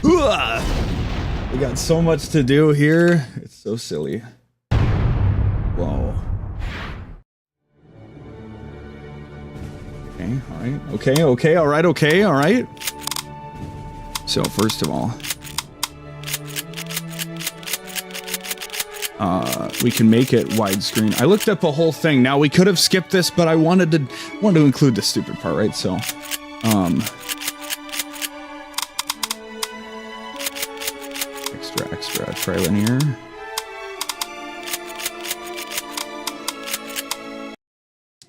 We got so much to do here. It's so silly. Whoa. Okay, alright. Okay, alright, alright. So, first of all, we can make it widescreen. I looked up a whole thing. Now, we could have skipped this, but I wanted to include the stupid part, right? So, extra trilinear.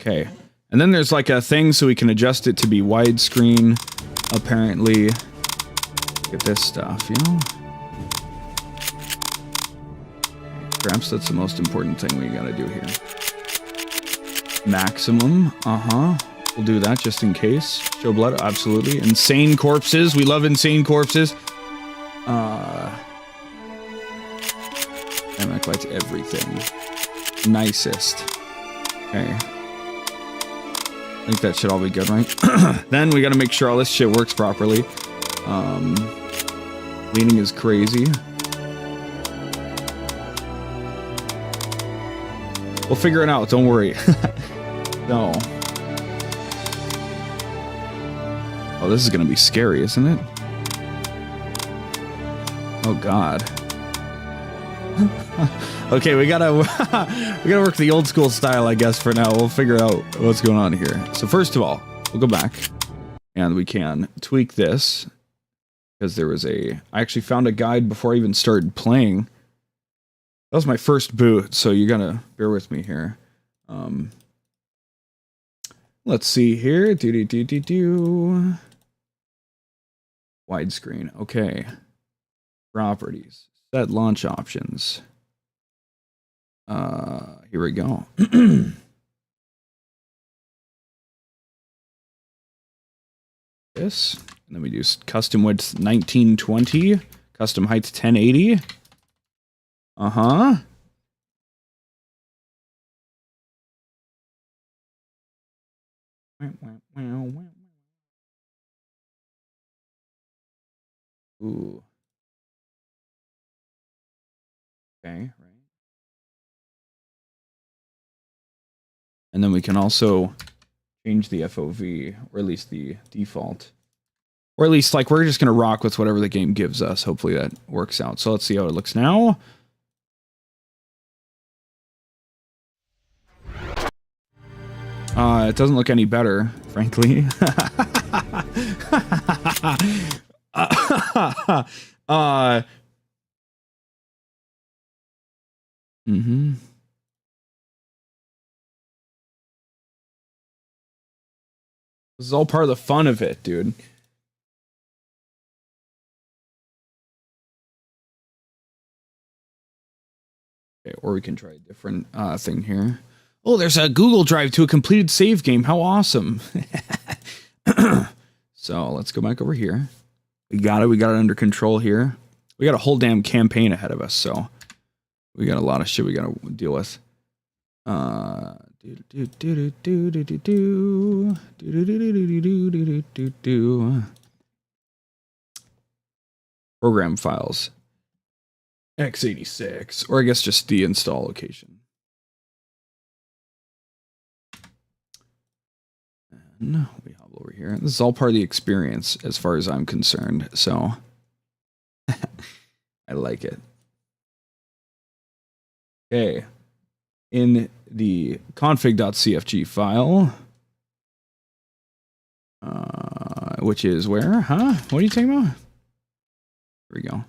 Okay. And then there's like a thing so we can adjust it to be widescreen, apparently. Look at this stuff, you know? Perhaps that's the most important thing we gotta do here. Maximum, we'll do that just in case. Show blood, absolutely. Insane corpses, we love insane corpses. Dynamic lights, everything. Nicest. Okay. I think that should all be good, right? Then we gotta make sure all this shit works properly. Leaning is crazy. We'll figure it out, don't worry. No. Oh, this is gonna be scary, isn't it? Oh god. Okay, we gotta work the old school style, I guess, for now. We'll figure out what's going on here. So first of all, we'll go back and we can tweak this because there was I actually found a guide before I even started playing. That was my first boot, so you gotta bear with me here. Let's see here. Widescreen. Okay. Properties. Set launch options. Here we go. This, and then we do custom width 1920, custom height 1080. Ooh. Okay, right. And then we can also change the FOV, or at least the default. Or at least, like, we're just going to rock with whatever the game gives us. Hopefully that works out. So let's see how it looks now. It doesn't look any better, frankly. This is all part of the fun of it, dude. Okay, or we can try a different thing here. Oh, there's a Google Drive to a completed save game. How awesome. So let's go back over here. We got it under control here. We got a whole damn campaign ahead of us, so we got a lot of shit we gotta deal with. Program files. x86, or I guess just the install location. And we hop over here. This is all part of the experience as far as I'm concerned, so I like it. Okay. In the config.cfg file, which is where? Huh? What are you talking about? Here we go.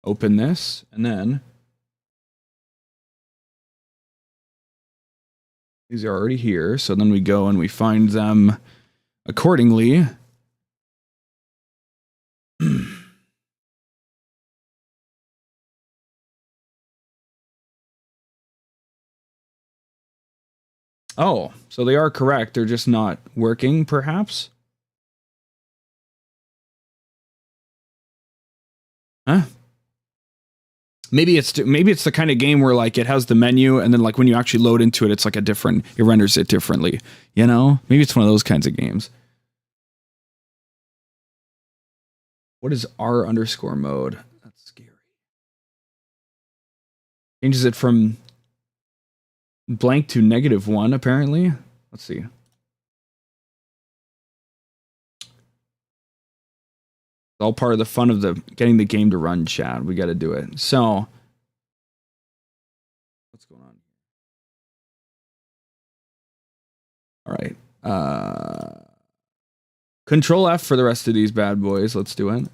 Open this, and then these are already here, so then we go and we find them accordingly. Oh, so they are correct. They're just not working, perhaps? Huh? Maybe it's the kind of game where like it has the menu and then like when you actually load into it, it's like a different, it renders it differently, you know? Maybe it's one of those kinds of games. What is R underscore mode? That's scary. Changes it from blank to -1, apparently. Let's see. It's all part of the fun of the getting the game to run, chat. We got to do it. So, what's going on? All right. Control F for the rest of these bad boys. Let's do it.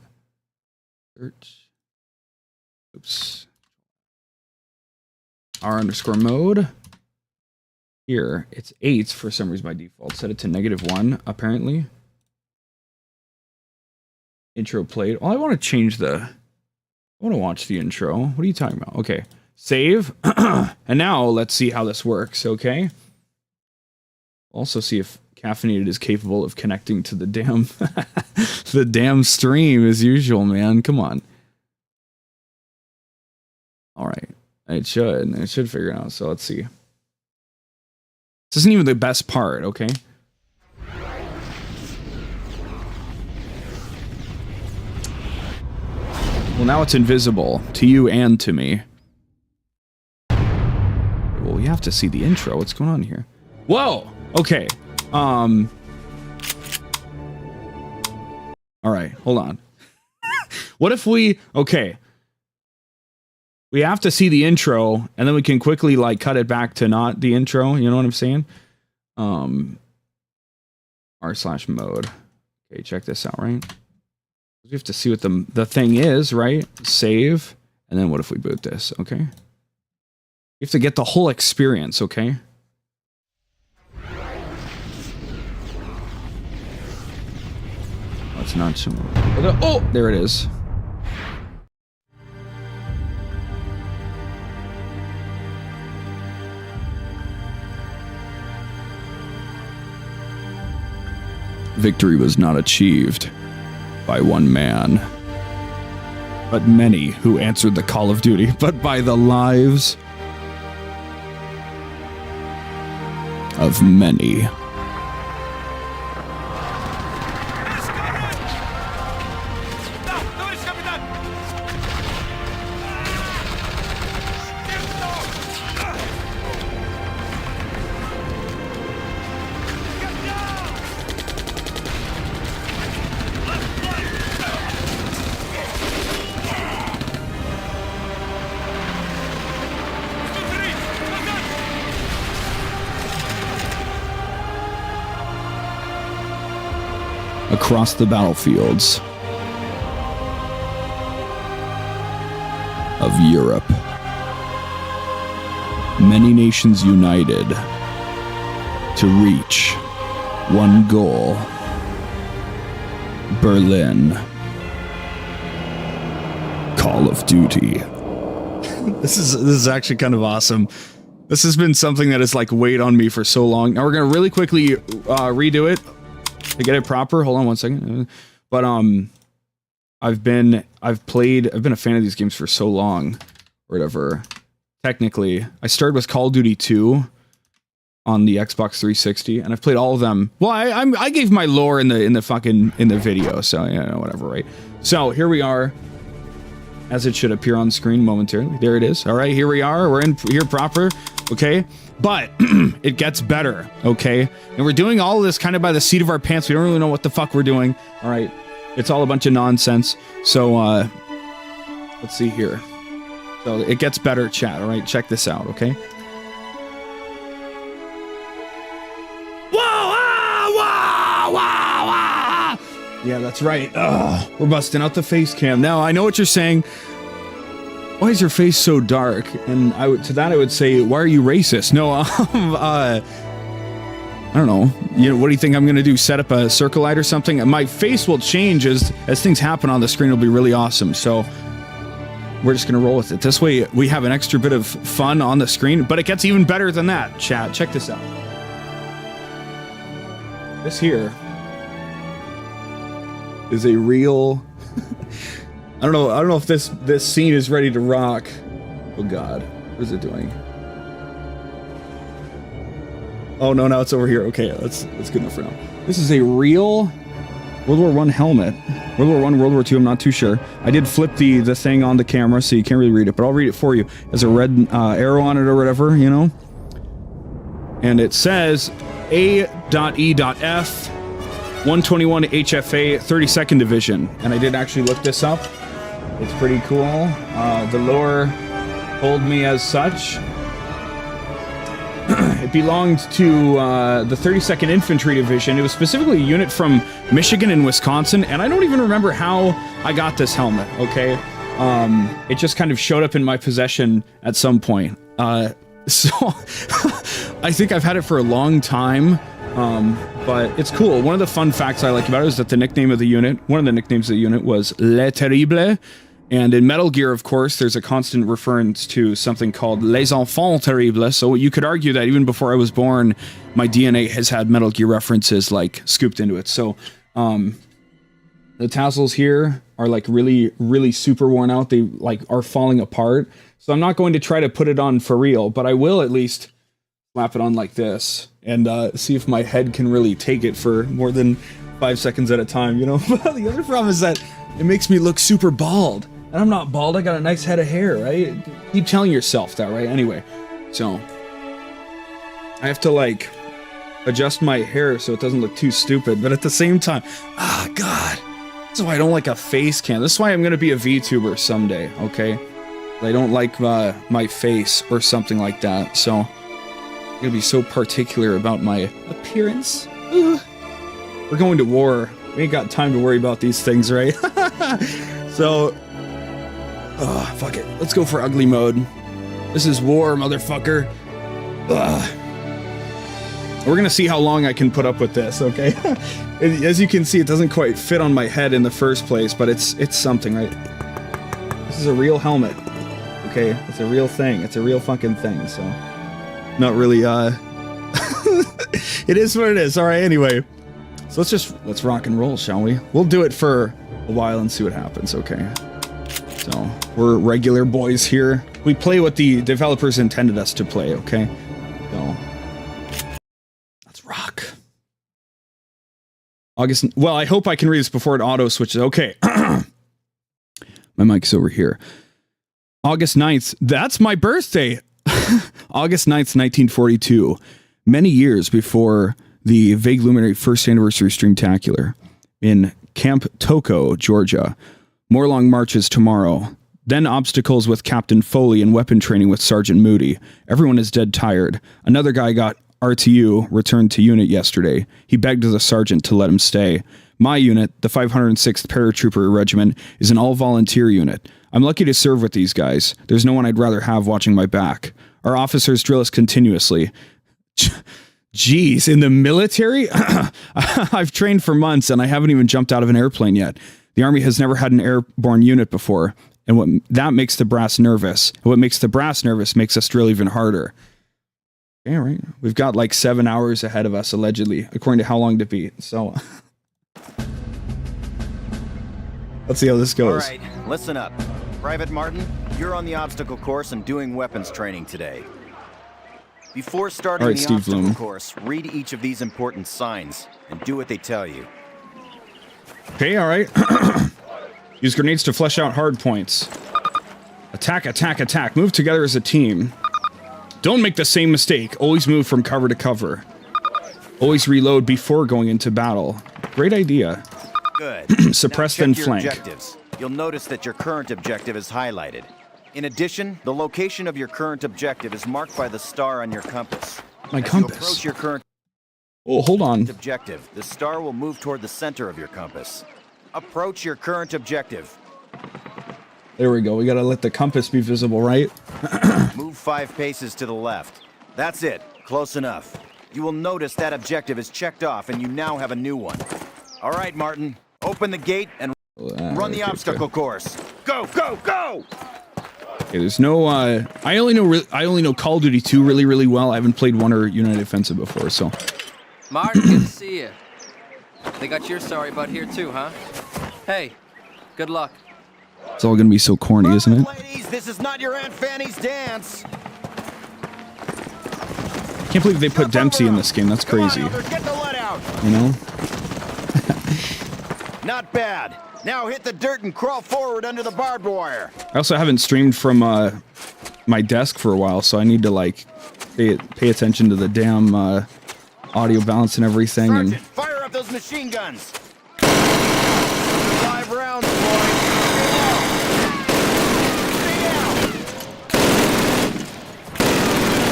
Search. Oops. R underscore mode. Here, it's 8 for some reason by default. Set it to -1, apparently. Intro played. Oh, I want to change the... I want to watch the intro. What are you talking about? Okay. Save. And now, let's see how this works, okay? Also see if Caffeinated is capable of connecting to the damn... the damn stream as usual, man. Come on. Alright. It should. It should figure it out, so let's see. This isn't even the best part, okay? Well, now it's invisible to you and to me. Well, we have to see the intro. What's going on here? Whoa! Okay. All right, hold on. What if we... Okay. We have to see the intro, and then we can quickly, like, cut it back to not the intro. You know what I'm saying? R/mode. Okay, check this out, right? We have to see what the thing is, right? Save. And then what if we boot this, okay? You have to get the whole experience, okay? Oh, it's not so... Oh, there it is. Victory was not achieved by one man, but many who answered the call of duty, but by the lives of many. Across the battlefields of Europe, many nations united to reach one goal: Berlin. Call of Duty. This is actually kind of awesome. This has been something that has like weighed on me for so long. Now we're gonna really quickly redo it to get it proper. Hold on one second. But I've been a fan of these games for so long, or whatever. Technically, I started with Call of Duty 2 on the Xbox 360, and I've played all of them. Well, I gave my lore in the video, so you know, whatever, right? So here we are, as it should appear on screen momentarily. There it is. All right, here we are. We're in here proper. Okay. But it gets better, okay? And we're doing all of this kind of by the seat of our pants. We don't really know what the fuck we're doing. All right. It's all a bunch of nonsense. So, let's see here. So it gets better, chat, all right? Check this out, okay? Whoa! Ah! Whoa! Whoa! Ah! Yeah, that's right. We're busting out the face cam. Now, I know what you're saying. Why is your face so dark? And I would say, why are you racist? No, I don't know. You know, what do you think I'm gonna do? Set up a circle light or something? My face will change as things happen on the screen. It'll be really awesome. So we're just gonna roll with it. This way we have an extra bit of fun on the screen, but it gets even better than that. Chat, check this out. This here is a real... I don't know if this scene is ready to rock. Oh god. What is it doing? Oh no, now it's over here. Okay, that's good enough for now. This is a real World War I helmet. World War I, World War II, I'm not too sure. I did flip the thing on the camera, so you can't really read it, but I'll read it for you. There's a red arrow on it or whatever, you know? And it says A.E.F. 121 HFA 32nd Division. And I did actually look this up. It's pretty cool. The lore told me as such. It belonged to the 32nd Infantry Division. It was specifically a unit from Michigan and Wisconsin, and I don't even remember how I got this helmet, okay? It just kind of showed up in my possession at some point. So, I think I've had it for a long time, but it's cool. One of the fun facts I like about it is that the nickname of the unit, one of the nicknames of the unit was Le Terrible. And in Metal Gear, of course, there's a constant reference to something called Les Enfants Terribles. So you could argue that even before I was born, my DNA has had Metal Gear references like scooped into it. So the tassels here are like really, really super worn out. They like are falling apart. So I'm not going to try to put it on for real, but I will at least slap it on like this and see if my head can really take it for more than 5 seconds at a time, you know? The other problem is that it makes me look super bald. And I'm not bald, I got a nice head of hair, right? Keep telling yourself that, right? Anyway, so I have to like adjust my hair so it doesn't look too stupid, but at the same time, God, this is why I don't like a face cam. This is why I'm gonna be a VTuber someday, okay? I don't like my face or something like that, so I'm gonna be so particular about my appearance. We're going to war. We ain't got time to worry about these things, right? So, fuck it. Let's go for ugly mode. This is war, motherfucker. We're gonna see how long I can put up with this, okay? As you can see, it doesn't quite fit on my head in the first place, but it's something, right? This is a real helmet, okay? It's a real thing. It's a real fucking thing, so... Not really, It is what it is, alright, anyway. So let's rock and roll, shall we? We'll do it for a while and see what happens, okay? So, we're regular boys here. We play what the developers intended us to play, okay? So, let's rock. Well, I hope I can read this before it auto switches. Okay. My mic's over here. August 9th. That's my birthday! August 9th, 1942. Many years before the Vague Luminary first anniversary streamtacular in Camp Toccoa, Georgia. More long marches tomorrow. Then obstacles with Captain Foley and weapon training with Sergeant Moody. Everyone is dead tired. Another guy got RTU, returned to unit yesterday. He begged the sergeant to let him stay. My unit, the 506th Paratrooper Regiment, is an all-volunteer unit. I'm lucky to serve with these guys. There's no one I'd rather have watching my back. Our officers drill us continuously. Jeez, in the military? I've trained for months and I haven't even jumped out of an airplane yet. The Army has never had an airborne unit before, and that makes the brass nervous. And what makes the brass nervous makes us drill even harder. Yeah, right. We've got like 7 hours ahead of us, allegedly, according to how long to beat. So, let's see how this goes. All right, listen up. Private Martin, you're on the obstacle course and doing weapons training today. Before starting the obstacle course, read each of these important signs and do what they tell you. Okay, alright. Use grenades to flesh out hard points. Attack, attack, attack. Move together as a team. Don't make the same mistake. Always move from cover to cover. Always reload before going into battle. Great idea. Good. Suppress then flank. Objectives. You'll notice that your current objective is highlighted. In addition, the location of your current objective is marked by the star on your compass. My compass? As you approach your current hold on. objective, the star will move toward the center of your compass. Approach your current objective. There we go. We gotta let the compass be visible, right? Move 5 paces to the left. That's it. Close enough. You will notice that objective is checked off and you now have a new one. All right, Martin. Open the gate and run the obstacle course. Go, go, go! Okay, there's no, I only know Call of Duty 2 really, really well. I haven't played 1 or United Offensive before, so. Martin, good to see you. They got your sorry butt here too, huh? Hey, good luck. It's all gonna be so corny, isn't it? Ladies, this is not your Aunt Fanny's dance. Can't believe they put 𝑻𝑬𝑬𝑚𝑉 in this game. That's crazy. Get the let out. You know? Not bad. Now hit the dirt and crawl forward under the barbed wire. I also haven't streamed from my desk for a while, so I need to like pay attention to the damn audio balance and everything. Sergeant, And fire up those machine guns. 5 rounds, boys.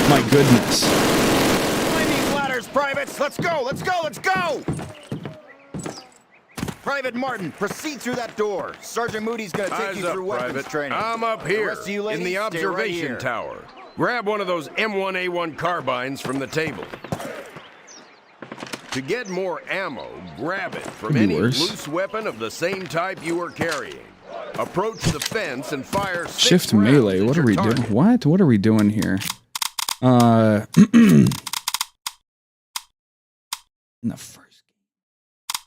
my goodness. Flaming ladders, privates. Let's go, let's go, let's go. Private Martin, proceed through that door. Sergeant Moody's gonna take you through weapons training. I'm up The here rest of you in ladies, the stay right observation here. tower. Grab one of those M1A1 carbines from the table. To get more ammo, grab it from Could be any worse. loose weapon of the same type you are carrying. Approach the fence and fire 6 Shift rounds melee. at What are your we target. doing? What? What are we doing here? In the first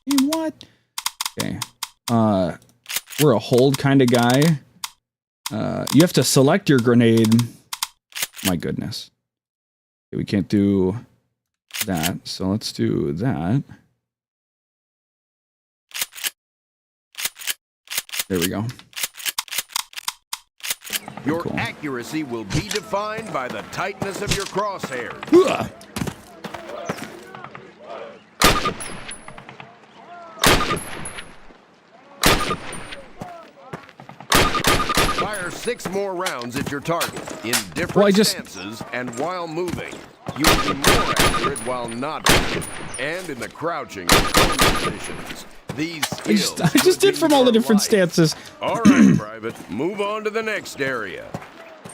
game. What? Okay. We're a hold kind of guy. You have to select your grenade. My goodness. Okay, we can't do that, so let's do that. There we go. Your Cool. accuracy will be defined by the tightness of your crosshairs. Ugh. Fire 6 more rounds at your target in different Well, I just- stances and while moving. You will be more accurate while not moving, and in the crouching and prone positions. These skills I just did from all the different stances. All right, Private, move on to the next area.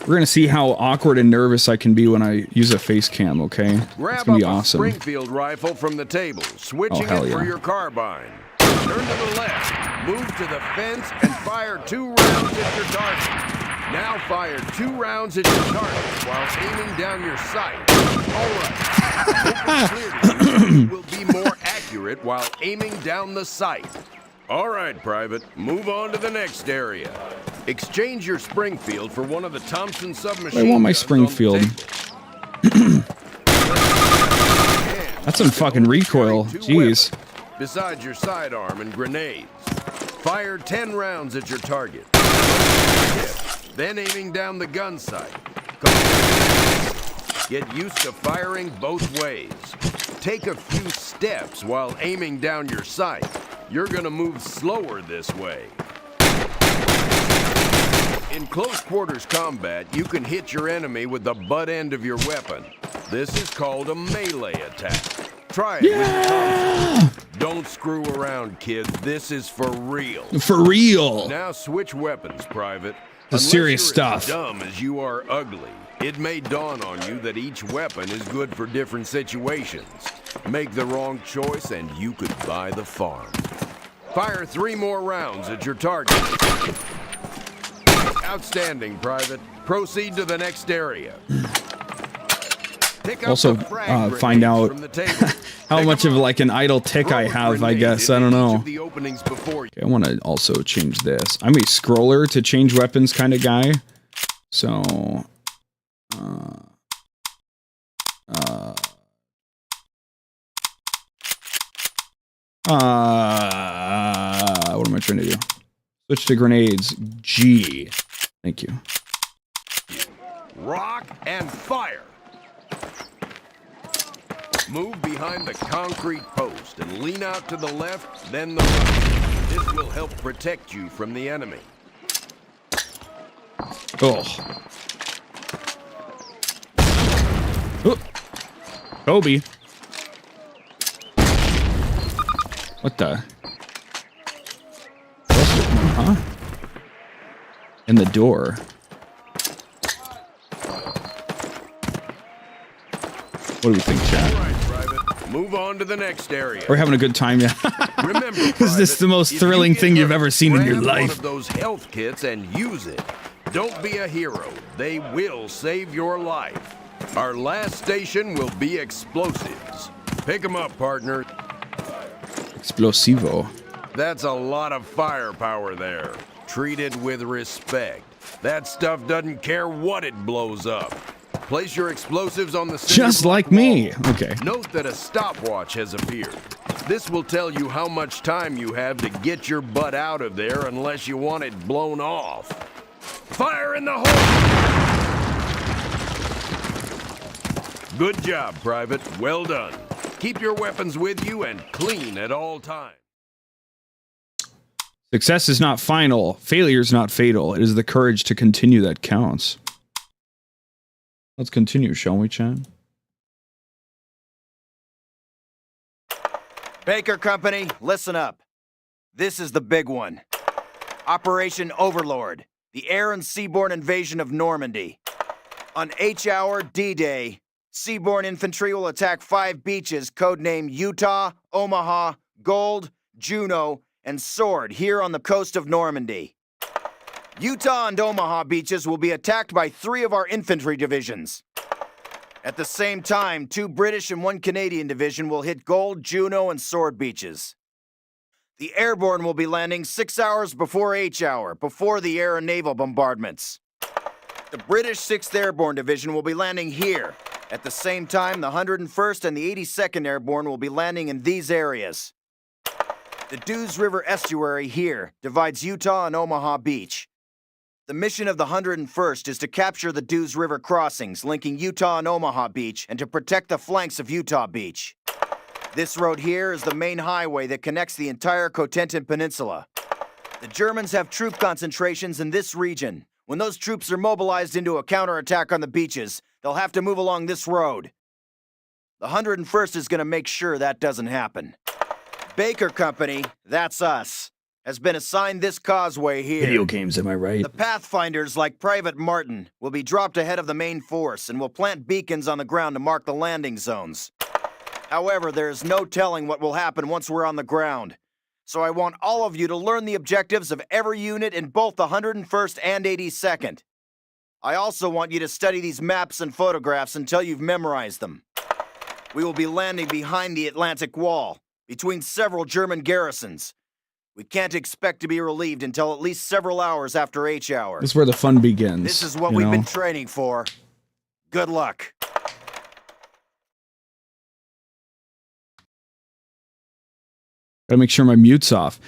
We're gonna see how awkward and nervous I can be when I use a face cam, okay? It's Grab gonna up be a awesome. Springfield rifle from the table, switching hell it for yeah. your carbine. Turn to the left, move to the fence, and fire 2 rounds at your target. Now fire 2 rounds at your target while aiming down your sight. All right. Clearly, you will be more accurate while aiming down the sight. All right, Private, move on to the next area. Exchange your Springfield for one of the Thompson submachine I want my guns on the Springfield. table. That's some fucking recoil. Carry 2 Jeez. weapons, besides your sidearm and grenades. Fire 10 rounds at your target. Then aiming down the gun sight. Get used to firing both ways. Take a few steps while aiming down your sight. You're gonna move slower this way. In close quarters combat, you can hit your enemy with the butt end of your weapon. This is called a melee attack. Try it with your Thompson. Don't screw around, kid. This is for real. For real. Now switch weapons, Private. The Unless serious you're stuff. As dumb as you are ugly, it may dawn on you that each weapon is good for different situations. Make the wrong choice and you could buy the farm. Fire 3 more rounds at your target. Outstanding, Private. Proceed to the next area. Pick up Also, the frag find grenades out from the table. How Pick much them of up. like an idle tick I Throw a have, I grenade guess. I into don't each know. of the openings before you. Okay, I want to also change this. I'm a scroller to change weapons kind of guy. So, what am I trying to do? Switch to grenades. G. Thank you. Rock and fire. Move behind the concrete post and lean out to the left, then the right. This will help protect you from the enemy. Oh. Oh. Kobe. What the? Huh? In the door. What do we think, chat? All right, Private. Move on to the next area. We're having a good time, yeah. Remember, Is this Private, the most if thrilling get thing you've hurt, ever seen in your grab life? One of those health kits and use it. Don't be a hero. They will save your life. Our last station will be explosives. Pick 'em up, partner. Explosivo. That's a lot of firepower there. Treat it with respect. That stuff doesn't care what it blows up. Place your explosives on the cinder Just block like me. wall. Okay. Note that a stopwatch has appeared. This will tell you how much time you have to get your butt out of there unless you want it blown off. Fire in the hole! Good job, Private. Well done. Keep your weapons with you and clean at all times. Success is not final. Failure is not fatal. It is the courage to continue that counts. Let's continue, shall we, Chad? Baker Company, listen up. This is the big one. Operation Overlord, the air and seaborne invasion of Normandy. On H-hour D-Day, seaborne infantry will attack 5 beaches codenamed Utah, Omaha, Gold, Juno, and Sword here on the coast of Normandy. Utah and Omaha beaches will be attacked by 3 of our infantry divisions. At the same time, 2 British and 1 Canadian division will hit Gold, Juno, and Sword beaches. The airborne will be landing 6 hours before H-hour, before the air and naval bombardments. The British 6th Airborne Division will be landing here. At the same time, the 101st and the 82nd Airborne will be landing in these areas. The Dews River estuary here divides Utah and Omaha Beach. The mission of the 101st is to capture the Dews River crossings linking Utah and Omaha Beach and to protect the flanks of Utah Beach. This road here is the main highway that connects the entire Cotentin Peninsula. The Germans have troop concentrations in this region. When those troops are mobilized into a counterattack on the beaches, they'll have to move along this road. The 101st is going to make sure that doesn't happen. Baker Company, that's us, has been assigned this causeway here. Video games, am I right? The Pathfinders, like Private Martin, will be dropped ahead of the main force and will plant beacons on the ground to mark the landing zones. However, there is no telling what will happen once we're on the ground. So I want all of you to learn the objectives of every unit in both the 101st and 82nd. I also want you to study these maps and photographs until you've memorized them. We will be landing behind the Atlantic Wall, between several German garrisons. We can't expect to be relieved until at least several hours after H-hour. This is where the fun begins. This is what we've been training for. Good luck. Gotta make sure my mute's off.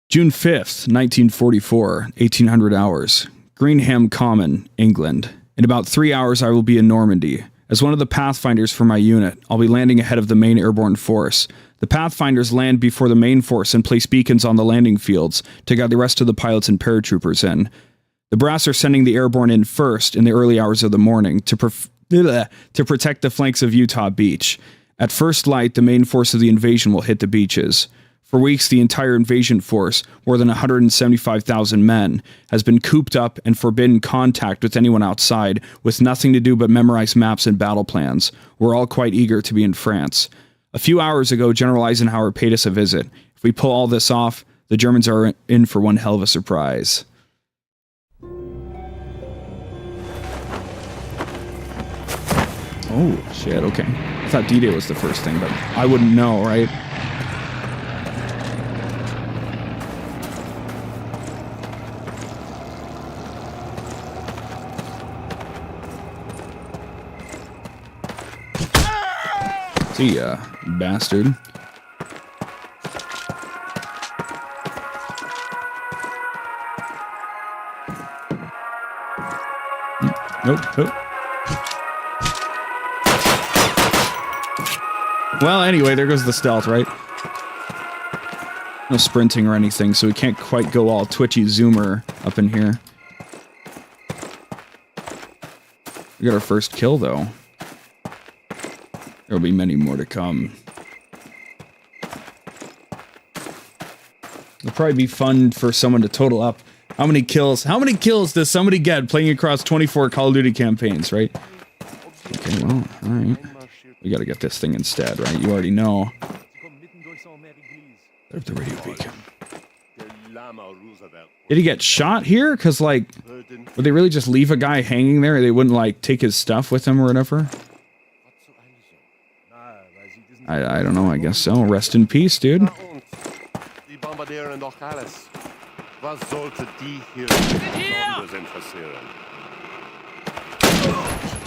June 5th, 1944, 1800 hours. Greenham Common, England. In about 3 hours, I will be in Normandy. As one of the Pathfinders for my unit, I'll be landing ahead of the main airborne force. The Pathfinders land before the main force and place beacons on the landing fields to guide the rest of the pilots and paratroopers in. The brass are sending the airborne in first in the early hours of the morning to protect the flanks of Utah Beach. At first light, the main force of the invasion will hit the beaches. For weeks, the entire invasion force, more than 175,000 men, has been cooped up and forbidden contact with anyone outside, with nothing to do but memorize maps and battle plans. We're all quite eager to be in France. A few hours ago, General Eisenhower paid us a visit. If we pull all this off, the Germans are in for one hell of a surprise. Oh, shit, okay. I thought D-Day was the first thing, but I wouldn't know, right? See ya, bastard. Nope. Well, anyway, there goes the stealth, right? No sprinting or anything, so we can't quite go all twitchy zoomer up in here. We got our first kill, though. There'll be many more to come. It'll probably be fun for someone to total up how many kills does somebody get playing across 24 Call of Duty campaigns, right? Okay, well, alright. We gotta get this thing instead, right? You already know. There's the radio beacon. Did he get shot here? Because, like, would they really just leave a guy hanging there? They wouldn't, like, take his stuff with him or whatever? I don't know, I guess so. Rest in peace, dude.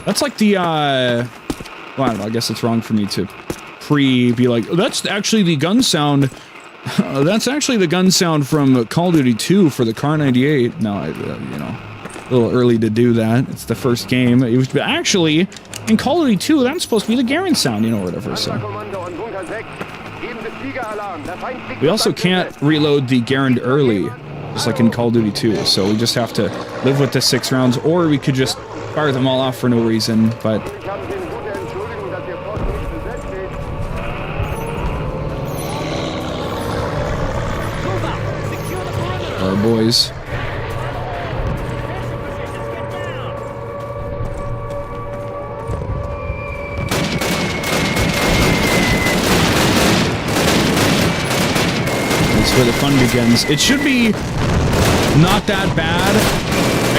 That's like the, well, I don't know, I guess it's wrong for me to be like, oh, that's actually the gun sound. That's actually the gun sound from Call of Duty 2 for the Kar 98. No, you know, a little early to do that. It's the first game. It was actually in Call of Duty 2. That's supposed to be the Garand sound, you know, whatever. So we also can't reload the Garand early, just like in Call of Duty 2. So we just have to live with the 6 rounds, or we could just fire them all off for no reason. But our boys. That's where the fun begins. It should be not that bad,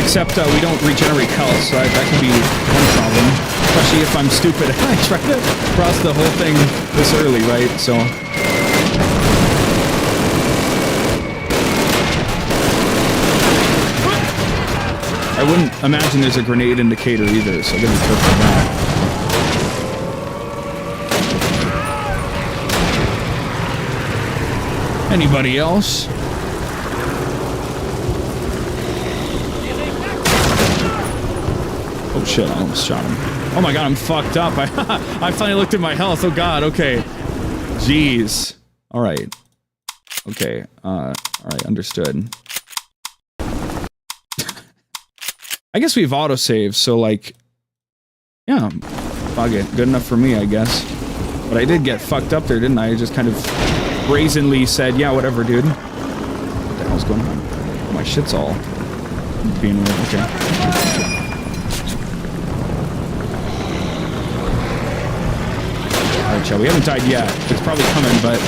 except we don't regenerate health, so that can be one problem. Especially if I'm stupid and I try to cross the whole thing this early, right? So I wouldn't imagine there's a grenade indicator either, so I gotta be careful of that. Anybody else? Oh shit, I almost shot him. Oh my god, I'm fucked up. I finally looked at my health. Oh god, okay. Jeez. Alright. Okay, alright, understood. I guess we have autosave, so like, yeah, fuck it. Good enough for me, I guess. But I did get fucked up there, didn't I? I just kind of brazenly said, yeah, whatever, dude. What the hell's going on? Oh, my shit's all being weird. Okay. Alright, Chad, we haven't died yet. It's probably coming, but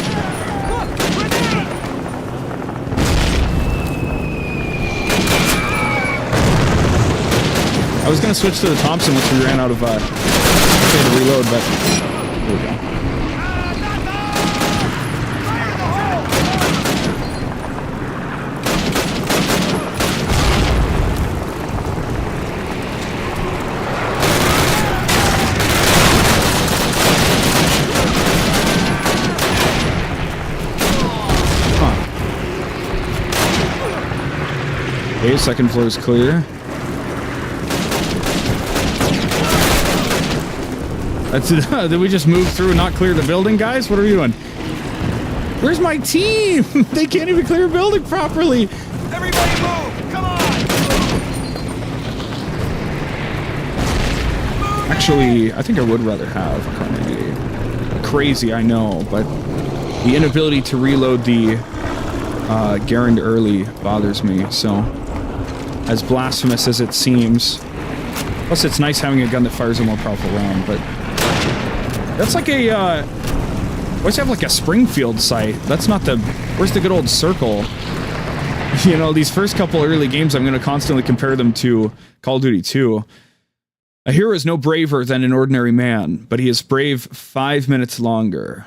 I was gonna switch to the Thompson once we ran out of to reload, but here we go. Huh. Okay, second floor is clear. Did we just move through and not clear the building, guys? What are we doing? Where's my team? They can't even clear a building properly. Everybody move! Come on! Actually, I think I would rather have a Kar 98. Crazy, I know, but the inability to reload the Garand early bothers me, so as blasphemous as it seems. Plus, it's nice having a gun that fires a more powerful round, but that's like a, I always have like a Springfield sight. That's not the, where's the good old circle? You know, these first couple early games, I'm going to constantly compare them to Call of Duty 2. A hero is no braver than an ordinary man, but he is brave 5 minutes longer.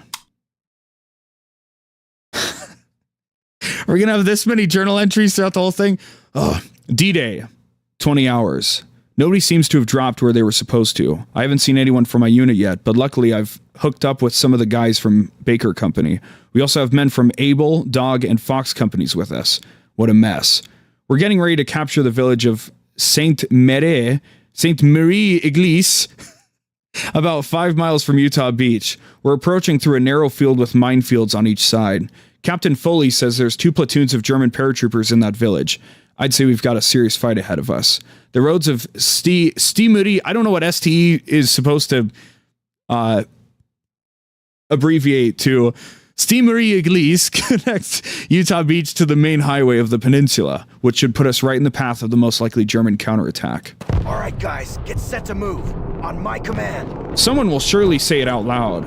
Are we going to have this many journal entries throughout the whole thing? Oh, D-Day, 20 hours. Nobody seems to have dropped where they were supposed to. I haven't seen anyone from my unit yet, but luckily I've hooked up with some of the guys from Baker Company. We also have men from Able, Dog, and Fox companies with us. What a mess. We're getting ready to capture the village of Mere-Eglise, about 5 miles from Utah Beach. We're approaching through a narrow field with minefields on each side. Captain Foley says there's 2 platoons of German paratroopers in that village. I'd say we've got a serious fight ahead of us. The roads of Stimuri, I don't know what STE is supposed to abbreviate to. Mere-Eglise connects Utah Beach to the main highway of the peninsula, which should put us right in the path of the most likely German counterattack. All right, guys, get set to move. On my command. Someone will surely say it out loud.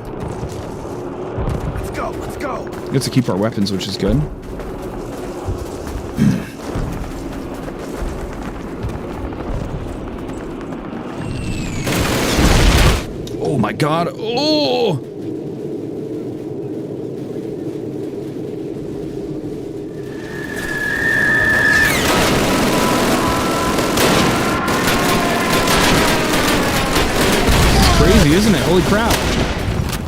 Let's go, let's go. We have to keep our weapons, which is good. Oh my god. Oh! It's crazy, isn't it? Holy crap.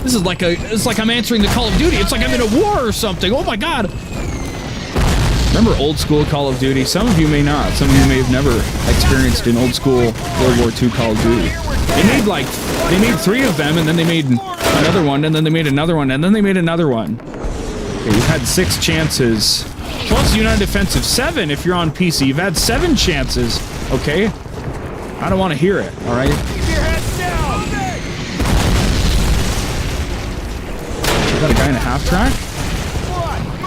This is like it's like I'm answering the Call of Duty. It's like I'm in a war or something. Oh my god. Remember old school Call of Duty? Some of you may not. Some of you may have never experienced an old school World War II Call of Duty. They made 3 of them, and then they made another one, and then they made another one, and then they made another one. Okay, you've had 6 chances. Plus United Defensive 7 if you're on PC. You've had 7 chances, okay? I don't want to hear it, alright? Keep your heads down! Is that a guy in a half-track?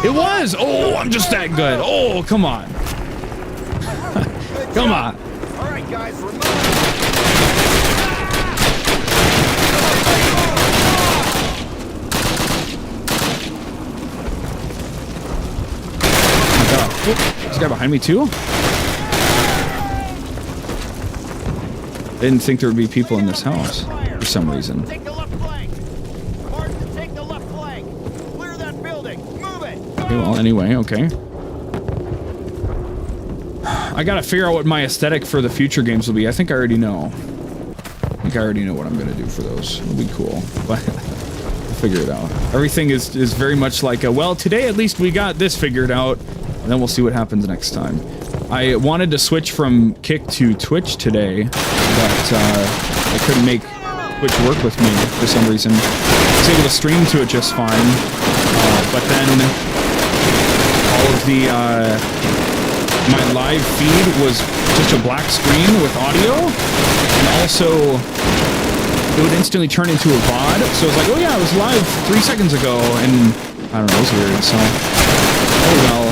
It was! Oh, I'm just that good. Oh, come on. Come on. All right, guys, remember. There's a guy behind me too? Didn't think there would be people in this house for some reason. Take the left flank. Martin, take the left flank. Clear that building. Move it. Okay, well, anyway, okay. I gotta figure out what my aesthetic for the future games will be. I think I already know. I think I already know what I'm gonna do for those. It'll be cool, but I'll figure it out. Everything is very much like a, well, today at least we got this figured out. And then we'll see what happens next time. I wanted to switch from Kick to Twitch today, but I couldn't make Twitch work with me for some reason. I was able to stream to it just fine, but then all of the my live feed was just a black screen with audio, and also it would instantly turn into a VOD. So I was like, oh yeah, I was live 3 seconds ago, and I don't know, it was weird. So oh well.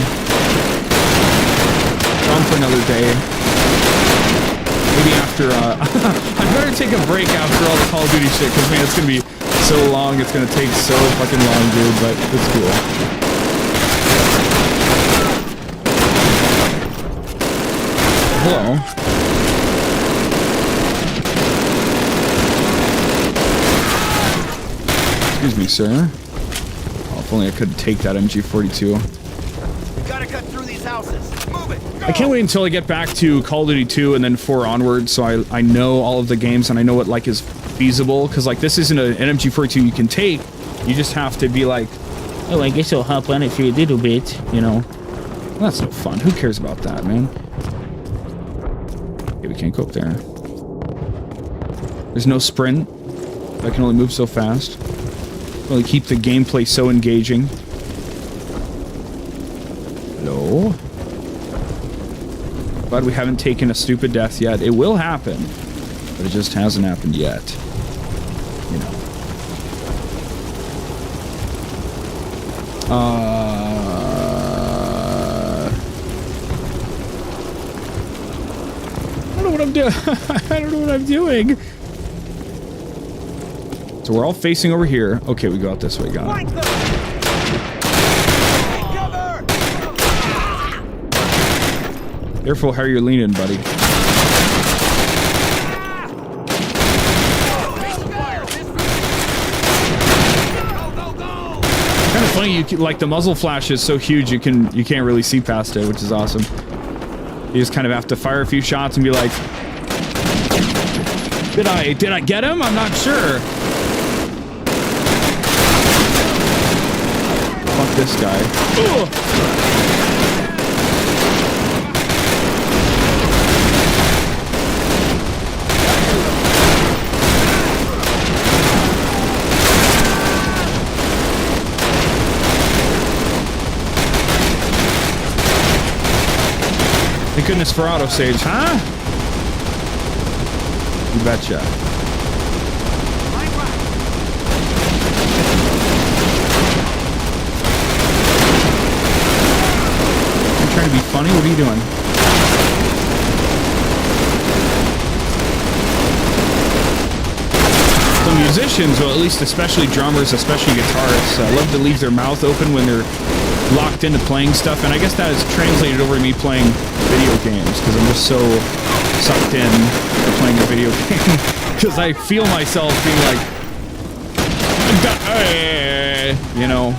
On for another day. Maybe after, I better take a break after all the Call of Duty shit, because man, it's gonna be so long, it's gonna take so fucking long, dude, but it's cool. Hello. Excuse me, sir. Oh, if only I could take that MG42. Gotta cut through these houses. Move it. Go. I can't wait until I get back to Call of Duty 2 and then 4 onwards, so I know all of the games and I know what like is feasible, because like this isn't an MG42 you can take. You just have to be like, oh, I guess I'll hop on it for a little bit, you know. Well, that's no fun. Who cares about that, man? Okay, we can't go up there. There's no sprint. I can only move so fast. Only keep the gameplay so engaging. Hello? Glad we haven't taken a stupid death yet. It will happen, but it just hasn't happened yet. You know. I don't know what I'm doing. I don't know what I'm doing. So we're all facing over here. Okay, we go out this way. Got it. Careful how you're leaning, buddy. Kind of funny, like the muzzle flash is so huge you can't really see past it, which is awesome. You just kind of have to fire a few shots and be like, did I get him? I'm not sure. Fuck this guy. Ugh. Thank goodness for autosaves, huh? You betcha. You trying to be funny? What are you doing? So musicians, well, at least especially drummers, especially guitarists, love to leave their mouth open when they're locked into playing stuff, and I guess that is translated over to me playing video games, because I'm just so sucked in to playing a video game, because I feel myself being like, you know,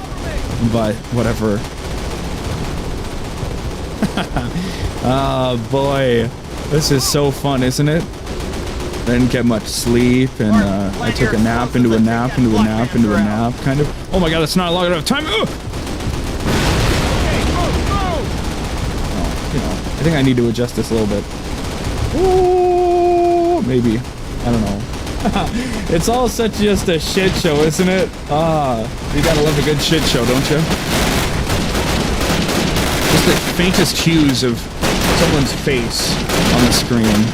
but whatever. Oh boy, this is so fun, isn't it? didn't get much sleep, and I took a nap into a nap into a nap into a nap, kind of. Oh my god, that's not a long enough time. Ugh! Oh, you know, I think I need to adjust this a little bit. Ooh, maybe. I don't know. It's all such just a shit show, isn't it? You gotta love a good shit show, don't you? Just the faintest hues of someone's face on the screen.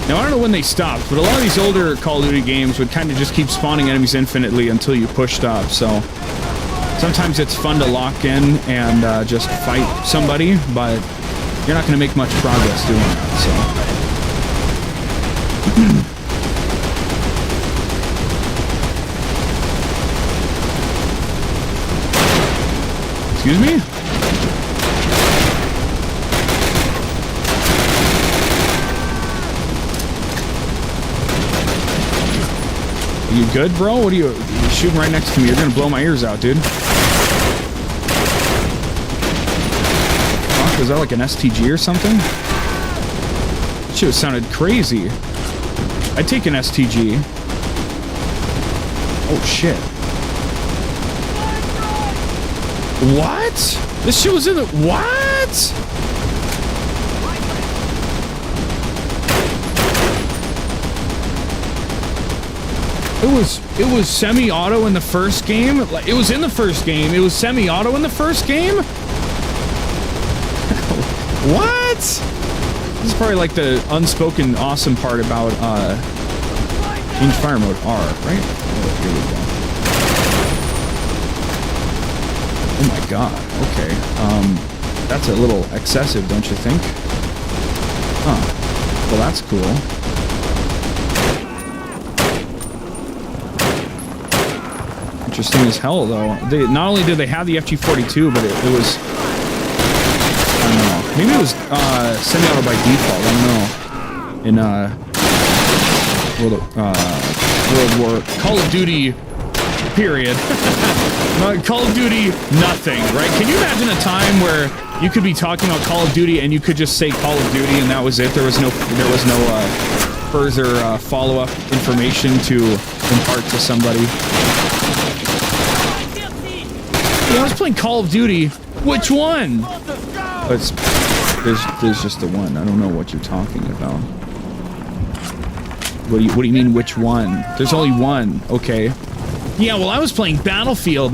Now, I don't know when they stopped, but a lot of these older Call of Duty games would kind of just keep spawning enemies infinitely until you pushed up, so sometimes it's fun to lock in and just fight somebody, but you're not going to make much progress doing that, so... Excuse me? You good, bro? What are you shooting right next to me? You're gonna blow my ears out, dude. Fuck, was that like an STG or something? That shit sounded crazy. I'd take an STG. Oh shit. What? This shit was in the... What? It was semi-auto in the first game. It was in the first game. It was semi-auto in the first game. What? This is probably like the unspoken awesome part about change fire mode R, right? Oh, here we go. Oh my god. Okay. That's a little excessive, don't you think? Huh. Well, that's cool. Interesting as hell, though. They not only did they have the FG-42, but it was, I don't know. Maybe it was semi-auto by default. I don't know. In World War Call of Duty period. Call of Duty nothing, right? Can you imagine a time where you could be talking about Call of Duty and you could just say Call of Duty and that was it? There was no further follow-up information to impart to somebody. Yeah, I was playing Call of Duty. Which one? There's just the one. I don't know what you're talking about. What do you mean, which one? There's only one. Okay. Yeah, well, I was playing Battlefield.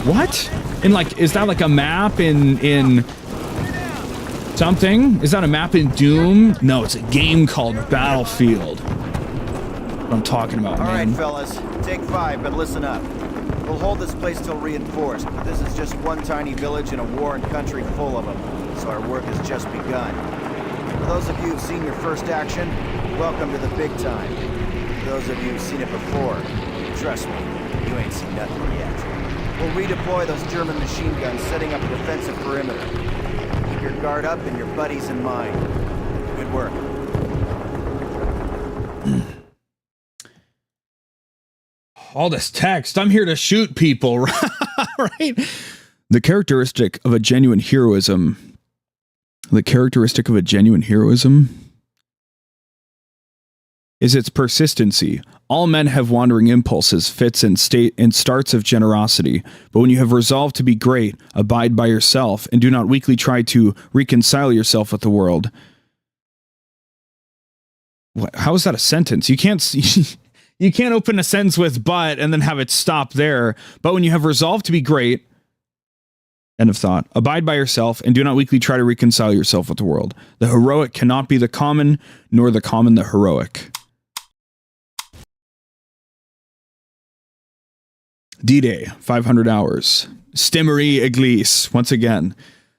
What? Is that like a map in something? Is that a map in Doom? No, it's a game called Battlefield. What I'm talking about, man. All right, fellas. Take 5, but listen up. We'll hold this place till reinforced, but this is just one tiny village in a war and country full of them, so our work has just begun. For those of you who've seen your first action, welcome to the big time. For those of you who've seen it before, trust me, you ain't seen nothing yet. We'll redeploy those German machine guns, setting up a defensive perimeter. Keep your guard up and your buddies in mind. Good work. All this text. I'm here to shoot people, right? The characteristic of a genuine heroism. The characteristic of a genuine heroism is its persistency. All men have wandering impulses, fits, and starts of generosity. But when you have resolved to be great, abide by yourself, and do not weakly try to reconcile yourself with the world. What, how is that a sentence? You can't see... You can't open a sentence with but and then have it stop there. But when you have resolved to be great, end of thought, abide by yourself and do not weakly try to reconcile yourself with the world. The heroic cannot be the common, nor the common the heroic. D-Day, 500 hours. Mere-Eglise, once again.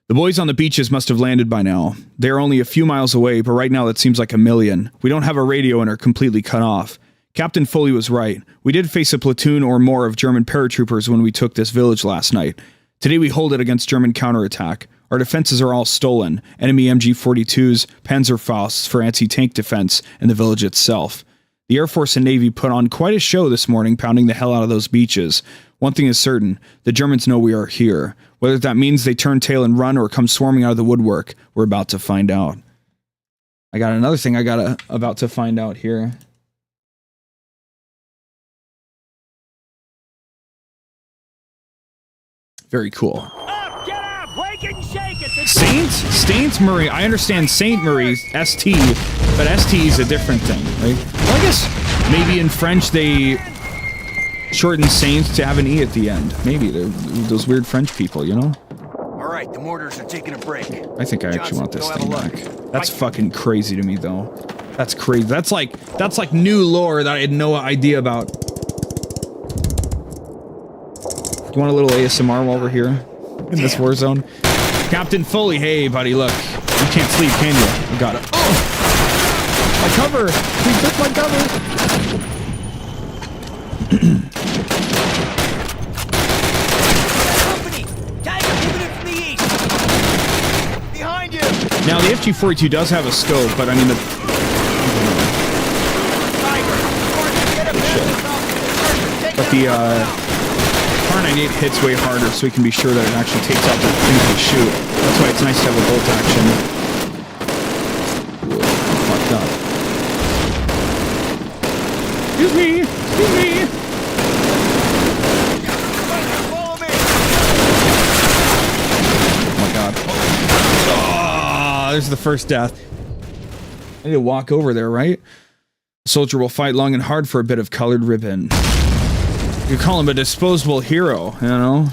The boys on the beaches must have landed by now. They are only a few miles away, but right now that seems like a million. We don't have a radio and are completely cut off. Captain Foley was right. We did face a platoon or more of German paratroopers when we took this village last night. Today we hold it against German counterattack. Our defenses are all stolen. Enemy MG-42s, Panzerfausts for anti-tank defense, and the village itself. The Air Force and Navy put on quite a show this morning, pounding the hell out of those beaches. One thing is certain, the Germans know we are here. Whether that means they turn tail and run or come swarming out of the woodwork, we're about to find out. I got another thing about to find out here. Very cool. Up, get up, wake and shake it. Saint Marie. I understand Saint Marie, ST, but ST is a different thing, right? Well, I guess maybe in French they shorten Saint to have an E at the end. Maybe they're those weird French people, you know? All right, the mortars are taking a break. I think I actually want this thing back. That's Right. fucking crazy to me, though. That's crazy. That's like new lore that I had no idea about. Do you want a little ASMR while we're here in this war zone? Captain Foley, hey buddy, look. You can't sleep, can you? I got it. Oh! My cover! He took my cover! Company, Tiger moving in from the east. Behind you! Now, the FG-42 does have a scope, but I mean, but the R98 hits way harder, so we can be sure that it actually takes out the things we shoot. That's why it's nice to have a bolt action. Whoa, fucked up. Excuse me! Excuse me! Follow me! Oh my god. Oh, there's the first death. I need to walk over there, right? A soldier will fight long and hard for a bit of colored ribbon. You call him a disposable hero, you know?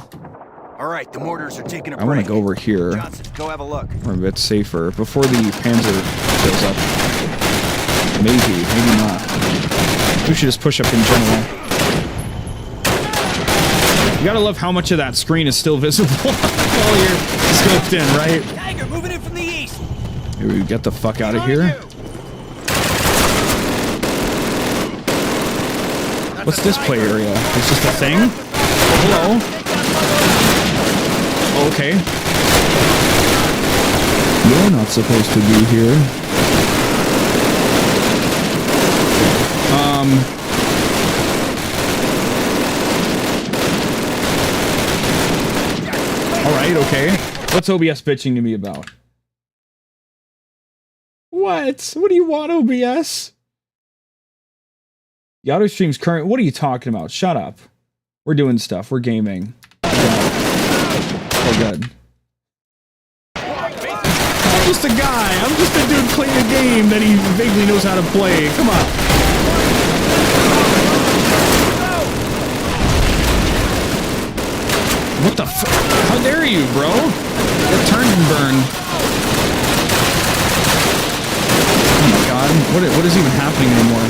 All right, the mortars are taking a break. I want to go over here. Johnson, go have a look. We're a bit safer. Before the Panzer shows up. Maybe not. We should just push up in general. You gotta love how much of that screen is still visible while you're scoped in, right? Tiger moving in from the east. Here we get the fuck out of here. What's this play area? It's just a thing? Hello? Okay. You're not supposed to be here. Alright, okay. What's OBS bitching to me about? What? What do you want, OBS? The auto stream's current. What are you talking about? Shut up. We're doing stuff. We're gaming. Oh, good. I'm just a guy. I'm just a dude playing a game that he vaguely knows how to play. Come on. What the fuck? How dare you, bro? Get turned and burned. Oh my god. What is even happening anymore?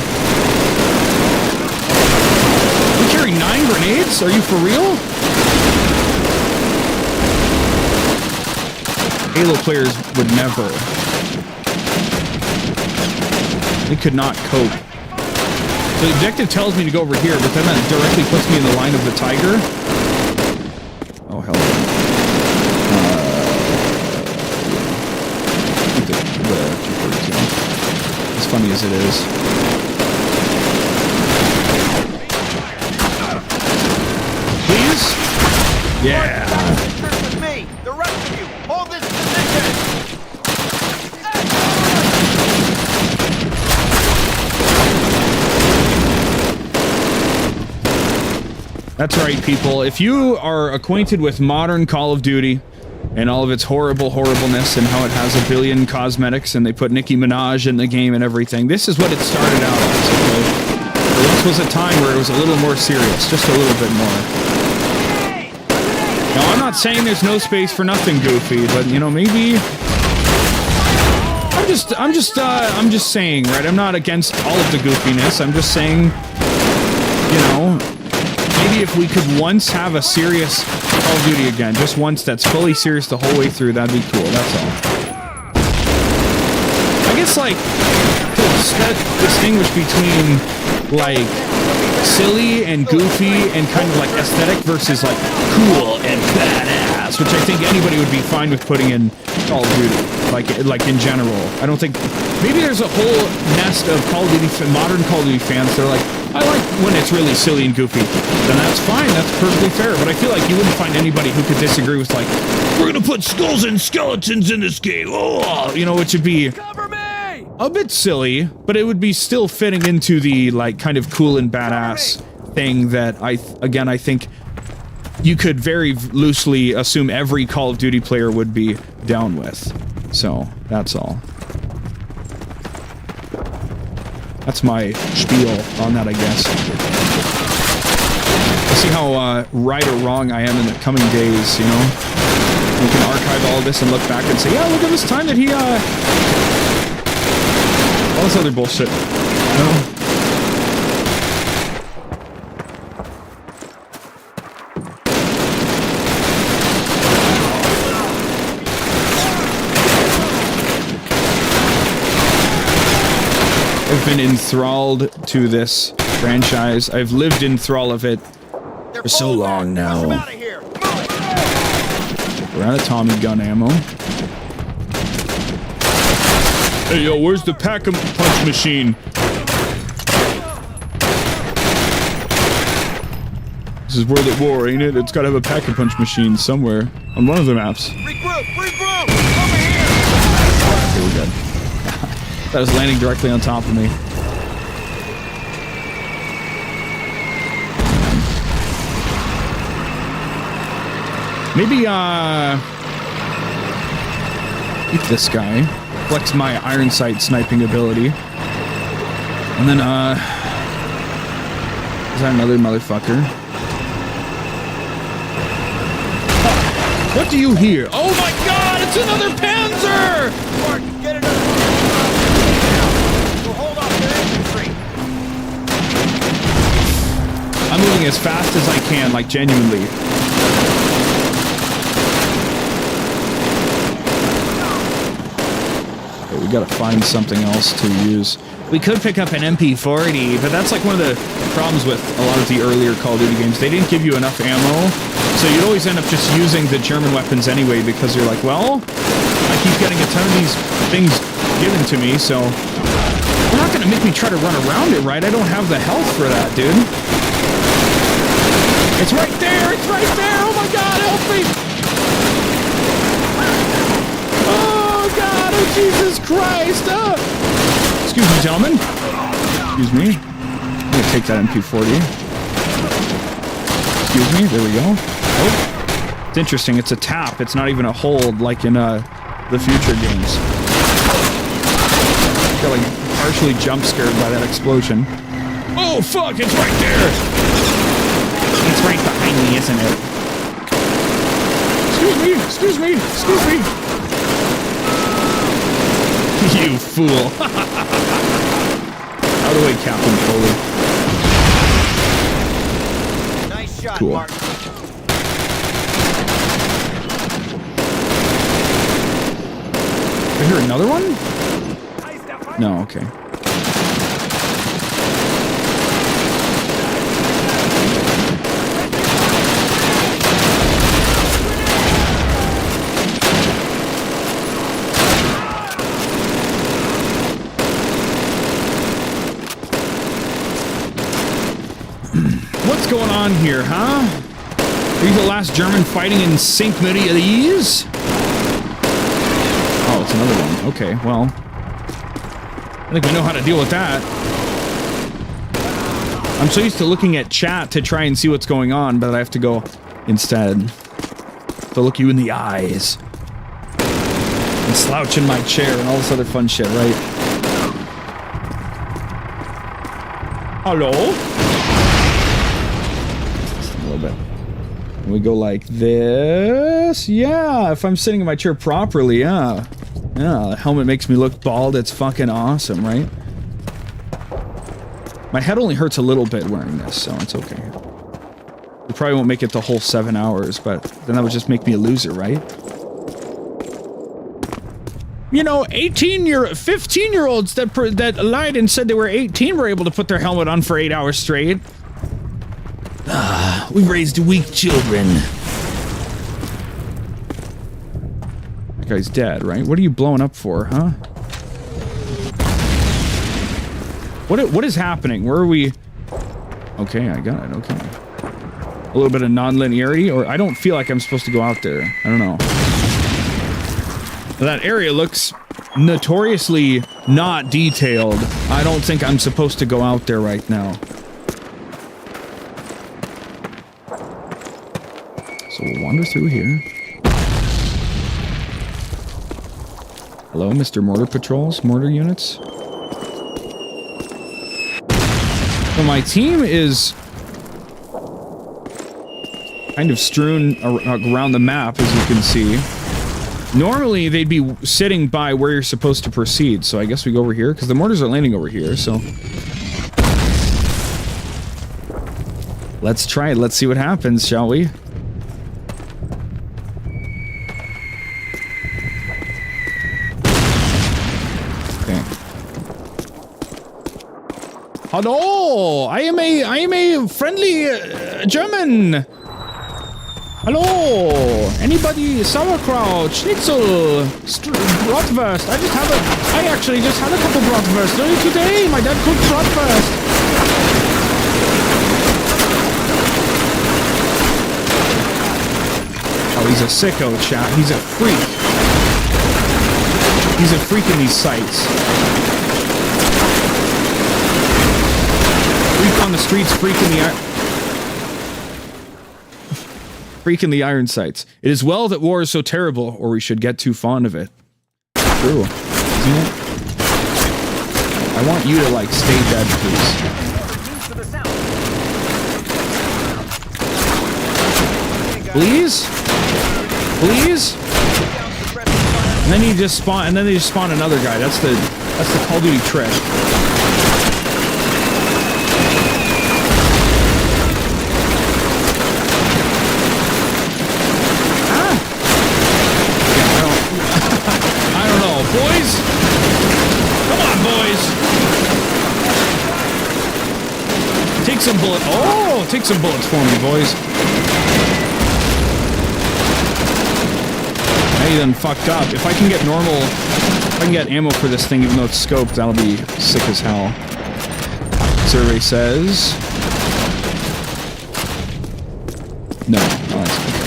You carry 9 grenades? Are you for real? Halo players would never. They could not cope. So the objective tells me to go over here, but then that directly puts me in the line of the Tiger. Oh, hell yeah. As funny as it is. Please? Yeah. Stick with me. The rest of you, hold this position. That's right, people. If you are acquainted with modern Call of Duty and all of its horribleness and how it has a billion cosmetics and they put Nicki Minaj in the game and everything, this is what it started out as, okay? This was a time where it was a little more serious, just a little bit more. Now, I'm not saying there's no space for nothing, Goofy, but, you know, maybe... I'm just saying, right? I'm not against all of the goofiness. I'm just saying, you know... Maybe if we could once have a serious Call of Duty again, just once that's fully serious the whole way through, that'd be cool, that's all. I guess, like, to distinguish between, like, silly and goofy and kind of, like, aesthetic versus, like, cool and badass. badass, which I think anybody would be fine with putting in Call of Duty, like in general. I don't think, maybe there's a whole nest of Call of Duty, modern Call of Duty fans that are like, I like when it's really silly and goofy. Then that's fine, that's perfectly fair. But I feel like you wouldn't find anybody who could disagree with like, we're gonna put skulls and skeletons in this game, oh, you know, which would be a bit silly, but it would be still fitting into the like kind of cool and badass thing that I think you could very loosely assume every Call of Duty player would be down with. So that's all. That's my spiel on that, I guess. We'll see how right or wrong I am in the coming days, you know? We can archive all of this and look back and say, yeah, look at this time that he, all this other bullshit, you know? I've been enthralled to this franchise. I've lived in thrall of it for so long now. We're out of Tommy gun ammo. Hey, yo, where's the pack-a-punch machine? This is World at War, ain't it? It's gotta have a pack-a-punch machine somewhere on one of the maps. Regroup! Regroup! Over here! Okay, we're good. That was landing directly on top of me. Maybe, eat this guy. Flex my iron sight sniping ability. And then, is that another motherfucker? What do you hear? Oh my god, it's another Panzer! Mark, get another one. We'll hold off their infantry. I'm moving as fast as I can, like genuinely. Okay, we gotta find something else to use. We could pick up an MP40, but that's like one of the problems with a lot of the earlier Call of Duty games. They didn't give you enough ammo, so you'd always end up just using the German weapons anyway, because you're like, well, I keep getting a ton of these things given to me, so they're not gonna make me try to run around it, right? I don't have the health for that, dude. It's right there! It's right there! Oh my god, help me! Oh god! Oh Jesus Christ! Excuse me, gentlemen. Excuse me. I'm gonna take that MP40. Excuse me. There we go. Oh. It's interesting. It's a tap. It's not even a hold like in the future games. Got like partially jump scared by that explosion. Oh fuck! It's right there. It's right behind me, isn't it? Excuse me. Excuse me. Excuse me. You fool. Out of the way, Captain Foley. Nice shot, Cool. Mark. I hear another one? No, okay. What's going on here, huh? Are you the last German fighting in Mere-Eglise? Oh, it's another one. Okay, well. I think we know how to deal with that. I'm so used to looking at chat to try and see what's going on, but I have to go instead to look you in the eyes. And slouch in my chair and all this other fun shit, right? Hello? We go like this. Yeah, if I'm sitting in my chair properly, yeah. Yeah, the helmet makes me look bald. It's fucking awesome, right? My head only hurts a little bit wearing this, so it's okay. We probably won't make it the whole 7 hours, but then that would just make me a loser, right? You know, 15-year-olds that lied and said they were 18 were able to put their helmet on for 8 hours straight. We've raised weak children. Guy's dead, right? What are you blowing up for, huh? What is happening? Where are we? Okay, I got it. Okay. A little bit of non-linearity, or I don't feel like I'm supposed to go out there. I don't know. That area looks notoriously not detailed. I don't think I'm supposed to go out there right now. So we'll wander through here. Hello, Mr. Mortar Patrols, mortar units. So my team is kind of strewn around the map, as you can see. Normally, they'd be sitting by where you're supposed to proceed, so I guess we go over here, because the mortars are landing over here, so... Let's try it. Let's see what happens, shall we? Okay. Hello! I am a friendly German! Hello! Anybody? Sauerkraut, Schnitzel, Bratwurst. I actually just had a couple Bratwurst earlier today. My dad cooked Bratwurst. Oh, he's a sicko, chat. He's a freak. He's a freak in these sites. Freak on the streets, freak in the... Freak in the iron sights. It is well that war is so terrible, or we should get too fond of it. True. Isn't it? I want you to, like, stay dead, please. Please? Please? And then you just spawn, and then they just spawn another guy. That's the Call of Duty trick. Boys! Come on, boys! Take some bullets. Oh! Take some bullets for me, boys. Now you done fucked up. If I can get normal... If I can get ammo for this thing, even though it's scoped, that'll be sick as hell. Survey says... No. Oh, that's okay.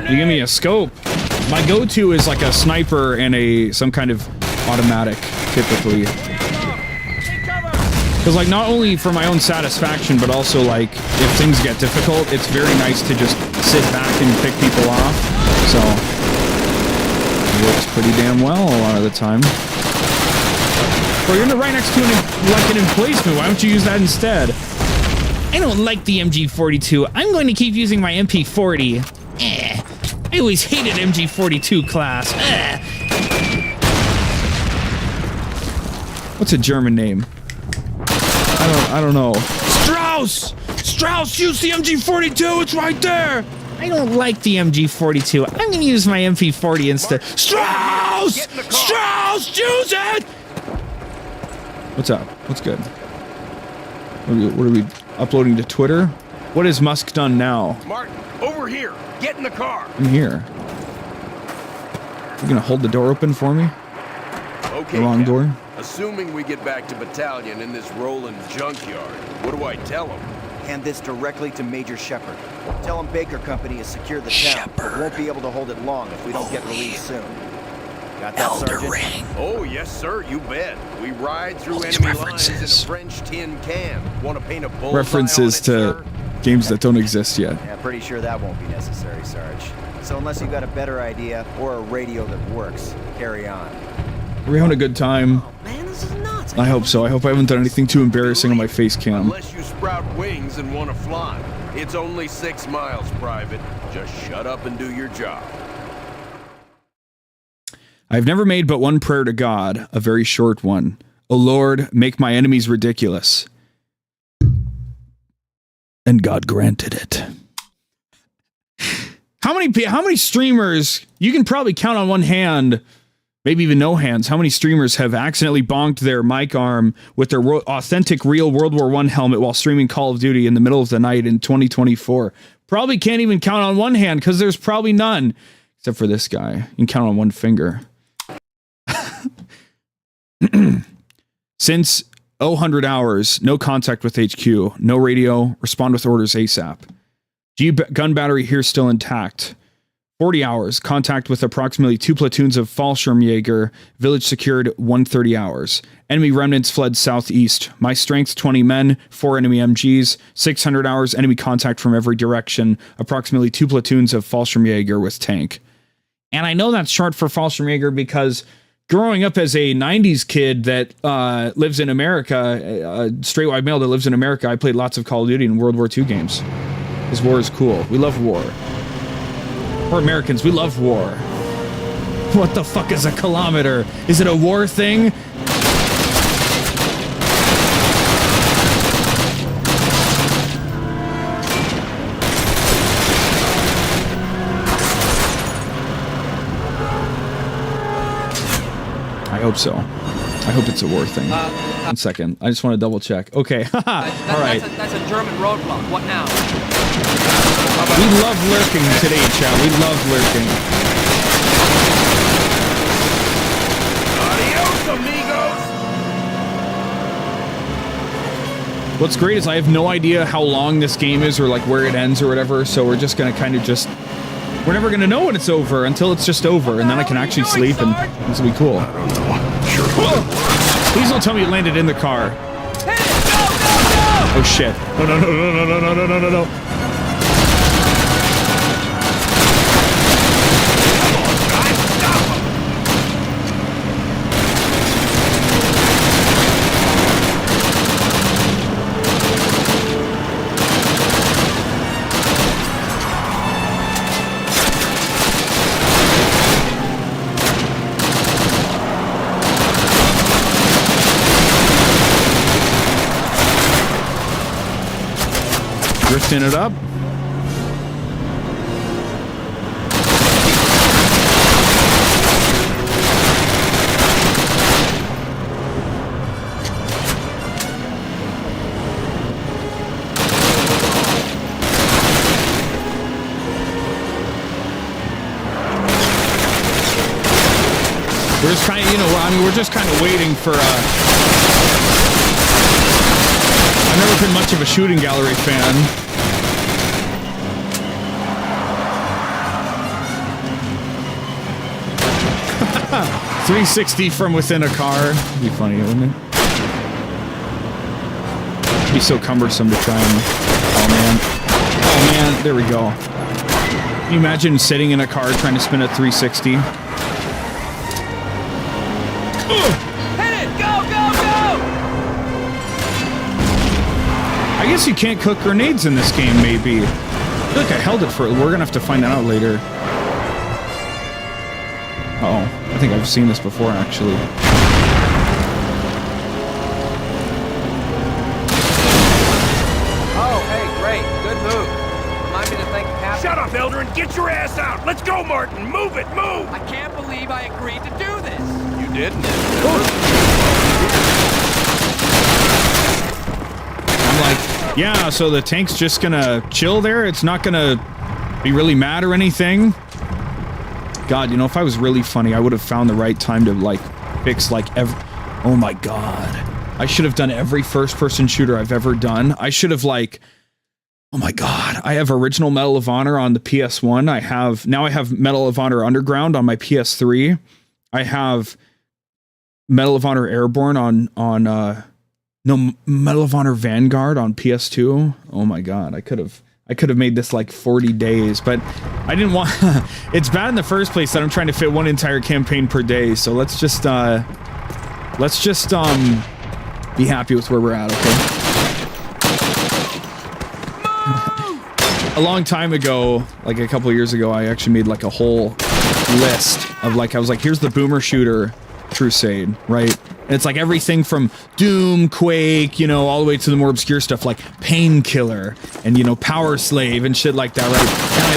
You give me a scope. My go-to is like a sniper and some kind of automatic, typically. Because like not only for my own satisfaction, but also like if things get difficult, it's very nice to just sit back and pick people off. So it works pretty damn well a lot of the time. Bro, you're right next to an emplacement. Why don't you use that instead? I don't like the MG42. I'm going to keep using my MP40. I always hated MG42 class. What's a German name? I don't know. Strauss! Strauss, use the MG42, it's right there! I don't like the MG42. I'm gonna use my MP40 instead. Strauss! Strauss, use it! What's up? What's good? What are we uploading to Twitter? What has Musk done now? Martin, over here. Get in the car. I'm here. You gonna hold the door open for me? Okay. The wrong door? Assuming we get back to battalion in this rolling junkyard, what do I tell him? Hand this directly to Major Shepard. Tell him Baker Company has secured the town, but won't be able to hold it long if we don't get released soon. Got that, Sergeant? Ring. Oh, yes, sir, you bet. We ride through enemy lines in a French tin can. Want to paint a bullseye References on it, to sir? games that don't exist yet. Yeah, pretty sure that won't be necessary, Sarge. So unless you've got a better idea or a radio that works, carry on. Are we having a good time? Oh, man, this is nuts. I hope so. I hope I haven't done anything too embarrassing on my face cam. Unless you sprout wings and want to fly. It's only 6 miles, Private. Just shut up and do your job. I've never made but one prayer to God, a very short one. O Lord, make my enemies ridiculous. And God granted it. How many streamers, you can probably count on one hand, maybe even no hands, how many streamers have accidentally bonked their mic arm with their authentic real World War I helmet while streaming Call of Duty in the middle of the night in 2024? Probably can't even count on one hand because there's probably none. Except for this guy. You can count on one finger. Since 0 hours, no contact with HQ. No radio. Respond with orders ASAP. Gun battery here still intact. 40 hours. Contact with approximately 2 platoons of Fallschirmjäger. Village secured 130 hours. Enemy remnants fled southeast. My strength 20 men, 4 enemy MGs. 600 hours. Enemy contact from every direction. Approximately 2 platoons of Fallschirmjäger with tank. And I know that's short for Fallschirmjäger because growing up as a 90s kid that lives in America, a straight white male that lives in America, I played lots of Call of Duty and World War II games. Because war is cool. We love war. We're Americans. We love war. What the fuck is a kilometer? Is it a war thing? I hope so. I hope it's a war thing. 1 second. I just want to double check. Okay. All right. That's a German roadblock. What now? We love lurking today, chat. We love lurking. Adios, amigos! What's great is I have no idea how long this game is or like where it ends or whatever, so we're just gonna kind of just... We're never gonna know when it's over until it's just over, and then I can actually sleep, and this will be cool. I don't know. Sure. Please don't tell me it landed in the car. Hit it! Go, go, go! Oh shit. No, no, no, no, no, no, no, no, no, no. Drifting it up. We're just kind of, you know, I mean, we're just kind of waiting for, I've never been much of a shooting gallery fan. 360 from within a car. It'd be funny, wouldn't it? It'd be so cumbersome to try and... Oh, man. Oh, man. There we go. Can you imagine sitting in a car trying to spin a 360? Hit it! Go, go, go! I guess you can't cook grenades in this game, maybe. I feel like I held it for... We're gonna have to find that out later. Uh-oh. I think I've seen this before, actually. Oh, hey, great. Good move. Remind me to thank the captain. Shut up, Eldrin! Get your ass out! Let's go, Martin! Move it! Move! I can't believe I agreed to do this. You didn't? I'm like, yeah, so the tank's just gonna chill there? It's not gonna be really mad or anything? God, you know, if I was really funny, I would have found the right time to, like, fix, like, every... Oh, my God. I should have done every first-person shooter I've ever done. I should have, like... Oh, my God. I have original Medal of Honor on the PS1. Now I have Medal of Honor Underground on my PS3. I have Medal of Honor Airborne on Medal of Honor Vanguard on PS2. Oh, my God. I could have made this like 40 days, but I didn't want... It's bad in the first place that I'm trying to fit one entire campaign per day, so let's just be happy with where we're at, okay? A long time ago, like a couple of years ago, I actually made like a whole list of like, I was like, here's the Boomer Shooter Crusade, right? And it's like everything from Doom, Quake, you know, all the way to the more obscure stuff like Painkiller and, you know, Power Slave and shit like that, right?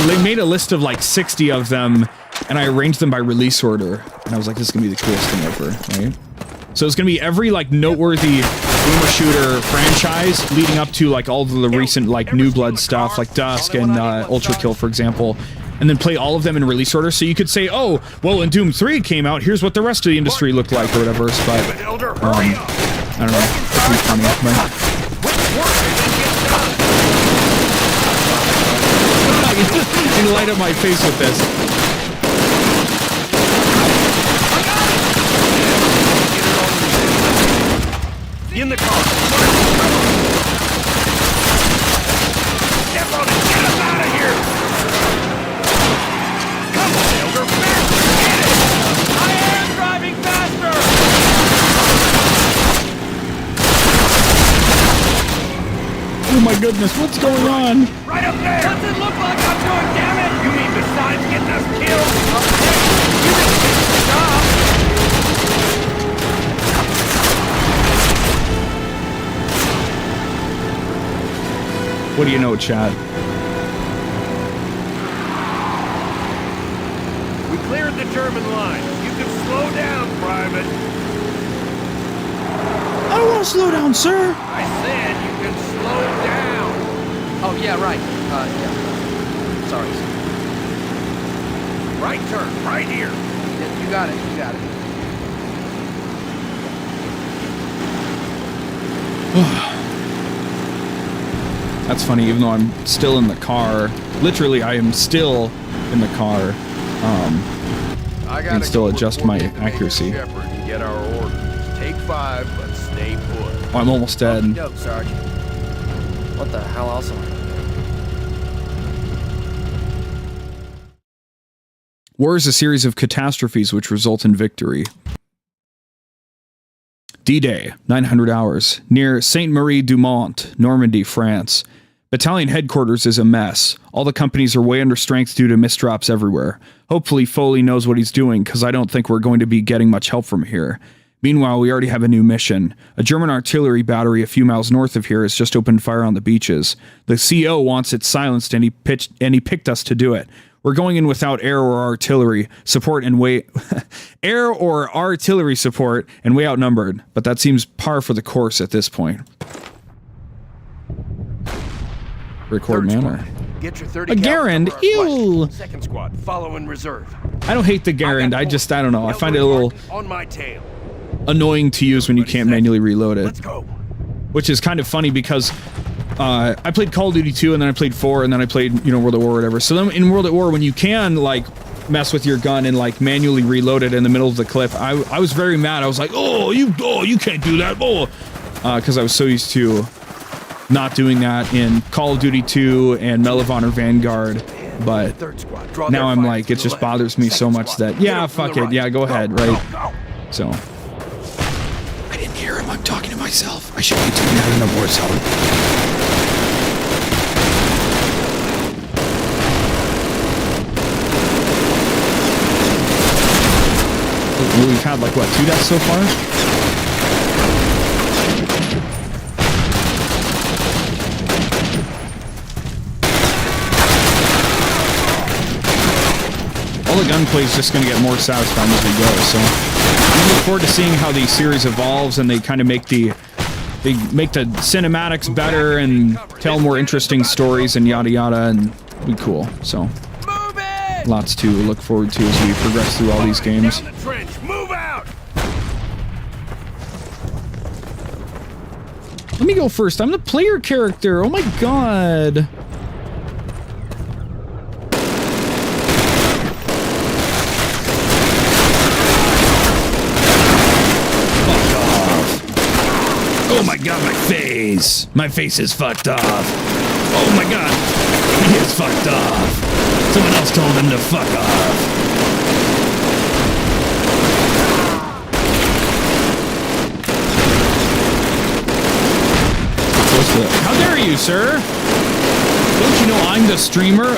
And I made a list of like 60 of them and I arranged them by release order. And I was like, this is gonna be the coolest thing ever, right? So it's gonna be every like noteworthy boomer shooter franchise leading up to like all of the recent like New Blood stuff, like Dusk and Ultra Kill, for example, and then play all of them in release order. So you could say, oh, well, when Doom 3 came out, here's what the rest of the industry looked like or whatever. But I don't know. It's pretty funny. You light up my face with this. In the car. Step on it. Get us out of here. Come on, Elder. Faster. Get it. I am driving faster. Oh my goodness, what's going on? Right up there. What's it look like I'm doing, damn it? You mean besides getting us killed? You didn't finish the job. What do you know, Chad? We cleared the German line. You can slow down, Private. I don't want to slow down, sir. I said you can slow down. Oh, yeah, right. Yeah. Sorry. Right turn, right here. Yeah, you got it, you got it. That's funny, even though I'm still in the car. Literally, I am still in the car. I can still adjust my accuracy. Shepherd and get our orders. Take 5, but stay put. Oh, I'm almost dead. Dope, Sarge. What the hell else am I? War is a series of catastrophes which result in victory. D-Day, 900 hours, near Saint-Marie-du-Mont, Normandy, France. Battalion headquarters is a mess. All the companies are way under strength due to misdrops everywhere. Hopefully Foley knows what he's doing, because I don't think we're going to be getting much help from here. Meanwhile, we already have a new mission. A German artillery battery a few miles north of here has just opened fire on the beaches. The CO wants it silenced, and he picked us to do it. We're going in without air or artillery support and way air or artillery support and way outnumbered, but that seems par for the course at this point. Brecourt Manor. Get your 30 a Garand, ew. Second squad, follow in reserve. I don't hate the Garand. I don't know. I find it a little on my tail. Annoying to use when you can't manually reload it. Let's go. Which is kind of funny because I played Call of Duty 2 and then I played 4 and then I played, you know, World at War or whatever. So then in World at War, when you can like mess with your gun and like manually reload it in the middle of the clip, I was very mad. I was like, oh, you can't do that. Oh, because I was so used to not doing that in Call of Duty 2 and Medal of Honor Vanguard. But now I'm like, it just bothers me so much that, yeah, fuck it. Yeah, go ahead, right? So. I didn't hear him. I'm talking to myself. I should be doing that in a war zone. We've had like what, 2 deaths so far? All the gunplay is just going to get more satisfying as we go. So I look forward to seeing how the series evolves and they kind of make the cinematics better and tell more interesting stories and yada yada, and be cool. So lots to look forward to as we progress through all these games. Let me go first. I'm the player character. Oh my god. Oh my god, my face! My face is fucked off. Oh my god, he is fucked off. Someone else told him to fuck off. How dare you, sir? Don't you know I'm the streamer?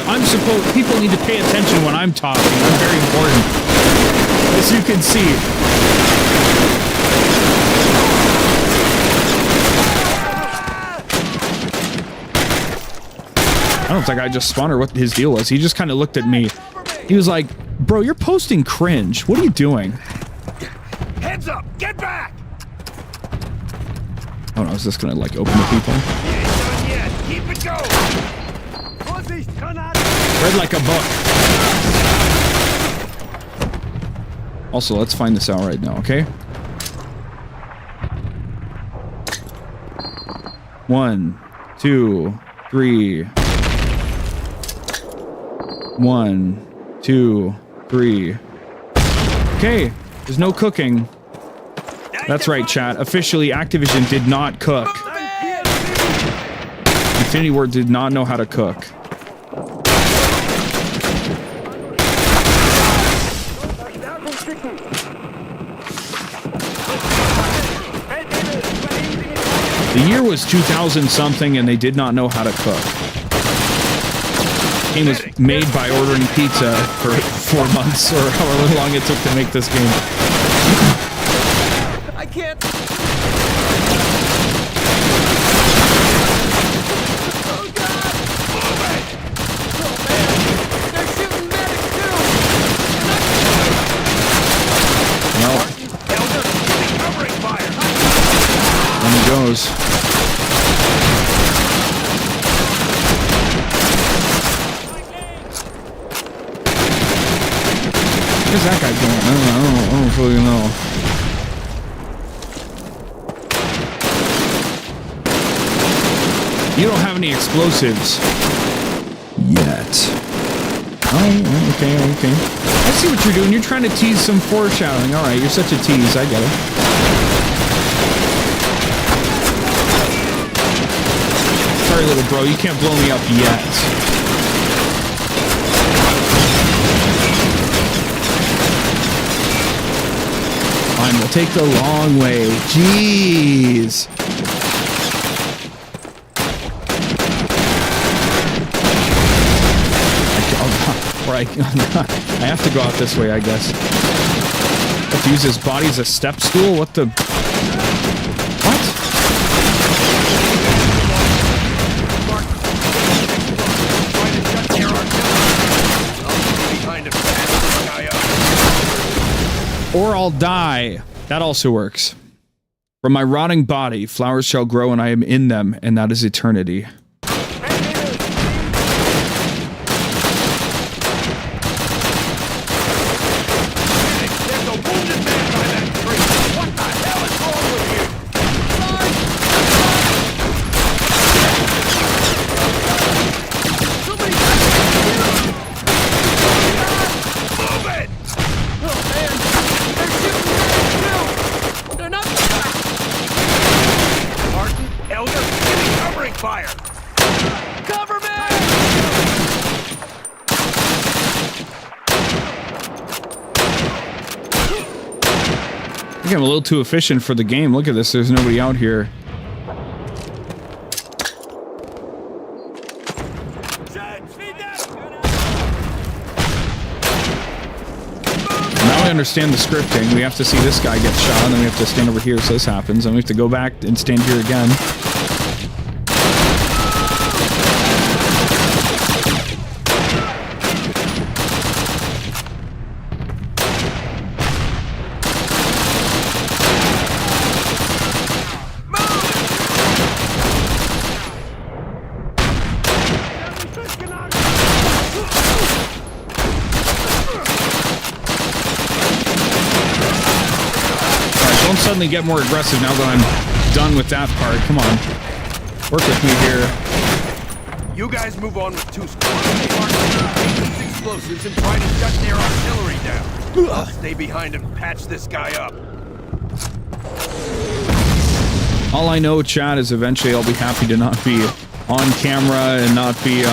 People need to pay attention when I'm talking. I'm very important. As you can see. I don't think I just spawned or what his deal was. He just kind of looked at me. He was like, bro, you're posting cringe. What are you doing? Heads up! Get back! Oh no, is this gonna like open to people? Keep it going. Read like a book. Also, let's find this out right now, okay? 1, 2, 3. 1, 2, 3. Okay, there's no cooking. That's right, chat. Officially, Activision did not cook. Infinity Ward did not know how to cook. The year was 2000 something and they did not know how to cook. The game was made by ordering pizza for 4 months or however long it took to make this game. I can't. Oh God! Oh man! They're shooting medics too. Well, Elder, covering fire. and it goes. Where's that guy going? I don't fully know. You don't have any explosives yet. Oh, okay. I see what you're doing. You're trying to tease some foreshadowing. All right, you're such a tease. I get it. Sorry, little bro. You can't blow me up yet. Fine, we'll take the long way. Jeez. I have to go out this way, I guess. I have to use his body as a step stool? What the... What? Or I'll die. That also works. From my rotting body, flowers shall grow and I am in them, and that is eternity. I think I'm a little too efficient for the game. Look at this. There's nobody out here. Now I understand the scripting. We have to see this guy get shot, and then we have to stand over here so this happens, and we have to go back and stand here again. Suddenly get more aggressive now that I'm done with that part. Come on. Work with me here. You guys move on with 2 squads. Take these explosives and try to shut their artillery down. I'll stay behind and patch this guy up. All I know, chat, is eventually I'll be happy to not be on camera and not be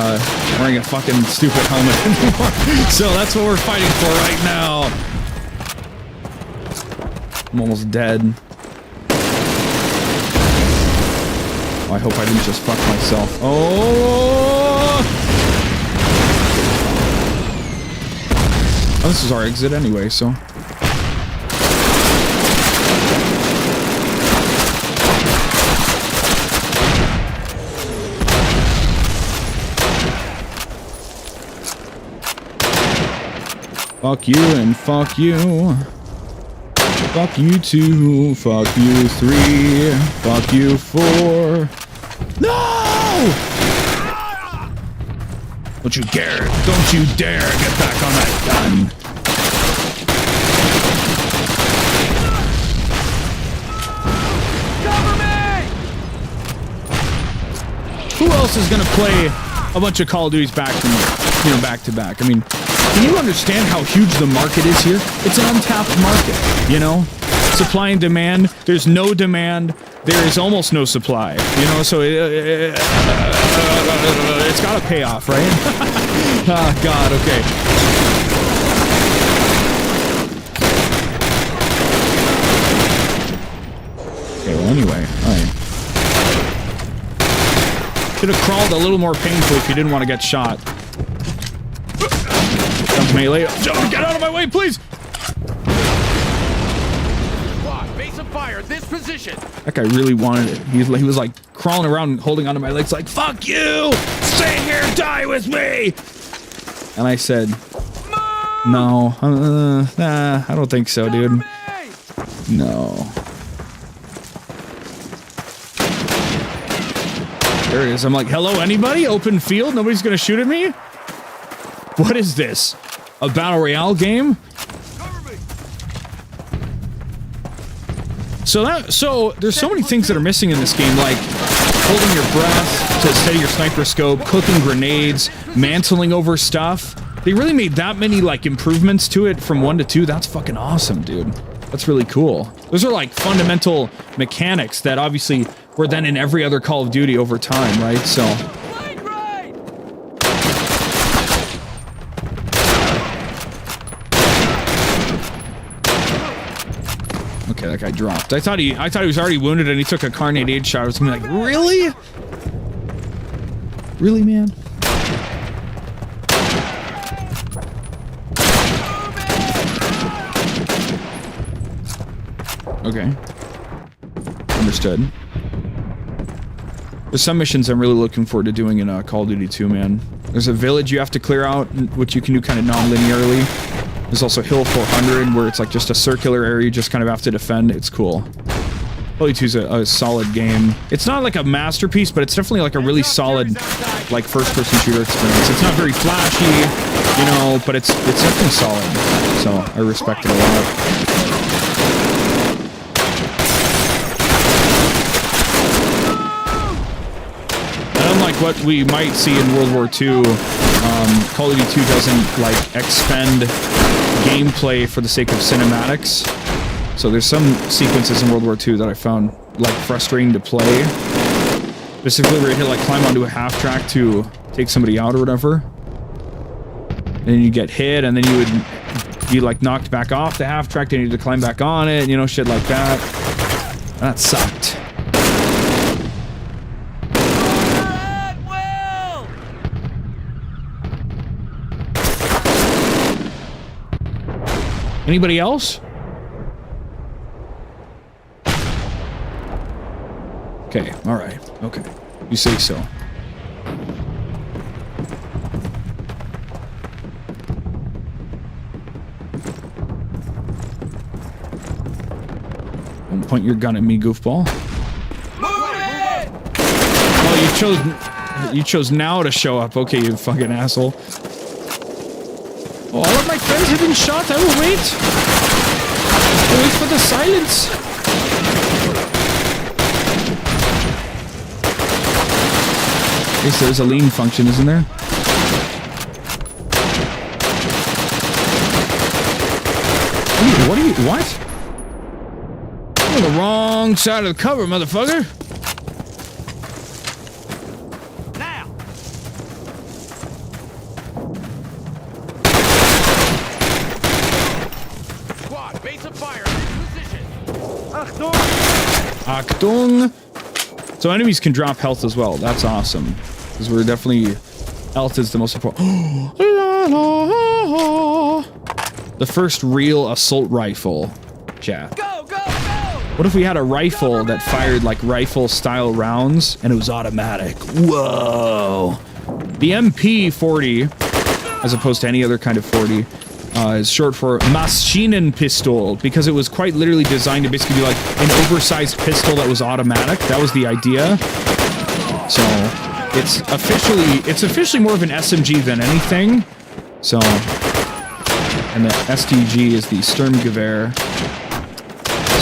wearing a fucking stupid helmet anymore. So that's what we're fighting for right now. I'm almost dead. Oh, I hope I didn't just fuck myself. Oh! Oh, this is our exit anyway, so... Fuck you and fuck you. Fuck you 2, fuck you 3, fuck you 4. No! Don't you dare get back on that gun. Who else is gonna play a bunch of Call of Duties back to back? I mean, can you understand how huge the market is here? It's an untapped market, you know? Supply and demand. There's no demand. There is almost no supply, you know? So it's gotta pay off, right? Oh, God, okay. Okay, well, anyway, alright. Should have crawled a little more painfully if you didn't want to get shot. Jump melee. Jump, get out of my way, please! Base of fire, this position. That guy really wanted it. He was like crawling around and holding onto my legs like, fuck you! Stay here, die with me! And I said, no, nah, I don't think so, dude. No. There it is. I'm like, hello, anybody? Open field? Nobody's gonna shoot at me? What is this? A battle royale game? So there's so many things that are missing in this game, like holding your breath to steady your sniper scope, cooking grenades, mantling over stuff. They really made that many like improvements to it from 1 to 2. That's fucking awesome, dude. That's really cool. Those are like fundamental mechanics that obviously were then in every other Call of Duty over time, right? So okay, that guy dropped. I thought he was already wounded and he took a carnade shot. I was gonna be like, really? Really, man? Okay. Understood. There's some missions I'm really looking forward to doing in Call of Duty 2, man. There's a village you have to clear out, which you can do kind of non-linearly. There's also Hill 400, where it's like just a circular area you just kind of have to defend. It's cool. Call of Duty 2 is a solid game. It's not like a masterpiece, but it's definitely like a really solid, like, first-person shooter experience. It's not very flashy, you know, but it's definitely solid. So I respect it a lot. Unlike what we might see in World War II, Call of Duty 2 doesn't, like, expend gameplay for the sake of cinematics. So there's some sequences in World War II that I found, like, frustrating to play. Specifically where you hit, like, climb onto a half-track to take somebody out or whatever. And then you get hit, and then you would be, like, knocked back off the half-track, then you need to climb back on it, you know, shit like that. That sucked. Anybody else? Okay, alright, okay. You say so. Don't point your gun at me, goofball. Oh, you chose now to show up. Okay, you fucking asshole. All of my friends have been shot. I will wait. I'll wait for the silence. I guess there's a lean function, isn't there? What? You're on the wrong side of the cover, motherfucker. Achtung! So enemies can drop health as well. That's awesome. Because we're definitely... Health is the most important... The first real assault rifle, chat. Go, go, go! What if we had a rifle that fired like rifle-style rounds and it was automatic? Whoa! The MP40, as opposed to any other kind of 40, is short for Maschinenpistol, because it was quite literally designed to basically be like an oversized pistol that was automatic. That was the idea. So it's officially more of an SMG than anything. So, and the STG is the Sturmgewehr.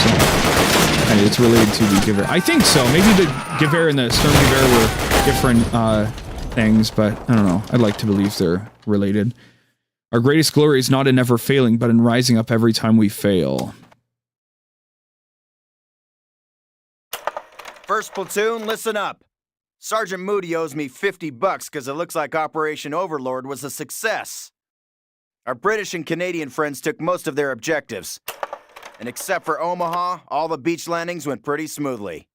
So, and it's related to the Gewehr. I think so. Maybe the Gewehr and the Sturmgewehr were different things, but I don't know. I'd like to believe they're related. Our greatest glory is not in never failing, but in rising up every time we fail. First platoon, listen up. Sergeant Moody owes me $50 because it looks like Operation Overlord was a success. Our British and Canadian friends took most of their objectives. And except for Omaha, all the beach landings went pretty smoothly.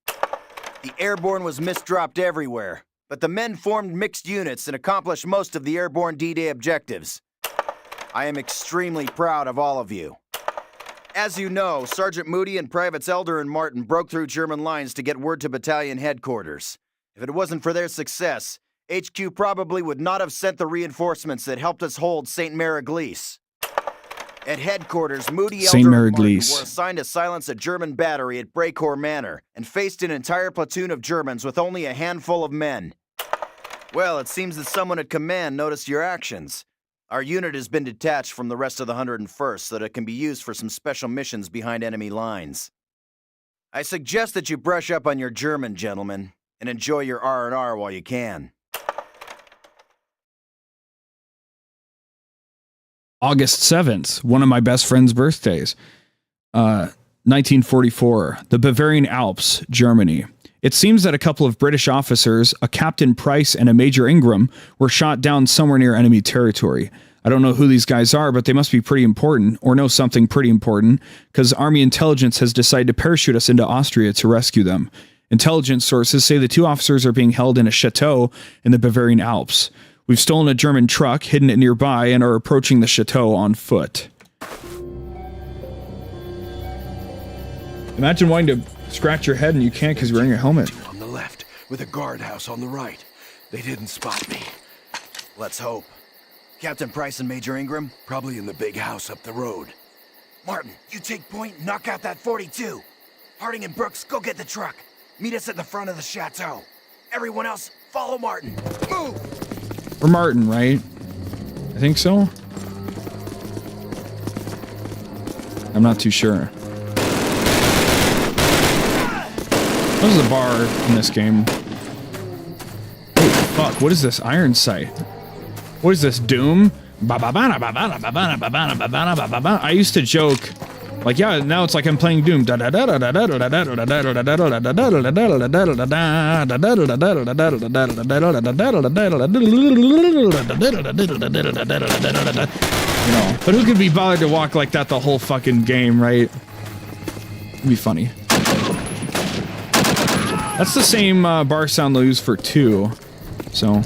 The airborne was misdropped everywhere, but the men formed mixed units and accomplished most of the airborne D-Day objectives. I am extremely proud of all of you. As you know, Sergeant Moody and Privates Elder and Martin broke through German lines to get word to battalion headquarters. If it wasn't for their success, HQ probably would not have sent the reinforcements that helped us hold St. Mere-Eglise. At headquarters, Moody, Elder, and Martin were assigned to silence a German battery at Brecourt Manor and faced an entire platoon of Germans with only a handful of men. Well, it seems that someone at command noticed your actions. Our unit has been detached from the rest of the 101st so that it can be used for some special missions behind enemy lines. I suggest that you brush up on your German, gentlemen, and enjoy your R&R while you can. August 7th, one of my best friend's birthdays. 1944, the Bavarian Alps, Germany. It seems that a couple of British officers, a Captain Price and a Major Ingram, were shot down somewhere near enemy territory. I don't know who these guys are, but they must be pretty important, or know something pretty important, because Army intelligence has decided to parachute us into Austria to rescue them. Intelligence sources say the two officers are being held in a chateau in the Bavarian Alps. We've stolen a German truck, hidden it nearby, and are approaching the chateau on foot. Imagine wanting to scratch your head and you can't because you're wearing your helmet. On the left, with a guardhouse on the right. They didn't spot me. Let's hope. Captain Price and Major Ingram? Probably in the big house up the road. Martin, you take point and knock out that 42. Harding and Brooks, go get the truck. Meet us at the front of the chateau. Everyone else, follow Martin. Move! Or Martin, right? I think so. I'm not too sure. What is the bar in this game? Oh, fuck. What is this iron sight? What is this, Doom? I used to joke, like, yeah, now it's like I'm playing Doom. You know, but who could be bothered to walk like that the whole fucking game, right? It'd be funny. That's the same bar sound they'll use for 2, so I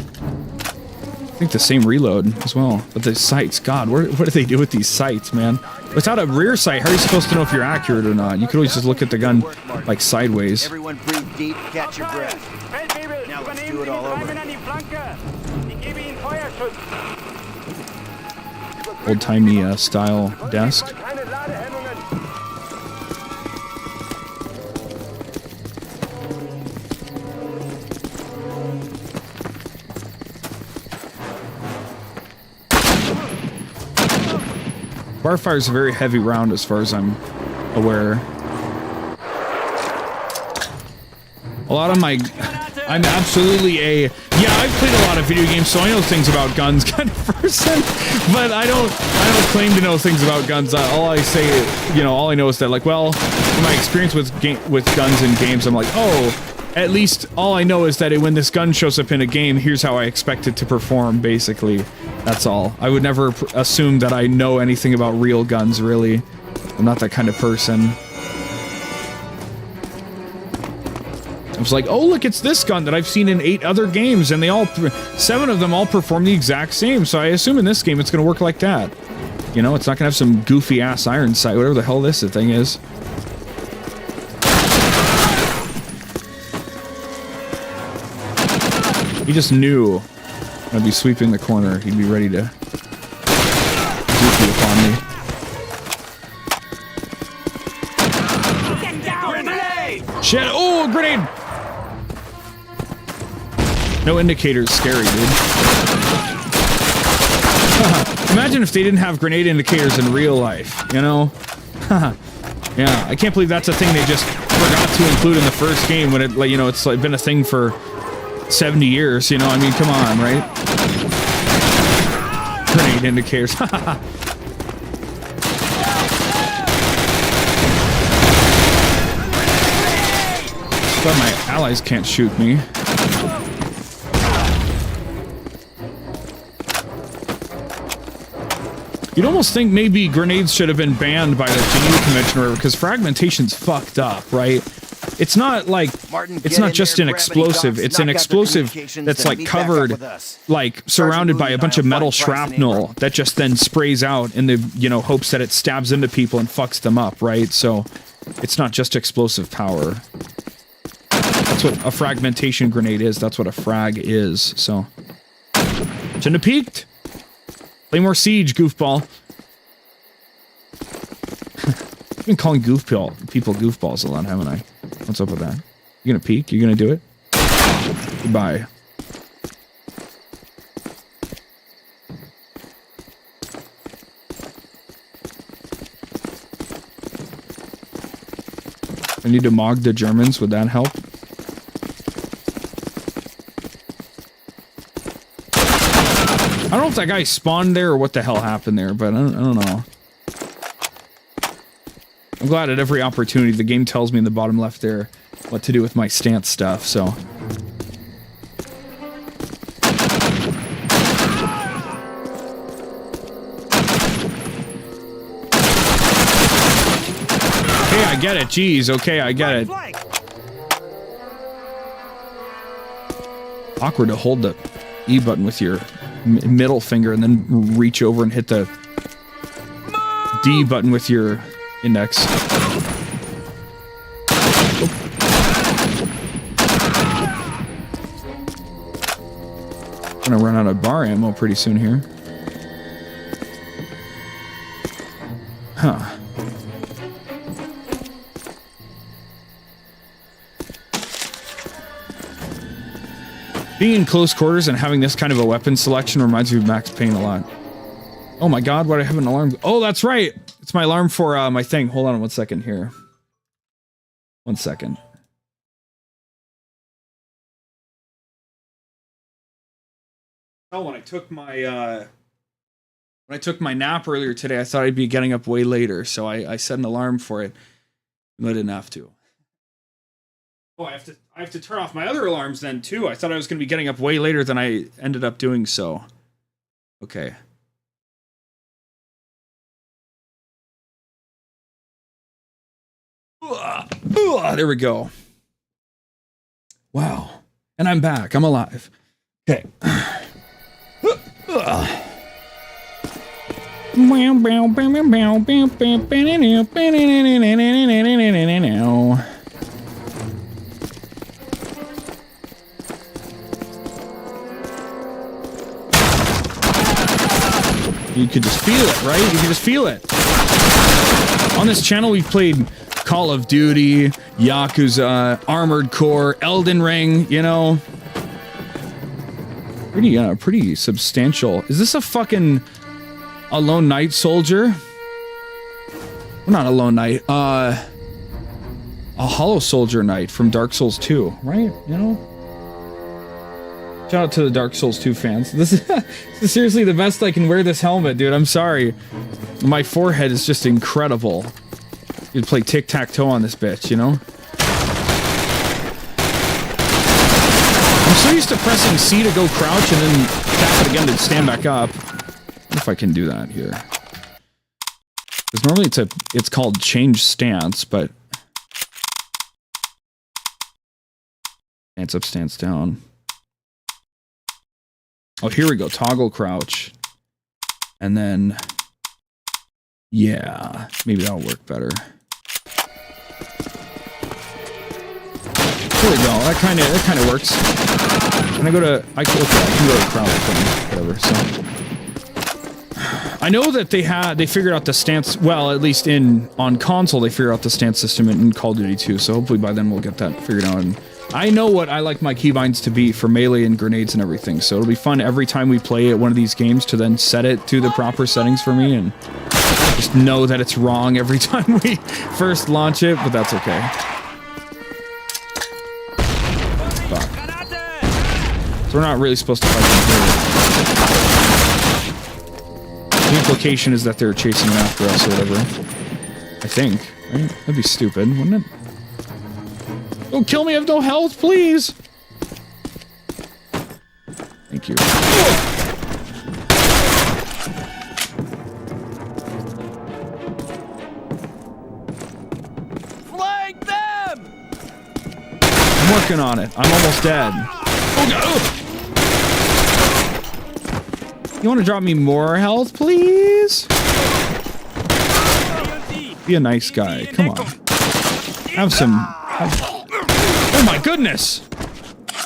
think the same reload as well. But the sights, God, what do they do with these sights, man? Without a rear sight, how are you supposed to know if you're accurate or not? You could always just look at the gun like sideways. Everyone breathe deep, catch your breath. Now let's do it all over. Old-timey style desk. Barfire is a very heavy round as far as I'm aware. A lot of my... I'm absolutely a... Yeah, I've played a lot of video games, so I know things about guns kind of person, but I don't claim to know things about guns. All I say, you know, all I know is that, like, well, in my experience with guns in games, I'm like, oh, at least all I know is that when this gun shows up in a game, here's how I expect it to perform, basically. That's all. I would never assume that I know anything about real guns, really. I'm not that kind of person. I was like, oh, look, it's this gun that I've seen in 8 other games, and 7 of them all perform the exact same, so I assume in this game it's going to work like that. You know, it's not going to have some goofy-ass iron sight, whatever the hell this thing is. He just knew I'd be sweeping the corner. He'd be ready to goofy upon me. Shit! Oh, grenade! No indicators, scary, dude. Imagine if they didn't have grenade indicators in real life, you know? Yeah, I can't believe that's a thing they just forgot to include in the first game when it, like, you know, it's like been a thing for 70 years, you know? I mean, come on, right? Grenade indicators. But my allies can't shoot me. You'd almost think maybe grenades should have been banned by the Geneva Convention, because fragmentation's fucked up, right? It's not like, Martin, it's not just an explosive, it's an explosive that's like covered, like surrounded by a bunch of metal shrapnel that just then sprays out in the, you know, hopes that it stabs into people and fucks them up, right? So it's not just explosive power. That's what a fragmentation grenade is. That's what a frag is, so. Shouldn't have peeked. Play more Siege, goofball. I've been calling people goofballs a lot, haven't I? What's up with that? You gonna peek? You gonna do it? Goodbye. I need to mog the Germans. Would that help? I don't know if that guy spawned there or what the hell happened there, but I don't know. I'm glad at every opportunity the game tells me in the bottom left there what to do with my stance stuff, so. Okay, I get it. Jeez, okay, I get it. Awkward to hold the E button with your middle finger and then reach over and hit the D button with your index. Gonna run out of bar ammo pretty soon here. Huh. Being in close quarters and having this kind of a weapon selection reminds me of Max Payne a lot. Oh my god, why do I have an alarm? Oh, that's right! It's my alarm for my thing. Hold on 1 second here. 1 second. Oh, when I took my nap earlier today, I thought I'd be getting up way later, so I set an alarm for it. But I didn't have to. Oh, I have to turn off my other alarms then too. I thought I was going to be getting up way later than I ended up doing so. Okay. There we go. Wow. And I'm back. I'm alive. Okay. You could just feel it, right? You could just feel it. On this channel, we've played Call of Duty, Yakuza, Armored Core, Elden Ring, you know. Pretty substantial. Is this a fucking... a lone knight soldier? Well, not a lone knight. A hollow soldier knight from Dark Souls 2, right? You know? Shout out to the Dark Souls 2 fans. This is seriously the best I can wear this helmet, dude. I'm sorry. My forehead is just incredible. You'd play tic-tac-toe on this bitch, you know? I'm so used to pressing C to go crouch and then tap it again to stand back up. I wonder if I can do that here. Because normally it's called change stance, but... Stance up, stance down. Oh, here we go. Toggle crouch. And then... Yeah, maybe that'll work better. There we go. That kind of works. And I can go to crouch thing, whatever. So I know that they figured out the stance, well, at least on console, they figured out the stance system in Call of Duty 2, so hopefully by then we'll get that figured out. And I know what I like my keybinds to be for melee and grenades and everything, so it'll be fun every time we play at one of these games to then set it to the proper settings for me and just know that it's wrong every time we first launch it, but that's okay. Fuck. So we're not really supposed to fight them here. The implication is that they're chasing after us or whatever. I think. Right? That'd be stupid, wouldn't it? Don't kill me, I have no health, please! Thank you. Flank them! I'm working on it. I'm almost dead. Oh god! You want to drop me more health, please? Be a nice guy. Come on. Have some... Oh my goodness!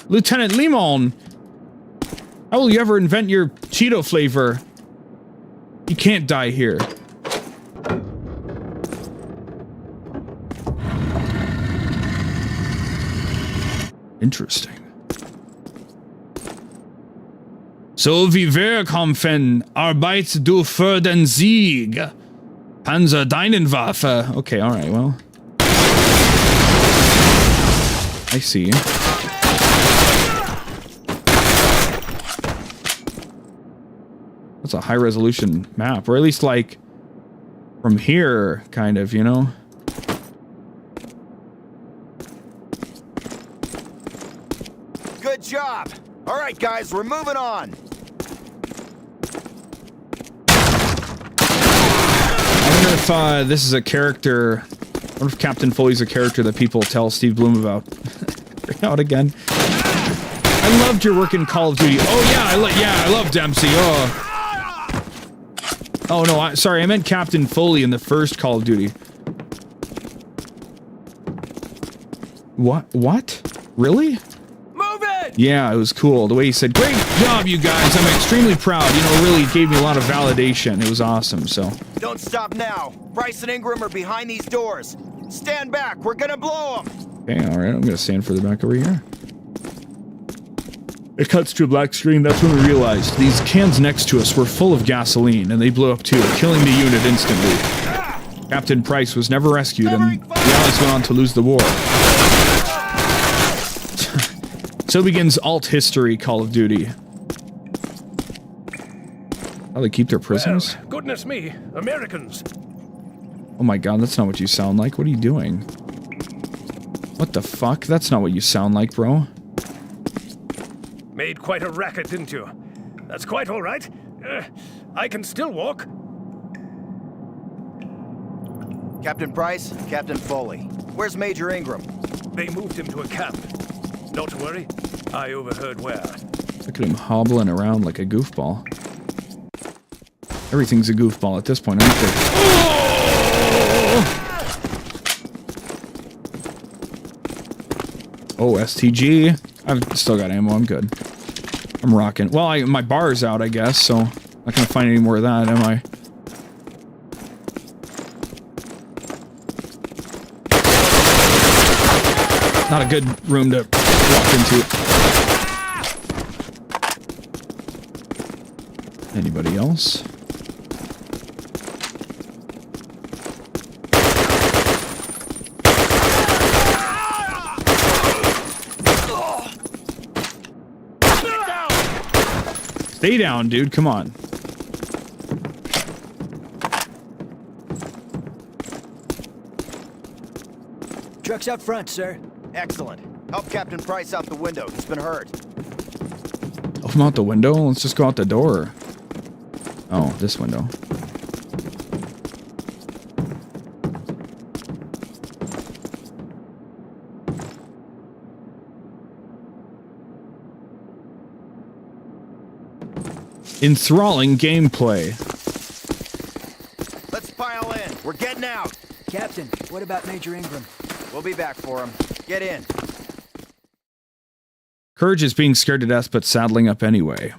Lieutenant Limon! How will you ever invent your Cheeto flavor? You can't die here. Interesting. So wie 𝑰𝑵𝑗𝑚𝑗 Arbeit du für den Sieg. Panzer deinen Waffe. Okay, alright, well. I see. That's a high-resolution map, or at least, like, from here, kind of, you know? Good job. All right, guys, we're moving on. I wonder if this is a character... I wonder if Captain Foley's a character that people tell Steve Bloom about. Bring out again. I loved your work in Call of Duty. Oh yeah, I love Dempsey. Oh no, sorry, I meant Captain Foley in the first Call of Duty. What? Really? Move it! Yeah, it was cool. The way he said, "Great job, you guys. I'm extremely proud." You know, really gave me a lot of validation. It was awesome. So. Don't stop now. Bryce and Ingram are behind these doors. Stand back. We're gonna blow them. Okay, all right. I'm gonna stand further back over here. It cuts to a black screen. That's when we realized these cans next to us were full of gasoline, and they blew up too, killing the unit instantly. Captain Price was never rescued, and the Allies went on to lose the war. So begins alt history Call of Duty. How they keep their prisoners? Well, goodness me, Americans. Oh my god, that's not what you sound like. What are you doing? What the fuck? That's not what you sound like, bro. Made quite a racket, didn't you? That's quite all right. I can still walk. Captain Price, Captain Foley. Where's Major Ingram? They moved him to a camp. Not to worry, I overheard where. Look at him hobbling around like a goofball. Everything's a goofball at this point, aren't they? Oh, STG. I've still got ammo. I'm good. I'm rocking. Well, my bar's out, I guess, so I'm not gonna find any more of that, am I? Not a good room to walk into. Anybody else? Stay down, dude. Come on. Truck's out front, sir. Excellent. Help Captain Price out the window. He's been hurt. Help him out the window? Let's just go out the door. Oh, this window. Enthralling gameplay. Let's pile in. We're getting out. Captain, what about Major Ingram? We'll be back for him. Get in. Courage is being scared to death, but saddling up anyway.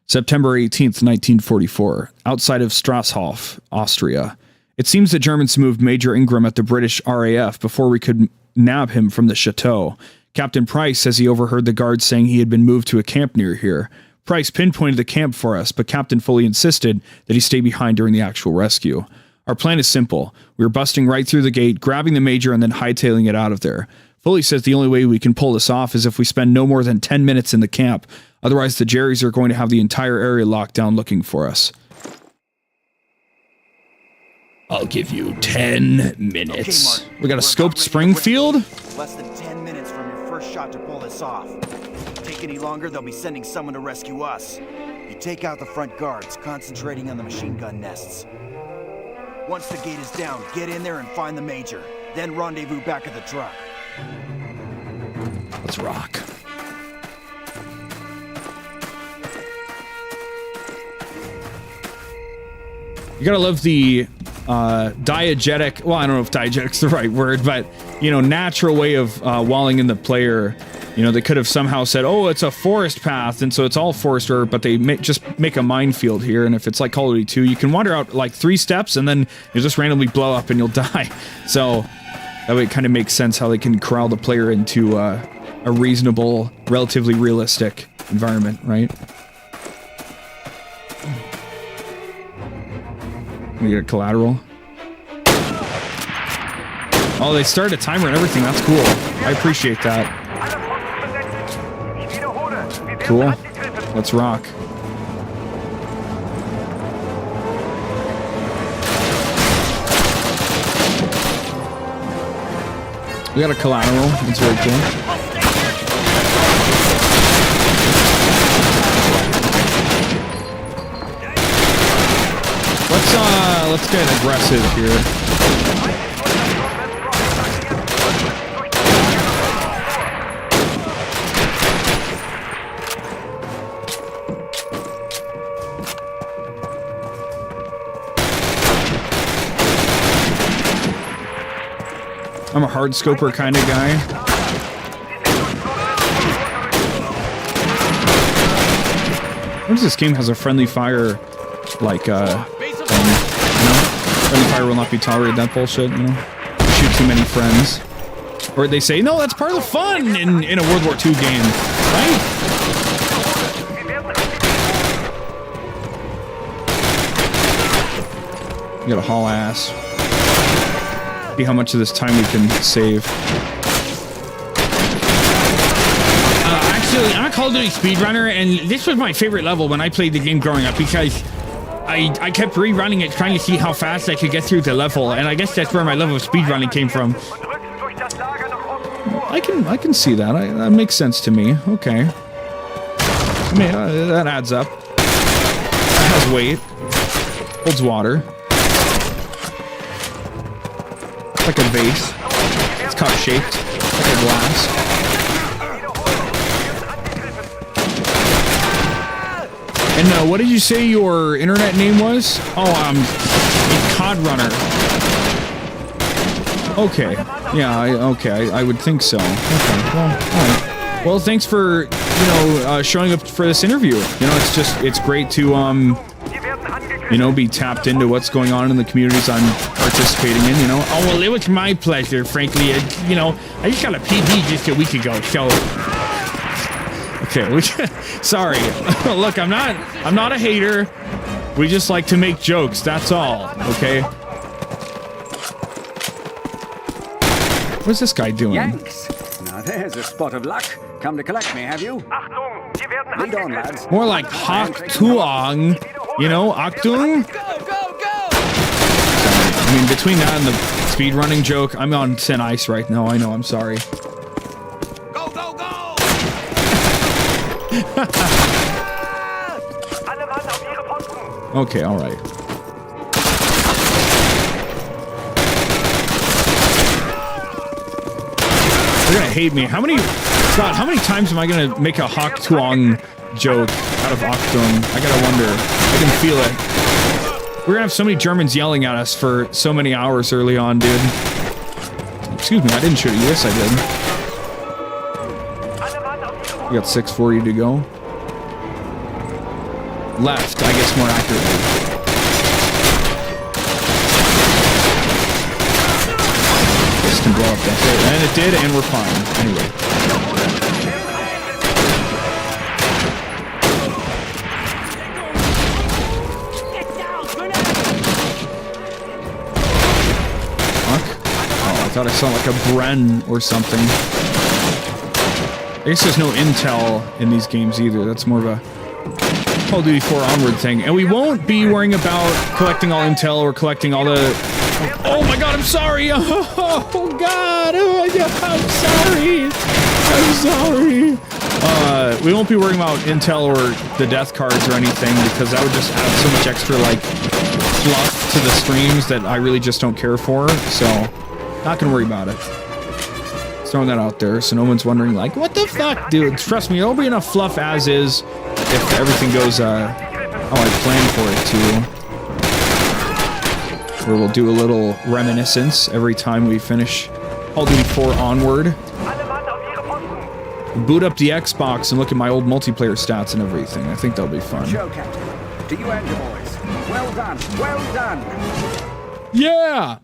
September 18th, 1944, outside of Strasshof, Austria. It seems the Germans moved Major Ingram at the British RAF before we could nab him from the chateau. Captain Price says he overheard the guards saying he had been moved to a camp near here. Price pinpointed the camp for us, but Captain Foley insisted that he stay behind during the actual rescue. Our plan is simple. We are busting right through the gate, grabbing the Major, and then hightailing it out of there. Foley says the only way we can pull this off is if we spend no more than 10 minutes in the camp. Otherwise, the Jerrys are going to have the entire area locked down looking for us. I'll give you 10 minutes. Okay, Martin. We got a We're scoped about ready to Springfield? rescue. Less than 10 minutes from your first shot to pull this off. Take any longer, they'll be sending someone to rescue us. You take out the front guards, concentrating on the machine gun nests. Once the gate is down, get in there and find the Major. Then rendezvous back at the truck. Let's rock. You gotta love the diegetic, well, I don't know if diegetic's the right word, but, you know, natural way of walling in the player. You know, they could have somehow said, oh, it's a forest path, and so it's all forest, but they just make a minefield here, and if it's like Call of Duty 2, you can wander out like 3 steps, and then you'll just randomly blow up and you'll die. So, that way it kind of makes sense how they can corral the player into a reasonable, relatively realistic environment, right? We get a collateral. Oh, they started a timer and everything. That's cool. I appreciate that. Cool. Let's rock. We got a collateral. It's very cool. Let's get aggressive here. I'm a hard scoper kind of guy. What if this game has a friendly fire, like, friendly fire will not be tolerated, that bullshit, you know? Shoot too many friends. Or they say, no, that's part of the fun in a World War II game, right? You gotta haul ass. See how much of this time we can save. Actually, I'm a Call of Duty speedrunner, and this was my favorite level when I played the game growing up, because I kept rerunning it trying to see how fast I could get through the level, and I guess that's where my love of speedrunning came from. I can see that. That makes sense to me. Okay. I mean, that adds up. That has weight. Holds water. It's like a vase. It's cup-shaped. Like a glass. And what did you say your internet name was? Oh, a COD runner. Okay. Yeah, I would think so. Okay, well, all right. Well, thanks for, you know, showing up for this interview. You know, it's great to, you know, be tapped into what's going on in the communities I'm participating in, you know. Oh, well, it was my pleasure, frankly. You know, I just got a PD just a week ago, so... Okay, sorry. Look, I'm not a hater. We just like to make jokes, that's all, okay? What's this guy doing? Yanks! Now there's a spot of luck. Come to collect me, have you? Lead on, lads. More like Hak Tuong, you know, Achtung? Go, go, go! I mean, between that and the speedrunning joke, I'm on thin ice right now. I know, I'm sorry. Go, go, go! Okay, all right. They're gonna hate me. How many times am I gonna make a Hak Tuong joke out of Achtung? I gotta wonder. I can feel it. We're gonna have so many Germans yelling at us for so many hours early on, dude. Excuse me, I didn't shoot you. Yes, I did. We got 640 to go. left, I guess more accurately. This can blow up that thing. And it did, and we're fine. Anyway. Fuck. Oh, I thought I saw like a Bren or something. I guess there's no intel in these games either. That's more of a Call of Duty 4 onward thing. And we won't be worrying about collecting all intel or collecting all the... Oh my god, I'm sorry! Oh god! Oh, I'm sorry! I'm sorry! We won't be worrying about intel or the death cards or anything, because that would just add so much extra, like, fluff to the streams that I really just don't care for, so... Not gonna worry about it. Throwing that out there, so no one's wondering, like, what the fuck, dude? Trust me, there'll be enough fluff as is if everything goes, how I planned for it to. Where we'll do a little reminiscence every time we finish Call of Duty 4 onward. Boot up the Xbox and look at my old multiplayer stats and everything. I think that'll be fun. Show, Captain. To you and your boys. Well done. Well done. Yeah!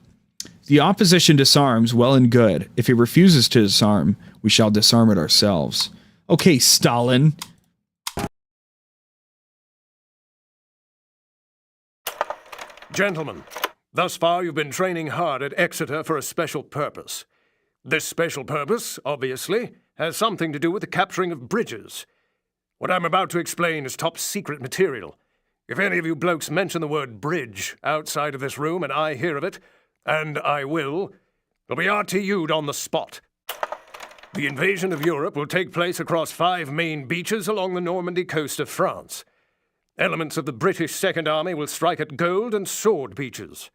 The opposition disarms, well and good. If it refuses to disarm, we shall disarm it ourselves. Okay, Stalin. Gentlemen, thus far you've been training hard at Exeter for a special purpose. This special purpose, obviously, has something to do with the capturing of bridges. What I'm about to explain is top secret material. If any of you blokes mention the word bridge outside of this room and I hear of it, and I will, it'll be RTU'd on the spot. The invasion of Europe will take place across 5 main beaches along the Normandy coast of France. Elements of the British Second Army will strike at Gold and Sword beaches.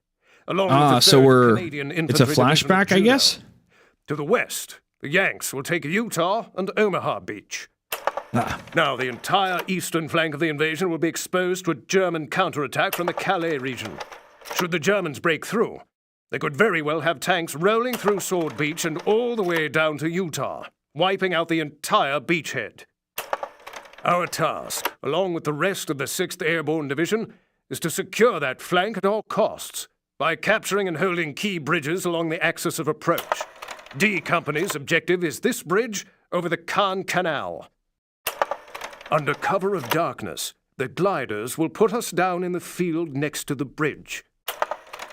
Along with the so 3rd Canadian it's a Infantry Division of flashback, I guess? To the west, the Yanks will take Utah and Omaha Beach. Now, the entire eastern flank of the invasion will be exposed to a German counterattack from the Calais region. Should the Germans break through, they could very well have tanks rolling through Sword Beach and all the way down to Utah, wiping out the entire beachhead. Our task, along with the rest of the 6th Airborne Division, is to secure that flank at all costs by capturing and holding key bridges along the axis of approach. D Company's objective is this bridge over the Caen Canal. Under cover of darkness, the gliders will put us down in the field next to the bridge.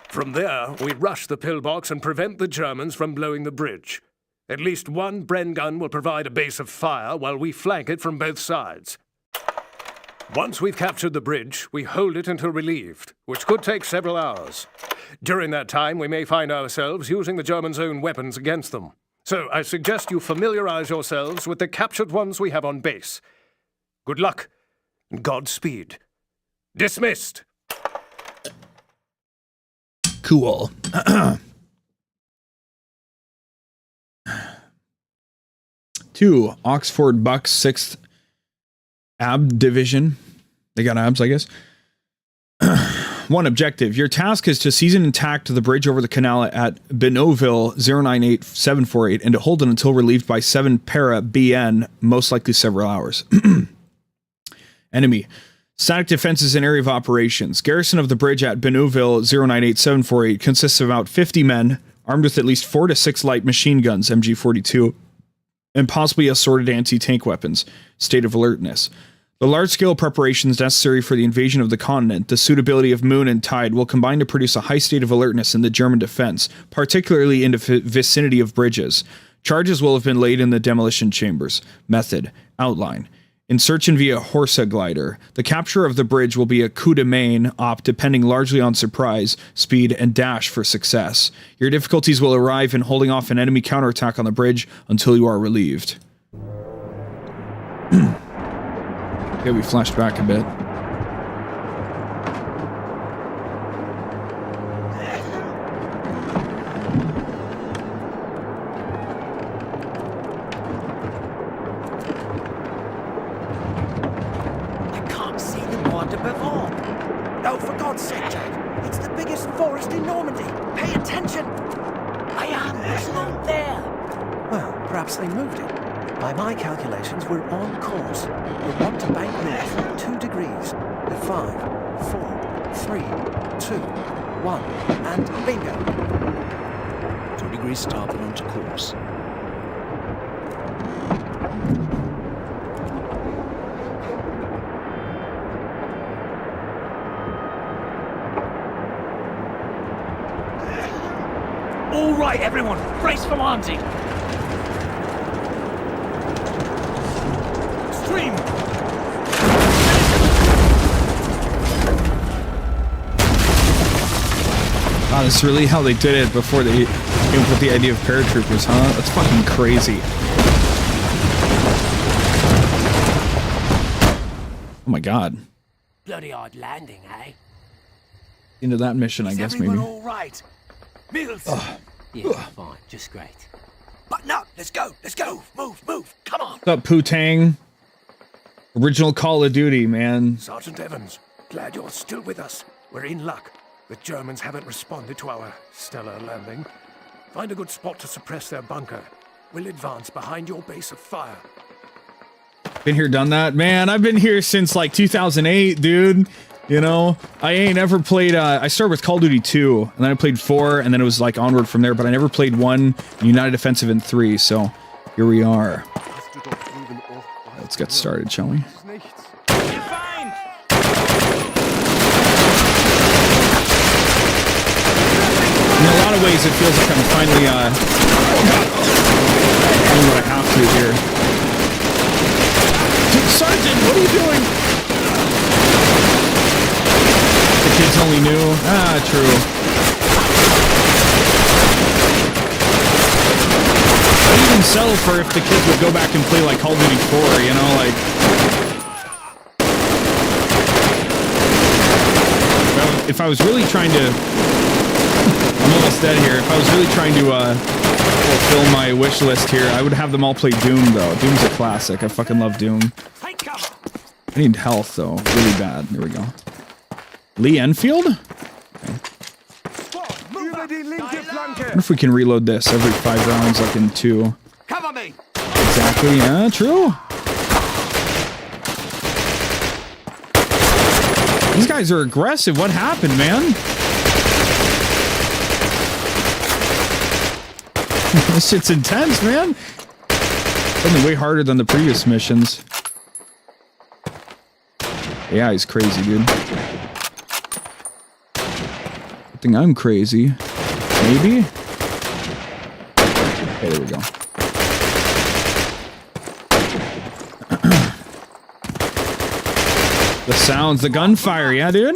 From there, we rush the pillbox and prevent the Germans from blowing the bridge. At least one Bren gun will provide a base of fire while we flank it from both sides. Once we've captured the bridge, we hold it until relieved, which could take several hours. During that time, we may find ourselves using the Germans' own weapons against them. So I suggest you familiarize yourselves with the captured ones we have on base. Good luck, and Godspeed. Dismissed. Cool. Two, Oxford Bucks 6th AB Division. They got abs, I guess. One objective. Your task is to seize intact the bridge over the canal at Benoville 098748 and to hold it until relieved by 7 para BN, most likely several hours. Enemy. Static defenses and area of operations. Garrison of the bridge at Benoville 098748 consists of about 50 men, armed with at least 4 to 6 light machine guns, MG42, and possibly assorted anti-tank weapons. State of alertness. The large-scale preparations necessary for the invasion of the continent, the suitability of moon and tide, will combine to produce a high state of alertness in the German defense, particularly in the vicinity of bridges. Charges will have been laid in the demolition chambers. Method. Outline. Insertion via Horsa glider. The capture of the bridge will be a coup de main op depending largely on surprise, speed, and dash for success. Your difficulties will arrive in holding off an enemy counterattack on the bridge until you are relieved. Okay, we flashed back a bit. No, for God's sake, Jack. It's the biggest forest in Normandy. Pay attention. I am. There's no there. Well, perhaps they moved it. By my calculations, we're on course. We want to bank north 2 degrees. At 5, 4, 3, 2, 1, and bingo. 2 degrees starboard onto course. All right, everyone, brace for landing. Stream. Wow, that's really how they did it before they came up with the idea of paratroopers, huh? That's fucking crazy. Oh my god. Bloody hard landing, eh? Into that mission, I guess, maybe. Everyone all right? 𝑰𝑵𝑗𝑚𝑧. Yeah, fine. Just great. Button up. Let's go. Let's go. Move. Come on. What's up, Poo-Tang? Original Call of Duty, man. Sergeant Evans, glad you're still with us. We're in luck. The Germans haven't responded to our stellar landing. Find a good spot to suppress their bunker. We'll advance behind your base of fire. Been here, done that. Man, I've been here since like 2008, dude. You know, I ain't ever played, I started with Call of Duty 2, and then I played 4, and then it was like onward from there, but I never played 1, United Offensive in 3, so here we are. Let's get started, shall we? In a lot of ways, it feels like I'm finally, doing what I have to here. Dude, Sergeant, what are you doing? The kids only knew. Ah, true. I'd even settle for if the kids would go back and play like Call of Duty 4, you know, like... If I was really trying to... I'm almost dead here. If I was really trying to fulfill my wish list here, I would have them all play Doom, though. Doom's a classic. I fucking love Doom. I need health, though. Really bad. There we go. Lee Enfield? Okay. I wonder if we can reload this every 5 rounds, like in 2. Cover me. Exactly, yeah, true. These guys are aggressive. What happened, man? This shit's intense, man. Something way harder than the previous missions. Yeah, he's crazy, dude. I think I'm crazy. Maybe? Okay, there we go. The sounds, the gunfire, yeah, dude?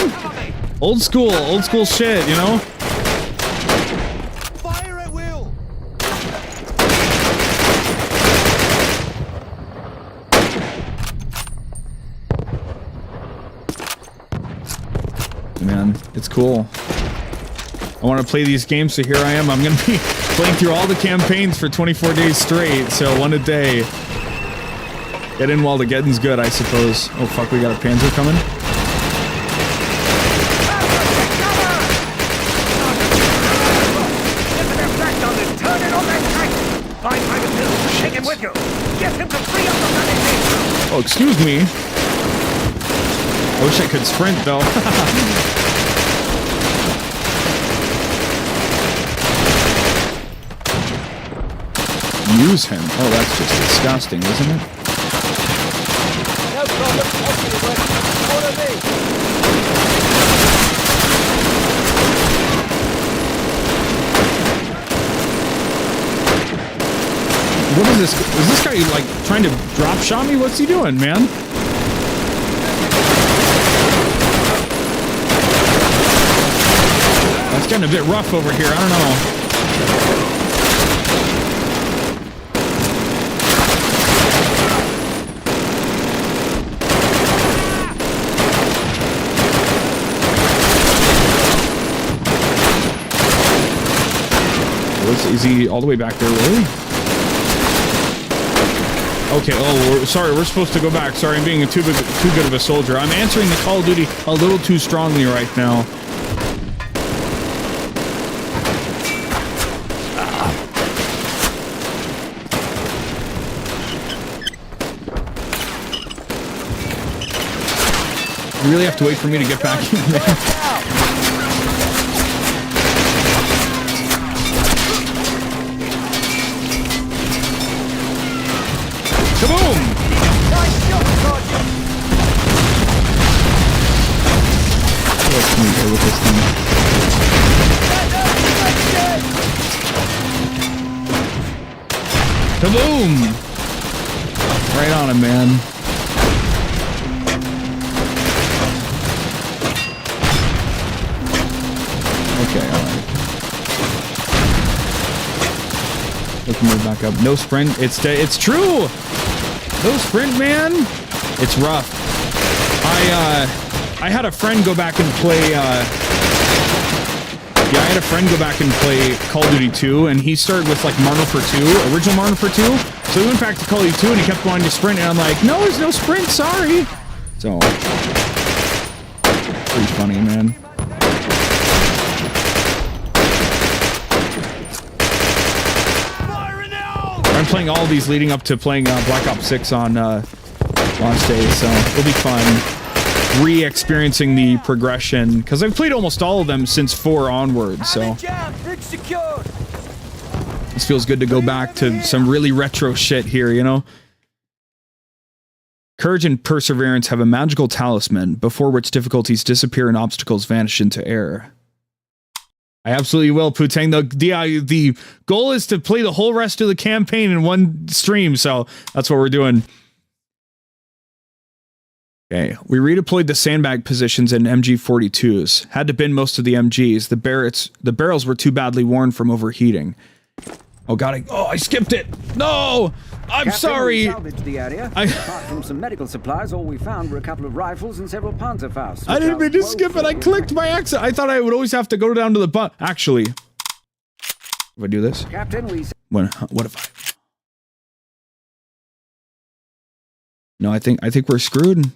Old school shit, you know? Fire at will. Man, it's cool. I want to play these games, so here I am. I'm going to be playing through all the campaigns for 24 days straight, so 1 a day. Get in while the getting's good, I suppose. Oh, fuck, we got a Panzer coming? Oh, excuse me. I wish I could sprint, though. Use him. Oh, that's just disgusting, isn't it? No problem. Follow me. What is this? Is this guy, like, trying to drop shot me? What's he doing, man? That's getting a bit rough over here. I don't know. Is he all the way back there, really? Okay, oh, sorry, we're supposed to go back. Sorry, I'm being too good of a soldier. I'm answering the Call of Duty a little too strongly right now. You really have to wait for me to get back in there. Kaboom! What else can we do with this thing? Kaboom! Right on him, man. Okay, alright. Let's move back up. No sprint. It's true! No sprint, man! It's rough. I had a friend go back and play, I had a friend go back and play Call of Duty 2, and he started with, like, Modern Warfare 2, original Modern Warfare 2, so he went back to Call of Duty 2, and he kept wanting to sprint, and I'm like, no, there's no sprint, sorry! So, pretty funny, man. I'm playing all these leading up to playing Black Ops 6 on launch day, so it'll be fun re-experiencing the progression, because I've played almost all of them since 4 onwards, so this feels good to go back to some really retro shit here, you know? Courage and perseverance have a magical talisman before which difficulties disappear and obstacles vanish into air. I absolutely will, Putang. The goal is to play the whole rest of the campaign in one stream, so that's what we're doing. Okay, we redeployed the sandbag positions in MG42s. Had to bin most of the MGs. The barrels were too badly worn from overheating. Oh god, I skipped it! No! I'm Captain, sorry! We salvaged the area. Apart from some medical supplies, all we found were a couple of rifles and several Panzerfaust. I didn't mean to skip it, I clicked by accident. I thought I would always have to go down to the button. Actually, if I do this... Captain, what if I... No, I think we're screwed.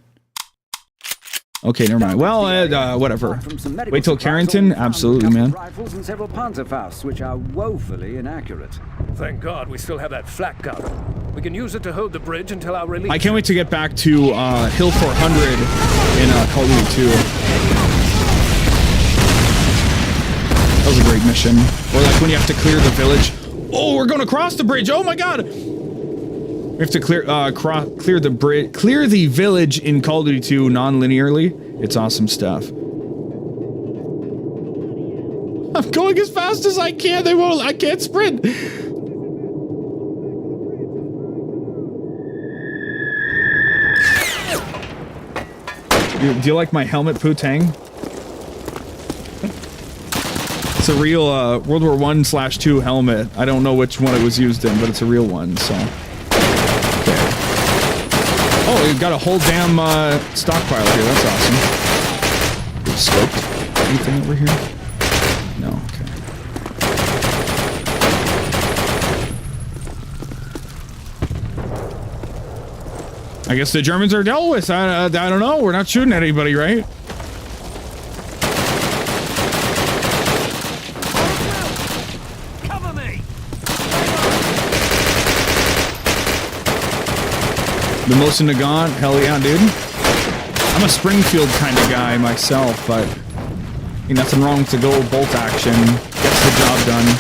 Okay, never mind. Well, whatever. Wait till Carrington? Absolutely, man. Rifles and several Panzerfausts, which are woefully inaccurate. Thank God we still have that flak gun. We can use it to hold the bridge until our release. I can't wait to get back to Hill 400 in Call of Duty 2. That was a great mission. Or like when you have to clear the village. Oh, we're going across the bridge. Oh my god. We have to clear the bridge, clear the village in Call of Duty 2 non-linearly. It's awesome stuff. I'm going as fast as I can. I can't sprint. Do you like my helmet, Putang? It's a real World War I/2 helmet. I don't know which one it was used in, but it's a real one, so... Oh, we've got a whole damn stockpile here. That's awesome. We've scoped anything over here? No, okay. I guess the Germans are dealt with. I don't know. We're not shooting at anybody, right? The most in the gun? Hell yeah, dude. I'm a Springfield kind of guy myself, but ain't nothing wrong with the gold bolt action. Gets the job done.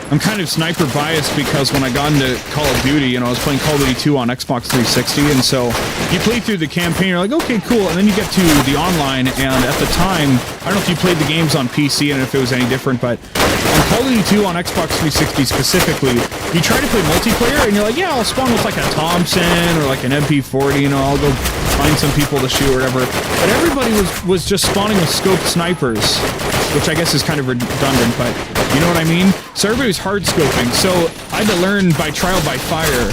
I'm kind of sniper biased because when I got into Call of Duty, you know, I was playing Call of Duty 2 on Xbox 360, and so you play through the campaign, you're like, okay, cool, and then you get to the online, and at the time, I don't know if you played the games on PC and if it was any different, but on Call of Duty 2 on Xbox 360 specifically, you try to play multiplayer, and you're like, yeah, I'll spawn with like a Thompson or like an MP40, you know, I'll go find some people to shoot or whatever, but everybody was just spawning with scoped snipers, which I guess is kind of redundant, but you know what I mean? So everybody was hard scoping, so I had to learn by trial by fire,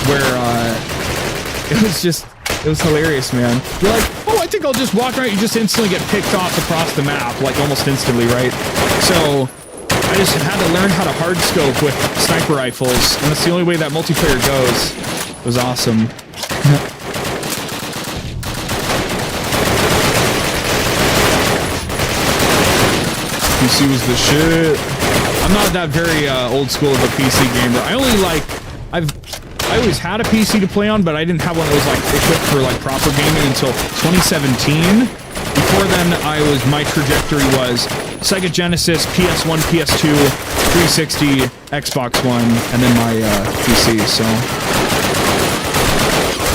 where it was just It was hilarious, man. You're like, oh, I think I'll just walk around. You just instantly get picked off across the map, like almost instantly, right? So I just had to learn how to hard scope with sniper rifles, and that's the only way that multiplayer goes. It was awesome. PC was the shit. I'm not that very old school of a PC gamer. I only like, I always had a PC to play on, but I didn't have one that was like equipped for like proper gaming until 2017. Before then, my trajectory was Sega Genesis, PS1, PS2, 360, Xbox One, and then my PC. So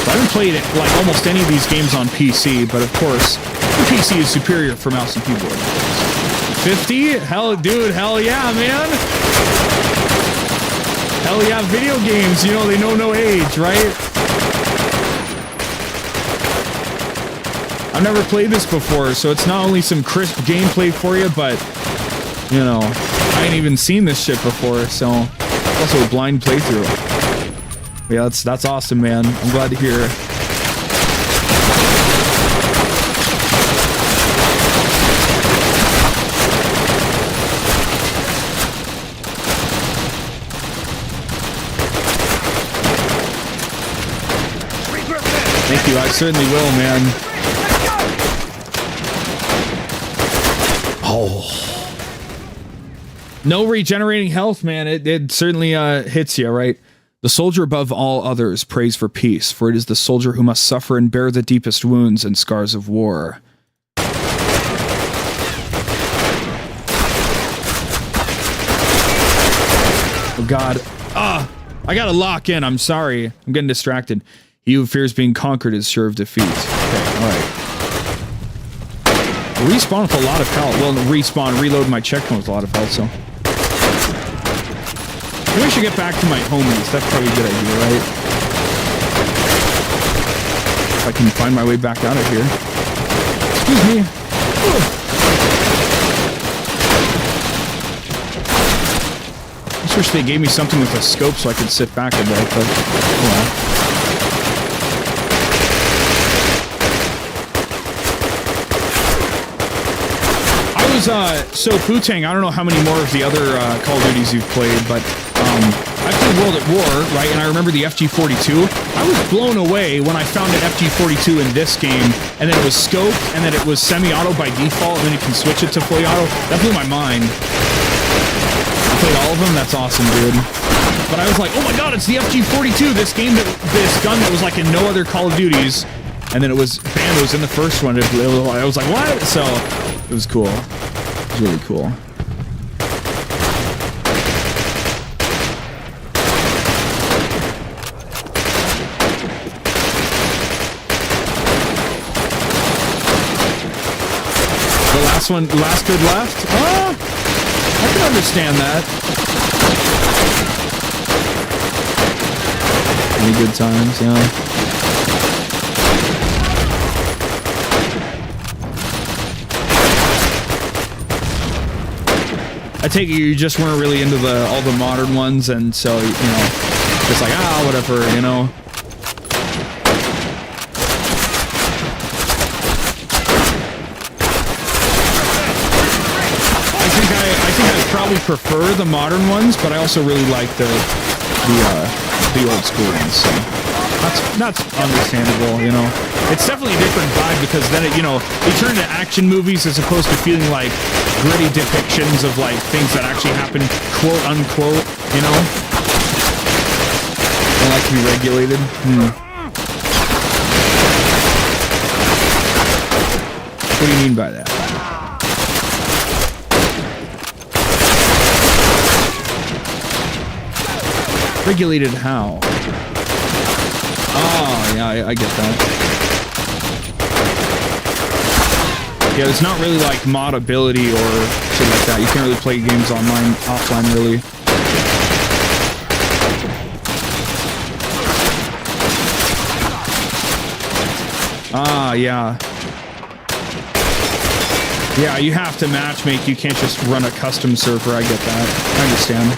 I haven't played like almost any of these games on PC, but of course, the PC is superior for mouse and keyboard. 50? Hell, dude, hell yeah, man. Hell yeah, video games, you know, they know no age, right? I've never played this before, so it's not only some crisp gameplay for you, but, you know, I ain't even seen this shit before, so it's also a blind playthrough. Yeah, that's awesome, man. I'm glad to hear. Thank you, I certainly will, man. Oh. No regenerating health, man. It certainly hits you, right? The soldier above all others prays for peace, for it is the soldier who must suffer and bear the deepest wounds and scars of war. Oh, God. I gotta lock in. I'm sorry. I'm getting distracted. He who fears being conquered is sure of defeat. Okay, alright. Respawn with a lot of health. Well, respawn, reload my checkpoint with a lot of health, so. Maybe I should get back to my homies. That's probably a good idea, right? If I can find my way back out of here. Excuse me. Ugh. I just wish they gave me something with a scope so I could sit back a bit, but oh well. So Putang, I don't know how many more of the other Call of Duties you've played, but I played World at War, right? And I remember the FG-42. I was blown away when I found an FG-42 in this game, and then it was scoped, and then it was semi-auto by default, and then you can switch it to fully auto. That blew my mind. I played all of them. That's awesome, dude. But I was like, oh my god, it's the FG-42, this gun that was like in no other Call of Duties, and then it was banned. It was in the first one. I was like, what? So it was cool. It was really cool. The last one, last good left? Oh, I can understand that. Any good times, yeah. I take it you just weren't really into all the modern ones, and so, you know, just like, whatever, you know. I think I probably prefer the modern ones, but I also really like the old school ones, so that's understandable, you know. It's definitely a different vibe because then it, you know, they turn into action movies as opposed to feeling like gritty depictions of like things that actually happen, quote unquote, you know. They like to be regulated. What do you mean by that? Regulated how? Oh, yeah, I get that. Yeah, there's not really like modability or shit like that. You can't really play games online, offline, really. Yeah. Yeah, you have to matchmake. You can't just run a custom server. I get that. I understand.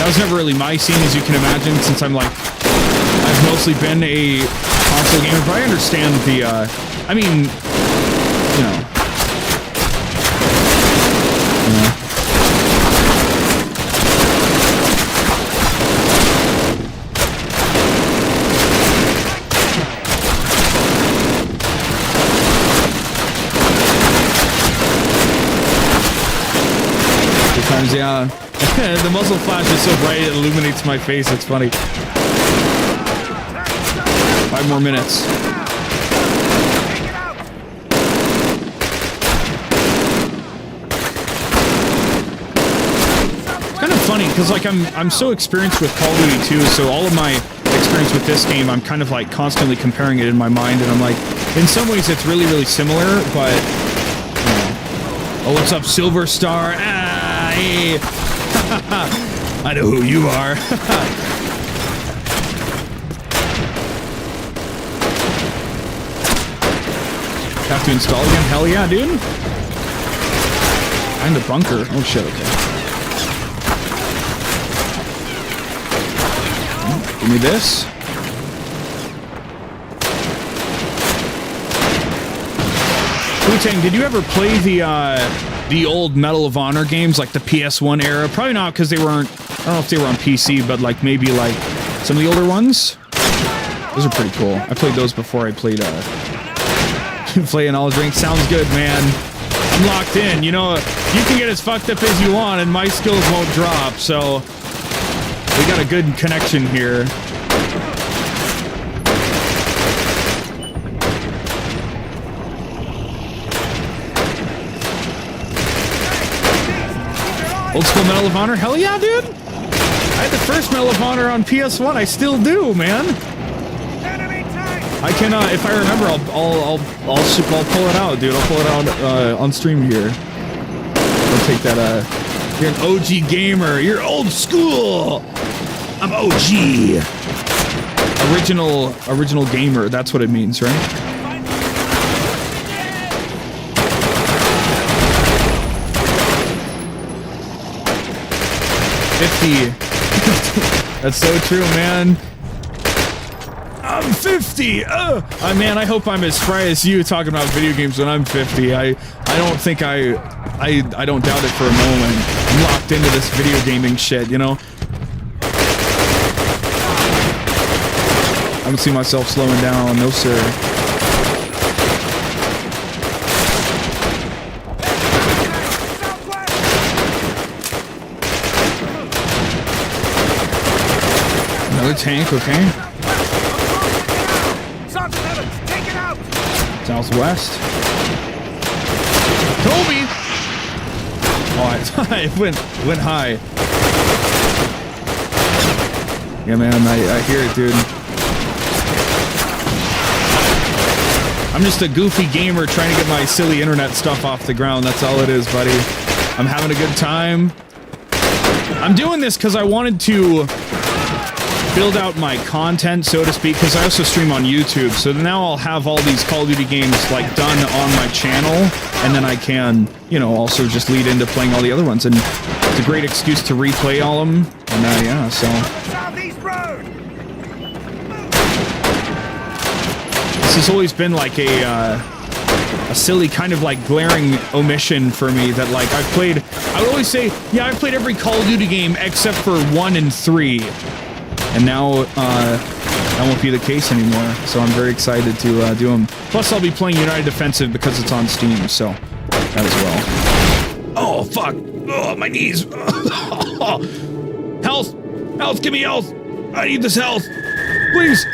That was never really my scene, as you can imagine, since I'm like, I've mostly been a console gamer, but I understand the, I mean, you know. Sometimes, yeah. The muzzle flash is so bright it illuminates my face. It's funny. 5 more minutes. It's kind of funny because like I'm so experienced with Call of Duty 2, so all of my experience with this game, I'm kind of like constantly comparing it in my mind, and I'm like, in some ways it's really, really similar, but you know. Oh, what's up, Silver Star? Ah, hey. I know who you are. Have to install again? Hell yeah, dude. Find a bunker. Oh shit, okay. Give me this. Wu-Tang, did you ever play the old Medal of Honor games, like the PS1 era? Probably not, because they weren't, I don't know if they were on PC, but like maybe like some of the older ones? Those are pretty cool. I played those before I played, playing all drink. Sounds good, man. I'm locked in. You know, you can get as fucked up as you want, and my skills won't drop, so we got a good connection here. Old school Medal of Honor? Hell yeah, dude! I had the first Medal of Honor on PS1. I still do, man. I can, if I remember, I'll pull it out, dude. I'll pull it out on stream here. I'll take that. You're an OG gamer. You're old school. I'm OG. Original gamer. That's what it means, right? That's so true, man. I'm 50. Man, I hope I'm as spry as you talking about video games when I'm 50. I don't think I don't doubt it for a moment. I'm locked into this video gaming shit, you know. I don't see myself slowing down, no sir. Another tank, okay. Southwest. Toby! Oh, it went high. Yeah, man, I hear it, dude. I'm just a goofy gamer trying to get my silly internet stuff off the ground. That's all it is, buddy. I'm having a good time. I'm doing this because I wanted to build out my content, so to speak, because I also stream on YouTube, so now I'll have all these Call of Duty games, like, done on my channel, and then I can, you know, also just lead into playing all the other ones, and it's a great excuse to replay all of them, and, yeah, so... This has always been, like, a silly kind of, like, glaring omission for me that, like, I would always say, yeah, I've played every Call of Duty game except for 1 and 3. And now, that won't be the case anymore, so I'm very excited to do them. Plus, I'll be playing United Defensive because it's on Steam, so that as well. Oh, fuck! Oh, my knees! Health! Health, give me health! I need this health! Please!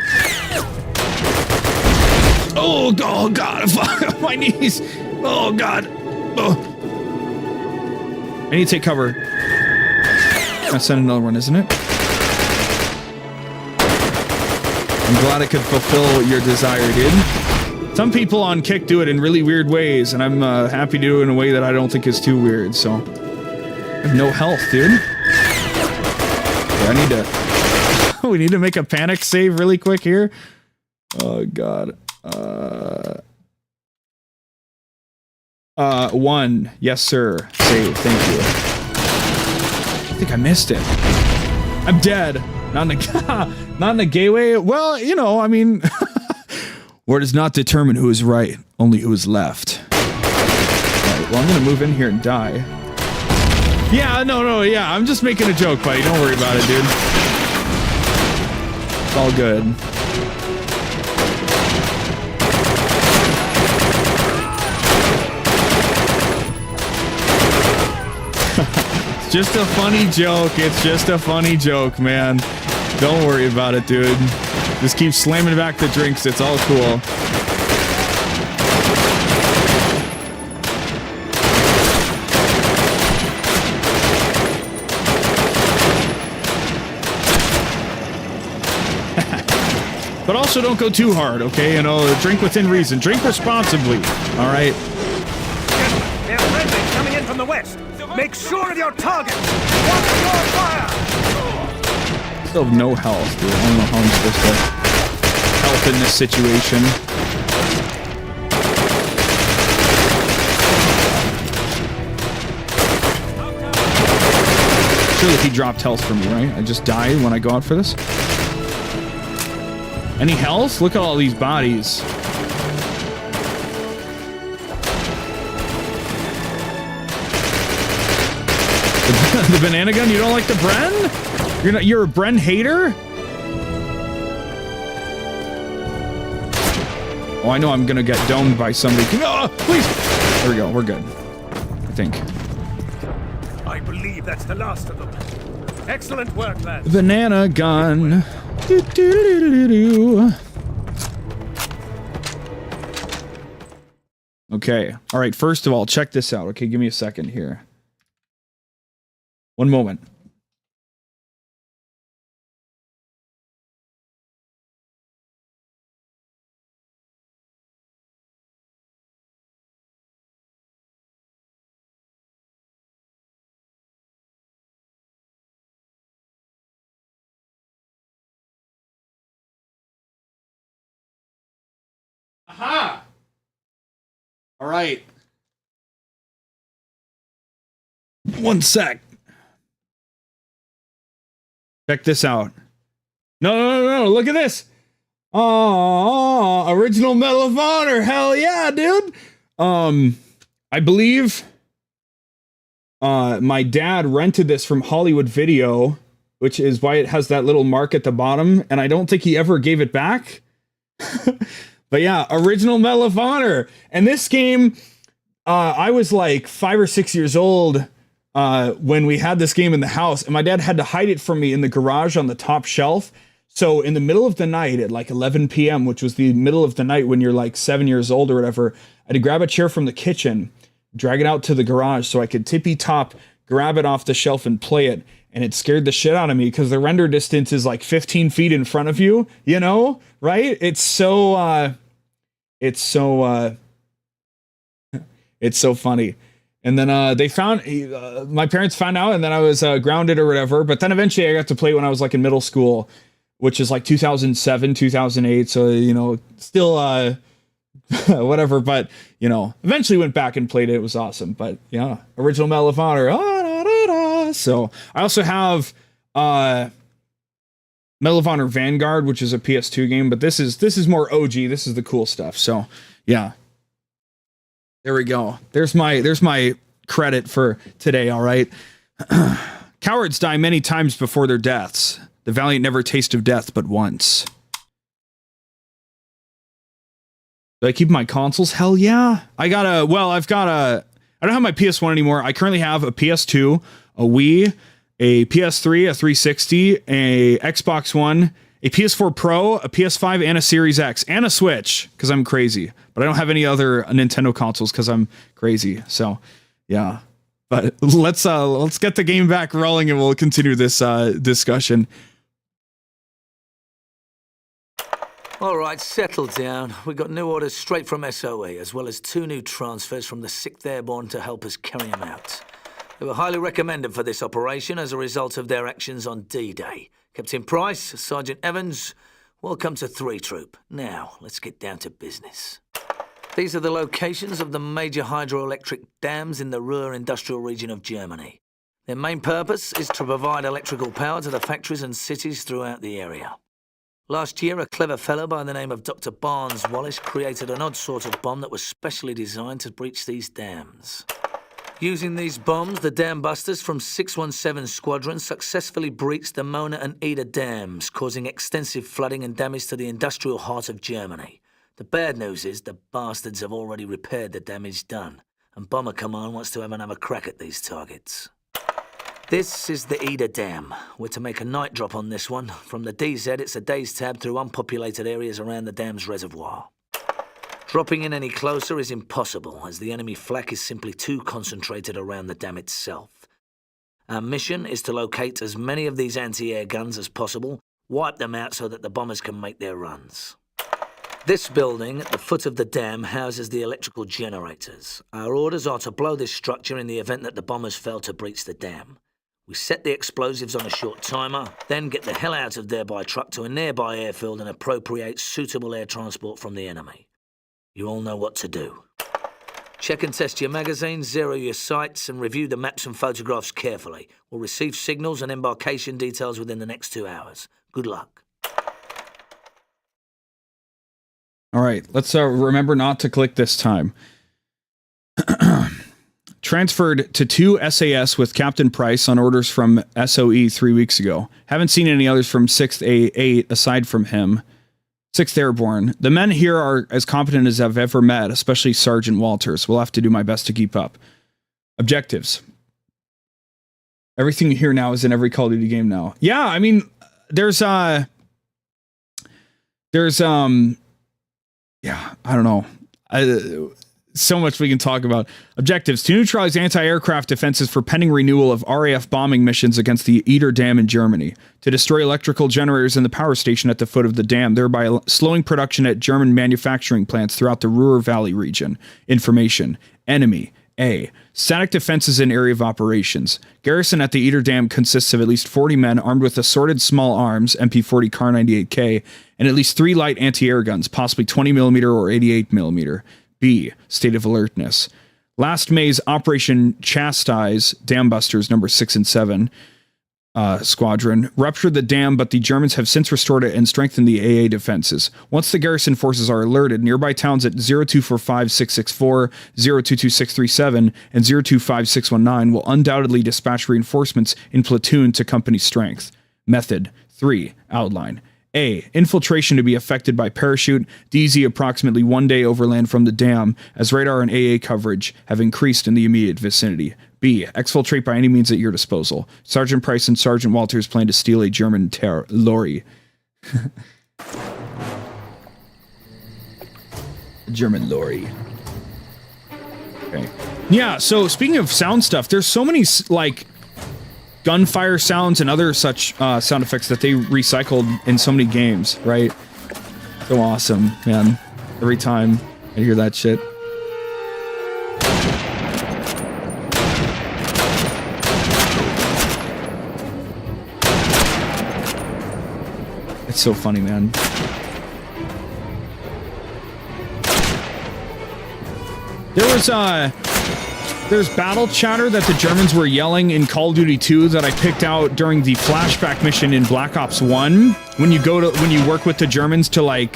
Oh, God, fuck! My knees! Oh, God! Oh. I need to take cover. I'll send another one, isn't it? I'm glad I could fulfill your desire, dude. Some people on Kick do it in really weird ways, and I'm happy to do it in a way that I don't think is too weird, so... I have no health, dude. Okay, I need to... we need to make a panic save really quick here. Oh, God. 1. Yes, sir. Save. Thank you. I think I missed it. I'm dead. Not in a gateway. Well, you know, I mean, War does not determine who is right, only who is left. Alright, well, I'm gonna move in here and die. Yeah, no, yeah, I'm just making a joke, buddy. Don't worry about it, dude. It's all good. It's just a funny joke. It's just a funny joke, man. Don't worry about it, dude. Just keep slamming back the drinks. It's all cool. But also don't go too hard, okay? You know, drink within reason. Drink responsibly, all right? They're friendly coming in from the west. Make sure of your target. Watch your fire. Still have no health, dude. I don't know how I'm supposed to help in this situation. Surely he dropped health for me, right? I just die when I go out for this? Any health? Look at all these bodies. The banana gun? You don't like the Bren? You're a Bren hater? Oh, I know I'm gonna get domed by somebody. Oh, please! There we go, we're good. I think. I believe that's the last of them. Excellent work, lads. Banana gun. Do, do, do, do, do. Okay. All right. First of all, check this out. Okay, give me a second here. One moment. Aha! All right. One sec. Check this out. No. Look at this. Oh, original Medal of Honor. Hell yeah, dude. I believe my dad rented this from Hollywood Video, which is why it has that little mark at the bottom, and I don't think he ever gave it back. But yeah, original Medal of Honor. And this game, I was like 5 or 6 years old when we had this game in the house, and my dad had to hide it from me in the garage on the top shelf. So in the middle of the night at like 11 p.m., which was the middle of the night when you're like 7 years old or whatever, I had to grab a chair from the kitchen, drag it out to the garage so I could tippy top, grab it off the shelf and play it. And it scared the shit out of me because the render distance is like 15 feet in front of you, you know, right? It's so funny. And then they found, my parents found out, and then I was grounded or whatever. But then eventually I got to play when I was like in middle school, which is like 2007, 2008. So, you know, still whatever. But, you know, eventually went back and played it. It was awesome. But yeah, original Medal of Honor. So I also have Medal of Honor Vanguard, which is a PS2 game, but this is more OG. This is the cool stuff. So yeah, there we go. There's my credit for today. All right. Cowards die many times before their deaths. The valiant never taste of death but once. Do I keep my consoles? Hell yeah. I don't have my PS1 anymore. I currently have a PS2, a Wii, a PS3, a 360, a Xbox One, a PS4 Pro, a PS5, and a Series X, and a Switch, because I'm crazy. But I don't have any other Nintendo consoles because I'm crazy. So, yeah. But let's get the game back rolling, and we'll continue this discussion. All right, settle down. We got new orders straight from SOE, as well as 2 new transfers from the 6th Airborne to help us carry them out. They were highly recommended for this operation as a result of their actions on D-Day. Captain Price, Sergeant Evans, welcome to 3 Troop. Now, let's get down to business. These are the locations of the major hydroelectric dams in the Ruhr industrial region of Germany. Their main purpose is to provide electrical power to the factories and cities throughout the area. Last year, a clever fellow by the name of Dr. Barnes Wallace created an odd sort of bomb that was specially designed to breach these dams. Using these bombs, the dam busters from 617 Squadron successfully breached the Mona and Eder dams, causing extensive flooding and damage to the industrial heart of Germany. The bad news is the bastards have already repaired the damage done, and Bomber Command wants to have another crack at these targets. This is the Eder Dam. We're to make a night drop on this one. From the DZ, it's a day's tab through unpopulated areas around the dam's reservoir. Dropping in any closer is impossible, as the enemy flak is simply too concentrated around the dam itself. Our mission is to locate as many of these anti-air guns as possible, wipe them out so that the bombers can make their runs. This building at the foot of the dam houses the electrical generators. Our orders are to blow this structure in the event that the bombers fail to breach the dam. We set the explosives on a short timer, then get the hell out of there by truck to a nearby airfield and appropriate suitable air transport from the enemy. You all know what to do. Check and test your magazines, zero your sights, and review the maps and photographs carefully. We'll receive signals and embarkation details within the next 2 hours. Good luck. All right, let's remember not to click this time. Transferred to 2 SAS with Captain Price on orders from SOE 3 weeks ago. Haven't seen any others from 6th A8 aside from him. 6th Airborne. The men here are as competent as I've ever met, especially Sergeant Walters. We'll have to do my best to keep up. Objectives. Everything here now is in every Call of Duty game now. Yeah, I mean, there's yeah, I don't know. So much we can talk about. Objectives: to neutralize anti-aircraft defenses for pending renewal of RAF bombing missions against the Eder Dam in Germany. To destroy electrical generators in the power station at the foot of the dam, thereby slowing production at German manufacturing plants throughout the Ruhr Valley region. Information: enemy A. Static defenses in area of operations. Garrison at the Eder Dam consists of at least 40 men armed with assorted small arms, MP40 Kar 98K, and at least 3 light anti-air guns, possibly 20mm or 88mm. B. State of alertness. Last May's Operation Chastise, Dam Busters number 6 and 7 Squadron, ruptured the dam, but the Germans have since restored it and strengthened the AA defenses. Once the garrison forces are alerted, nearby towns at 0245-664, 022637, and 025619 will undoubtedly dispatch reinforcements in platoon to company strength. Method 3. Outline. A. Infiltration to be effected by parachute, DZ approximately 1 day overland from the dam, as radar and AA coverage have increased in the immediate vicinity. B. Exfiltrate by any means at your disposal. Sergeant Price and Sergeant Walters plan to steal a German lorry. German lorry. Okay. Yeah, so speaking of sound stuff, there's so many, like, gunfire sounds and other such sound effects that they recycled in so many games, right? So awesome, man. Every time I hear that shit. It's so funny, man. There's battle chatter that the Germans were yelling in Call of Duty 2 that I picked out during the flashback mission in Black Ops 1. When you work with the Germans to, like,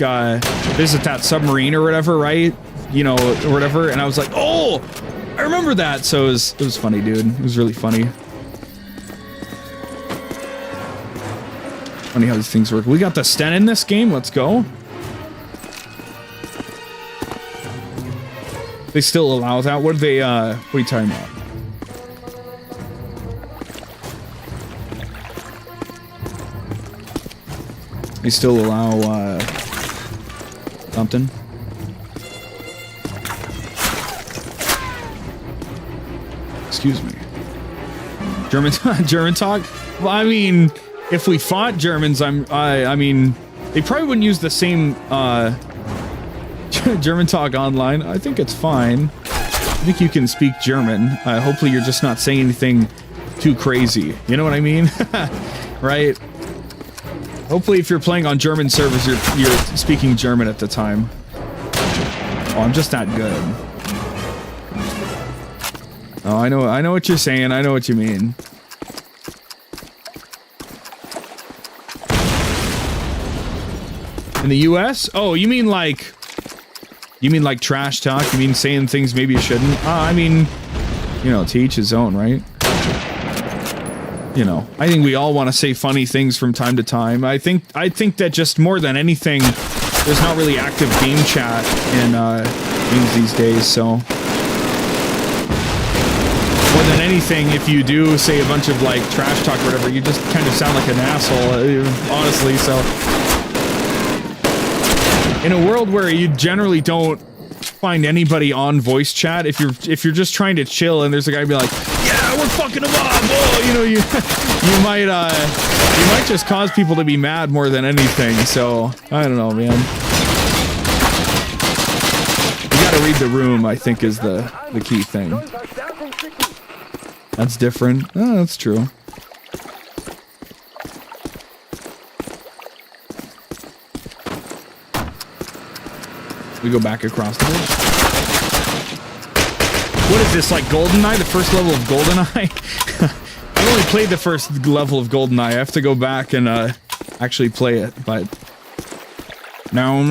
visit that submarine or whatever, right? You know, or whatever. And I was like, oh, I remember that. So it was funny, dude. It was really funny. Funny how these things work. We got the Sten in this game. Let's go. They still allow that? What are they, what are you talking about? They still allow, something? Excuse me. German talk? Well, I mean, if we fought Germans, I mean, they probably wouldn't use the same, German talk online. I think it's fine. I think you can speak German. Hopefully you're just not saying anything too crazy. You know what I mean? Right? Hopefully if you're playing on German servers, you're speaking German at the time. Oh, I'm just that good. Oh, I know what you're saying. I know what you mean. In the U.S.? Oh, you mean like trash talk? You mean saying things maybe you shouldn't? I mean, you know, to each his own, right? You know, I think we all want to say funny things from time to time. I think that just more than anything, there's not really active game chat in games these days, so more than anything, if you do say a bunch of like trash talk or whatever, you just kind of sound like an asshole, honestly. So in a world where you generally don't find anybody on voice chat, if you're just trying to chill and there's a guy be like, yeah, we're fucking them up, oh, you know, you might just cause people to be mad more than anything. So I don't know, man. You gotta read the room, I think, is the key thing. That's different. Oh, that's true. We go back across the bridge. What is this, like GoldenEye? The first level of GoldenEye? I've only played the first level of GoldenEye. I have to go back and actually play it, but no.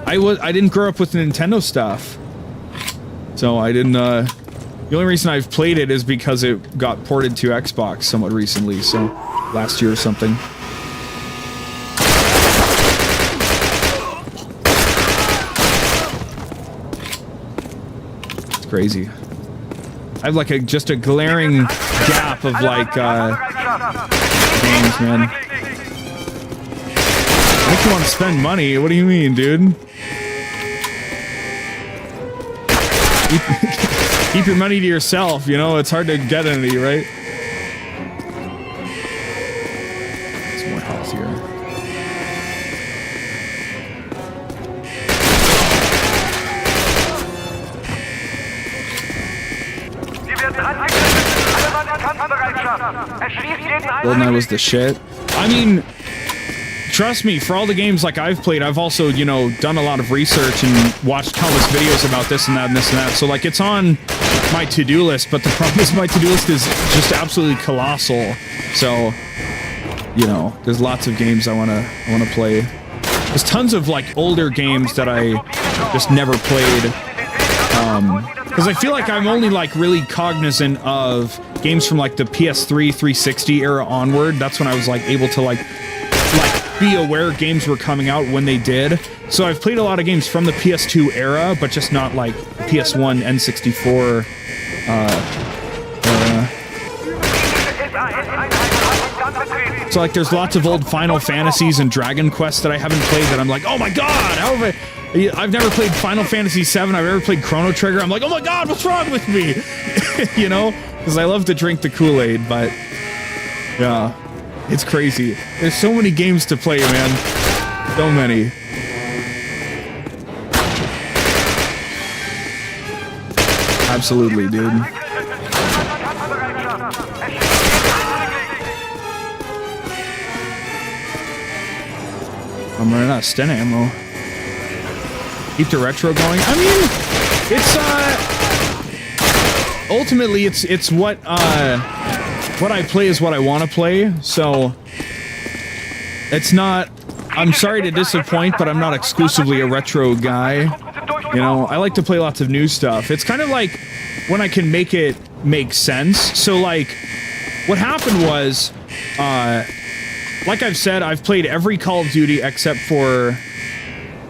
I didn't grow up with Nintendo stuff, so I didn't. The only reason I've played it is because it got ported to Xbox somewhat recently, so last year or something. It's crazy. I have like just a glaring gap of like games, man. Make you want to spend money? What do you mean, dude? Keep your money to yourself, you know? It's hard to get any, right? Some more health here. GoldenEye was the shit. I mean, trust me, for all the games like I've played, I've also, you know, done a lot of research and watched countless videos about this and that and this and that. So like it's on my to-do list, but the problem is my to-do list is just absolutely colossal. So, you know, there's lots of games I wanna play. There's tons of like older games that I just never played. Because I feel like I'm only like really cognizant of games from like the PS3 360 era onward. That's when I was like able to like be aware games were coming out when they did. So I've played a lot of games from the PS2 era, but just not like PS1, N64 era. So like there's lots of old Final Fantasies and Dragon Quest that I haven't played that I'm like, oh my god, how have I've never played Final Fantasy VII, I've never played Chrono Trigger, I'm like, oh my god, what's wrong with me? You know? Because I love to drink the Kool-Aid, but yeah, it's crazy. There's so many games to play, man. So many. Absolutely, dude. I'm running out of Sten ammo. Keep the retro going. I mean, it's ultimately it's what I play is what I want to play. So it's not. I'm sorry to disappoint, but I'm not exclusively a retro guy. You know, I like to play lots of new stuff. It's kind of like when I can make it make sense. So like, what happened was, like I've said, I've played every Call of Duty except for.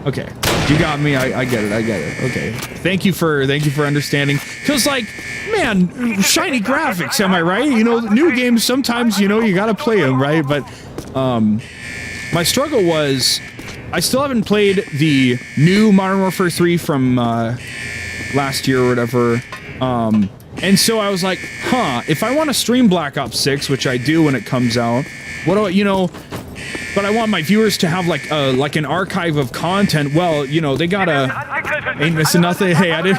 Okay, you got me. I get it. I get it. Okay, thank you for understanding. Cause like, man, shiny graphics. Am I right? You know, new games sometimes you know you gotta play them, right? But my struggle was I still haven't played the new Modern Warfare 3 from last year or whatever. And so I was like, huh, if I want to stream Black Ops 6, which I do when it comes out, what do I, you know? But I want my viewers to have like an archive of content. Well, you know, they gotta ain't missing nothing. Hey, it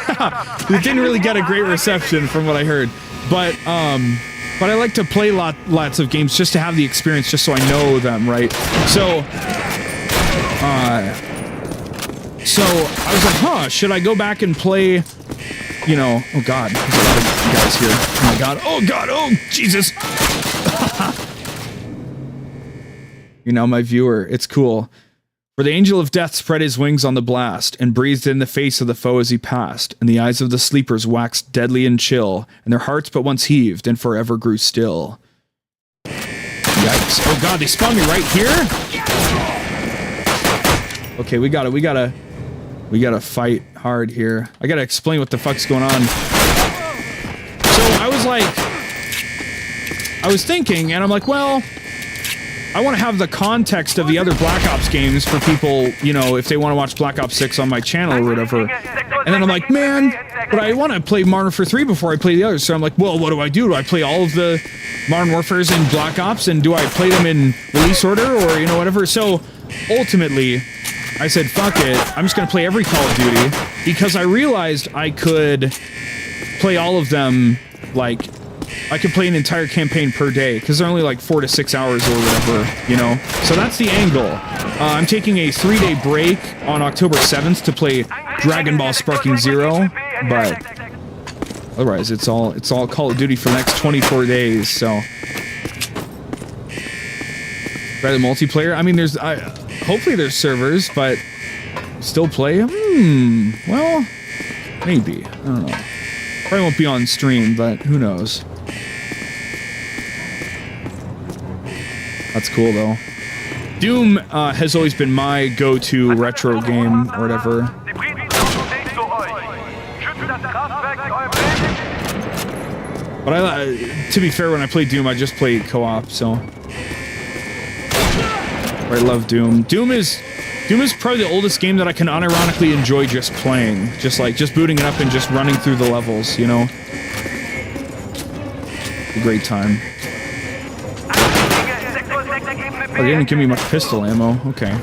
didn't really get a great reception from what I heard. But I like to play lots of games just to have the experience, just so I know them, right? So I was like, huh, should I go back and play? You know, oh god, there's a lot of guys here. Oh my god, oh god, oh Jesus. You're now my viewer. It's cool. For the angel of death spread his wings on the blast, and breathed in the face of the foe as he passed, and the eyes of the sleepers waxed deadly and chill, and their hearts but once heaved, and forever grew still. Yikes. Oh god, they spawned me right here? Okay, we gotta fight hard here. I gotta explain what the fuck's going on. So, I was thinking, and I'm like, well, I want to have the context of the other Black Ops games for people, you know, if they want to watch Black Ops 6 on my channel or whatever. And then I'm like, man, but I want to play Modern Warfare 3 before I play the others. So I'm like, well, what do? Do I play all of the Modern Warfares in Black Ops, and do I play them in release order, or, you know, whatever? So, ultimately, I said, fuck it, I'm just going to play every Call of Duty, because I realized I could play all of them, like, I could play an entire campaign per day, because they're only like 4 to 6 hours or whatever, you know? So that's the angle. I'm taking a 3-day break on October 7th to play Dragon Ball Sparking Zero, but otherwise it's all Call of Duty for the next 24 days, so. Try the multiplayer? I mean, hopefully there's servers, but still play? Well, maybe. I don't know. Probably won't be on stream, but who knows. That's cool, though. Doom has always been my go-to retro game, or whatever. But to be fair, when I play Doom, I just play co-op, so. I love Doom. Doom is probably the oldest game that I can unironically enjoy just playing. Just booting it up and just running through the levels, you know? A great time. Oh, they didn't give me much pistol ammo. Okay. I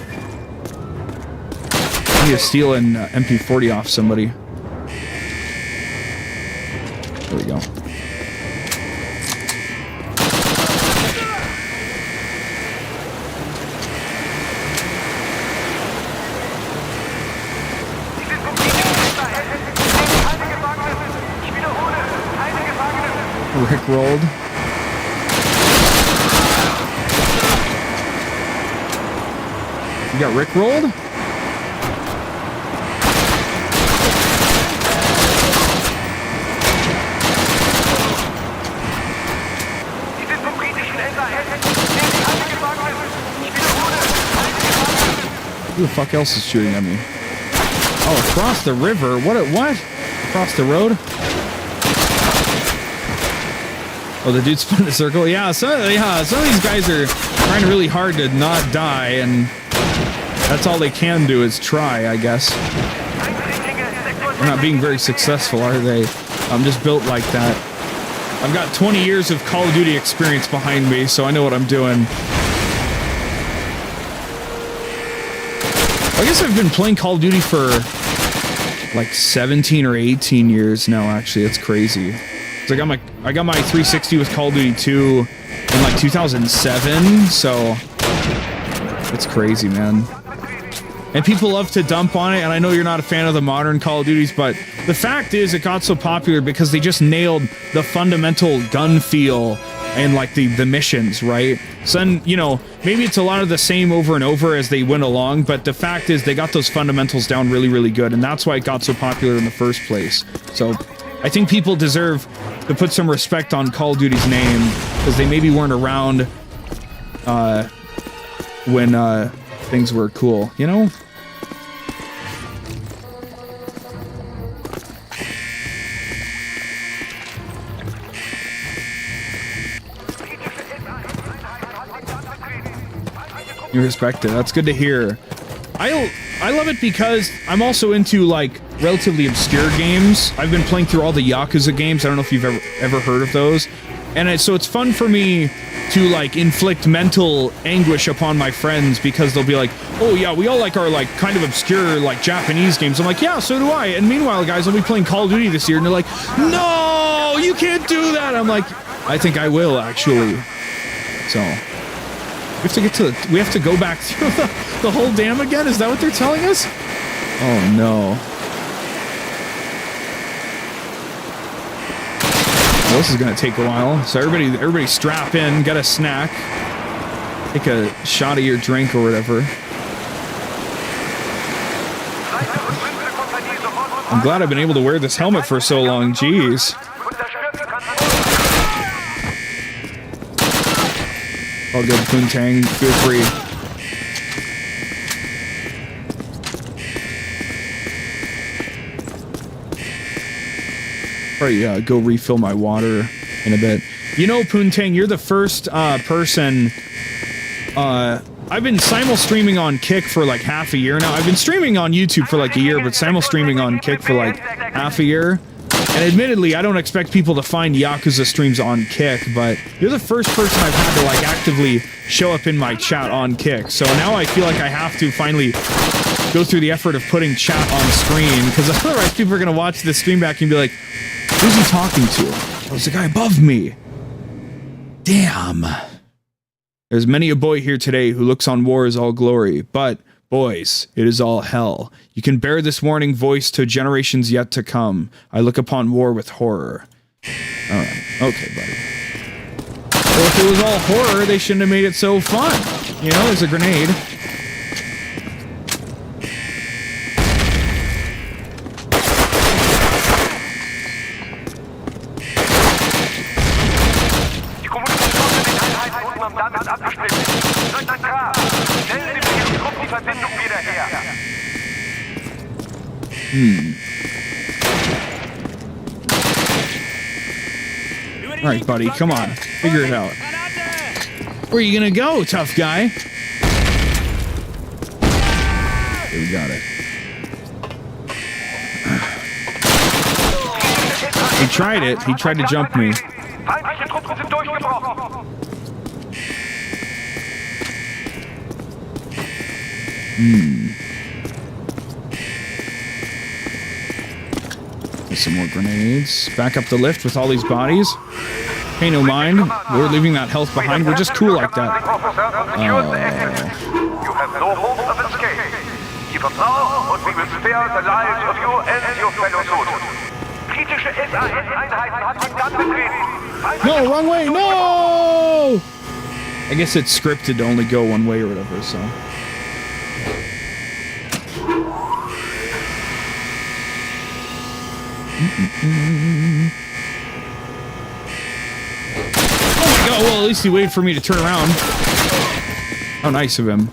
need to steal an MP40 off somebody. There we go. Rick rolled. You got Rick rolled? Who the fuck else is shooting at me? Oh, across the river? What? Across the road? Oh, the dude spun a circle? Yeah, some of these guys are trying really hard to not die, and that's all they can do is try, I guess. They're not being very successful, are they? I'm just built like that. I've got 20 years of Call of Duty experience behind me, so I know what I'm doing. I guess I've been playing Call of Duty for like 17 or 18 years now, actually. It's crazy. So I got my 360 with Call of Duty 2 in like 2007, so it's crazy, man. And people love to dump on it, and I know you're not a fan of the modern Call of Duties, but the fact is it got so popular because they just nailed the fundamental gun feel and like the missions, right? So then, you know, maybe it's a lot of the same over and over as they went along, but the fact is they got those fundamentals down really, really good, and that's why it got so popular in the first place. So I think people deserve to put some respect on Call of Duty's name, because they maybe weren't around when things were cool, you know? You respect it. That's good to hear. I love it because I'm also into like relatively obscure games. I've been playing through all the Yakuza games. I don't know if you've ever heard of those. And so it's fun for me to like inflict mental anguish upon my friends because they'll be like, oh yeah, we all like our like kind of obscure like Japanese games. I'm like, yeah, so do I. And meanwhile, guys, I'll be playing Call of Duty this year. And they're like, no, you can't do that. I'm like, I think I will actually. So we have to go back through the whole dam again? Is that what they're telling us? Oh no. Well, this is gonna take a while. So everybody strap in, get a snack. take a shot of your drink or whatever. I'm glad I've been able to wear this helmet for so long. Jeez. All good, Poontang. Feel free. Probably go refill my water in a bit. You know, Poontang, you're the first person. I've been simul-streaming on Kick for like half a year now. I've been streaming on YouTube for like a year, but simul-streaming on Kick for like half a year. And admittedly, I don't expect people to find Yakuza streams on Kick, but you're the first person I've had to like actively show up in my chat on Kick. So now I feel like I have to finally go through the effort of putting chat on screen, because otherwise people are going to watch this stream back and be like, who's he talking to? That was the guy above me. Damn. There's many a boy here today who looks on war as all glory, but, boys, it is all hell. You can bear this warning voice to generations yet to come. I look upon war with horror. Alright, okay, buddy. Well, if it was all horror, they shouldn't have made it so fun. You know, there's a grenade. Alright, buddy, come on. Figure it out. Where are you gonna go, tough guy? Okay, we got it. He tried it. He tried to jump me. There's some more grenades. Back up the lift with all these bodies. Pay no mind. We're leaving that health behind. We're just cool like that. You have no hope of escape. Give up now, and we will spare the lives of you and your fellow soldiers. Kritische SAS-Einheiten hat den Damm betreten. No, wrong way. No! I guess it's scripted to only go one way or whatever, so. Oh my god, well, at least he waited for me to turn around. How nice of him.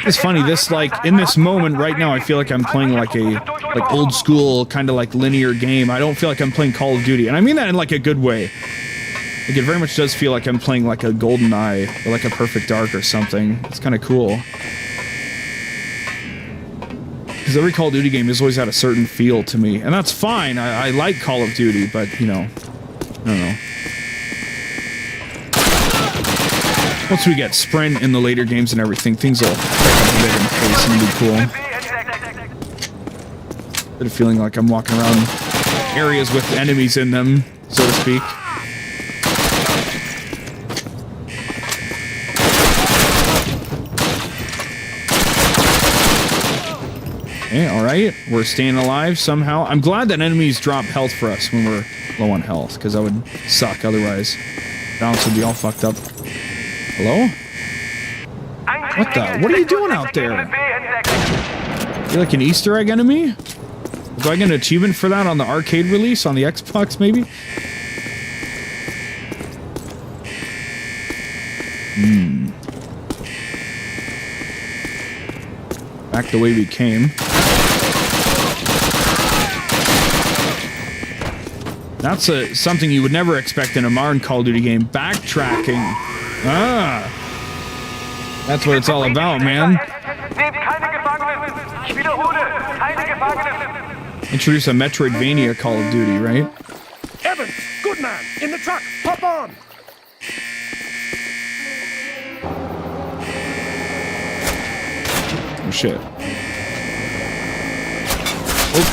It's funny, this, like, in this moment right now, I feel like I'm playing like a, old school, kind of like linear game. I don't feel like I'm playing Call of Duty, and I mean that in like a good way. Like, it very much does feel like I'm playing like a GoldenEye, or like a Perfect Dark or something. It's kind of cool. Because every Call of Duty game has always had a certain feel to me, and that's fine. I like Call of Duty, but, you know, I don't know. Once we get sprint in the later games and everything, things will pick up a bit in pace and be cool. Bit of feeling like I'm walking around areas with enemies in them, so to speak. Okay, alright. We're staying alive somehow. I'm glad that enemies drop health for us when we're low on health, because that would suck otherwise. Balance would be all fucked up. Hello? What the? What are you doing out there? You're like an Easter egg enemy? Do I get an achievement for that on the arcade release on the Xbox, maybe? Back the way we came. That's something you would never expect in a modern Call of Duty game. Backtracking. Ah. That's what it's all about, man. Introduce a Metroidvania Call of Duty, right? Evans, good man, in the truck, hop on. Oh, shit. Oh.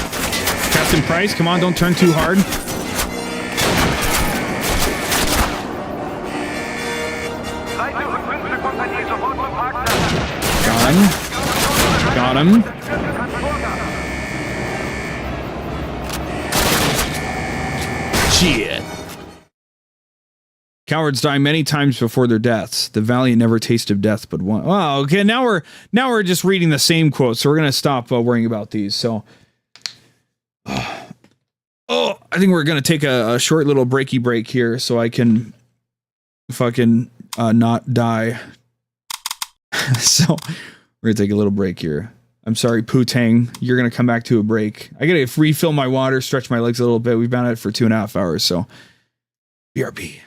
Captain Price, come on, don't turn too hard. Got him. Shit. Cowards die many times before their deaths. The valiant never taste of death but one. Oh, okay. Now we're just reading the same quote, so we're gonna stop worrying about these. So, oh, I think we're gonna take a short little breaky break here, so I can fucking not die. So we're gonna take a little break here. I'm sorry, Poo-Tang. You're gonna come back to a break. I gotta refill my water, stretch my legs a little bit. We've been at it for 2.5 hours, so BRB.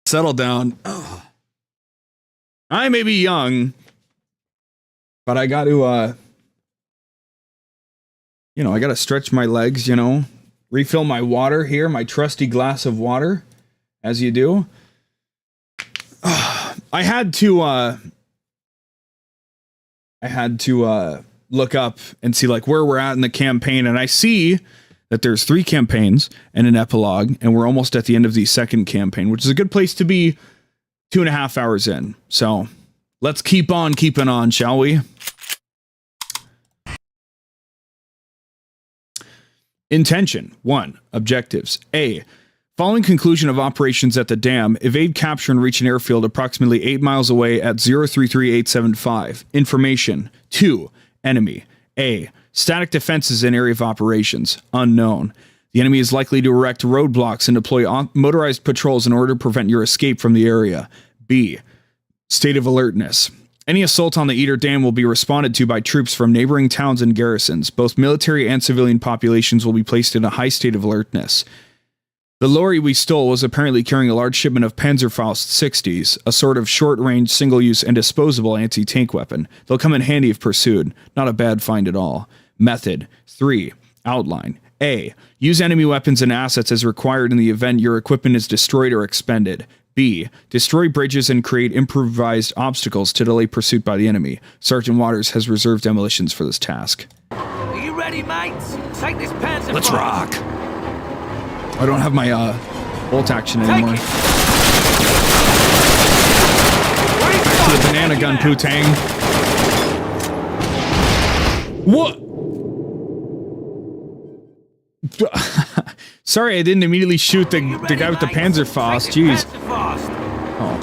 Settle down. Oh. I may be young, but I got to, you know, I got to stretch my legs, you know, refill my water here, my trusty glass of water, as you do. I had to look up and see like where we're at in the campaign, and I see that there's 3 campaigns and an epilogue, and we're almost at the end of the second campaign, which is a good place to be 2.5 hours in. So let's keep on keeping on, shall we? Intention. 1. Objectives. A. Following conclusion of operations at the dam, evade, capture, and reach an airfield approximately 8 miles away at 033875. Information. 2. Enemy. A. Static defenses in area of operations. Unknown. The enemy is likely to erect roadblocks and deploy motorized patrols in order to prevent your escape from the area. B. State of alertness. Any assault on the Eder Dam will be responded to by troops from neighboring towns and garrisons. Both military and civilian populations will be placed in a high state of alertness. The lorry we stole was apparently carrying a large shipment of Panzerfaust 60s, a sort of short-range, single-use, and disposable anti-tank weapon. They'll come in handy if pursued. Not a bad find at all. Method. 3. Outline. A. Use enemy weapons and assets as required in the event your equipment is destroyed or expended. B. Destroy bridges and create improvised obstacles to delay pursuit by the enemy. Sergeant Waters has reserved demolitions for this task. Are you ready, mates? Take this Panzer. Let's rock! I don't have my bolt action anymore. To the banana gun, Putang. What? Sorry, I didn't immediately shoot the guy with the Panzerfaust. Jeez. Oh.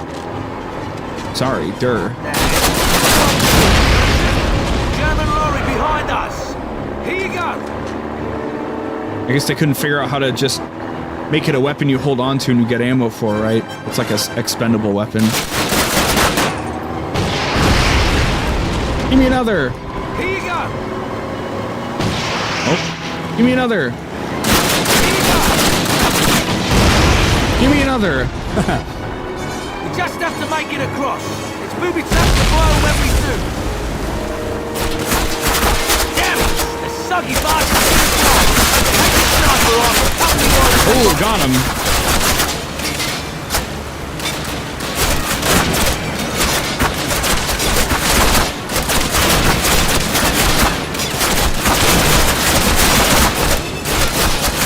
Sorry, German lorry behind us. Here you go. I guess they couldn't figure out how to just make it a weapon you hold on to and you get ammo for, right? It's like an expendable weapon. Give me another. Here you go. Oh, give me another. Give me another. We just have to make it across. It's booby traps to blow when we do. Damn it! The soggy bastard is gone. Take the sniper on. Oh, got him.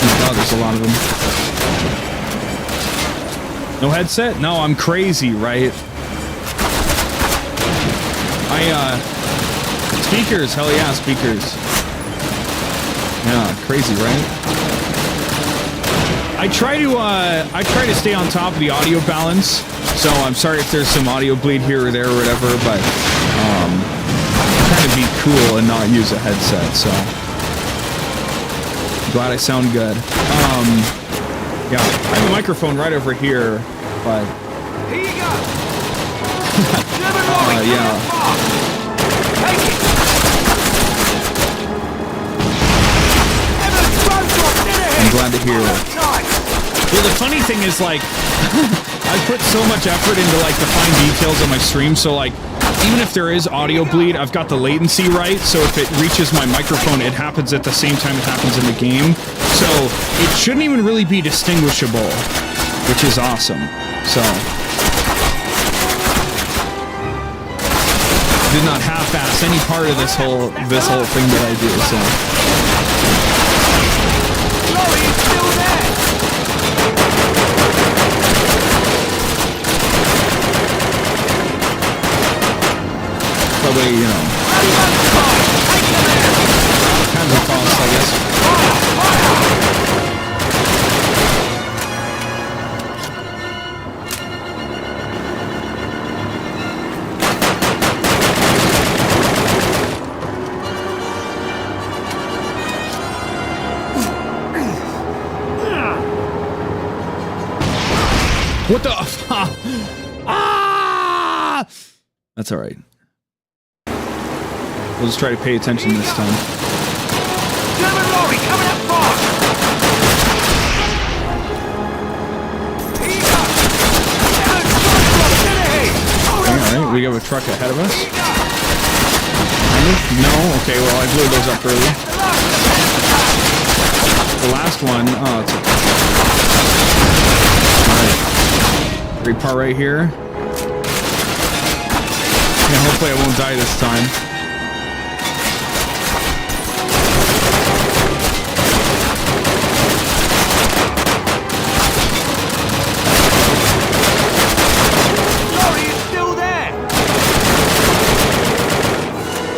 Oh my god, there's a lot of them. No headset? No, I'm crazy, right? Speakers, hell yeah, speakers. Yeah, crazy, right? I try to stay on top of the audio balance, so I'm sorry if there's some audio bleed here or there or whatever, but I'm trying to be cool and not use a headset, so I'm glad I sound good. Yeah, I have a microphone right over here, but here you go. yeah. I'm glad to hear it. Well, the funny thing is, like, I put so much effort into, like, the fine details of my stream, so, like, even if there is audio bleed, I've got the latency right, so if it reaches my microphone, it happens at the same time it happens in the game. So, it shouldn't even really be distinguishable, which is awesome. So, I did not half-ass any part of this whole thing that I do, so. Probably, you know, kinds of costs, I guess. What the? Ah! That's all right. We'll just try to pay attention this time. German lorry coming up fast. Here you go. Alright, we have a truck ahead of us. No? Okay, well, I blew those up early. The last one, oh, it's okay. Alright. Repart right here. Yeah, hopefully I won't die this time.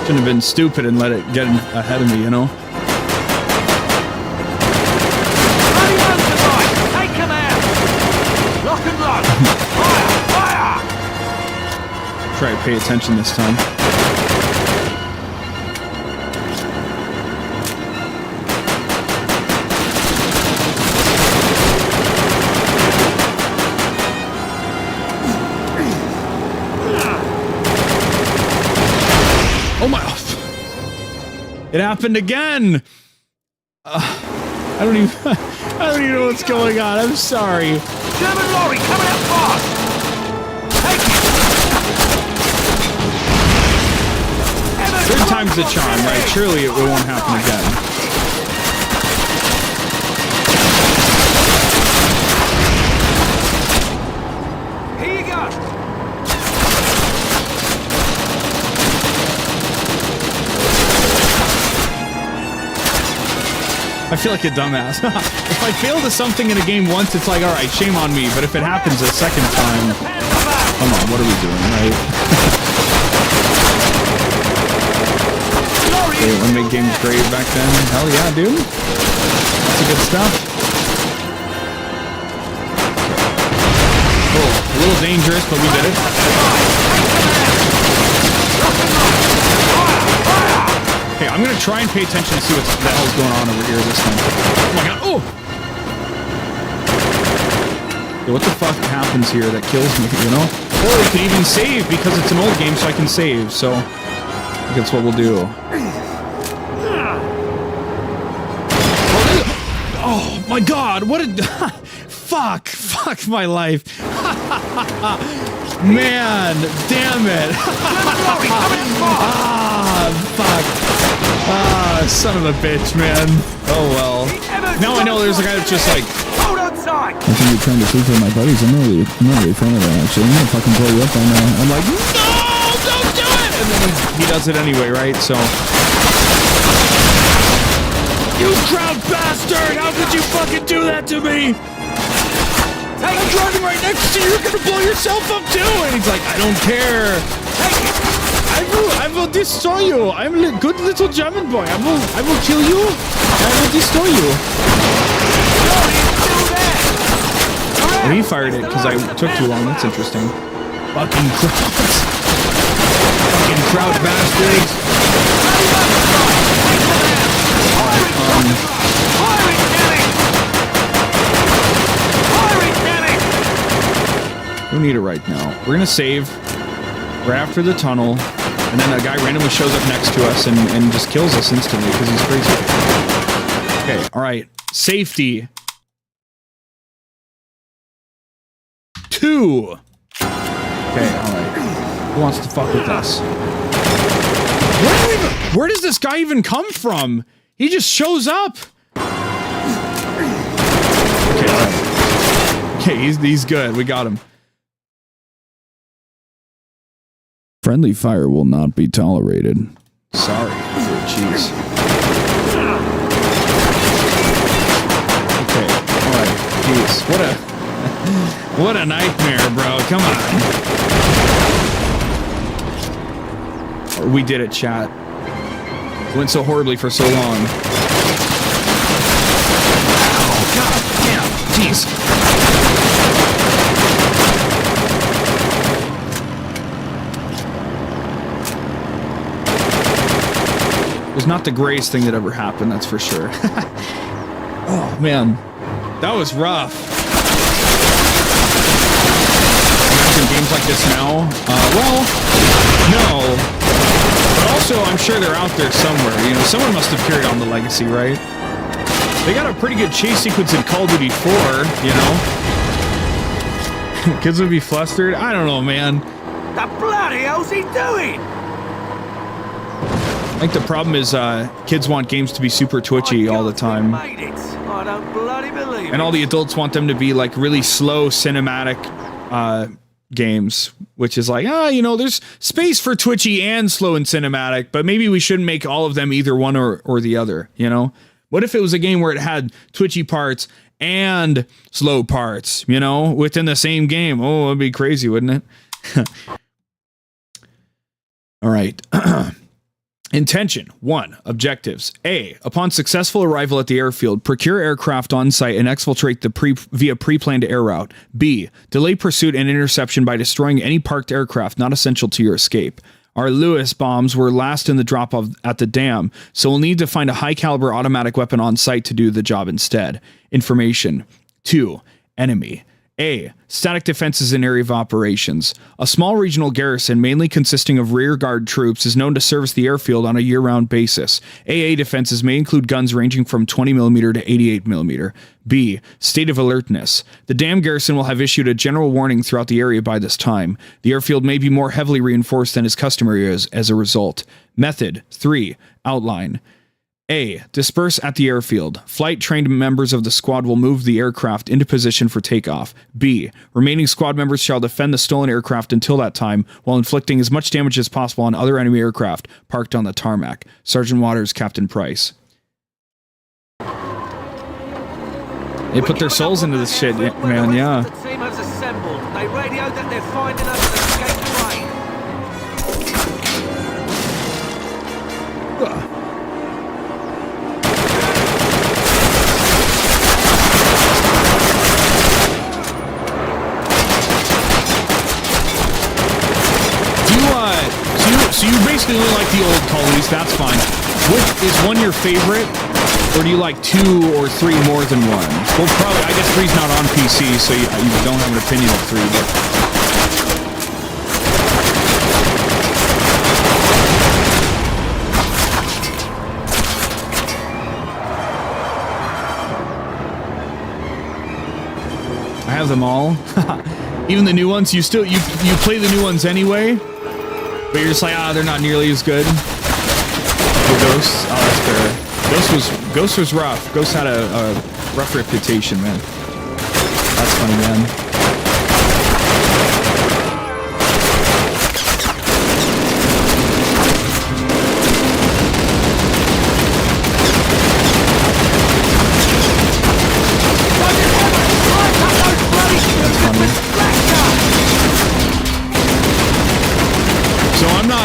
Shouldn't have been stupid and let it get ahead of me, you know? Take him out! Lock and load! Fire! Fire! Try to pay attention this time. Oh my! It happened again. I don't even know what's going on. I'm sorry. German lorry coming out fast! Take it! Third time's the charm, right? Surely it won't happen again. Here you go! I feel like a dumbass. If I fail to something in a game once, it's like, alright, shame on me. But if it happens a second time, come on, what are we doing, right? They want to make games great back then. Hell yeah, dude. Lots of good stuff. Oh, a little dangerous, but we did it. Okay, I'm gonna try and pay attention to see what the hell's going on over here this time. Oh my god, oh! Okay, what the fuck happens here that kills me, you know? Or we can even save, because it's an old game, so I can save, so... I think that's what we'll do. Oh my god, what a... Fuck my life. Man, damn it. Fuck. Son of a bitch, man. Oh well. Now I know there's a guy that's just like... Hold on tight! I think you're trying to sleep with my buddies. I'm not really fan of that, actually. I'm gonna fucking blow you up right now. I'm like, no, don't do it! And then he does it anyway, right? So... You crowd bastard! How could you fucking do that to me? I'm driving right next to you. You're gonna blow yourself up too. And he's like, I don't care. I will destroy you. I'm a good little German boy. I will kill you. I will destroy you. Well, he fired it because I took too long. That's interesting. Fucking crowds. Fucking crowd bastards. We need it right now. We're gonna save. We're after the tunnel, and then a guy randomly shows up next to us and just kills us instantly because he's crazy. Okay, all right. Safety. 2. Okay, all right. Who wants to fuck with us? Where does this guy even come from? He just shows up. Okay, all right. Okay, he's good. We got him. friendly fire will not be tolerated. Sorry. Jeez. Okay. All right. Jeez. What a nightmare, bro. Come on. We did it, chat. It went so horribly for so long. Oh, god damn. Jeez. It was not the greatest thing that ever happened, that's for sure. Oh, man. That was rough. Imagine games like this now? Well, no. But also, I'm sure they're out there somewhere. You know, someone must have carried on the legacy, right? They got a pretty good chase sequence in Call of Duty 4, you know? Kids would be flustered? I don't know, man. The bloody hell's he doing? I think the problem is kids want games to be super twitchy all the time. Made it. I don't bloody believe And all the adults want them to be like really slow cinematic games, which is like, you know, there's space for twitchy and slow and cinematic, but maybe we shouldn't make all of them either one or the other, you know? What if it was a game where it had twitchy parts and slow parts, you know, within the same game? Oh, it'd be crazy, wouldn't it? All right. Intention. 1. Objectives. A. Upon successful arrival at the airfield, procure aircraft on site and exfiltrate via pre-planned air route. B. Delay pursuit and interception by destroying any parked aircraft not essential to your escape. Our Lewis bombs were last in the drop-off at the dam, so we'll need to find a high-caliber automatic weapon on site to do the job instead. Information. 2. Enemy. A. Static defenses in area of operations. A small regional garrison, mainly consisting of rearguard troops, is known to service the airfield on a year-round basis. AA defenses may include guns ranging from 20mm to 88mm. B. State of alertness. The dam garrison will have issued a general warning throughout the area by this time. The airfield may be more heavily reinforced than is customary as a result. Method. 3. Outline. A. Disperse at the airfield. Flight-trained members of the squad will move the aircraft into position for takeoff. B. Remaining squad members shall defend the stolen aircraft until that time, while inflicting as much damage as possible on other enemy aircraft parked on the tarmac. Sergeant Waters, Captain Price. They put their souls into this shit, man, yeah. The team has assembled. They radioed that they're finding us an escape train. So you basically only like the old Callies, that's fine. Which is one your favorite, or do you like 2 or 3 more than 1? Well, probably, I guess 3's not on PC, so you don't have an opinion of 3, but... I have them all. Even the new ones, you play the new ones anyway? But you're just like, they're not nearly as good. Oh, Ghost. Oh, that's fair. Ghost was rough. Ghost had a rough reputation, man. That's funny, man.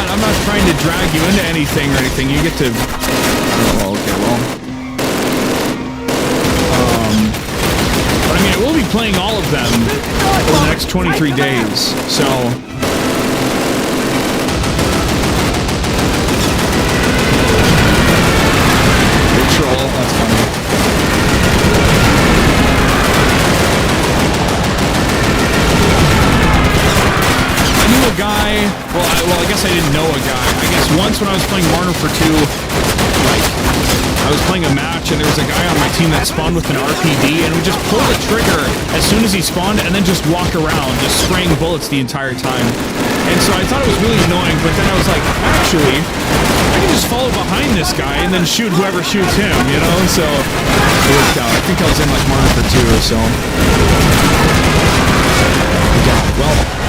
I'm not trying to drag you into anything or anything. You get to... Oh, okay, well... But I mean, we'll be playing all of them for the next 23 days, so... Big troll, that's funny. A guy, well, I guess I didn't know a guy. I guess once when I was playing Marner for 2, like, I was playing a match and there was a guy on my team that spawned with an RPD and would just pull the trigger as soon as he spawned and then just walk around, just spraying bullets the entire time. And so I thought it was really annoying, but then I was like, actually, I can just follow behind this guy and then shoot whoever shoots him, you know? So it worked out. I think I was in like Marner for 2 or so. Yeah, well...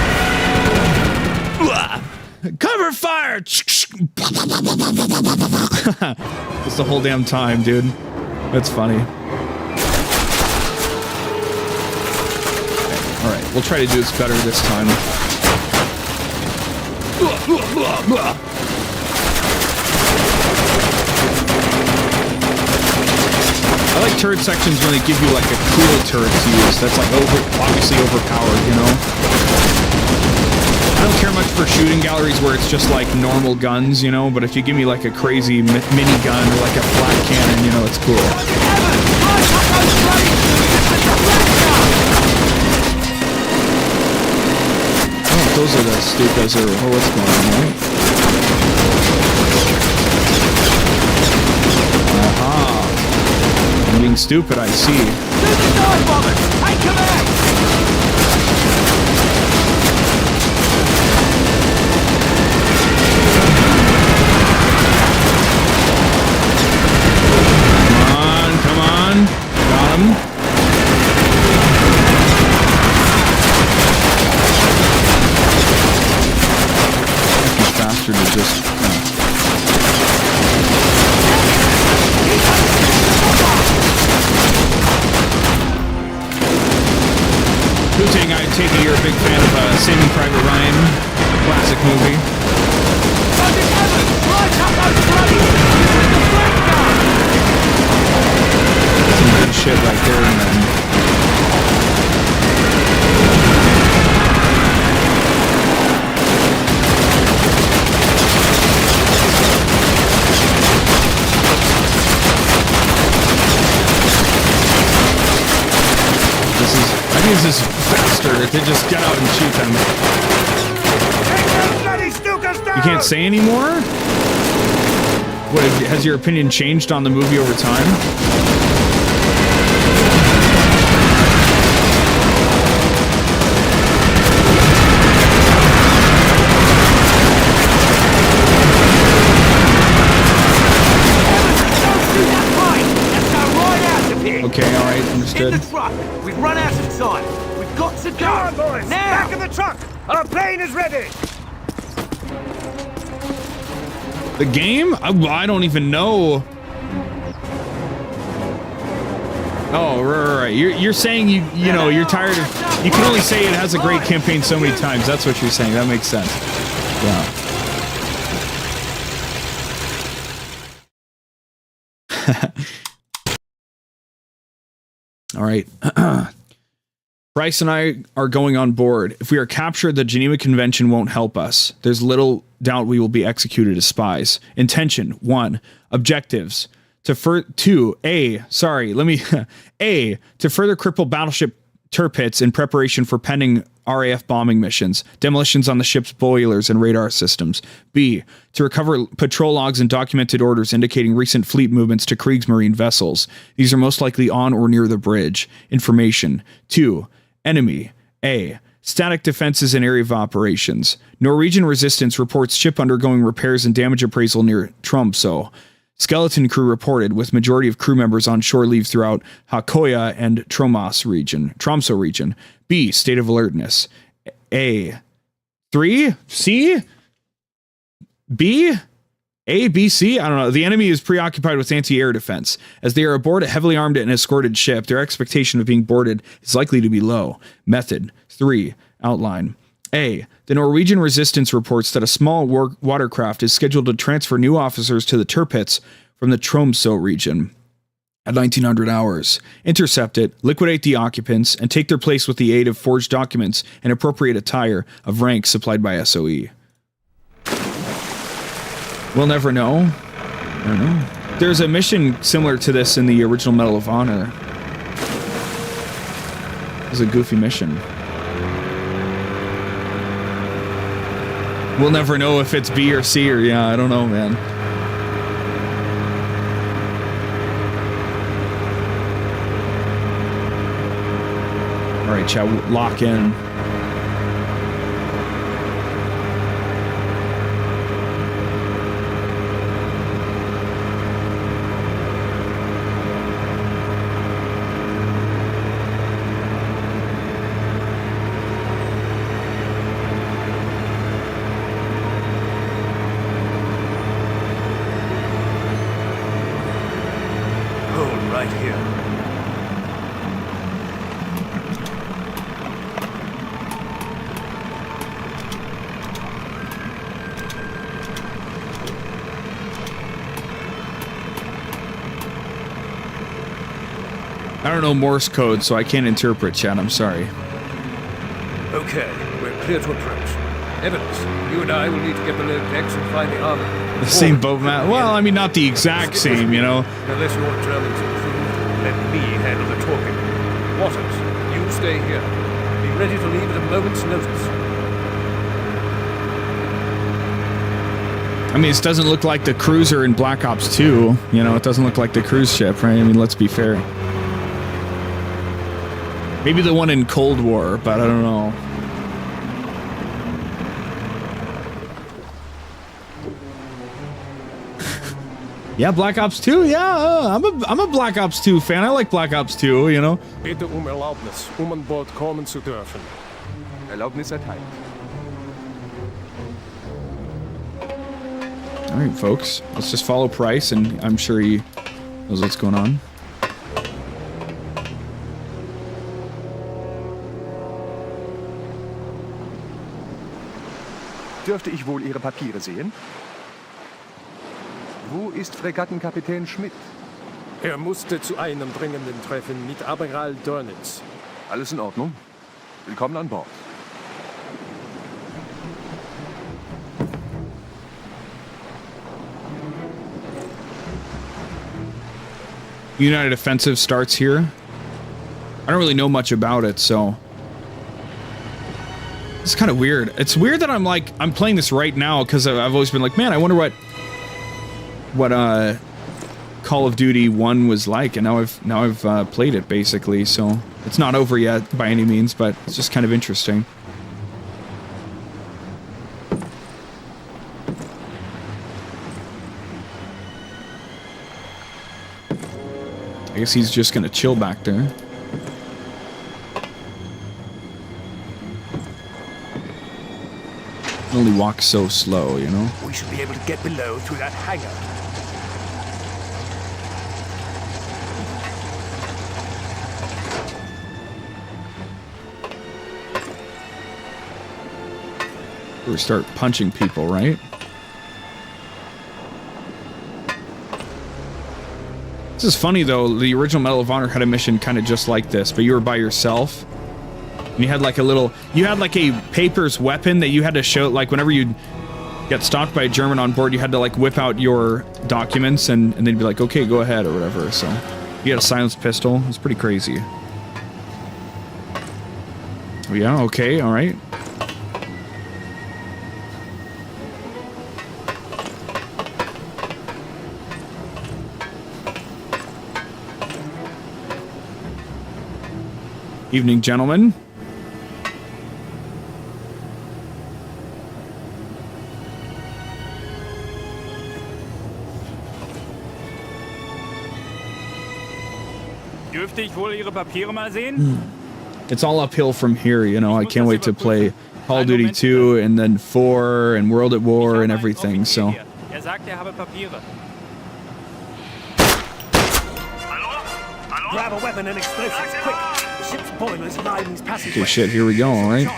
Cover fire! Just the whole damn time, dude. That's funny. Okay, alright, we'll try to do this better this time. I like turret sections when they give you like a cool turret to use. That's like obviously overpowered, you know? I don't care much for shooting galleries where it's just like normal guns, you know, but if you give me like a crazy mini gun or like a flat cannon, you know, it's cool. Oh, those are the stupas or what's going on, right? Aha. I'm being stupid, I see. just... Putin, I take it you're a big fan of Saving Private Ryan, classic movie. Some good shit right there, man. I think this is faster if they just get out and shoot them. You can't say anymore? What, has your opinion changed on the movie over time? Okay, alright, understood. In the truck! We've run out of time! We've got to go! Come on, boys! Now! Back in the truck! Our plane is ready! The game? I don't even know. Oh, right. You're saying you know, you're tired of... You can only say it has a great campaign so many times. That's what you're saying. That makes sense. Yeah. All right. Bryce and I are going on board. If we are captured, the Geneva Convention won't help us. There's little doubt we will be executed as spies. Intention: 1. Objectives: A, to further cripple Battleship Tirpitz in preparation for pending RAF bombing missions, demolitions on the ship's boilers and radar systems. B, to recover patrol logs and documented orders indicating recent fleet movements to Kriegsmarine vessels. These are most likely on or near the bridge. Information. 2, enemy. A, static defenses and area of operations. Norwegian resistance reports ship undergoing repairs and damage appraisal near Tromsø. Skeleton crew reported, with majority of crew members on shore leave throughout Toccoa and Tromsø region. B, state of alertness. A. 3? C? B? A, B, C? I don't know. The enemy is preoccupied with anti-air defense. As they are aboard a heavily armed and escorted ship, their expectation of being boarded is likely to be low. Method. 3. Outline. A. The Norwegian resistance reports that a small watercraft is scheduled to transfer new officers to the Tirpitz from the Tromsø region at 1900 hours. Intercept it, liquidate the occupants, and take their place with the aid of forged documents and appropriate attire of rank supplied by SOE. We'll never know. I don't know. There's a mission similar to this in the original Medal of Honor. It was a goofy mission. We'll never know if it's B or C or yeah, I don't know, man. All right, shall we lock in? I don't know Morse code, so I can't interpret, chat. I'm sorry. Okay, we're clear to approach. Evans, you and I will need to get below decks and find the armor. The same boat map? Well, I mean, not the exact same, you know. Unless your German's improved, let me handle the talking. Waters, you stay here. Be ready to leave at a moment's notice. I mean, this doesn't look like the cruiser in Black Ops 2. You know, it doesn't look like the cruise ship, right? I mean, let's be fair. Maybe the one in Cold War, but I don't know. Yeah, Black Ops 2. Yeah, I'm a Black Ops 2 fan. I like Black Ops 2, you know. Bitte Erlaubnis, an Bord kommen zu dürfen. Erlaubnis erteilt. Alright, folks. Let's just follow Price, and I'm sure he knows what's going on. Dürfte ich wohl Ihre Papiere sehen? Wo ist Fregattenkapitän Schmidt? Er musste zu einem dringenden Treffen mit Admiral Dönitz. Alles in Ordnung. Willkommen an Bord. United Offensive starts here. I don't really know much about it, so it's kind of weird. It's weird that I'm playing this right now because I've always been like, man, I wonder what Call of Duty 1 was like, and now I've played it basically. So it's not over yet by any means, but it's just kind of interesting. I guess he's just gonna chill back there. Only walk so slow, you know? We should be able to get below through that hangar. Or start punching people, right? This is funny though, the original Medal of Honor had a mission kind of just like this, but you were by yourself. And you had like a paper's weapon that you had to show, like whenever you'd get stopped by a German on board, you had to like whip out your documents and they'd be like, okay, go ahead or whatever. So you had a silenced pistol. It's pretty crazy. Oh yeah, okay, all right. Evening, gentlemen. Dürfte ich wohl Ihre Papiere mal sehen? It's all uphill from here, you know. I can't wait to play Call of Duty 2 and then 4 and World at War and everything, so. Sagt, habe Papiere. Grab a weapon and explosives, quick! The ship's boilers line these passageways. Okay, shit, here we go, alright.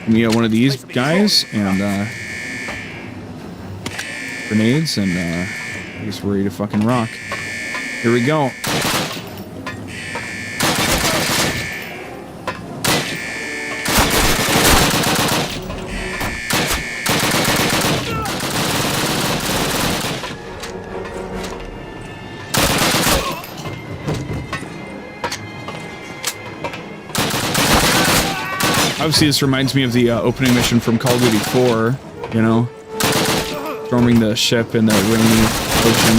We got one of these guys, and, grenades, and, I guess we're ready to fucking rock. Here we go. Obviously, this reminds me of the opening mission from Call of Duty 4, you know? Storming the ship in the rainy ocean.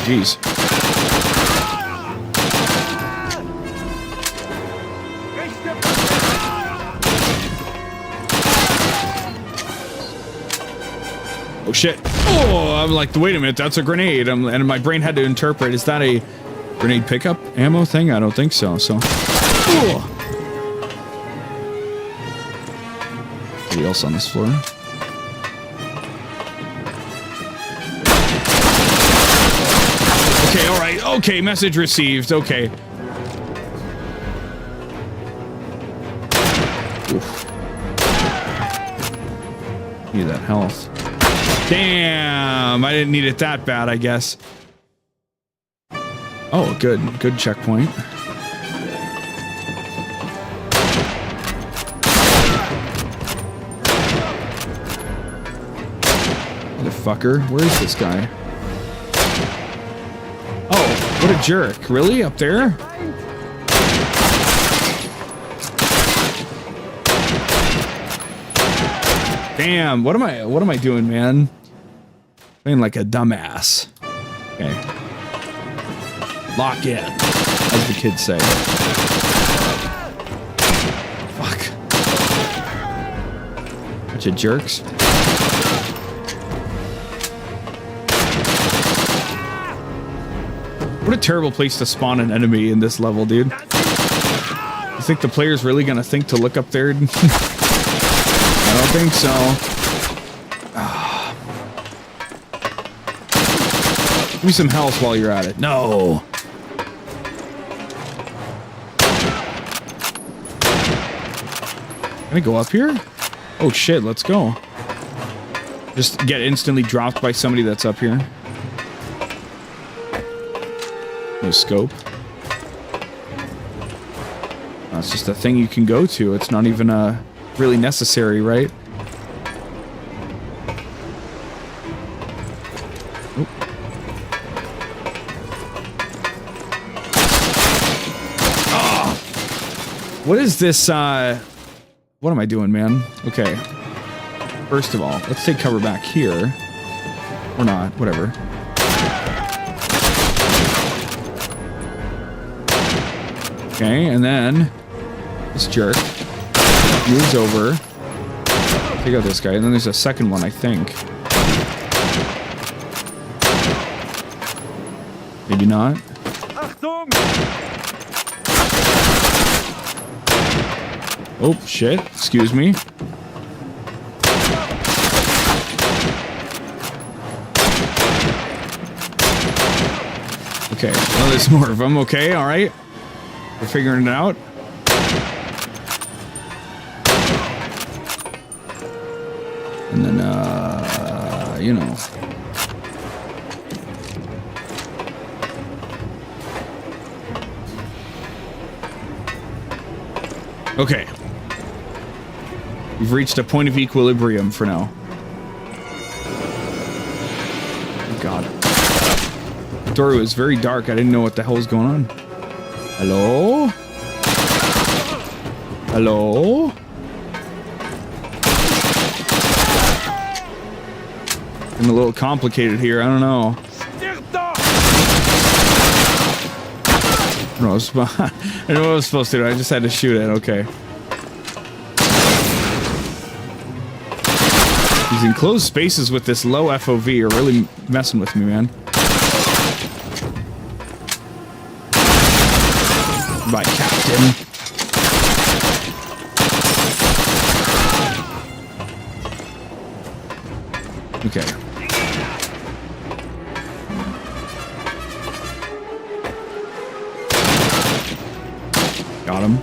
Jeez. Oh shit. Oh, I'm like, wait a minute, that's a grenade. And my brain had to interpret, is that a grenade pickup ammo thing? I don't think so, so. Oh. Anybody else on this floor? Okay, alright, okay, message received, okay. Oof. Need that health. Damn, I didn't need it that bad, I guess. Oh, good checkpoint. Motherfucker, where is this guy? Oh, what a jerk. Really? Up there? Damn, what am I doing, man? Playing like a dumbass. Okay. Lock in, as the kids say. Fuck. Bunch of jerks. What a terrible place to spawn an enemy in this level, dude. You think the player's really gonna think to look up there? I don't think so. Give me some health while you're at it. No. Can I go up here? Oh shit, let's go. Just get instantly dropped by somebody that's up here. No scope. It's just a thing you can go to. It's not even really necessary, right? Oop. Oh! What is this? What am I doing, man? Okay. First of all, let's take cover back here. Or not, whatever. Okay, and then this jerk moves over. Take out this guy, and then there's a second one, I think. Maybe not. Oh, shit. Excuse me. Okay, well, there's more of them. Okay, alright. We're figuring it out. And then, you know. Okay. We've reached a point of equilibrium for now. Oh, God. The door was very dark. I didn't know what the hell was going on. Hello? Hello? Getting a little complicated here. I don't know. I know what I was supposed to do. I just had to shoot it. Okay. These enclosed spaces with this low FOV are really messing with me, man. By Captain. Okay. Got him.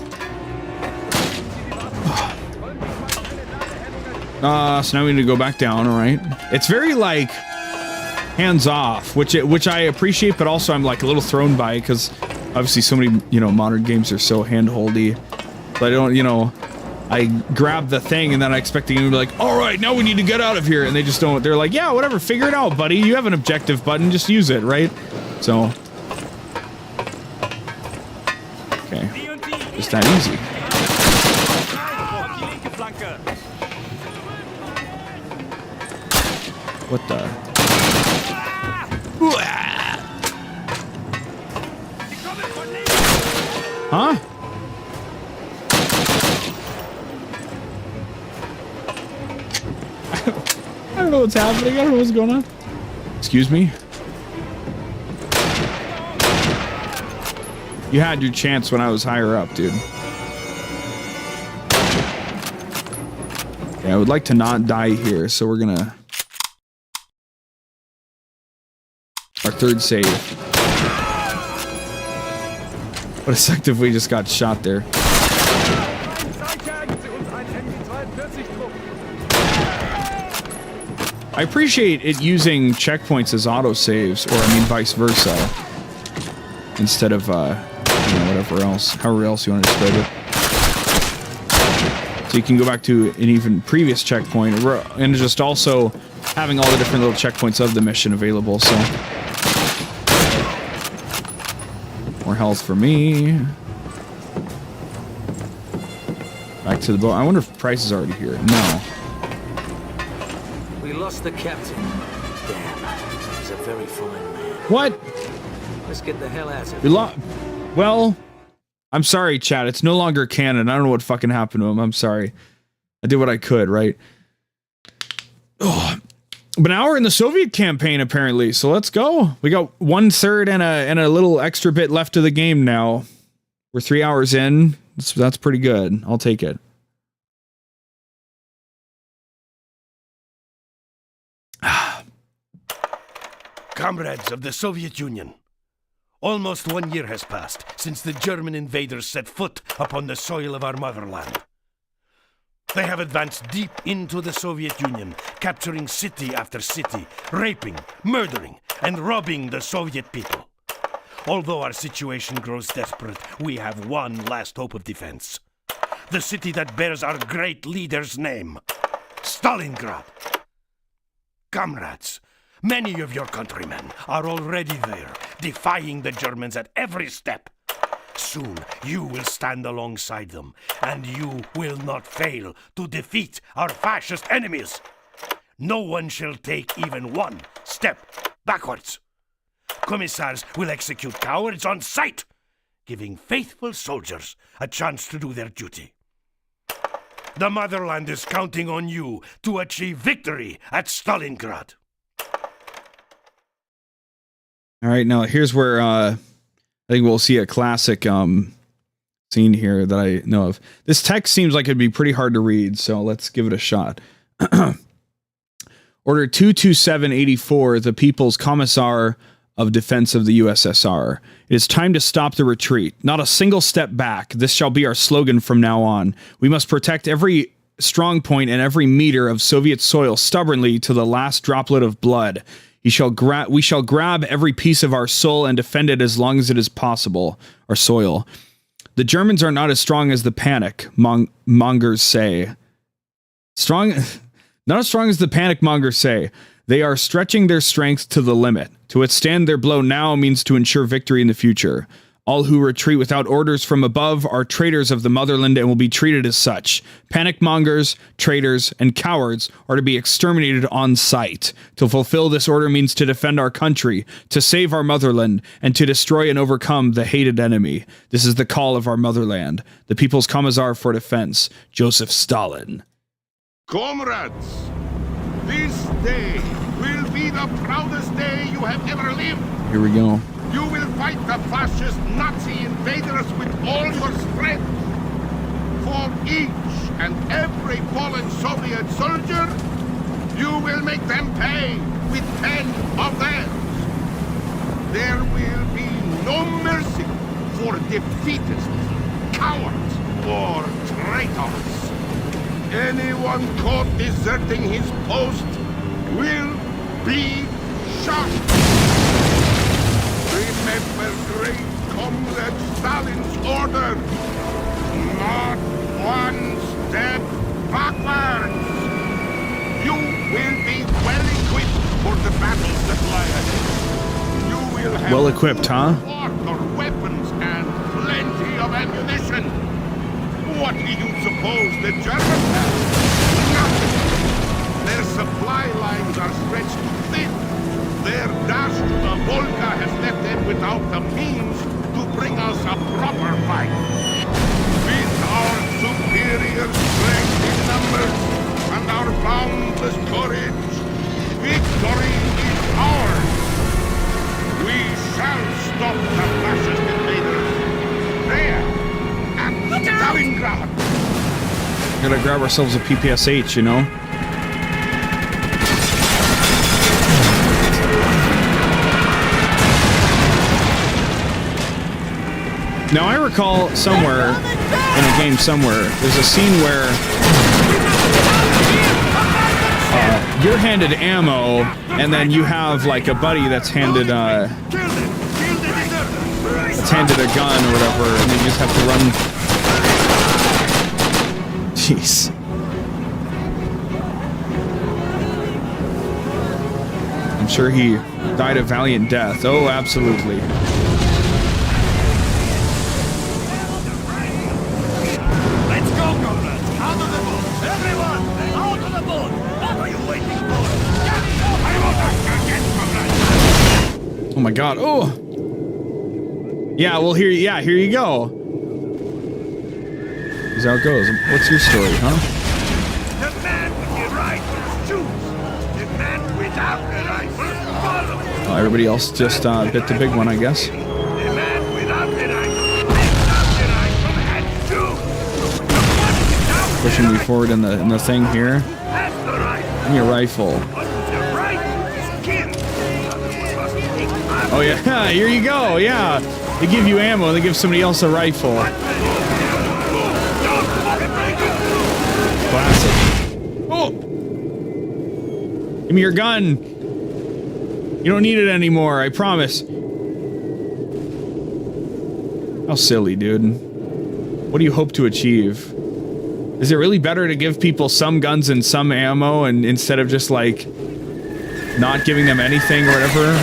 So now we need to go back down, alright. It's very, like, hands-off, which I appreciate, but also I'm, like, a little thrown by, because obviously so many, you know, modern games are so hand-holdy. But I don't, you know, I grab the thing and then I expect the game to be like, alright, now we need to get out of here, and they just don't. They're like, yeah, whatever, figure it out, buddy. You have an objective button, just use it, right? So. Okay. Just that easy. What the? Huh? I don't know what's happening. I don't know what's going on. Excuse me? You had your chance when I was higher up, dude. Yeah, I would like to not die here, so we're gonna... Our third save. What effective we just got shot there. I appreciate it using checkpoints as autosaves, or I mean vice versa. Instead of, you know, whatever else, however else you want to describe it. So you can go back to an even previous checkpoint, and just also having all the different little checkpoints of the mission available, so. More health for me. Back to the boat. I wonder if Price is already here. No. We lost the captain. Damn. He's a very fine man. What? Let's get the hell out of here. Well, I'm sorry, chat. It's no longer canon. I don't know what fucking happened to him. I'm sorry. I did what I could, right? Oh. But now we're in the Soviet campaign, apparently. So let's go. We got 1/3 and a little extra bit left of the game now. We're 3 hours in. That's pretty good. I'll take it. Comrades of the Soviet Union, almost 1 year has passed since the German invaders set foot upon the soil of our motherland. They have advanced deep into the Soviet Union, capturing city after city, raping, murdering, and robbing the Soviet people. Although our situation grows desperate, we have one last hope of defense. The city that bears our great leader's name, Stalingrad. Comrades, many of your countrymen are already there, defying the Germans at every step. Soon you will stand alongside them, and you will not fail to defeat our fascist enemies. No one shall take even one step backwards. Commissars will execute cowards on sight, giving faithful soldiers a chance to do their duty. The motherland is counting on you to achieve victory at Stalingrad. All right, now here's where I think we'll see a classic scene here that I know of. This text seems like it'd be pretty hard to read, so let's give it a shot. Order 22784, the People's Commissar of Defense of the USSR. It is time to stop the retreat. Not a single step back. This shall be our slogan from now on. We must protect every strong point and every meter of Soviet soil stubbornly to the last droplet of blood. We shall grab every piece of our soul and defend it as long as it is possible. Our soil. The Germans are not as strong as the panic mongers say. Not as strong as the panic mongers say. They are stretching their strength to the limit. To withstand their blow now means to ensure victory in the future. All who retreat without orders from above are traitors of the motherland and will be treated as such. Panic mongers, traitors, and cowards are to be exterminated on sight. To fulfill this order means to defend our country, to save our motherland, and to destroy and overcome the hated enemy. This is the call of our motherland. The People's Commissar for Defense, Joseph Stalin. Comrades, this day will be the proudest day you have ever lived. Here we go. You will fight the fascist Nazi invaders with all your strength. For each and every fallen Soviet soldier, you will make them pay with 10 of theirs. There will be no mercy for defeatists, cowards, or traitors. Anyone caught deserting his post will be shot. Remember great comrade Stalin's order. Not one step backwards. You will be well equipped for the battles that lie ahead. You will have well equipped, huh? water, weapons, and plenty of ammunition. What do you suppose the Germans have? Nothing. Their supply lines are stretched too thin. Their dash to the Volga has left them without the means to bring us a proper fight. With our superior strength in numbers and our boundless courage, victory is ours. We shall stop the fascist invaders there at Stalingrad. We're gonna grab ourselves a PPSH, you know? Now, I recall somewhere, in a game somewhere, there's a scene where you're handed ammo, and then you have, like, a buddy that's handed, a gun or whatever, and you just have to run. Jeez. I'm sure he died a valiant death. Oh, absolutely. Oh my god. Oh. Yeah, well here you go. Here's how it goes. What's your story, huh? The man with the right shoes. The man with Well, everybody else just bit the big one, I guess. Pushing me forward in the thing here. Give me a rifle. Oh yeah, here you go. Yeah, they give you ammo. They give somebody else a rifle. Classic. Oh, give me your gun. You don't need it anymore. I promise. How silly, dude. What do you hope to achieve? Is it really better to give people some guns and some ammo and instead of just like not giving them anything or whatever?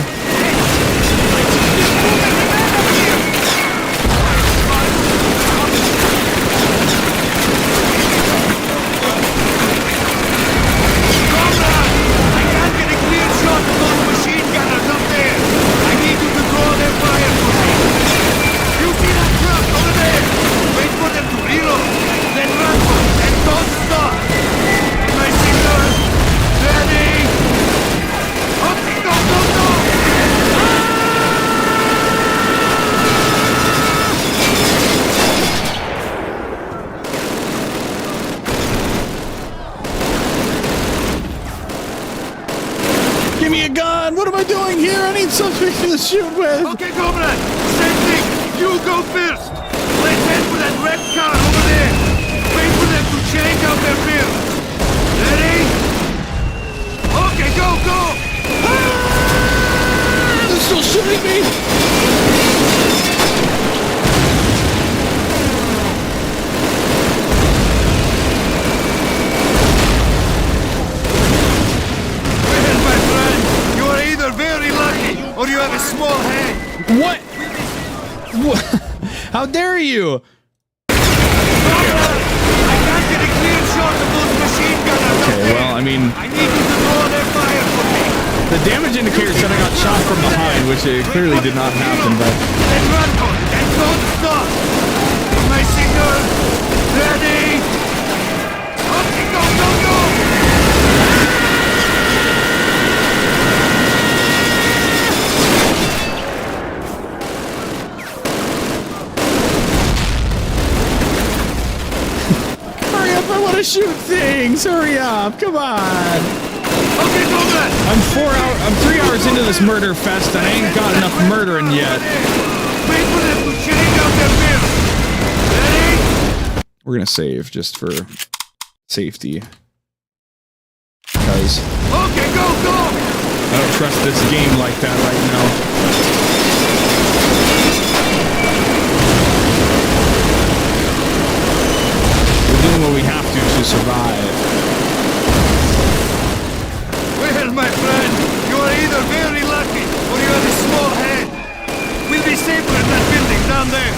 Something to shoot with. Okay, comrade. Same thing. You go first. Let's head for that red car over there. Wait for them to change out their build. Ready? Okay, go, go. Ah! They're still shooting me. Well, my friend, you are either very lucky or you have a small head. What? What? How dare you? I can't get a clear shot of those machine gunners. Okay, well, I mean, I need you to draw their fire for me. the damage indicator said I got shot from behind, which it clearly did not happen, but... And run, and don't stop. My signal. Ready? Okay, go, go, go. I want to shoot things! Hurry up! Come on! Okay, go back! I'm 3 hours into this murder fest and I ain't got enough murdering yet. Wait for them to change out their build. Ready? We're gonna save just for safety. Because okay, go, go! I don't trust this game like that right now. Doing what we have to survive. Well, my friend, you are either very lucky or you have a small head. We'll be safer in that building down there.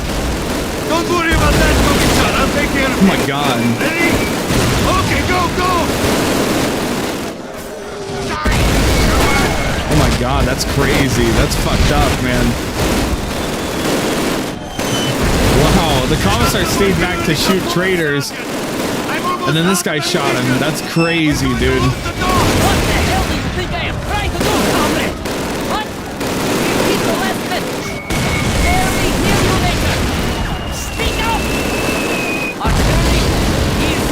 Don't worry about that, Kovic-san. I'll take care of it. Oh my god. Ready? Okay, go, go! Oh my god, that's crazy. That's fucked up, man. Wow, the commissar stayed back to shoot traitors. And then this guy shot him. That's crazy, dude. What the hell do you think I am trying to do, comrade? What? Keep the last message. Barely hear you later. Speak up! Artillery is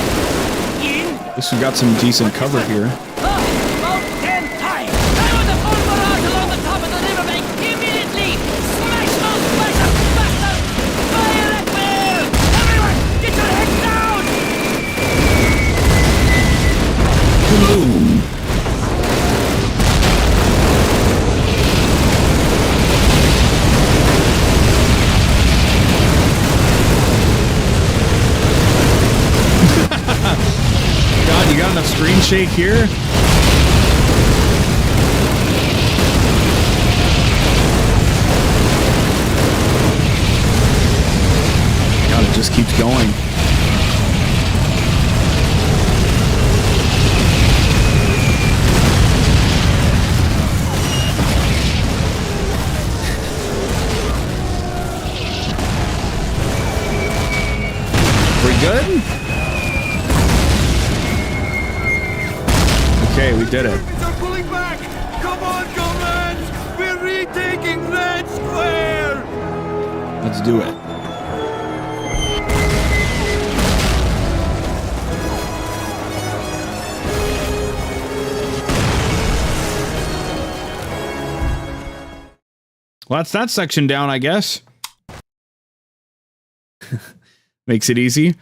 in. At least we got some decent cover here. About 10 times. Fire the full barrage along the top of the riverbank immediately. Smash those bastards! Fire at will! Everyone, get your heads down! Boom. God, you got enough screen shake here? God, it just keeps going. Good? Okay, we did it. They're pulling back! Come on, comrades! We're retaking Red Square! Let's do it. Well, that's that section down, I guess. Makes it easy.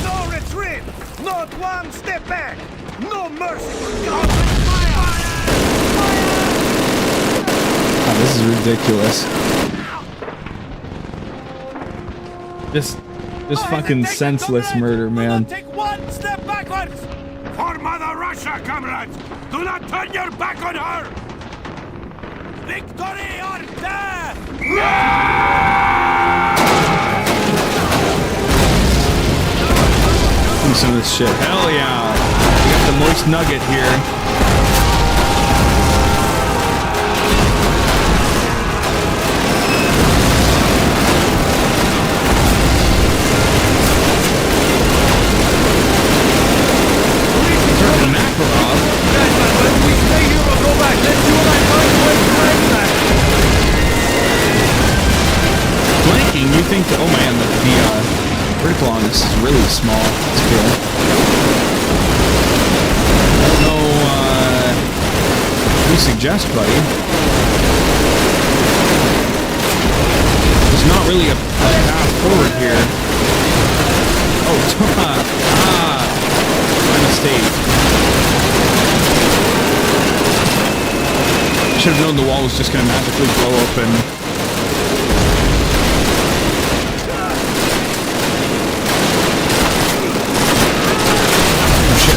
No retreat! Not one step back! No mercy! Oh, this is ridiculous. This fucking senseless murder, man. Take one step backwards! For Mother Russia, comrades! Do not turn your back on her! Victory or death! Do some of this shit. Hell yeah! We got the moist nugget here. Flanking, you think that, oh man, the vertical on this is really small. It's cool. I don't know, what do you suggest, buddy? There's not really a path forward here. Oh, my mistake. I should have known the wall was just going to magically blow open.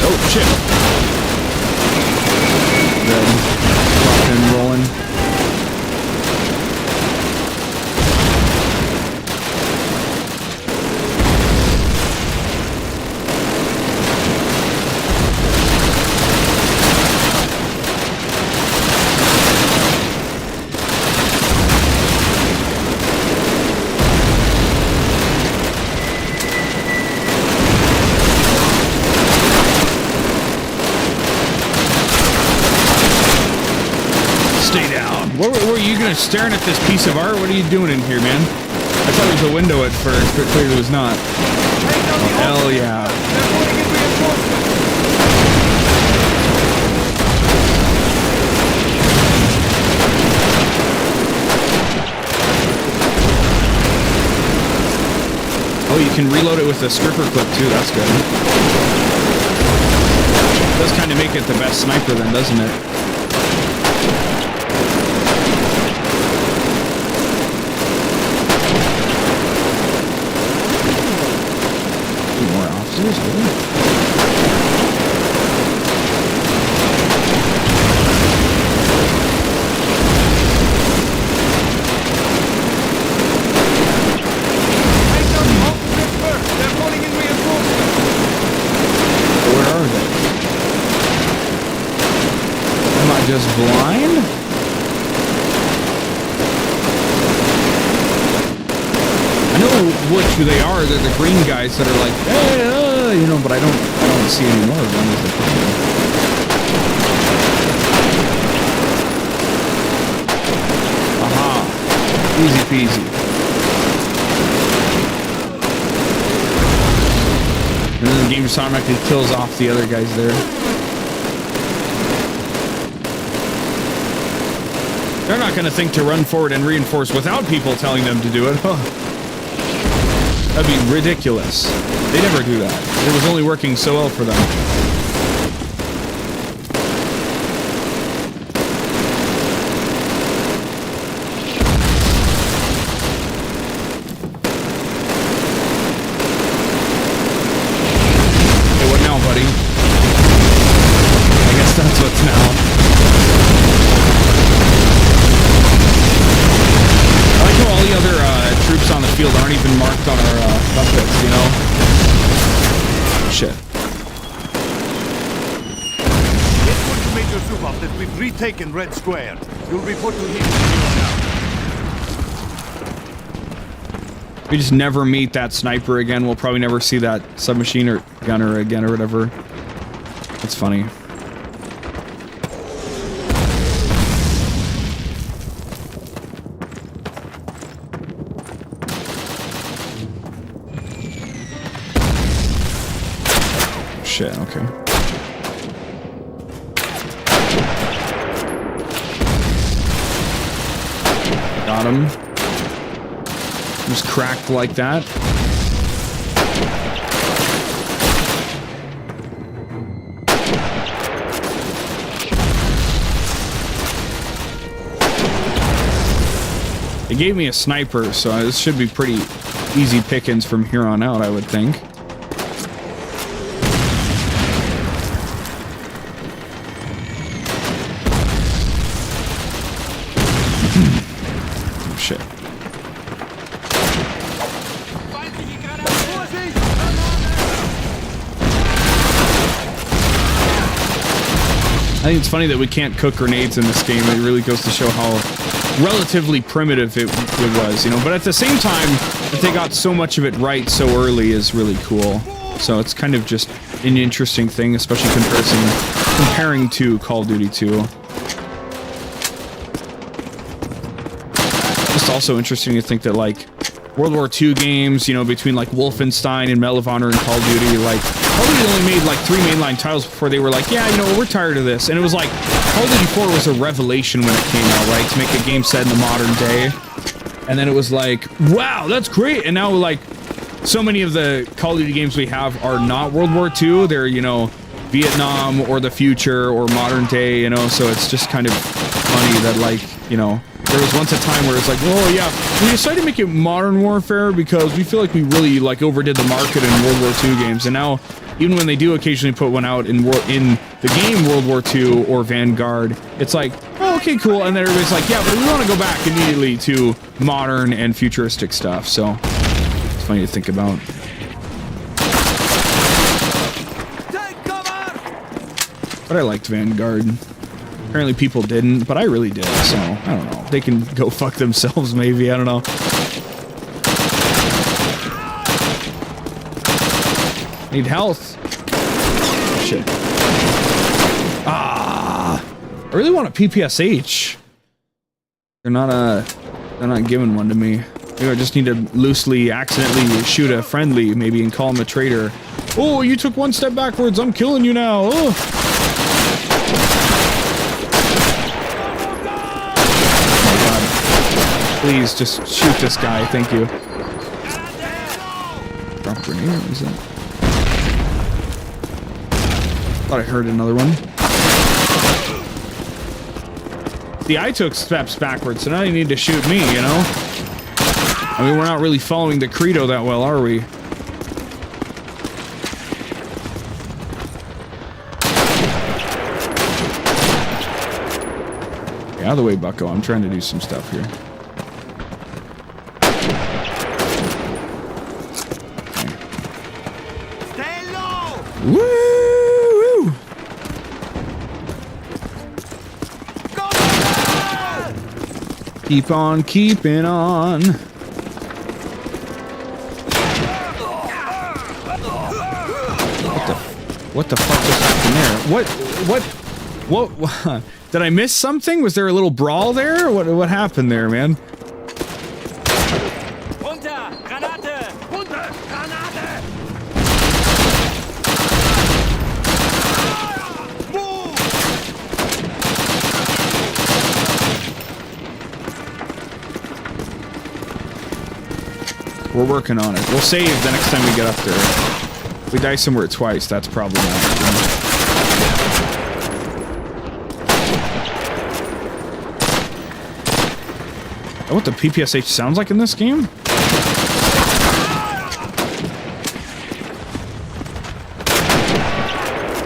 Oh shit. Good. Locked and rolling. What were you gonna staring at this piece of art? What are you doing in here, man? I thought it was a window at first, but clearly it was not. Oh, hell yeah. Oh, you can reload it with a stripper clip too, that's good. It does kind of make it the best sniper then, doesn't it? Just blind? I know which they are. They're the green guys that are like, hey, you know, but I don't see any more of them as the problem. Aha. Easy peasy. And then the game just automatically kills off the other guys there. They're not going to think to run forward and reinforce without people telling them to do it. That'd be ridiculous. They never do that. It was only working so well for them. Hey, what now, buddy? I guess that's what's now. All the other troops on the field aren't even marked on our buckets, you know? Shit. Report to Major Zubov that we've retaken Red Square. You'll report to him. We just never meet that sniper again. We'll probably never see that submachine or gunner again or whatever. That's funny. Shit, okay. Got him. Just cracked like that. It gave me a sniper, so this should be pretty easy pickings from here on out, I would think. Oh, shit. I think it's funny that we can't cook grenades in this game. It really goes to show how relatively primitive it was, you know. But at the same time, that they got so much of it right so early is really cool. So it's kind of just an interesting thing, especially comparing to Call of Duty 2. Just also interesting to think that, like, World War II games, you know, between like Wolfenstein and Medal of Honor and Call of Duty, like, Call of Duty only made like 3 mainline titles before they were like, yeah, you know, we're tired of this. And it was like, Call of Duty 4 was a revelation when it came out, right? To make a game set in the modern day. And then it was like, wow, that's great. And now, like, so many of the Call of Duty games we have are not World War II. They're, you know, Vietnam or the future or modern day, you know, so it's just kind of funny that, like, you know, there was once a time where it's like, oh yeah, we decided to make it modern warfare because we feel like we really, like, overdid the market in World War II games. And now, even when they do occasionally put one out in the game World War II or Vanguard, it's like, oh, okay, cool. And then everybody's like, yeah, but we want to go back immediately to modern and futuristic stuff. So it's funny to think about. But I liked Vanguard. Apparently people didn't, but I really did, so I don't know. They can go fuck themselves, maybe. I don't know. Need health. Shit. Ah! I really want a PPSH. They're not giving one to me. Maybe I just need to loosely, accidentally shoot a friendly, maybe, and call him a traitor. Oh, you took one step backwards. I'm killing you now. Oh. Please, just shoot this guy. Thank you. Drop grenade, what is that? Thought I heard another one. See, I took steps backwards, so now you need to shoot me, you know? I mean, we're not really following the credo that well, are we? Okay, out of the way, bucko. I'm trying to do some stuff here. Woo! Keep on keeping on. What the fuck just happened there? What? Did I miss something? Was there a little brawl there? What happened there, man? We're working on it. We'll save the next time we get up there. If we die somewhere twice, that's problematic. Oh, what the PPSH sounds like in this game?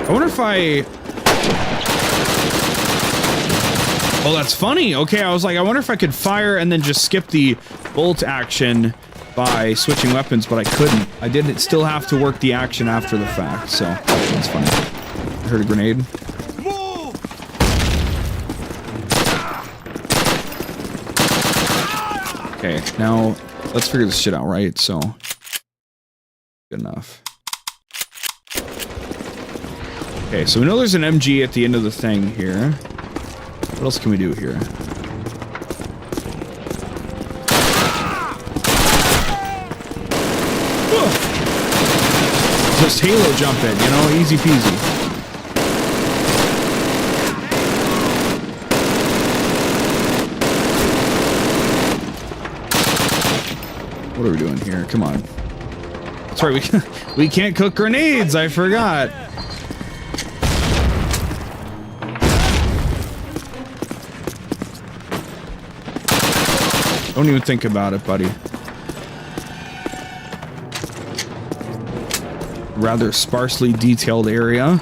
I wonder if I... Oh, that's funny. Okay, I was like, I wonder if I could fire and then just skip the bolt action by switching weapons, but I couldn't. I didn't still have to work the action after the fact, so that's funny. I heard a grenade. Okay, now let's figure this shit out, right? So, good enough. Okay, so we know there's an MG at the end of the thing here. What else can we do here? Just Halo jumping, you know, easy peasy. What are we doing here? Come on. That's right, we can't cook grenades, I forgot. Don't even think about it, buddy. Rather sparsely detailed area.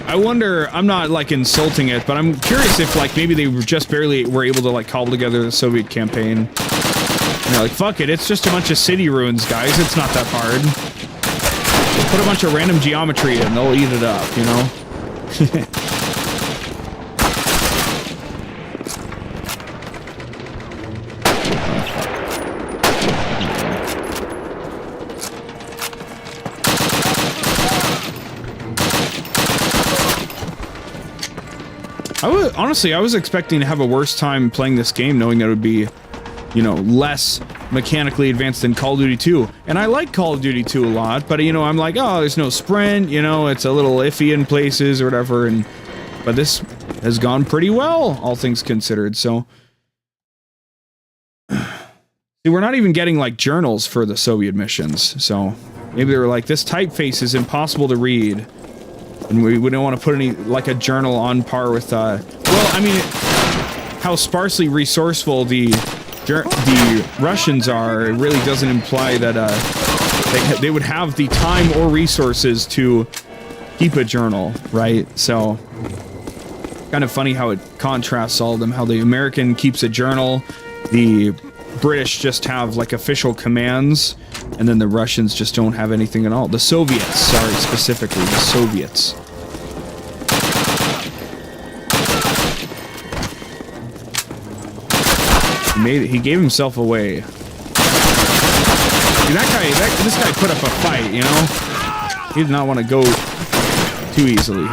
I wonder, I'm not like insulting it, but I'm curious if like maybe they were just barely were able to like cobble together the Soviet campaign. And they're like, fuck it, it's just a bunch of city ruins, guys. It's not that hard. Just put a bunch of random geometry in, they'll eat it up, you know? Honestly, I was expecting to have a worse time playing this game, knowing that it would be, you know, less mechanically advanced than Call of Duty 2. And I like Call of Duty 2 a lot, but, you know, I'm like, oh, there's no sprint, you know, it's a little iffy in places or whatever, but this has gone pretty well, all things considered, so... See, we're not even getting, like, journals for the Soviet missions, so... Maybe they were like, this typeface is impossible to read. And we don't want to put any, like, a journal on par with, well, I mean, how sparsely resourceful the Russians are, it really doesn't imply that, they would have the time or resources to keep a journal, right? So, kind of funny how it contrasts all of them, how the American keeps a journal, the British just have, like, official commands, and then the Russians just don't have anything at all. The Soviets, sorry, specifically, the Soviets. He gave himself away. See, this guy put up a fight, you know? He did not want to go too easily.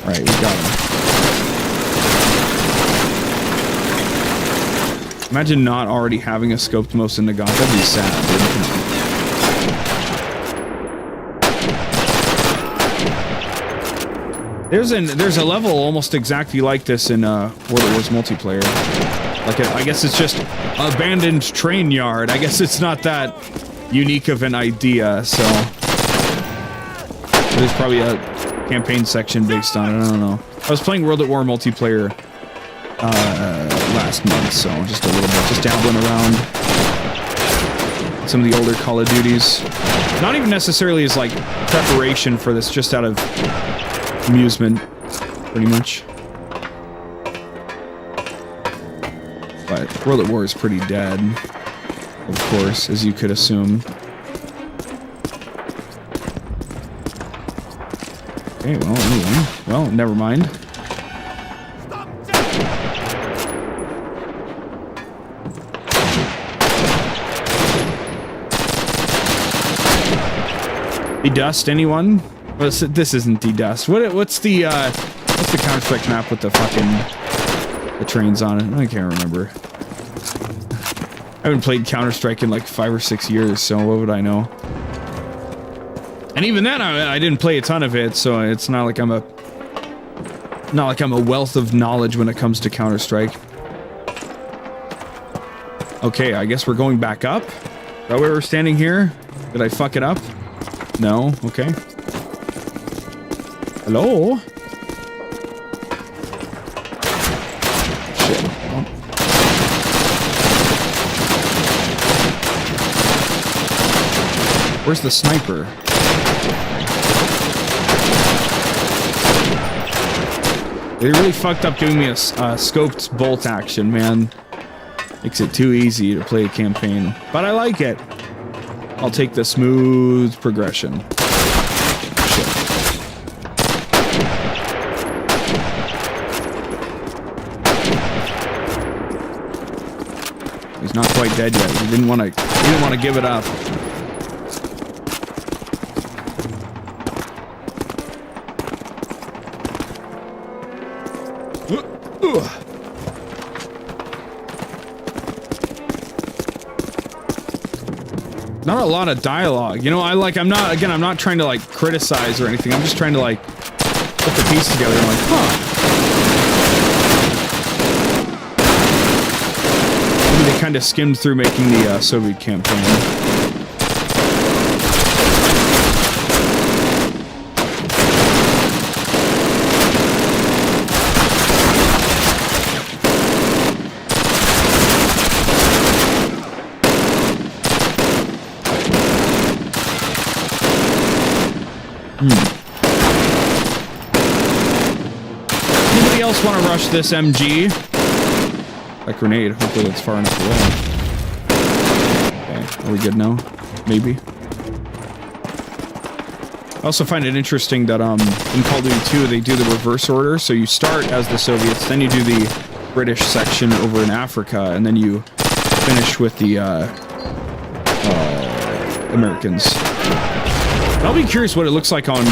Alright, we got him. Imagine not already having a scoped most in Nagant. That'd be sad, dude. There's a level almost exactly like this in World at War's multiplayer. Like I guess it's just abandoned train yard. I guess it's not that unique of an idea, so there's probably a campaign section based on it. I don't know. I was playing World at War multiplayer last month, so just a little bit, just dabbling around some of the older Call of Duties. Not even necessarily as like preparation for this, just out of amusement, pretty much. But World at War is pretty dead, of course, as you could assume. Okay, well, anyway. Well, never mind. De-dust, anyone? Well, this isn't de-dust. What's the Counter-Strike map with the trains on it? I can't remember. I haven't played Counter-Strike in like 5 or 6 years, so what would I know? And even then, I didn't play a ton of it, so it's not like I'm a wealth of knowledge when it comes to Counter-Strike. Okay, I guess we're going back up. Is that where we're standing here? Did I fuck it up? No? Okay. Hello? Shit. Oh. Where's the sniper? They really fucked up giving me a scoped bolt action, man. Makes it too easy to play a campaign. But I like it. I'll take the smooth progression. Shit. He's not quite dead yet. He didn't want to give it up. Not a lot of dialogue. You know, I'm not trying to like criticize or anything. I'm just trying to like put the piece together. I'm like, huh. Maybe they kind of skimmed through making the Soviet campaign. Anybody else want to rush this MG? That grenade, hopefully it's far enough away. Okay, are we good now? Maybe. I also find it interesting that in Call of Duty 2 they do the reverse order, so you start as the Soviets, then you do the British section over in Africa, and then you finish with the Americans. I'll be curious what it looks like on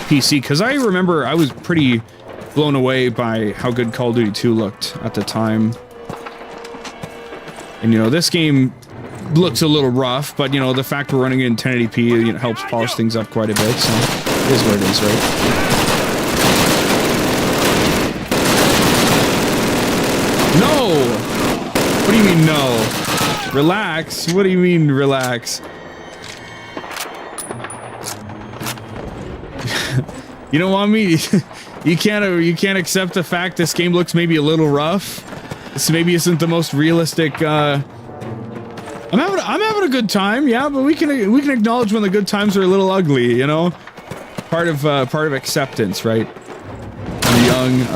PC, because I remember I was pretty blown away by how good Call of Duty 2 looked at the time. And, you know, this game looks a little rough, but, you know, the fact we're running it in 1080p, you know, helps polish things up quite a bit, so it is what it is, right? No! What do you mean, no? Relax? What do you mean, relax? You don't want me? You can't accept the fact this game looks maybe a little rough. This maybe isn't the most realistic. I'm having a good time, yeah, but we can acknowledge when the good times are a little ugly, you know. Part of acceptance, right? I'm young.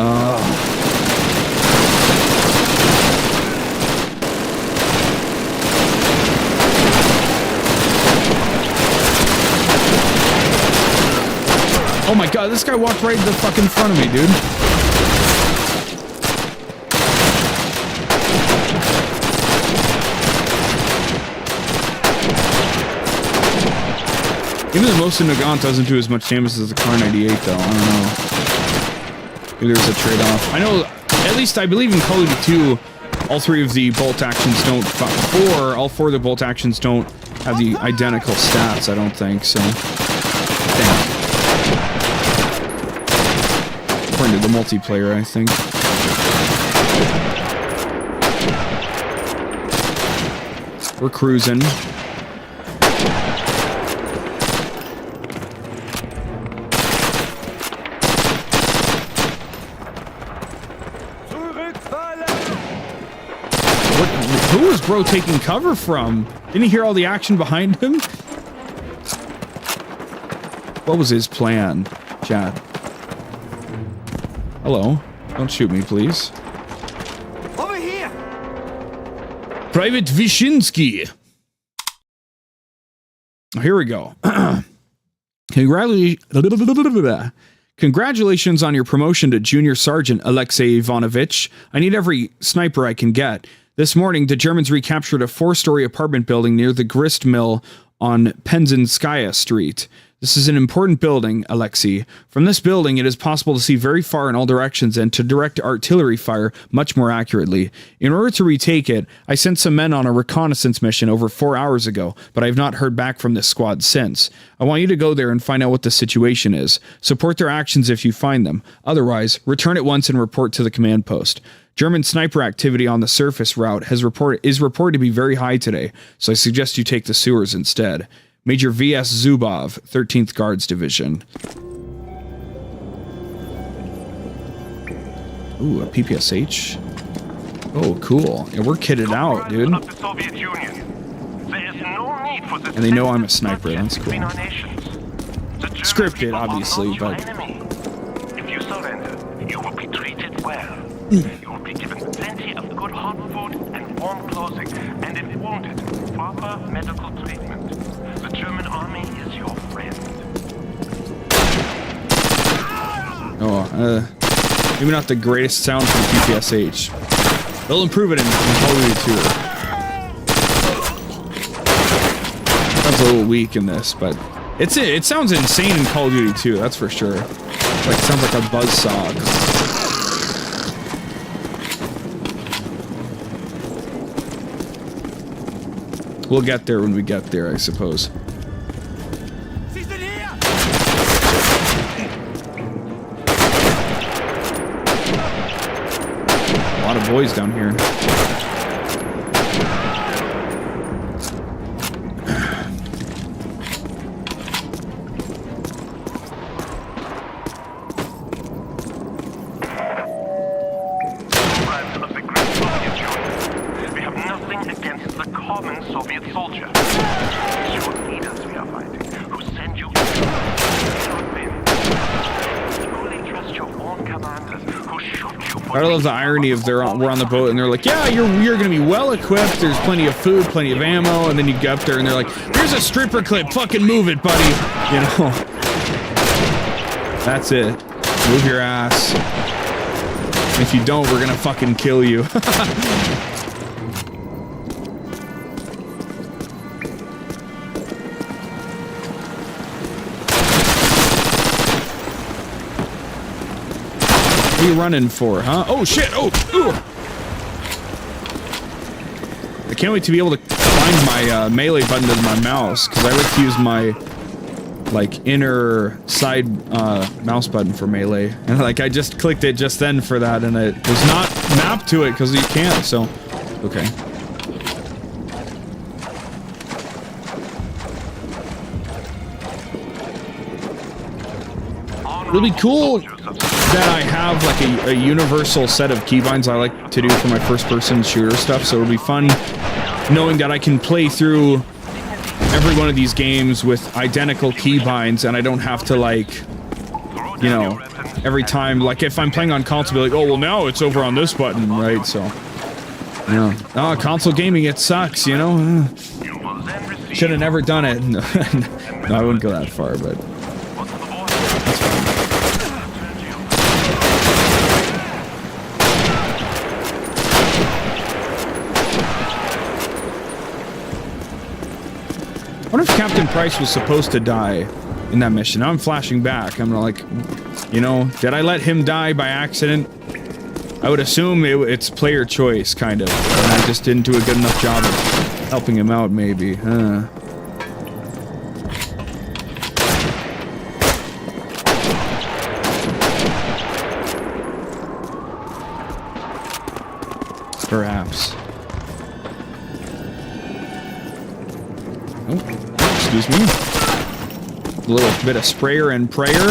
Oh my god, this guy walked right in the fucking front of me, dude. Even the most in Nagant doesn't do as much damage as the Kar 98, though. I don't know. Maybe there's a trade-off. I know, at least I believe in Call of Duty 2, all three of the bolt actions don't... all four of the bolt actions don't have the identical stats, I don't think, so... Damn. According to the multiplayer, I think. We're cruising. Who was bro taking cover from? Didn't he hear all the action behind him? What was his plan, chat? Hello. Don't shoot me, please. Over here! Private Wyszynski. Here we go. Congratulations on your promotion to Junior Sergeant, Alexei Ivanovich. I need every sniper I can get. This morning, the Germans recaptured a 4-story apartment building near the grist mill on Penzinskaya Street. This is an important building, Alexei. From this building, it is possible to see very far in all directions and to direct artillery fire much more accurately. In order to retake it, I sent some men on a reconnaissance mission over 4 hours ago, but I have not heard back from this squad since. I want you to go there and find out what the situation is. Support their actions if you find them. Otherwise, return at once and report to the command post. German sniper activity on the surface route is reported to be very high today, so I suggest you take the sewers instead. Major 𝑰𝑵𝑲, 13th Guards Division. Ooh, a PPSH. Oh, cool. Yeah, we're kitted out, dude. And they know I'm a sniper. That's cool. Scripted, obviously, but... If you surrender, you will be treated well. You will be given plenty of good hot food and warm clothing, and if wounded, proper medical treatment. The German army is your friend. Oh, maybe not the greatest sound from PPSH. They'll improve it in Call of Duty 2. little weak in this, but it sounds insane in Call of Duty 2, that's for sure. Like, it sounds like a buzzsaw. We'll get there when we get there, I suppose. A lot of boys down here. I love the irony of we're on the boat and they're like, yeah, you're gonna be well equipped. There's plenty of food, plenty of ammo, and then you get up there and they're like, here's a stripper clip. Fucking move it, buddy. You know, that's it. Move your ass. If you don't, we're gonna fucking kill you. What are you running for, huh? Oh shit! Oh! Ooh. I can't wait to be able to find my melee button to my mouse, because I like to use my like inner side mouse button for melee, and like I just clicked it just then for that, and it was not mapped to it because you can't. So, okay. It'll be cool that I have like a universal set of keybinds I like to do for my first-person shooter stuff, so it'll be fun knowing that I can play through every one of these games with identical keybinds, and I don't have to, like, you know, every time, like, if I'm playing on console, be like, oh, well, now it's over on this button, right? So, you know, oh, console gaming, it sucks, you know? Should have never done it. No, I wouldn't go that far, but... I wonder if Captain Price was supposed to die in that mission. Now I'm flashing back. I'm like, you know, did I let him die by accident? I would assume it's player choice, kind of. And I just didn't do a good enough job of helping him out, maybe. Perhaps. Oh, excuse me. A little bit of sprayer and prayer.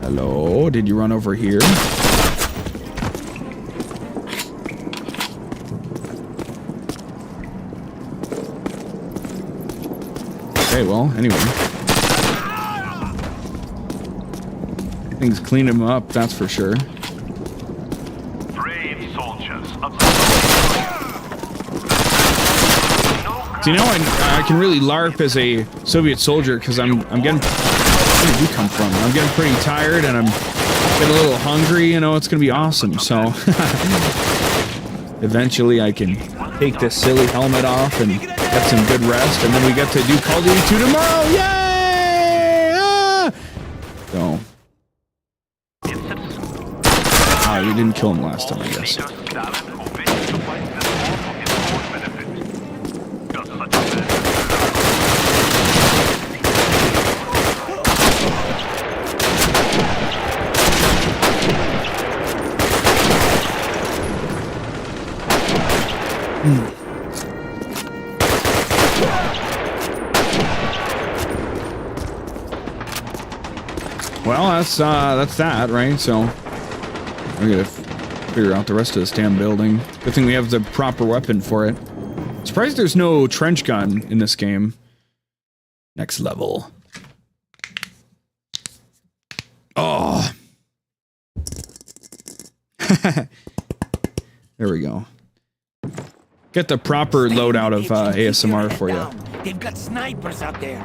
Hello, did you run over here? Okay, well, anyway. Things clean him up, that's for sure. So, you know, I can really LARP as a Soviet soldier because I'm getting... Where did you come from? I'm getting pretty tired and I'm getting a little hungry, you know, it's gonna be awesome, so... Eventually I can take this silly helmet off and get some good rest, and then we get to do Call of Duty 2 tomorrow! Yay! Ah! So... we didn't kill him last time, I guess. Well, that's that, right? So we're gonna figure out the rest of this damn building. Good thing we have the proper weapon for it. Surprised there's no trench gun in this game. Next level. Oh. There we go. Get the proper loadout of ASMR for you. They've got snipers out there.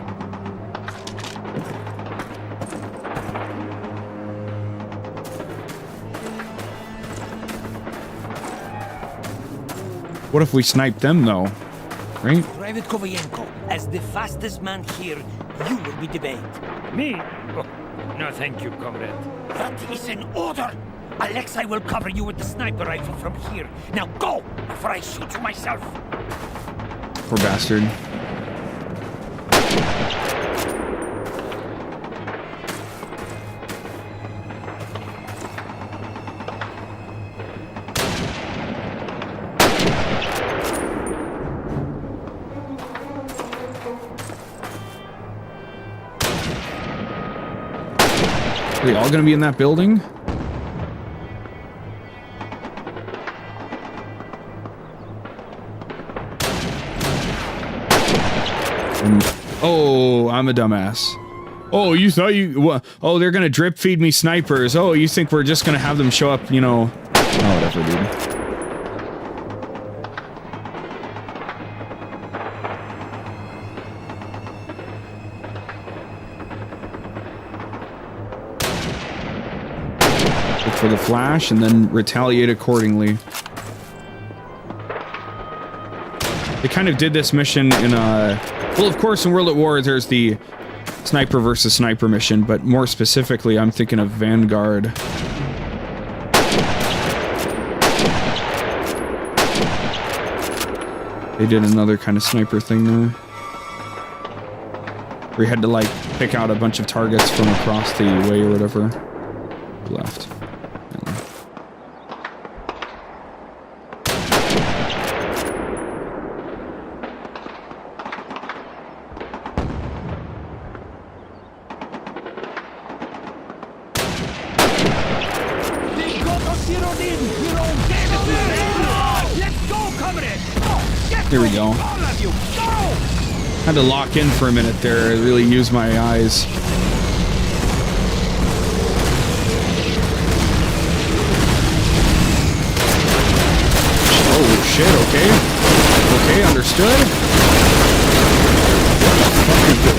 What if we snipe them, though? Right? Private Kovayenko, as the fastest man here, you will be debated. Me? Oh, no, thank you, comrade. That is an order! Alexei will cover you with the sniper rifle from here. Now go, before I shoot you myself. Poor bastard. Are they all gonna be in that building? Oh, I'm a dumbass. Oh, you thought you... What? Oh, they're gonna drip feed me snipers. Oh, you think we're just gonna have them show up, you know... Oh, whatever, dude. Look for the flash and then retaliate accordingly. They kind of did this mission in a... Well, of course, in World at War, there's the sniper versus sniper mission, but more specifically, I'm thinking of Vanguard. They did another kind of sniper thing there. Where you had to, like, pick out a bunch of targets from across the way or whatever. Left. Here we go. Had to lock in for a minute there, really use my eyes. Oh shit, okay. Okay, understood.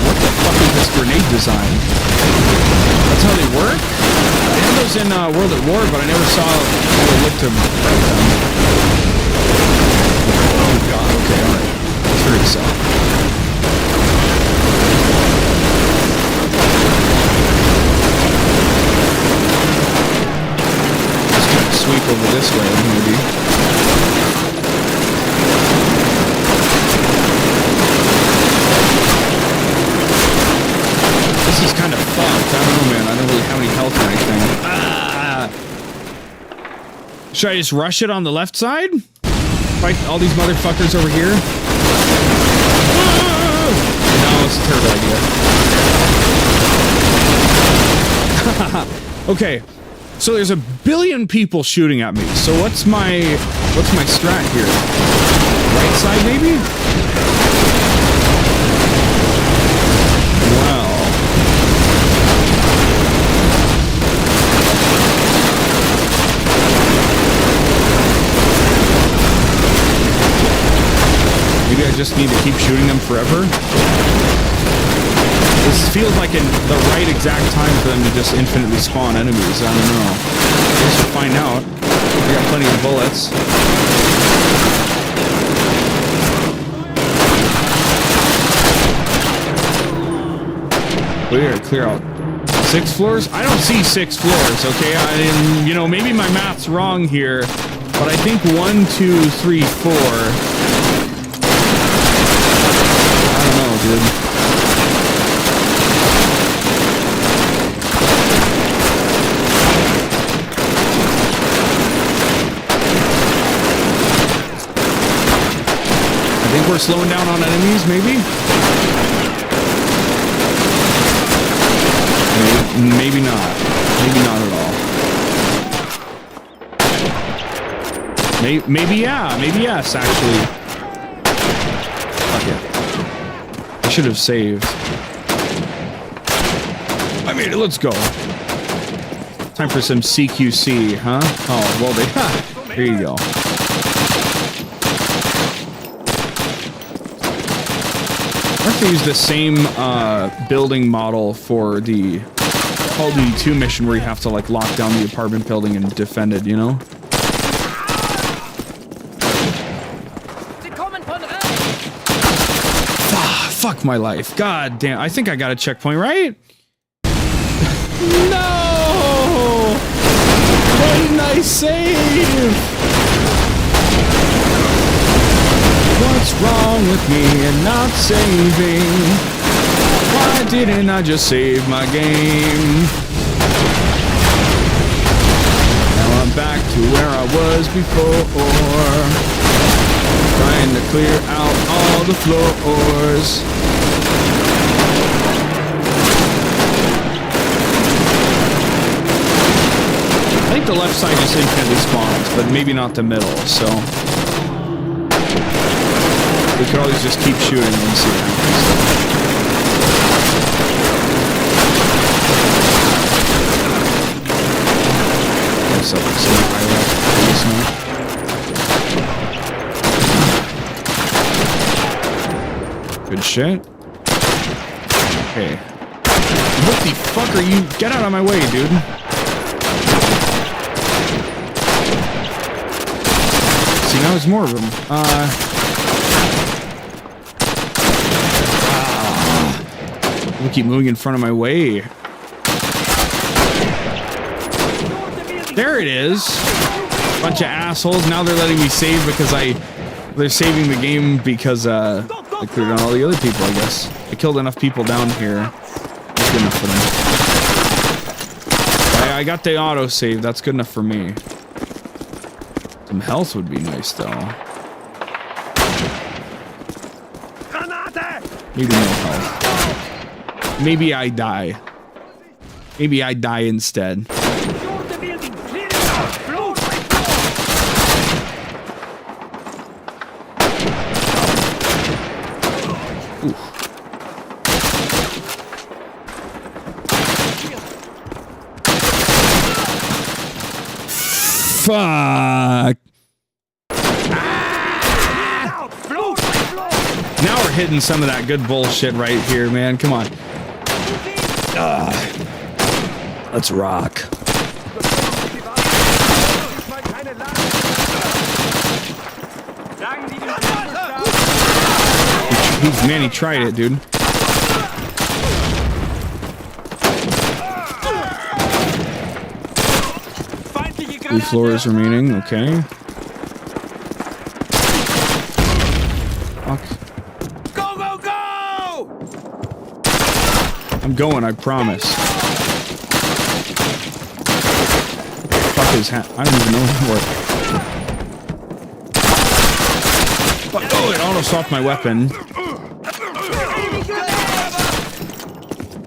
What the fuck is this grenade design? That's how they work? I had those in World at War, but I never saw how they looked to break them. Oh god, okay, alright. Let's hurry this up. Just kind of sweep over this way, maybe. This is kind of fucked. I don't know, man. I don't really have any health or anything. Ah! Should I just rush it on the left side? Fight all these motherfuckers over here? No, it's a terrible idea. Okay, so there's a billion people shooting at me. So what's my strat here? Right side, maybe? Well. Maybe I just need to keep shooting them forever? This feels like in the right exact time for them to just infinitely spawn enemies. I don't know. I guess we'll find out. We got plenty of bullets. We gotta clear out 6 floors? I don't see 6 floors, okay? You know, maybe my math's wrong here, but I think 1, 2, 3, 4... Dude. I think we're slowing down on enemies, maybe? Maybe not. Maybe not at all. Maybe yeah. Maybe yes, actually. Fuck it. I should have saved. I made it, let's go. Time for some CQC, huh? Oh, well, here you go. I have to use the same building model for the Call of Duty 2 mission where you have to like lock down the apartment building and defend it, you know? fuck my life. God damn. I think I got a checkpoint, right? No! Why didn't I save? What's wrong with me and not saving? Why didn't I just save my game? Now I'm back to where I was before, trying to clear out all the floors. I think the left side just infinitely spawns, but maybe not the middle, so we could always just keep shooting and see what happens. So, good shit. Okay. What the fuck are you? Get out of my way, dude. See, now there's more of them. We'll keep moving in front of my way. There it is. Bunch of assholes. Now they're letting me save because they're saving the game because I cleared out all the other people, I guess. I killed enough people down here. That's good enough for them. I got the auto save. That's good enough for me. Some health would be nice though. Maybe no health. Maybe I die. Maybe I die instead. Fuck. Now we're hitting some of that good bullshit right here, man. Come on. Let's rock. Man, he tried it, dude. 3 floors remaining, okay. Fuck. Go, go, go! I'm going, I promise. Fuck his hat. I don't even know what. Oh, it almost off my weapon.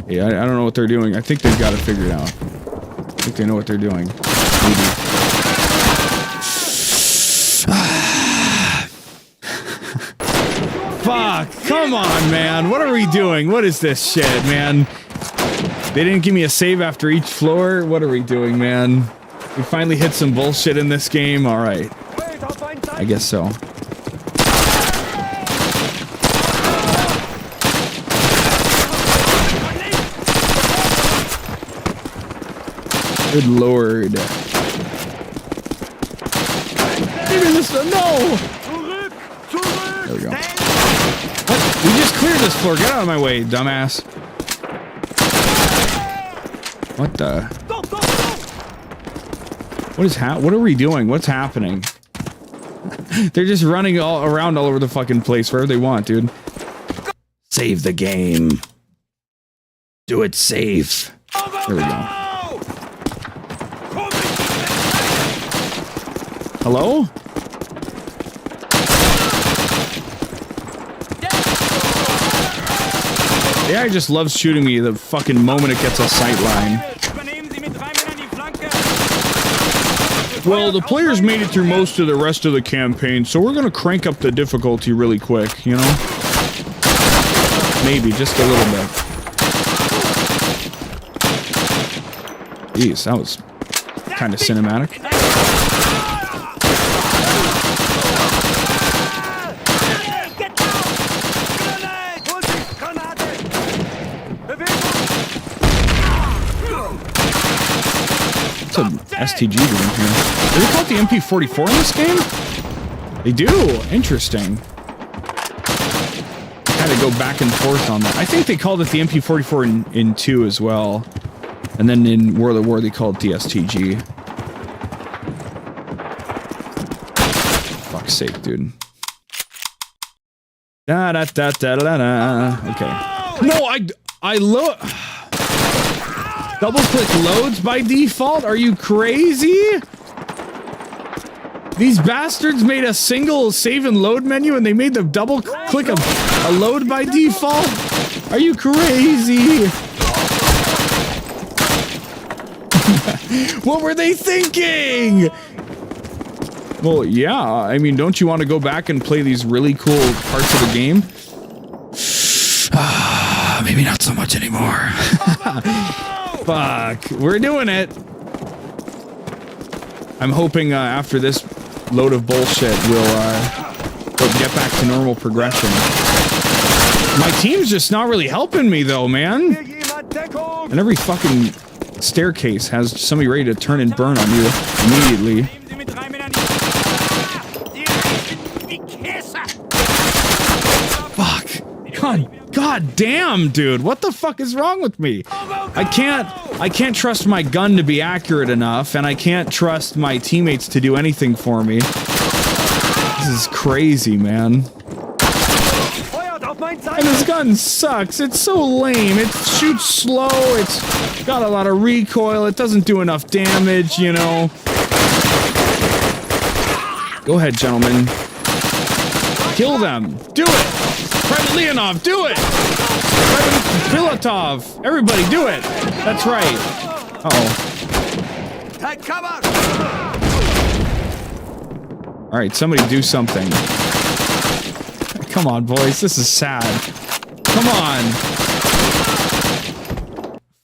Yeah, I don't know what they're doing. I think they've got it figured out. I think they know what they're doing. Maybe. Fuck, come on, man. What are we doing? What is this shit, man? They didn't give me a save after each floor? What are we doing, man? We finally hit some bullshit in this game? Alright. I guess so. Good lord. Maybe this one. No! There we go. What? We just cleared this floor. Get out of my way, dumbass. What the? What is what are we doing? What's happening? They're just running all around all over the fucking place wherever they want, dude. Save the game. Do it safe. There we go. Hello? The AI just loves shooting me the fucking moment it gets a sight line. Well, the players made it through most of the rest of the campaign, so we're gonna crank up the difficulty really quick, you know? Maybe, just a little bit. Jeez, that was kind of cinematic. What's an STG doing here? Do they call it the MP44 in this game? They do. Interesting. Kind of to go back and forth on that. I think they called it the MP44 in 2 as well. And then in World at War, they called it the STG. Fuck's sake, dude. Da da da da da da. Okay. No, I load. Double click loads by default? Are you crazy? These bastards made a single save and load menu and they made the double click a load by default? Are you crazy? What were they thinking? Well, yeah, I mean, don't you want to go back and play these really cool parts of the game? Maybe not so much anymore. Fuck, we're doing it. I'm hoping after this load of bullshit we'll get back to normal progression. My team's just not really helping me though, man. And every fucking staircase has somebody ready to turn and burn on you immediately. Fuck. God damn, dude. What the fuck is wrong with me? I can't trust my gun to be accurate enough, and I can't trust my teammates to do anything for me. This is crazy, man. And this gun sucks. It's so lame. It shoots slow. It's got a lot of recoil. It doesn't do enough damage, you know. Go ahead, gentlemen. Kill them. Do it. Private Leonov, do it. Private Pilotov. Everybody, do it. That's right. Uh-oh. Take cover. All right, somebody do something. Come on, boys. This is sad. Come on.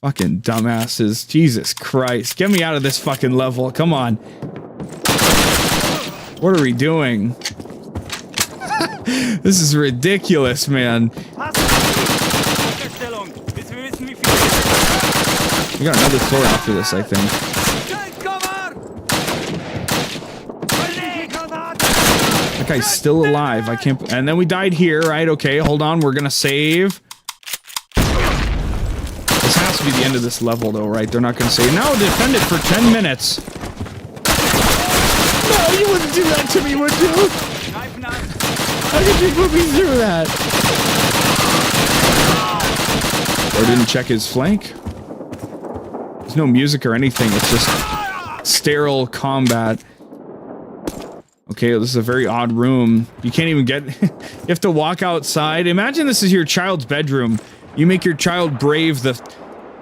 Fucking dumbasses. Jesus Christ. Get me out of this fucking level. Come on. What are we doing? This is ridiculous, man. We got another floor after this, I think. That guy's still alive. I can't. And then we died here, right? Okay, hold on. We're gonna save. This has to be the end of this level, though, right? They're not gonna say, no, defend it for 10 minutes. No, you wouldn't do that to me, would you? How did you put me through that? Or didn't check his flank? There's no music or anything. It's just sterile combat. Okay, this is a very odd room. You can't even get... You have to walk outside. Imagine this is your child's bedroom. You make your child brave the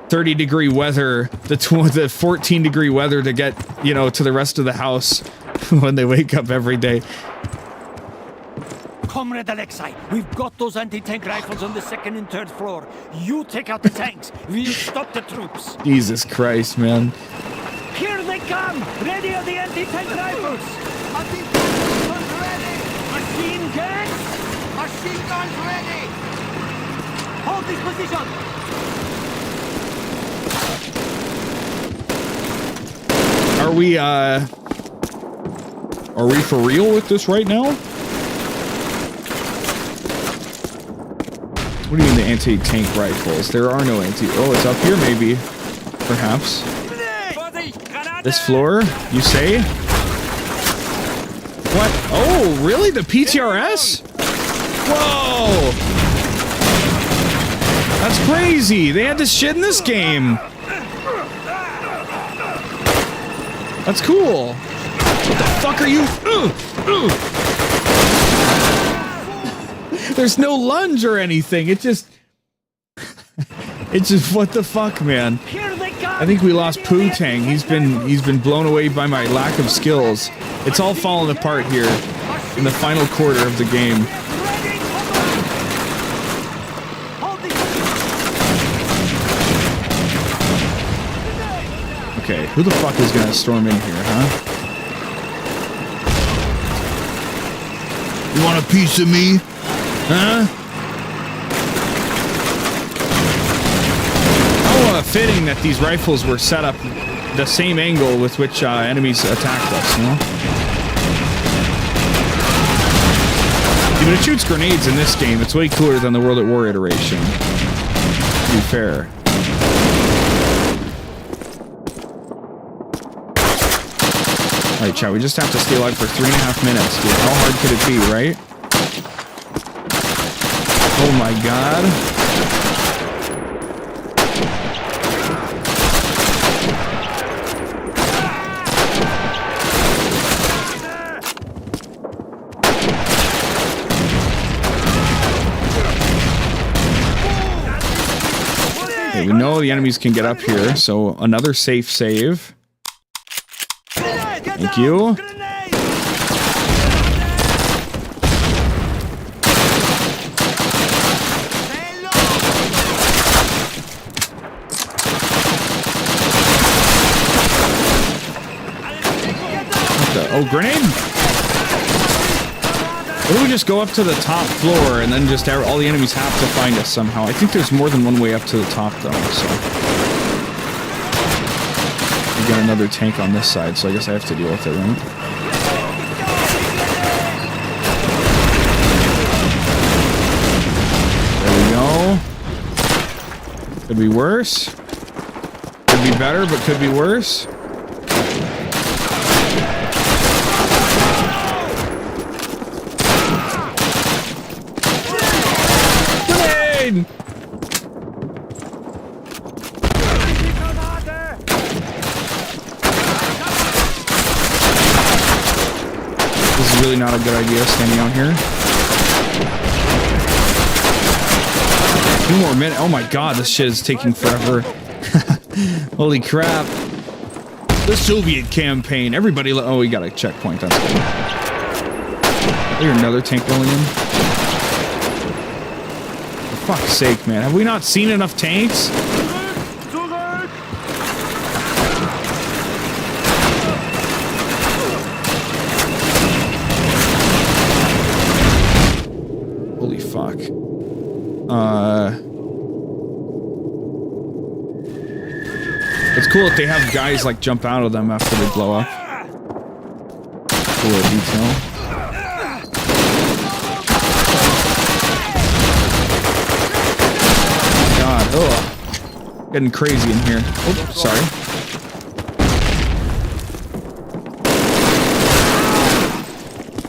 30-degree weather, the 14-degree weather to get, you know, to the rest of the house when they wake up every day. Comrade Alexei, we've got those anti-tank rifles on the second and third floor. You take out the tanks. We'll stop the troops. Jesus Christ, man. Here they come! Ready are the anti-tank rifles! Anti-tank ready! Machine guns! Machine guns ready! Hold this position! Are we for real with this right now? What do you mean the anti-tank rifles? There are no Oh, it's up here maybe. Perhaps. This floor, you say? What? Oh, really? The PTRS? Whoa! That's crazy! They had this shit in this game! That's cool! What the fuck are you? There's no lunge or anything. It just... It's just what the fuck, man. I think we lost Poo-Tang. He's been blown away by my lack of skills. It's all falling apart here in the final quarter of the game. Okay, who the fuck is gonna storm in here, huh? You want a piece of me? Huh? How fitting that these rifles were set up the same angle with which enemies attacked us, you know? mean, it shoots grenades in this game. It's way cooler than the World at War iteration. To be fair. Alright, chat, we just have to stay alive for 3.5 minutes, dude. How hard could it be, right? Oh my god. Okay, we know the enemies can get up here, so another safe save. Thank you. Oh, grenade! Or do we just go up to the top floor and then just all the enemies have to find us somehow? I think there's more than one way up to the top though, so. We got another tank on this side, so I guess I have to deal with it, right? There we go. Could be worse. Could be better, but could be worse. This is really not a good idea, standing out here. 2 more minutes. Oh my god, this shit is taking forever. Holy crap. The Soviet campaign. Everybody... Oh, we got a checkpoint. That's good. There's another tank rolling in. For fuck's sake, man. Have we not seen enough tanks? Holy fuck. It's cool that they have guys like jump out of them after they blow up. Cool detail. God, ugh. Getting crazy in here. Oh, sorry.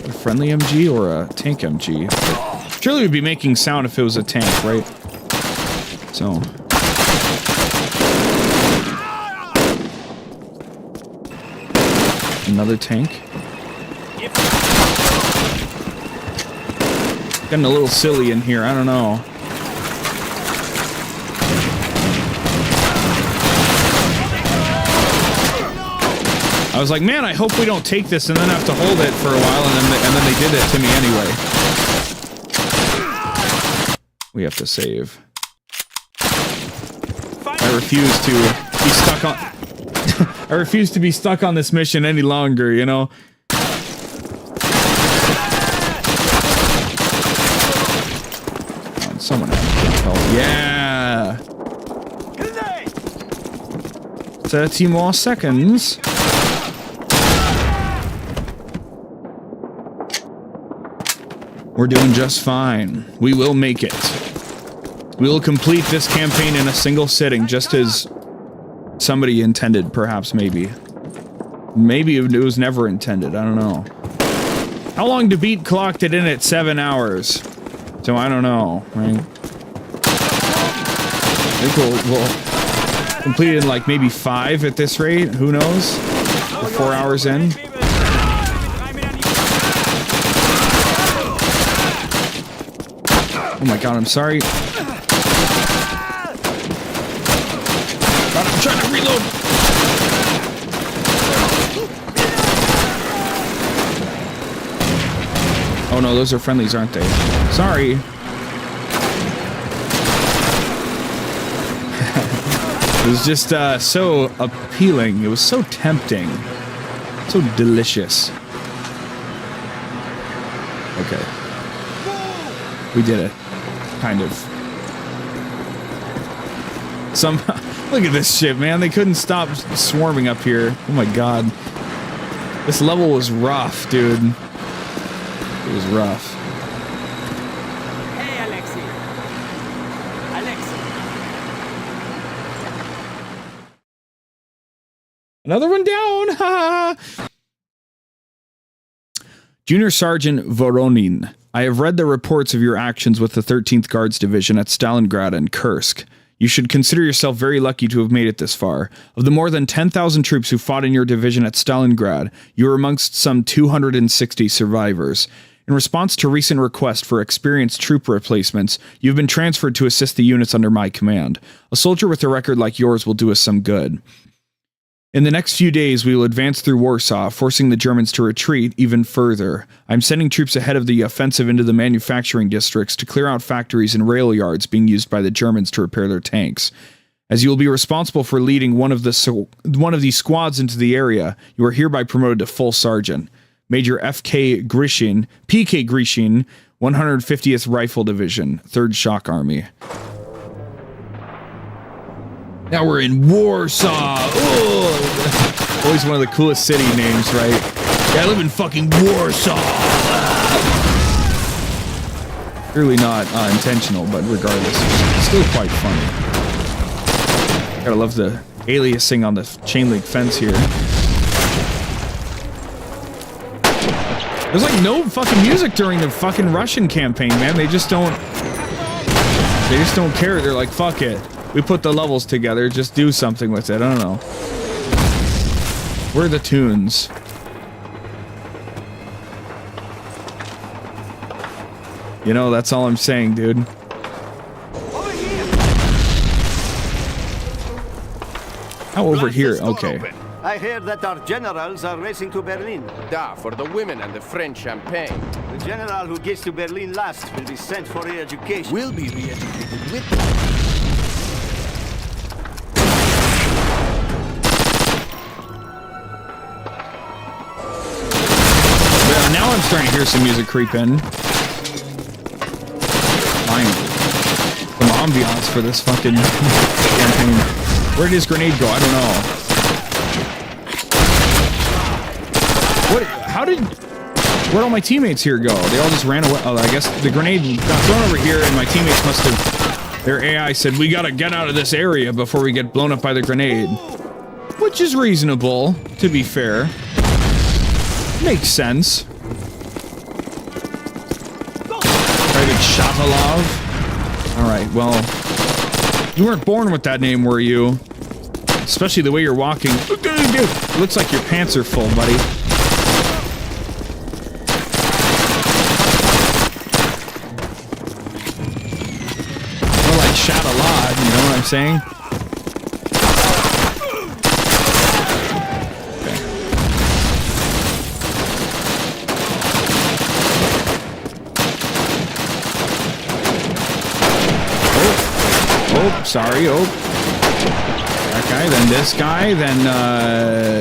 A friendly MG or a tank MG? Surely we'd be making sound if it was a tank, right? So. Another tank. Getting a little silly in here, I don't know. I was like, man, I hope we don't take this and then have to hold it for a while, and then they did it to me anyway. We have to save. I refuse to be stuck on... I refuse to be stuck on this mission any longer, you know? Someone has help. Yeah! 30 more seconds. We're doing just fine. We will make it. We will complete this campaign in a single sitting, just as somebody intended, perhaps, maybe. Maybe it was never intended, I don't know. How long to beat clocked it in at 7 hours? So I don't know, right? I think we'll complete it in like maybe 5 at this rate, who knows? We're 4 hours in. Oh my god, I'm sorry. God, I'm trying to reload. Oh no, those are friendlies, aren't they? Sorry. It was just so appealing. It was so tempting. So delicious. Okay. We did it. Kind of. Look at this shit, man. They couldn't stop swarming up here. Oh my god. This level was rough, dude. It was rough. Another one down. Ha! Junior Sergeant Voronin, I have read the reports of your actions with the 13th Guards Division at Stalingrad and Kursk. You should consider yourself very lucky to have made it this far. Of the more than 10,000 troops who fought in your division at Stalingrad, you are amongst some 260 survivors. In response to recent requests for experienced troop replacements, you've been transferred to assist the units under my command. A soldier with a record like yours will do us some good. In the next few days, we will advance through Warsaw, forcing the Germans to retreat even further. I'm sending troops ahead of the offensive into the manufacturing districts to clear out factories and rail yards being used by the Germans to repair their tanks. As you will be responsible for leading one of these squads into the area, you are hereby promoted to full sergeant. Major PK Grishin, 150th Rifle Division, 3rd Shock Army. Now we're in Warsaw. Oh, always one of the coolest city names, right? Yeah, I live in fucking Warsaw. Clearly not intentional, but regardless, it's still quite funny. Gotta love the aliasing on the chain link fence here. There's like no fucking music during the fucking Russian campaign, man. They just don't care. They're like, fuck it. We put the levels together, just do something with it. I don't know. Where are the tunes? You know, that's all I'm saying, dude. How over here? Okay. I hear that our generals are racing to Berlin. Da, for the women and the French champagne. The general who gets to Berlin last will be sent for re-education. We'll be re-educated with them. Now I'm starting to hear some music creep in. Finally. Some ambiance for this fucking campaign. Where did his grenade go? I don't know. What? How did... Where'd all my teammates here go? They all just ran away. Oh, I guess the grenade got thrown over here and my teammates must have... Their AI said, we gotta get out of this area before we get blown up by the grenade. Which is reasonable, to be fair. Makes sense. Private Pavlov. Alright, well... You weren't born with that name, were you? Especially the way you're walking. Looks like your pants are full, buddy. More like shat a lot, you know what I'm saying? Oh, sorry, oh. That guy, then this guy, then,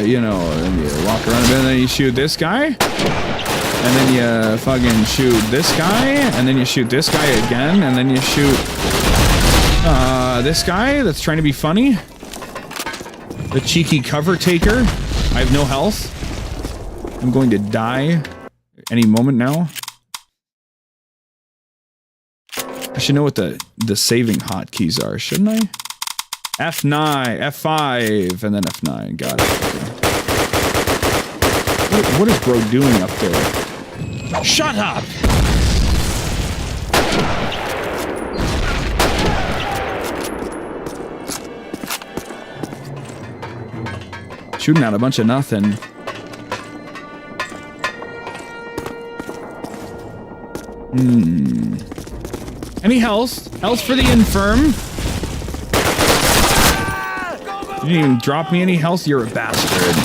you know, then you walk around a bit, and then you shoot this guy. And then you fucking shoot this guy, and then you shoot this guy again, and then you shoot, this guy that's trying to be funny. The cheeky cover taker. I have no health. I'm going to die any moment now. I should know what the saving hotkeys are, shouldn't I? F9, F5, and then F9. Got it. Okay. What is bro doing up there? Shut up! Shooting out a bunch of nothing. Any health? Health for the infirm? You didn't even drop me any health? You're a bastard.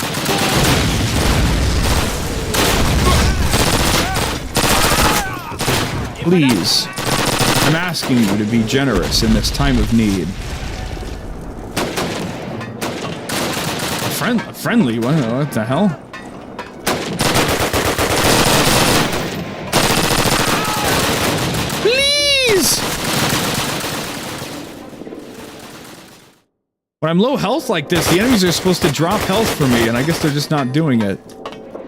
Please. I'm asking you to be generous in this time of need. A friendly? What the hell? Please! When I'm low health like this, the enemies are supposed to drop health for me, and I guess they're just not doing it.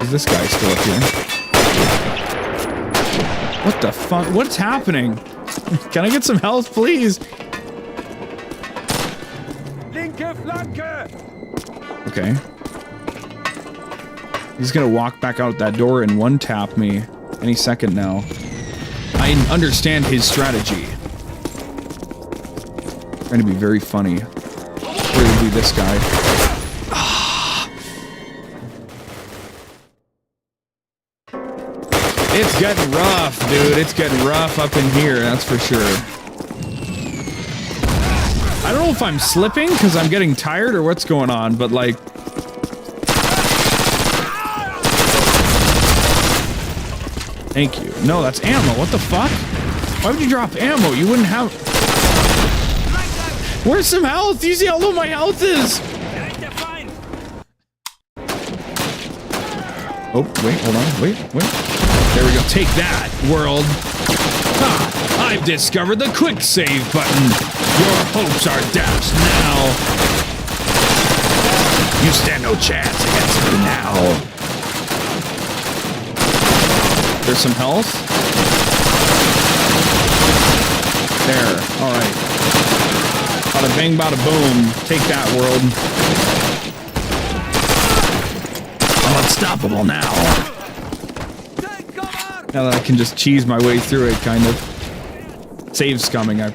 Is this guy still up here? What the fuck? What's happening? Can I get some health, please? Linke Flanke! Okay. He's gonna walk back out that door and one-tap me any second now. I understand his strategy. Trying to be very funny. Where would be this guy? It's getting rough, dude. It's getting rough up in here, that's for sure. I don't know if I'm slipping because I'm getting tired or what's going on, but like... Thank you. No, that's ammo. What the fuck? Why would you drop ammo? You wouldn't have... Where's some health? Do you see how low my health is? Oh, wait, hold on. Wait. There we go. Take that, world. Ha! I've discovered the quick save button. Your hopes are dashed now. You stand no chance against me now. There's some health. There. Alright. Bada bang, bada boom. Take that, world. I'm unstoppable now. Now that I can just cheese my way through it, kind of. Save scumming, I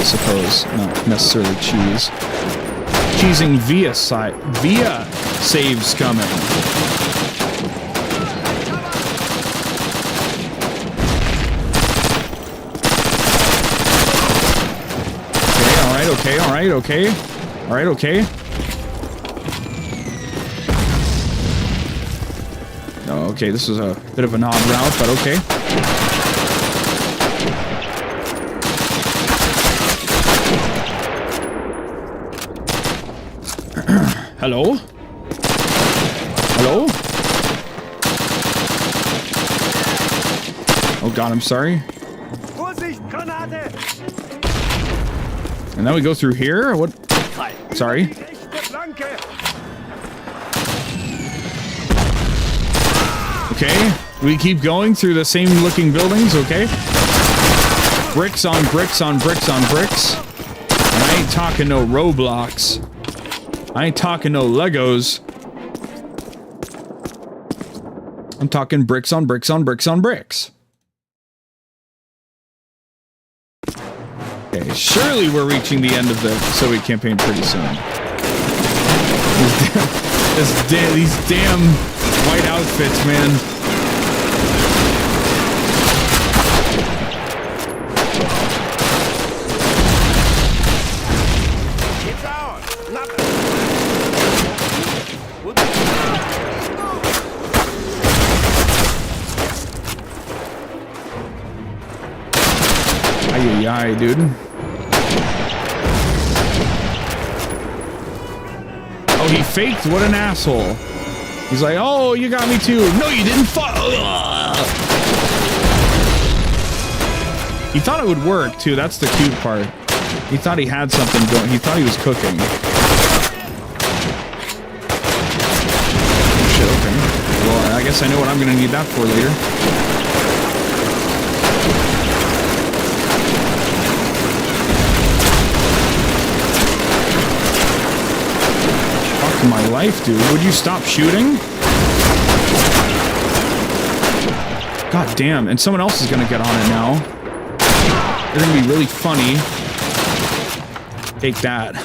suppose. Not necessarily cheese. Cheesing via save scumming. Alright, okay. Oh, okay, this is a bit of an odd route, but okay. Hello? Hello? Oh god, I'm sorry. And then we go through here? What? Sorry. Okay, we keep going through the same looking buildings, okay? Bricks on bricks on bricks on bricks. And I ain't talking no Roblox. I ain't talking no Legos. I'm talking bricks on bricks on bricks on bricks. Okay, surely we're reaching the end of the Soviet campaign pretty soon. These damn white outfits, man. Ay, dude. Oh, he faked? What an asshole. He's like, oh, you got me too. No, you didn't. He thought it would work, too. That's the cute part. He thought he had something going. He thought he was cooking. Shit, okay. Well, I guess I know what I'm going to need that for later. My life, dude. Would you stop shooting? God damn. And someone else is gonna get on it now. They're gonna be really funny. Take that.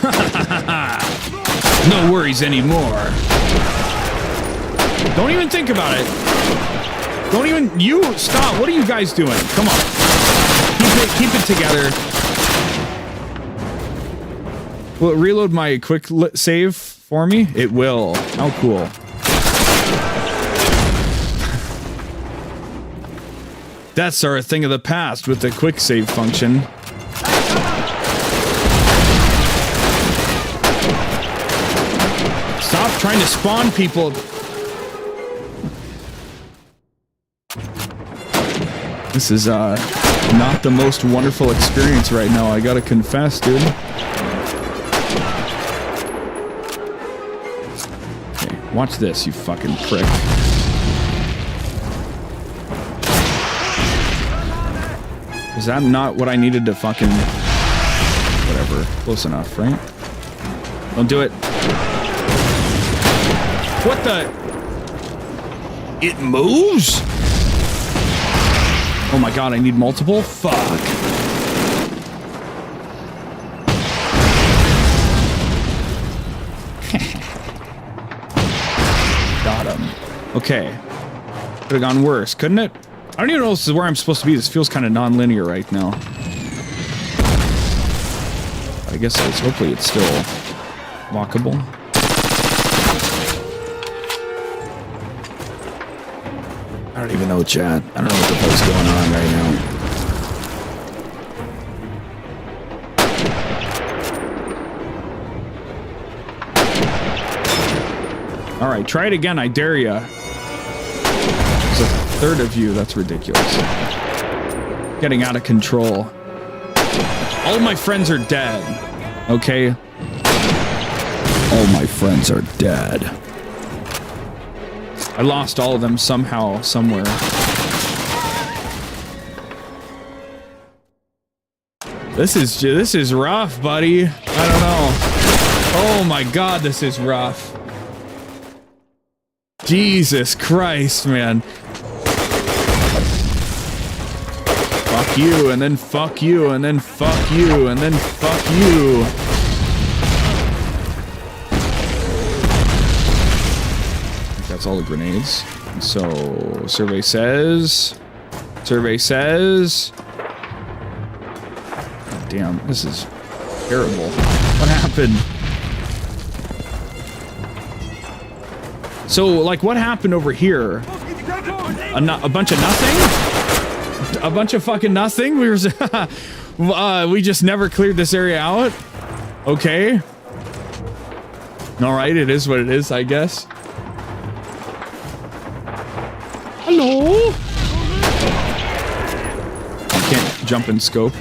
No worries anymore. Don't even think about it. Don't even... You stop. What are you guys doing? Come on. Keep it together. Will it reload my quick save for me? It will. How cool. That's our thing of the past with the quick save function. Stop trying to spawn people. This is not the most wonderful experience right now, I gotta confess, dude. Watch this, you fucking prick. Is that not what I needed to fucking... Whatever. Close enough, right? Don't do it. What the... It moves? Oh my god, I need multiple? Fuck. Got him. Okay. Could have gone worse, couldn't it? I don't even know if this is where I'm supposed to be. This feels kind of non-linear right now. I guess hopefully it's still walkable. I don't even know, chat. I don't know what the fuck's going on right now. Alright, try it again, I dare ya. There's a third of you, that's ridiculous. Getting out of control. All my friends are dead. Okay? All my friends are dead. I lost all of them somehow, somewhere. This is rough, buddy. I don't know. Oh my god, this is rough. Jesus Christ, man. Fuck you, and then fuck you, and then fuck you, and then fuck you. That's all the grenades. So, survey says... God damn, this is terrible. What happened? So, like, what happened over here? A bunch of nothing? A bunch of fucking nothing? We were... we just never cleared this area out? Okay. Alright, it is what it is, I guess. Hello? I can't jump and scope.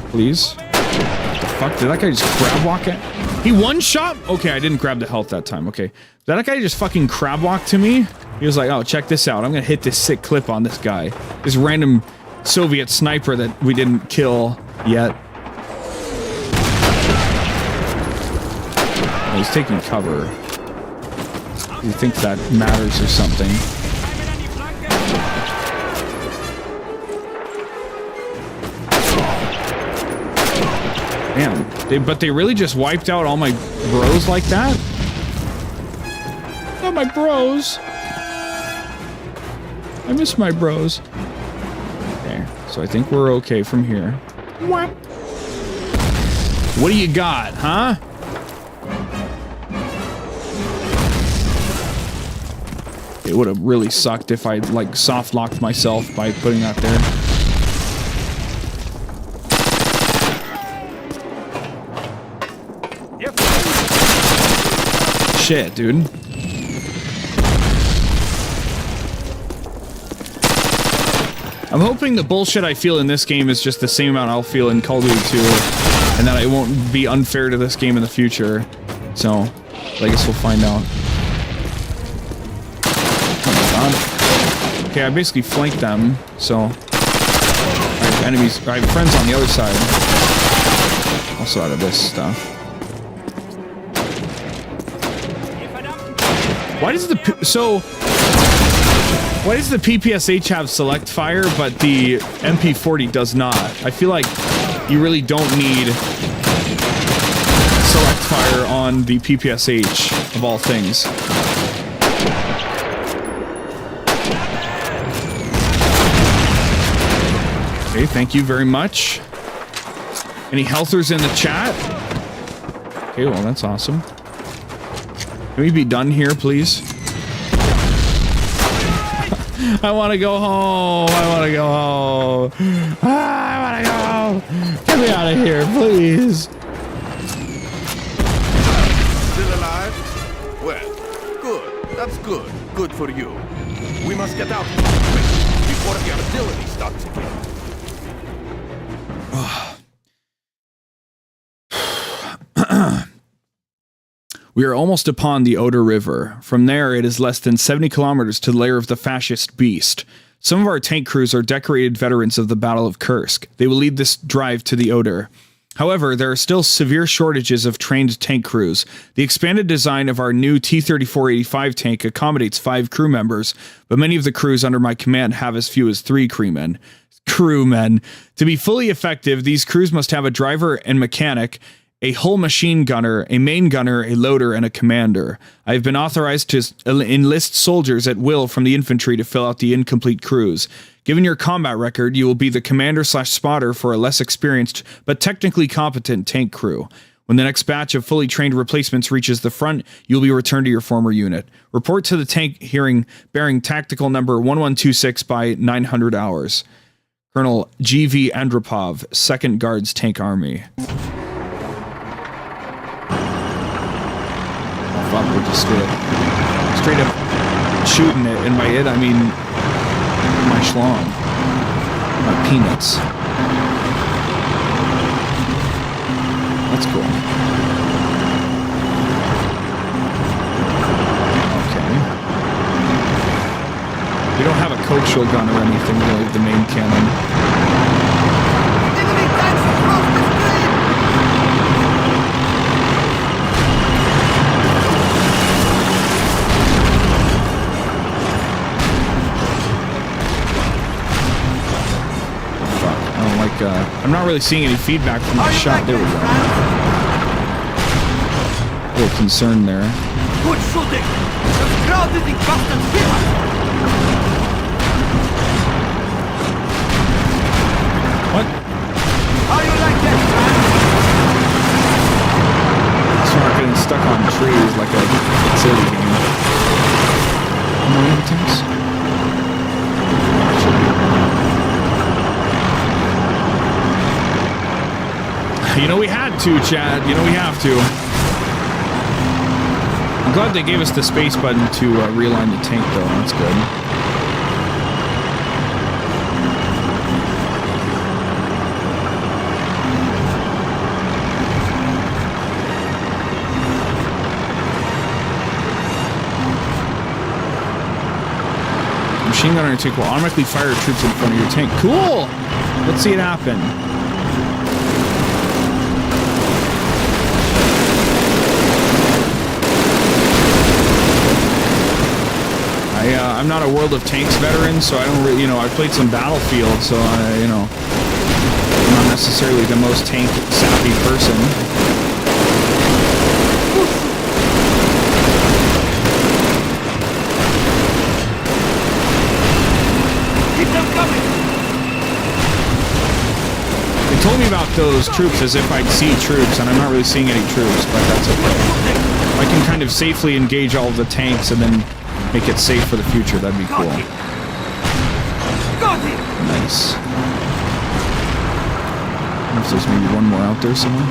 Please. What the fuck? Did that guy just crab walk it? He one-shot? Okay, I didn't grab the health that time. Okay. Did that guy just fucking crab walk to me? He was like, oh, check this out. I'm gonna hit this sick clip on this guy. This random Soviet sniper that we didn't kill yet. Oh, he's taking cover. He thinks that matters or something. Damn, but they really just wiped out all my bros like that? Oh, my bros. I miss my bros. Okay, so I think we're okay from here. What do you got, huh? It would have really sucked if I, like, soft-locked myself by putting that there. Shit, dude. I'm hoping the bullshit I feel in this game is just the same amount I'll feel in Call of Duty 2, and that I won't be unfair to this game in the future. So, I guess we'll find out. Oh my god. Okay, I basically flanked them, so... I have enemies, I have friends on the other side. Also out of this stuff. Why does the PPSH have select fire, but the MP40 does not? I feel like you really don't need select fire on the PPSH, of all things. Okay, thank you very much. Any healthers in the chat? Okay, well, that's awesome. Can we be done here, please? I want to go home. I want to go home. I want to go home. Get me out of here, please. Still alive? Well, good. That's good. Good for you. We must get out before the artillery starts again. We are almost upon the Oder River. From there, it is less than 70 kilometers to the lair of the fascist beast. Some of our tank crews are decorated veterans of the Battle of Kursk. They will lead this drive to the Oder. However, there are still severe shortages of trained tank crews. The expanded design of our new T-34-85 tank accommodates 5 crew members, but many of the crews under my command have as few as 3 crewmen. To be fully effective, these crews must have a driver and mechanic, a hull machine gunner, a main gunner, a loader, and a commander. I have been authorized to enlist soldiers at will from the infantry to fill out the incomplete crews. Given your combat record, you will be the commander/spotter for a less experienced but technically competent tank crew. When the next batch of fully trained replacements reaches the front, you'll be returned to your former unit. Report to the tank hearing bearing tactical number 1126 by 900 hours. Colonel G.V. Andropov, 2nd Guards Tank Army. Oh fuck, we're just straight up shooting it, and by it I mean my schlong. My peanuts. That's cool. Okay. We don't have a coaxial gun or anything, really, the main cannon. Enemy tanks across the street! I'm not really seeing any feedback from the shot. There we go. A little concerned there. Good shooting! The crowd is in constant fear! What? How you like that, man? So we're not getting stuck on trees like a silly game. More tanks? You know we had to, Chad. You know we have to. I'm glad they gave us the space button to realign the tank, though. That's good. Machine gunner tank will automatically fire troops in front of your tank. Cool! Let's see it happen. I'm not a World of Tanks veteran, so I don't really, I played some Battlefield, so I'm not necessarily the most tank savvy person. Keep them coming! They told me about those troops as if I'd see troops, and I'm not really seeing any troops, but that's okay. I can kind of safely engage all of the tanks and then make it safe for the future. That'd be cool. Nice. I wonder if there's maybe one more out there somewhere.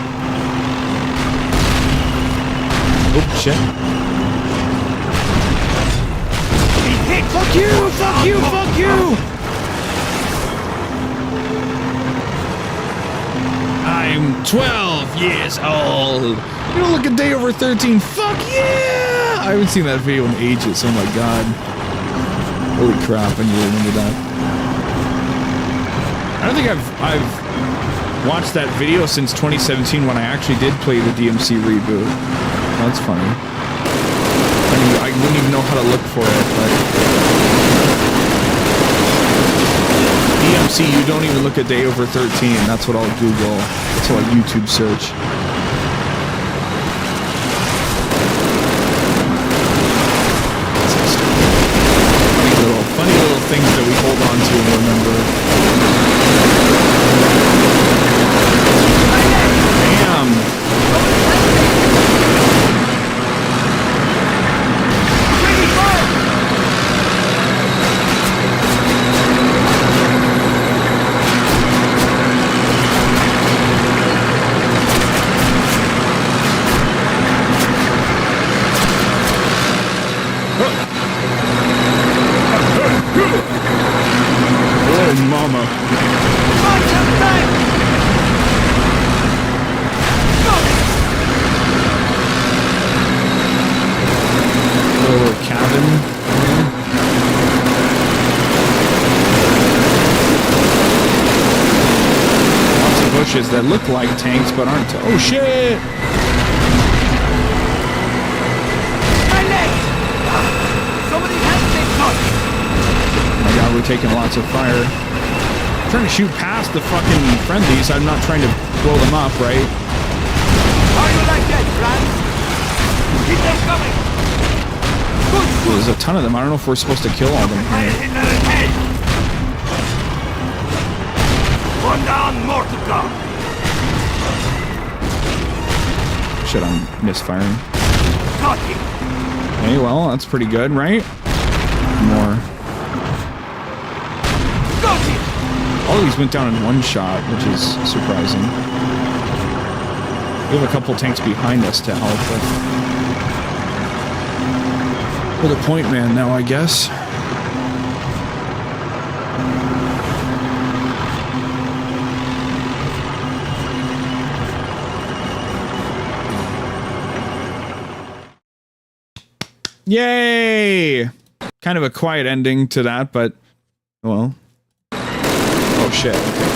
Oh, shit. Fuck you! Fuck you! Fuck you! I'm 12 years old. You don't look a day over 13. Fuck yeah! I haven't seen that video in ages. Oh my god. Holy crap, I need to remember that. I don't think I've watched that video since 2017 when I actually did play the DMC reboot. That's funny. I wouldn't even know how to look for it, but DMC, you don't even look a day over 13. That's what I'll Google. That's what I'll YouTube search. Funny little things that we hold on to and remember. Damn. bushes that look like tanks but aren't. Oh shit! My legs! Somebody help me, cut! Oh my god, we're taking lots of fire. I'm trying to shoot past the fucking friendlies. I'm not trying to blow them up, right? How you like that, Franz? Keep them coming! There's a ton of them. I don't know if we're supposed to kill all of them here. One down, more to come. Shit, I'm misfiring. Got him. Okay, well, that's pretty good, right? More. Got him. All of these went down in one shot, which is surprising. We have a couple tanks behind us to help, but we're the point man now, I guess. Yay! Kind of a quiet ending to that, but well. Oh shit. Okay.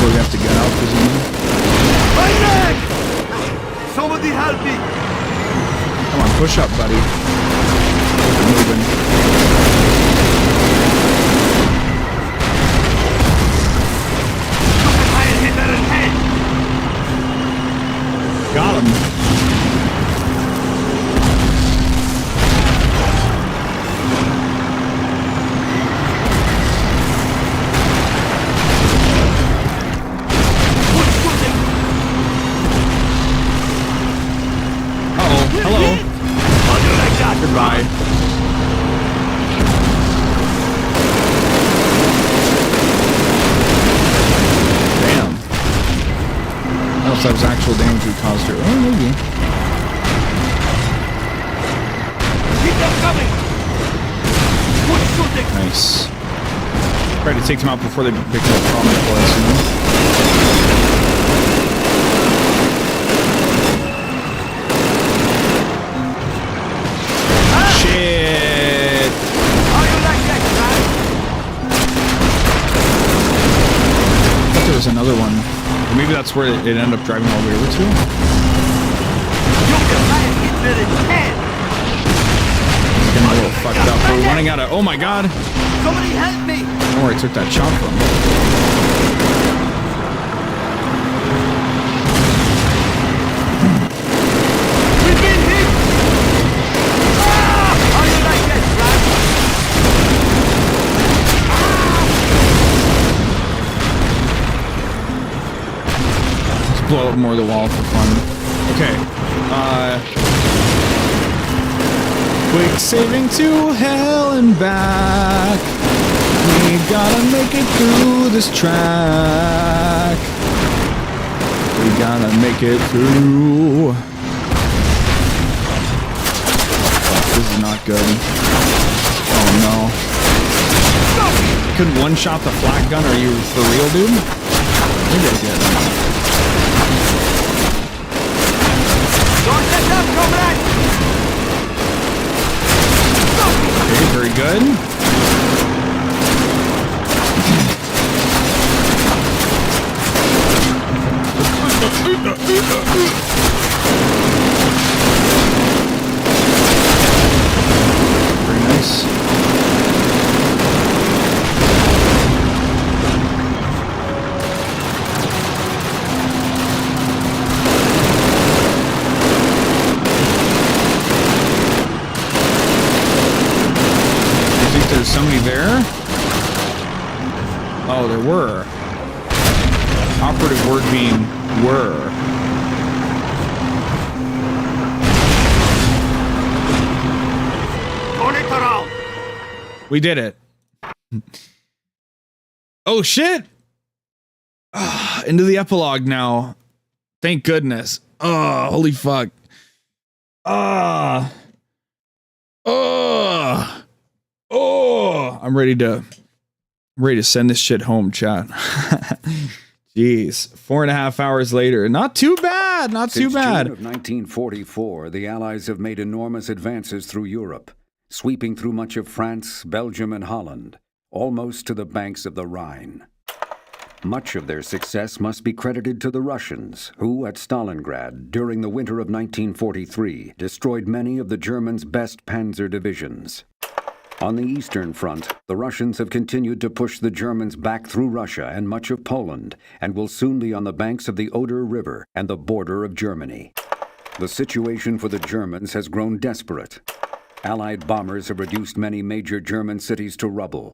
We have to get out, presumably. My leg! Somebody help me! Come on, push up, buddy. Keep moving. Got him. Hello. Goodbye. Damn. I don't know if that was actual damage we caused her. Oh, maybe. Keep them coming. Nice. Try to take them out before they become a problem for us, you know? There's another one. Or maybe that's where it ended up driving all the way over to. It's getting a little fucked up. We're running out of. Oh my god! Somebody help me! I don't know where I took that shot from. We've been hit! Ah! How do you like that, Franz? Blow up more of the wall for fun. Okay. Quick saving to hell and back. We gotta make it through this track. We gotta make it through. This is not good. Oh no. Couldn't one-shot the flak gun? Are you for real, dude? Maybe I did. Don't let up, comrade! Okay, very good. Very nice. There's somebody there? Oh, there were. Operative word being were. Turn it around. We did it. Oh shit! Into the epilogue now. Thank goodness. Oh, holy fuck. Oh, I'm ready to send this shit home, chat. Jeez, 4.5 hours later. Not too bad, not too bad. Since June of 1944, the Allies have made enormous advances through Europe, sweeping through much of France, Belgium, and Holland, almost to the banks of the Rhine. Much of their success must be credited to the Russians, who, at Stalingrad, during the winter of 1943, destroyed many of the Germans' best panzer divisions. On the Eastern Front, the Russians have continued to push the Germans back through Russia and much of Poland, and will soon be on the banks of the Oder River and the border of Germany. The situation for the Germans has grown desperate. Allied bombers have reduced many major German cities to rubble.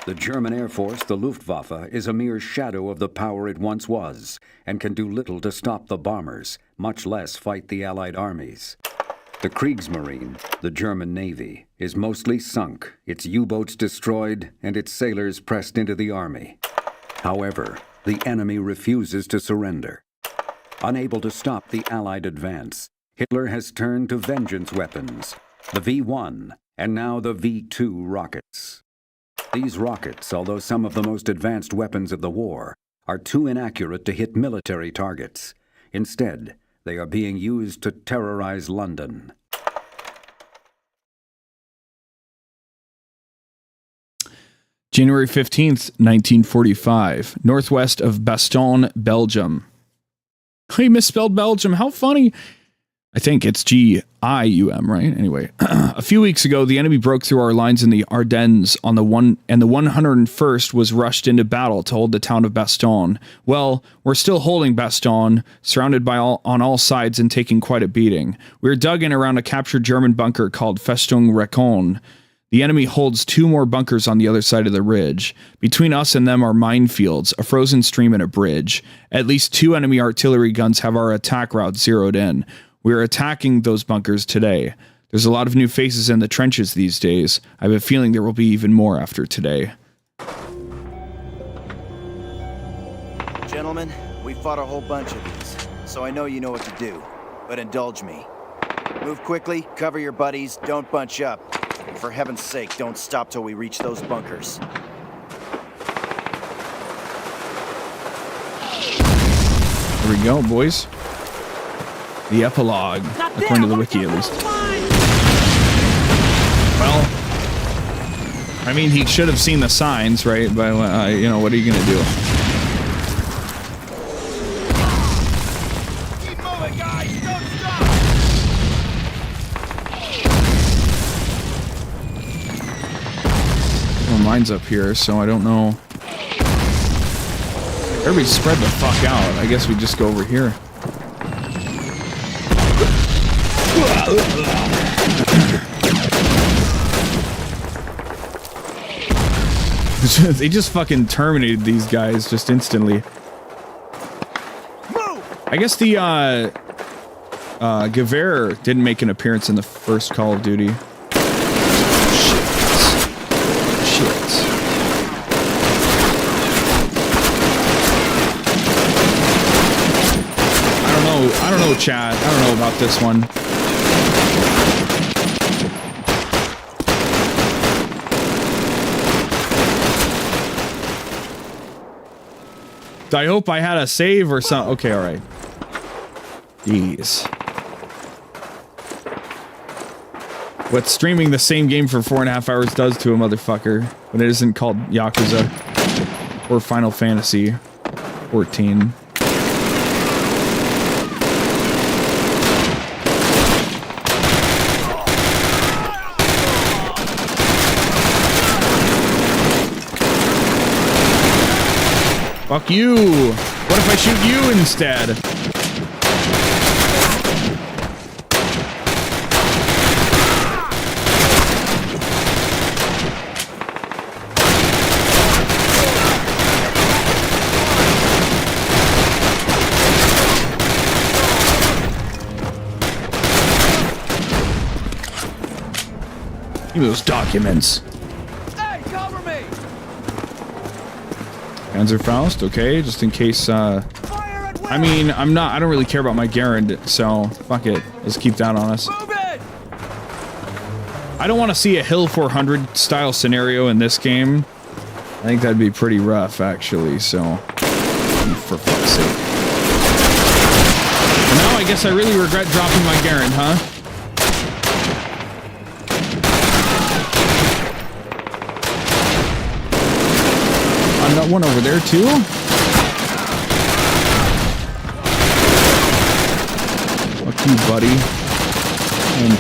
The German Air Force, the Luftwaffe, is a mere shadow of the power it once was, and can do little to stop the bombers, much less fight the Allied armies. The Kriegsmarine, the German Navy, is mostly sunk, its U-boats destroyed, and its sailors pressed into the army. However, the enemy refuses to surrender. Unable to stop the Allied advance, Hitler has turned to vengeance weapons, the V-1, and now the V-2 rockets. These rockets, although some of the most advanced weapons of the war, are too inaccurate to hit military targets. Instead, they are being used to terrorize London. January 15th, 1945, northwest of Bastogne, Belgium. I misspelled Belgium. How funny. I think it's G-I-U-M, right? Anyway, a few weeks ago, the enemy broke through our lines in the Ardennes on the 101st was rushed into battle to hold the town of Bastogne. Well, we're still holding Bastogne, surrounded by on all sides and taking quite a beating. We were dug in around a captured German bunker called Festung Recogne. The enemy holds 2 more bunkers on the other side of the ridge. Between us and them are minefields, a frozen stream, and a bridge. At least 2 enemy artillery guns have our attack route zeroed in. We are attacking those bunkers today. There's a lot of new faces in the trenches these days. I have a feeling there will be even more after today. Gentlemen, we fought a whole bunch of these, so I know you know what to do. But indulge me. Move quickly, cover your buddies, don't bunch up. And for heaven's sake, don't stop till we reach those bunkers. Here we go, boys. The epilogue, according to the wiki at least. Well, I mean, he should have seen the signs, right? But, you know, what are you going to do? Keep moving, guys! Don't stop! Well, mine's up here, so I don't know. Everybody spread the fuck out. I guess we just go over here. They just fucking terminated these guys just instantly. I guess the Gewehr didn't make an appearance in the first Call of Duty. Shit. I don't know, chat. I don't know about this one. I hope I had a save or something. Okay, alright. Jeez. What streaming the same game for 4.5 hours does to a motherfucker when it isn't called Yakuza or Final Fantasy 14. Fuck you! What if I shoot you instead? Give me those documents. Hey, cover me! Panzerfaust, okay, just in case, I mean, I don't really care about my Garand, so fuck it. Let's keep that on us. I don't want to see a Hill 400 style scenario in this game. I think that'd be pretty rough, actually, so. for fuck's sake. And now I guess I really regret dropping my Garand, huh? I got one over there too. Fuck you, buddy. And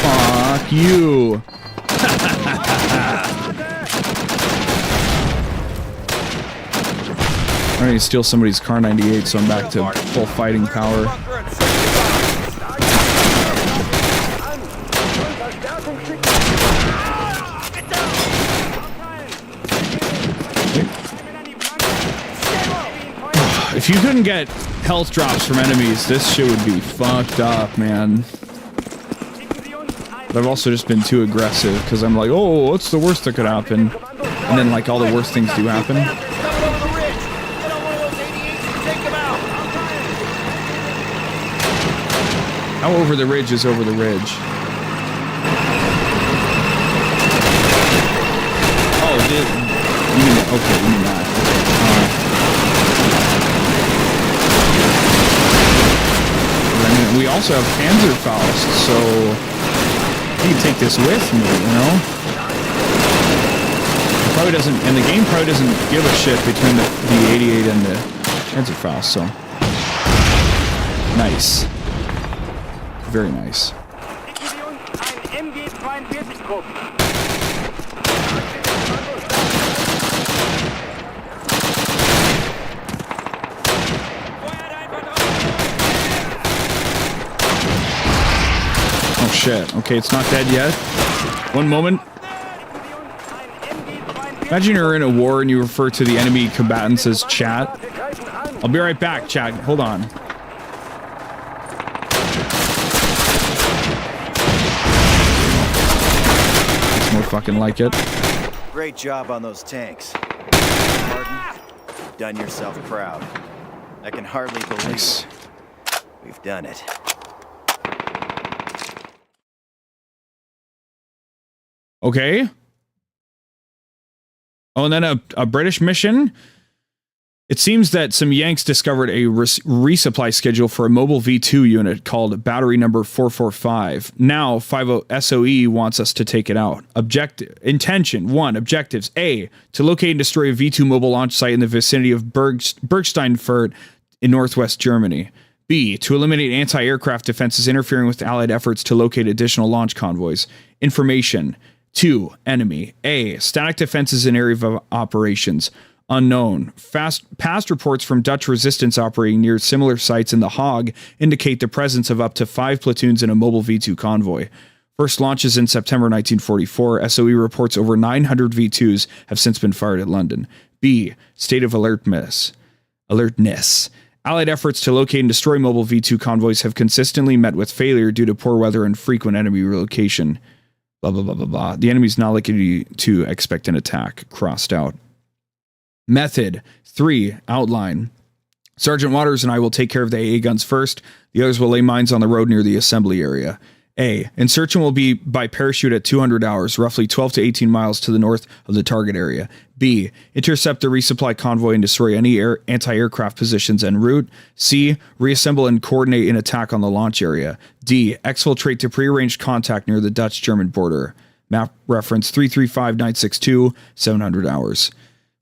fuck you. I need to steal somebody's Car 98, so I'm back to full fighting power. If you couldn't get health drops from enemies, this shit would be fucked up, man. But I've also just been too aggressive, because I'm like, oh, what's the worst that could happen? And then, like, all the worst things do happen. How over the ridge is over the ridge? Oh, you mean, okay, you mean that. We also have Panzerfaust, so you can take this with me, you know? It probably doesn't, and the game probably doesn't give a shit between the 88 and the Panzerfaust, so. Nice. Very nice. Oh shit. Okay, it's not dead yet. One moment. Imagine you're in a war and you refer to the enemy combatants as chat. I'll be right back, chat. Hold on. More fucking like it. Great job on those tanks. Martin, you've done yourself proud. I can hardly believe we've done it. Okay. Oh, and then a British mission. It seems that some Yanks discovered a resupply schedule for a mobile V2 unit called Battery Number 445. Now, 50 SOE wants us to take it out. Intention. 1. Objectives. A. To locate and destroy a V2 mobile launch site in the vicinity of Bergsteinfurt in northwest Germany. B. To eliminate anti-aircraft defenses interfering with Allied efforts to locate additional launch convoys. Information. 2. Enemy. A. Static defenses in area of operations. Unknown. Past reports from Dutch resistance operating near similar sites in the Hague indicate the presence of up to 5 platoons in a mobile V2 convoy. First launches in September 1944. SOE reports over 900 V2s have since been fired at London. B. State of alertness. Allied efforts to locate and destroy mobile V2 convoys have consistently met with failure due to poor weather and frequent enemy relocation. Blah, blah, blah, blah, blah. The enemy's not likely to expect an attack. Crossed out. Method. 3. Outline. Sergeant Waters and I will take care of the AA guns first. The others will lay mines on the road near the assembly area. A. Insertion will be by parachute at 200 hours, roughly 12 to 18 miles to the north of the target area. B. Intercept the resupply convoy and destroy any anti-aircraft positions en route. C. Reassemble and coordinate an attack on the launch area. D. Exfiltrate to prearranged contact near the Dutch-German border. Map reference 335962, 700 hours.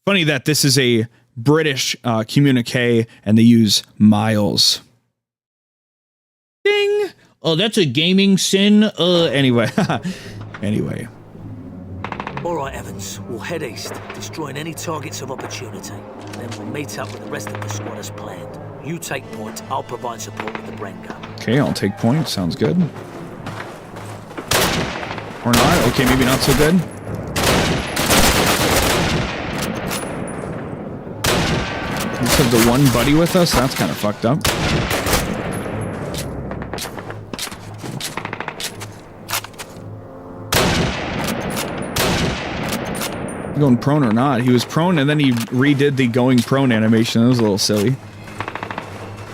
Funny that this is a British communique and they use miles. Ding! Oh, that's a gaming sin. Anyway. Anyway. All right, Evans. We'll head east, destroying any targets of opportunity. Then we'll meet up with the rest of the squad as planned. You take point. I'll provide support with the Bren gun. Okay, I'll take point. Sounds good. Or not. Okay, maybe not so good. Let's have the one buddy with us. That's kind of fucked up. Going prone or not. He was prone and then he redid the going prone animation. That was a little silly.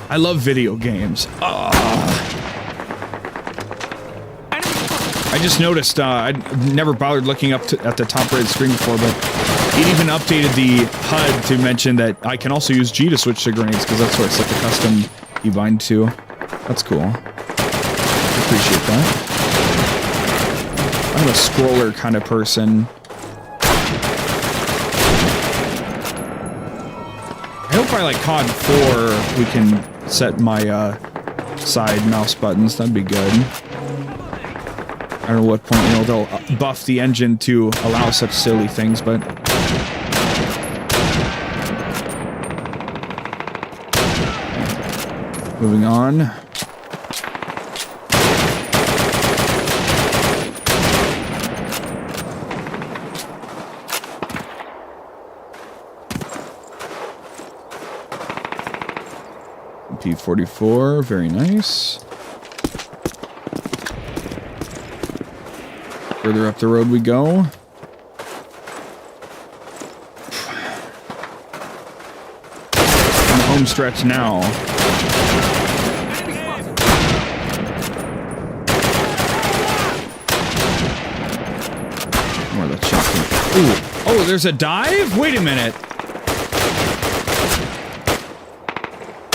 I love video games. I just noticed, I'd never bothered looking up at the top right screen before, but it even updated the HUD to mention that I can also use G to switch to grenades, because that's what it's like a custom you bind to. That's cool. Appreciate that. I'm a scroller kind of person. I hope by like COD 4 we can set my side mouse buttons. That'd be good. I don't know what point, you know, they'll buff the engine to allow such silly things, but... Moving on. P-44, very nice. Further up the road we go. On the home stretch now. More of the shotgun. Ooh. Oh, there's a dive? Wait a minute.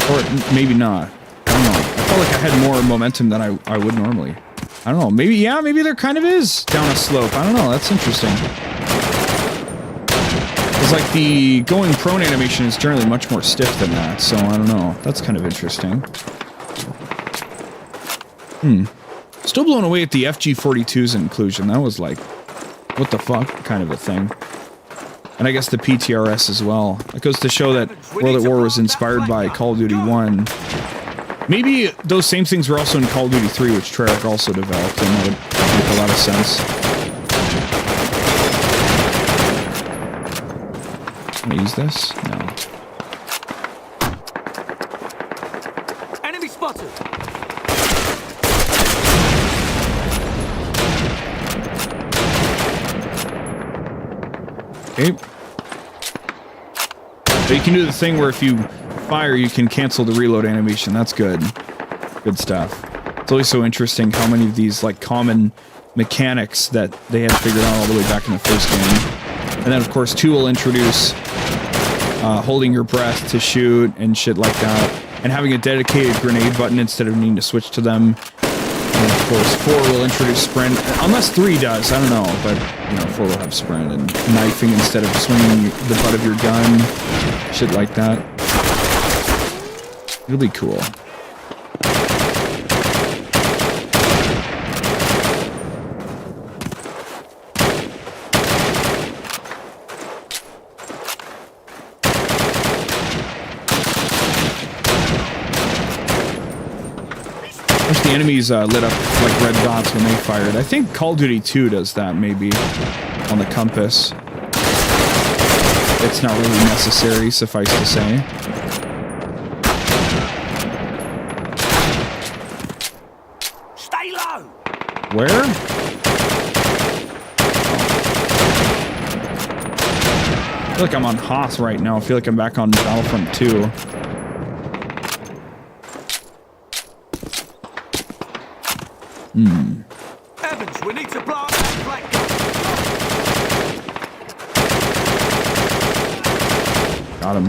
Or maybe not. I don't know. I felt like I had more momentum than I would normally. I don't know. Maybe, yeah, maybe there kind of is down a slope. I don't know. That's interesting. It's like the going prone animation is generally much more stiff than that, so I don't know. That's kind of interesting. Still blown away at the FG-42's inclusion. That was like, what the fuck kind of a thing. And I guess the PTRS as well. It goes to show that World at War was inspired by Call of Duty 1. Maybe those same things were also in Call of Duty 3, which Treyarch also developed, and that would make a lot of sense. Can I use this? No. Enemy spotted! Okay. But you can do the thing where if you fire, you can cancel the reload animation. That's good. Good stuff. It's always so interesting how many of these like common mechanics that they had figured out all the way back in the first game. And then of course 2 will introduce holding your breath to shoot and shit like that. And having a dedicated grenade button instead of needing to switch to them. And of course 4 will introduce sprint. Unless 3 does, I don't know. But you know, 4 will have sprint and knifing instead of swinging the butt of your gun. Shit like that. It'll be cool. Wish the enemies lit up like red dots when they fired. I think Call of Duty 2 does that, maybe, on the compass. It's not really necessary, suffice to say. Stay low! Where? I feel like I'm on Hoth right now. I feel like I'm back on Battlefront 2. Evans, we need to blow up that flank gun. Got him.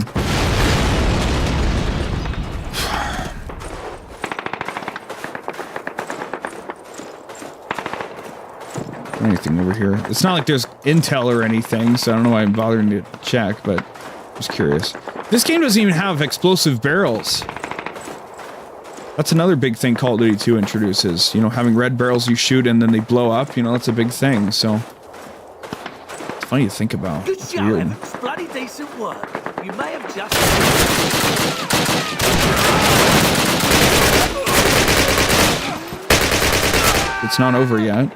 Anything over here? It's not like there's intel or anything, so I don't know why I'm bothering to check, but I'm just curious. This game doesn't even have explosive barrels. That's another big thing Call of Duty 2 introduces. You know, having red barrels you shoot and then they blow up, you know, that's a big thing, so... It's funny to think about. Good It's show, weird. Evans. Bloody decent work. You may have just... It's not over yet.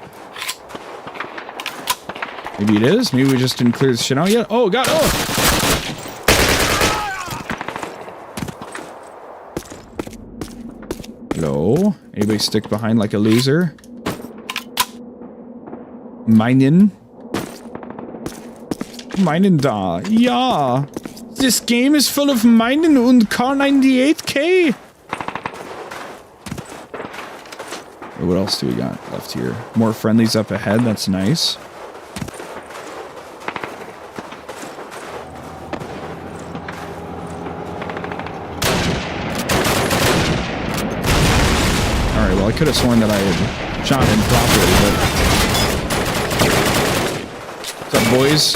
Maybe it is? Maybe we just didn't clear this shit out yet? Oh, God! Oh! Hello? Anybody stick behind like a loser? Meinen? Meinen da. Ja! This game is full of Meinen und Kar 98K! What else do we got left here? More friendlies up ahead. That's nice. Alright, well, I could have sworn that I had shot him properly, but... What's up, boys?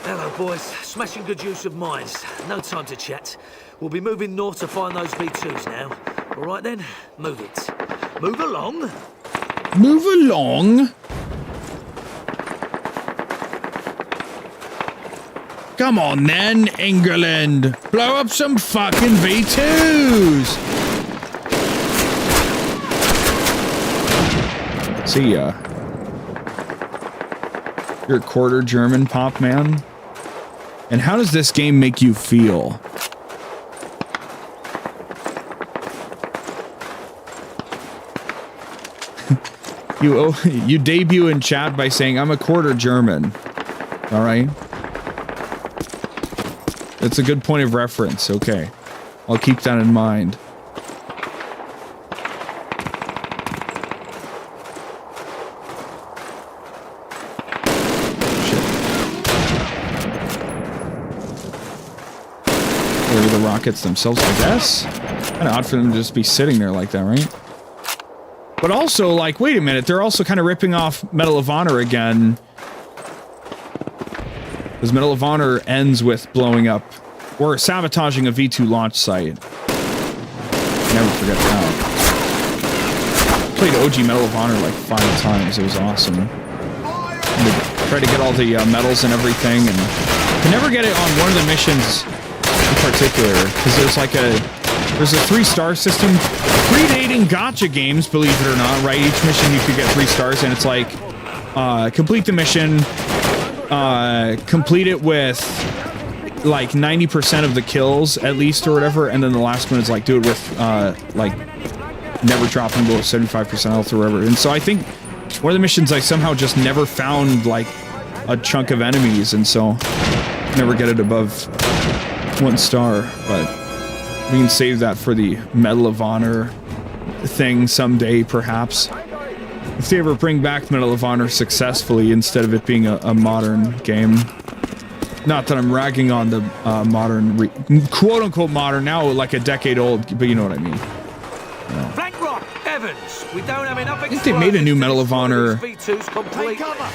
Hello, boys. Smashing good use of mines. No time to chat. We'll be moving north to find those V2s now. All right, then. Move it. Move along. Move along? Come on, then, England. Blow up some fucking V2s. See ya. You're a quarter German, Pop Man. And how does this game make you feel? You debut in chat by saying, I'm a quarter German. All right. That's a good point of reference. Okay. I'll keep that in mind. Shit. Where are the rockets themselves, I guess? Kind of odd for them to just be sitting there like that, right? But also, like, wait a minute, they're also kind of ripping off Medal of Honor again. Because Medal of Honor ends with blowing up, or sabotaging a V2 launch site. Never forget that. Played OG Medal of Honor like 5 times, it was awesome. Tried to get all the medals and everything, and could never get it on one of the missions in particular, because there's like there's a 3-star system predating gacha games, believe it or not, right? Each mission you could get 3 stars, and it's like, complete the mission, complete it with like 90% of the kills at least or whatever, and then the last one is like, do it with like never dropping below 75% health or whatever. And so I think one of the missions I somehow just never found like a chunk of enemies, and so never get it above 1 star, but we can save that for the Medal of Honor thing someday, perhaps. If they ever bring back Medal of Honor successfully instead of it being a modern game. Not that I'm ragging on the modern, quote-unquote modern, now like a decade old, but you know what I mean. Yeah. Black Rock, Evans, we don't have enough. I think they made a new Medal of Honor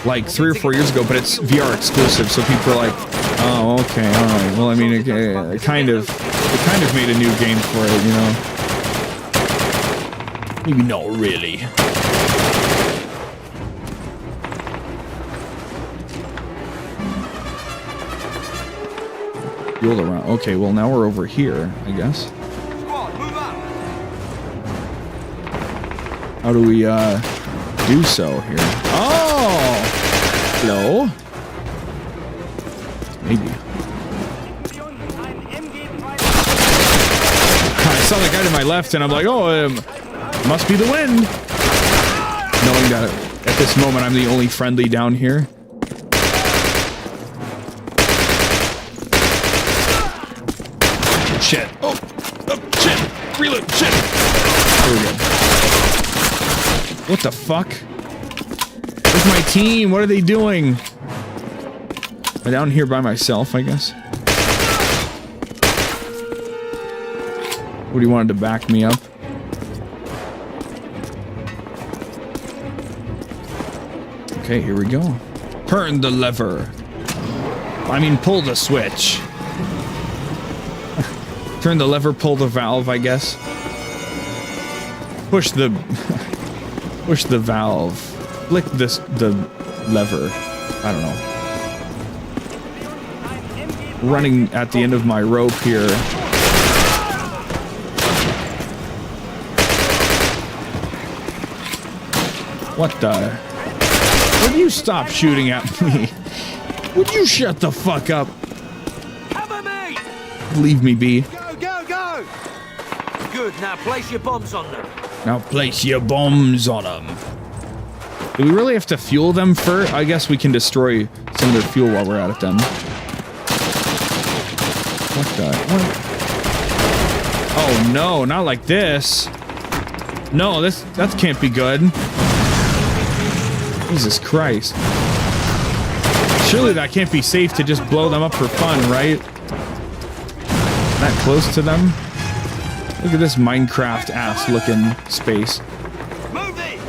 like 3 or 4 years ago, but it's VR exclusive, so people are like, oh, okay, alright. Well, I mean, it kind of made a new game for it, you know? Maybe not really. Fuel around. Okay, well, now we're over here, I guess. How do we, do so here? Oh! Hello? Maybe. I saw the guy to my left, and I'm like, oh, must be the wind. Knowing that at this moment I'm the only friendly down here. Shit. Oh, shit. Reload. Shit. There we go. What the fuck? Where's my team? What are they doing? I'm down here by myself, I guess. What, do you wanted to back me up? Okay, here we go. Turn the lever. I mean, pull the switch. Turn the lever, pull the valve, I guess. Push the... push the valve. Flick the lever. I don't know. Running at the end of my rope here. What the... Would you stop shooting at me? Would you shut the fuck up? Cover me! Leave me be. Go, go, go! Good, now place your bombs on them. Now place your bombs on them. Do we really have to fuel them first? I guess we can destroy some of their fuel while we're at it then. What the... What? Oh no, not like this. No, that can't be good. Jesus Christ. Surely that can't be safe to just blow them up for fun, right? That close to them? Look at this Minecraft-ass looking space. Move it!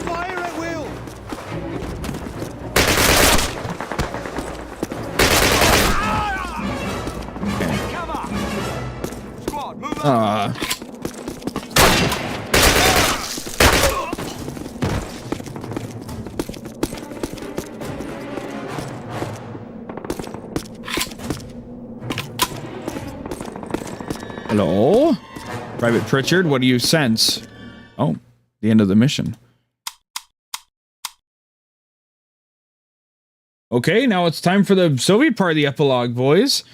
Fire at will! Hello? Private Pritchard, what do you sense? Oh, the end of the mission. Okay, now it's time for the Soviet part of the epilogue, boys.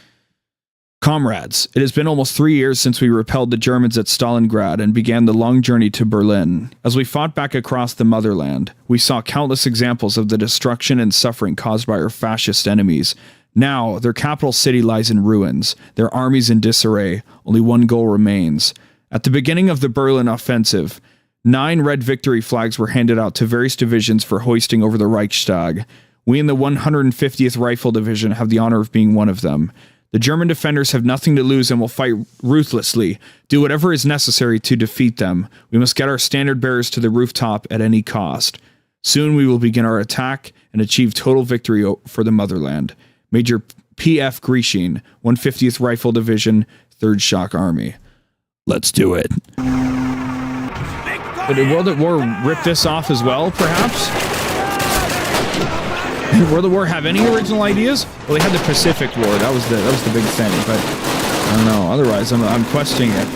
Comrades, it has been almost 3 years since we repelled the Germans at Stalingrad and began the long journey to Berlin. As we fought back across the motherland, we saw countless examples of the destruction and suffering caused by our fascist enemies. Now, their capital city lies in ruins, their armies in disarray. Only one goal remains. At the beginning of the Berlin offensive, 9 red victory flags were handed out to various divisions for hoisting over the Reichstag. We in the 150th Rifle Division have the honor of being one of them. The German defenders have nothing to lose and will fight ruthlessly, do whatever is necessary to defeat them. We must get our standard bearers to the rooftop at any cost. Soon we will begin our attack and achieve total victory for the motherland. Major P.F. Grishin, 150th Rifle Division, 3rd Shock Army. Let's do it. Did World at War rip this off as well, perhaps? Did World at War have any original ideas? Well, they had the Pacific War. That was the big thing, but I don't know. Otherwise, I'm questioning it.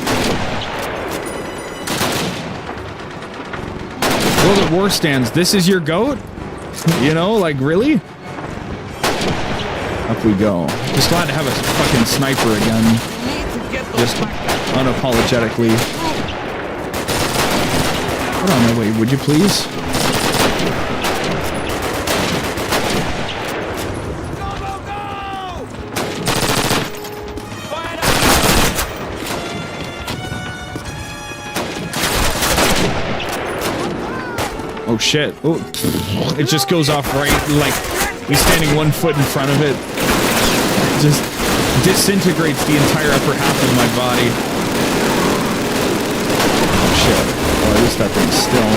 World at War stands. This is your goat? You know, like, really? Up we go. Just glad to have a fucking sniper again. Just unapologetically. Hold on my way, would you please? Oh shit. Oh, it just goes off right, like, he's standing 1 foot in front of it. Just disintegrates the entire upper half of my body. Oh shit. Oh, at least that thing's still.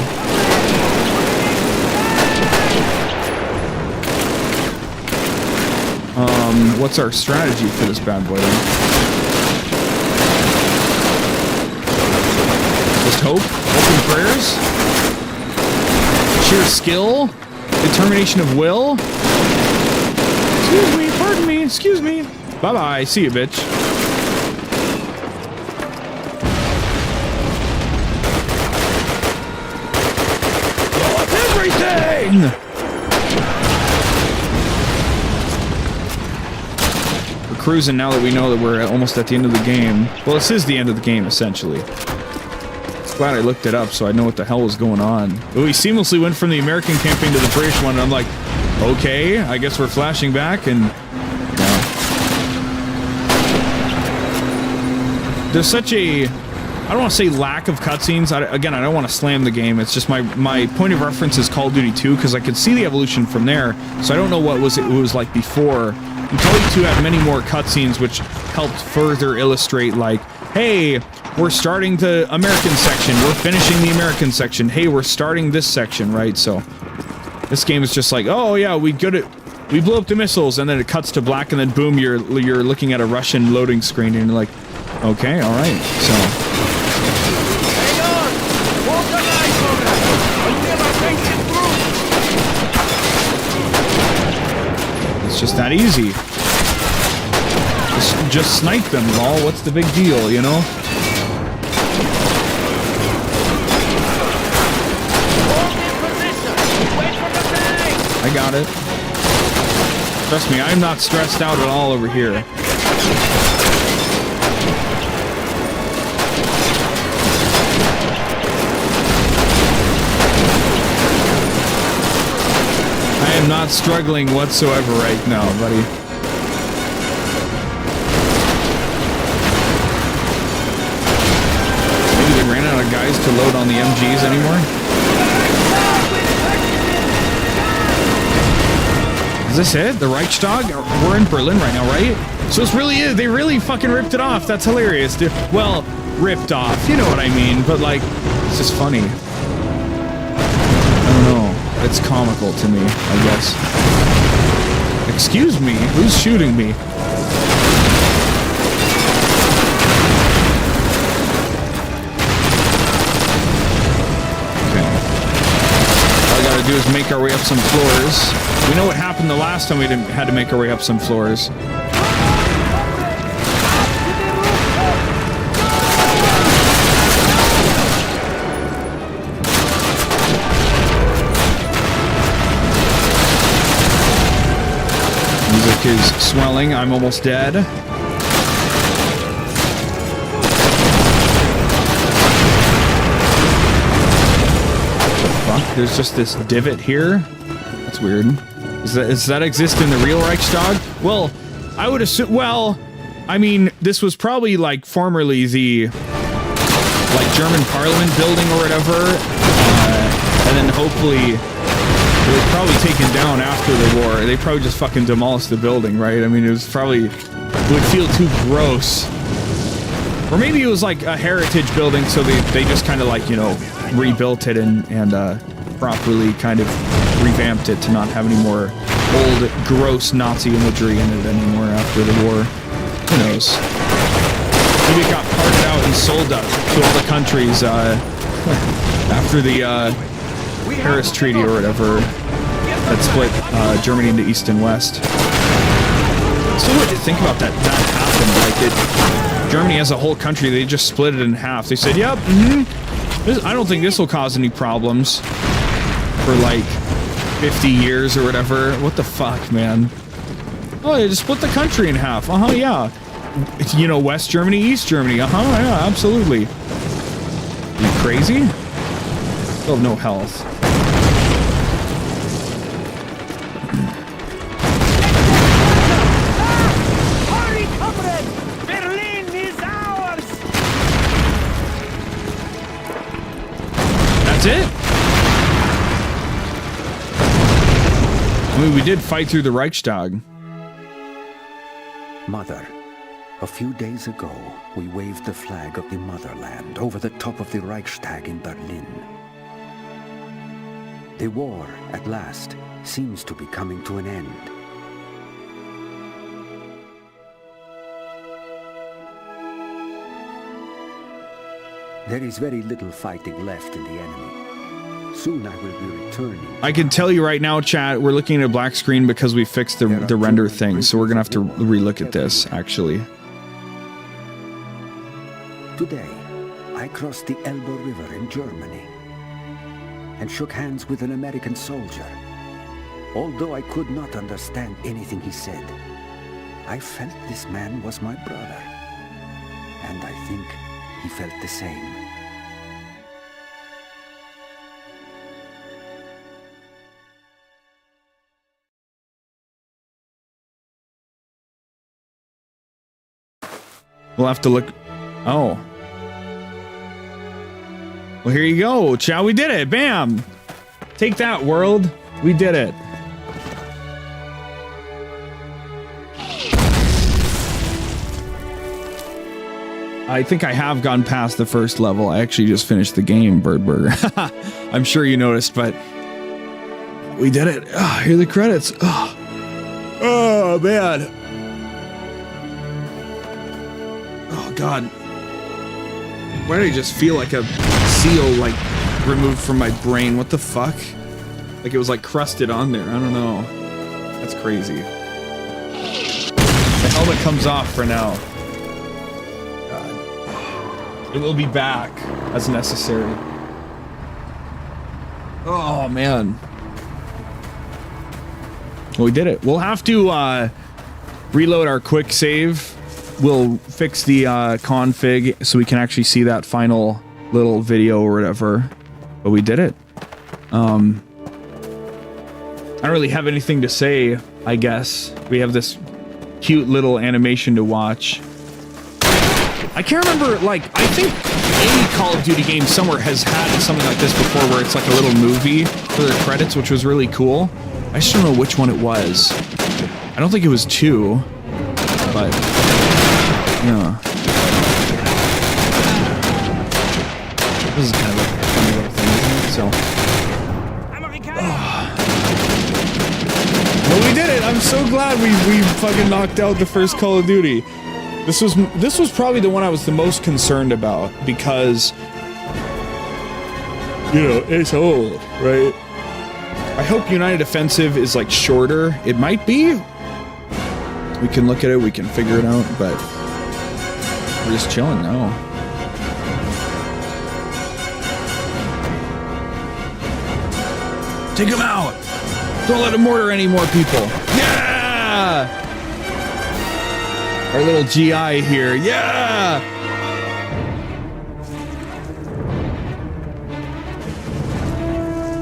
What's our strategy for this bad boy then? Just hope? Hope and prayers? Sheer skill? Determination of will? Excuse me, pardon me, excuse me. Bye-bye, see you, bitch. Blow up everything! We're cruising now that we know that we're almost at the end of the game. Well, this is the end of the game, essentially. Glad I looked it up so I know what the hell was going on. But we seamlessly went from the American campaign to the British one, and I'm like, okay, I guess we're flashing back, and yeah. There's such a, I don't want to say lack of cutscenes. Again, I don't want to slam the game. It's just my point of reference is Call of Duty 2, because I could see the evolution from there, so I don't know what it was like before. And Call of Duty 2 had many more cutscenes, which helped further illustrate, like, hey, we're starting the American section, we're finishing the American section, hey, we're starting this section, right? So this game is just like, oh yeah, we blew up the missiles, and then it cuts to black, and then boom, you're looking at a Russian loading screen, and you're like, okay, all right. So hang on, walk the line, comrade. I'll never make it through. it's just that easy. Just snipe them, lol. What's the big deal, you know? I got it. Trust me, I'm not stressed out at all over here. I am not struggling whatsoever right now, buddy. to load on the MGs anymore. Is this it? The Reichstag? We're in Berlin right now, right? So it's really, they really fucking ripped it off. That's hilarious, dude. Well, ripped off, you know what I mean, but like, it's just funny. I don't know. It's comical to me, I guess. Excuse me, who's shooting me? Do is make our way up some floors. We know what happened the last time we had to make our way up some floors. Music is swelling. I'm almost dead. There's just this divot here. That's weird. Does that exist in the real Reichstag? Well, I would assume. Well, I mean, this was probably like formerly the German Parliament building or whatever, and then hopefully it was probably taken down after the war. They probably just fucking demolished the building, right? I mean, it was probably would feel too gross. Or maybe it was like a heritage building, so they just kind of like, you know, rebuilt it and properly kind of revamped it to not have any more old, gross Nazi imagery in it anymore after the war. Who knows? Maybe it got parted out and sold to all the countries after the Paris Treaty or whatever that split Germany into East and West. So what do you think about that happened? Like, Germany as a whole country, they just split it in half. They said, yep, I don't think this will cause any problems for like 50 years or whatever. What the fuck, man? Oh, they just split the country in half. Yeah. It's, you know, West Germany, East Germany. Yeah, absolutely. Are you crazy? Still have no health. Hurry, comrade! Berlin is ours! That's it? I mean, we did fight through the Reichstag. Mother, a few days ago, we waved the flag of the motherland over the top of the Reichstag in Berlin. The war, at last, seems to be coming to an end. There is very little fighting left in the enemy. Soon I will be returning. I can tell you right now, chat, we're looking at a black screen because we fixed the render thing, so we're gonna have to relook at this, actually. Today, I crossed the Elbe River in Germany and shook hands with an American soldier. Although I could not understand anything he said, I felt this man was my brother. And I think he felt the same. We'll have to look. Oh. Well, here you go, chat. We did it. Bam. Take that, world. We did it. I think I have gone past the first level. I actually just finished the game, Birdburger. I'm sure you noticed, but we did it. Oh, here are the credits. Oh man. Oh god. Why did I just feel like a seal like removed from my brain? What the fuck? Like it was like crusted on there. I don't know. That's crazy. The helmet comes off for now. God. It will be back as necessary. Oh man. Well, we did it. We'll have to reload our quick save. We'll fix the config so we can actually see that final little video or whatever. But we did it. I don't really have anything to say, I guess. We have this cute little animation to watch. I can't remember, like, I think any Call of Duty game somewhere has had something like this before, where it's like a little movie for their credits, which was really cool. I just don't know which one it was. I don't think it was 2, but yeah. This is kind of a funny little thing, isn't it? So. Well, we did it! I'm so glad we fucking knocked out the first Call of Duty. This was probably the one I was the most concerned about, because, you know, it's old, right? I hope United Offensive is like shorter. It might be. We can look at it, we can figure it out, but we're just chilling now. Take him out! Don't let him mortar any more people. Yeah! Our little GI here. Yeah!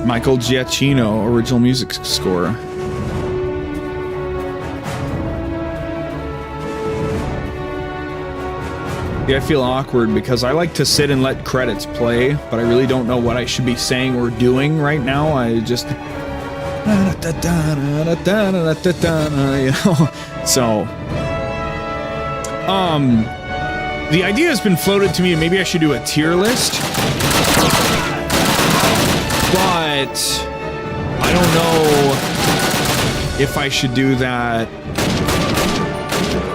Michael Giacchino, original music score. Yeah, I feel awkward because I like to sit and let credits play, but I really don't know what I should be saying or doing right now. I just... You know, so... the idea has been floated to me, and maybe I should do a tier list. But... I don't know if I should do that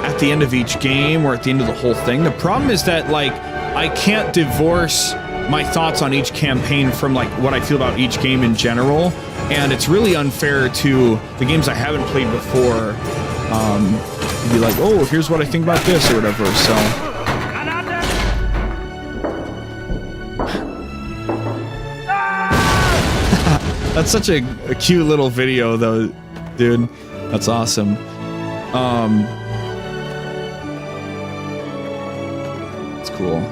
at the end of each game or at the end of the whole thing. The problem is that, like, I can't divorce my thoughts on each campaign from, like, what I feel about each game in general, and it's really unfair to the games I haven't played before, to be like, oh, here's what I think about this or whatever, so... That's such a cute little video, though, dude. That's awesome. It's cool.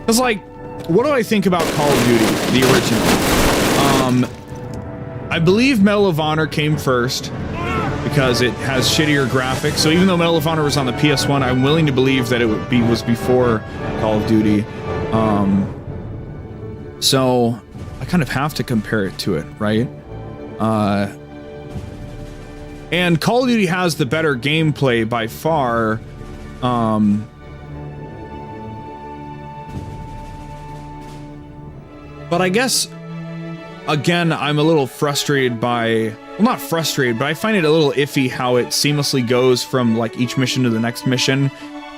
It's like, what do I think about Call of Duty, the original? I believe Medal of Honor came first because it has shittier graphics. So even though Medal of Honor was on the PS1, I'm willing to believe that it was before Call of Duty. So I kind of have to compare it to it, right? And Call of Duty has the better gameplay by far. But I guess, again, I'm a little frustrated by... Well, not frustrated, but I find it a little iffy how it seamlessly goes from, like, each mission to the next mission.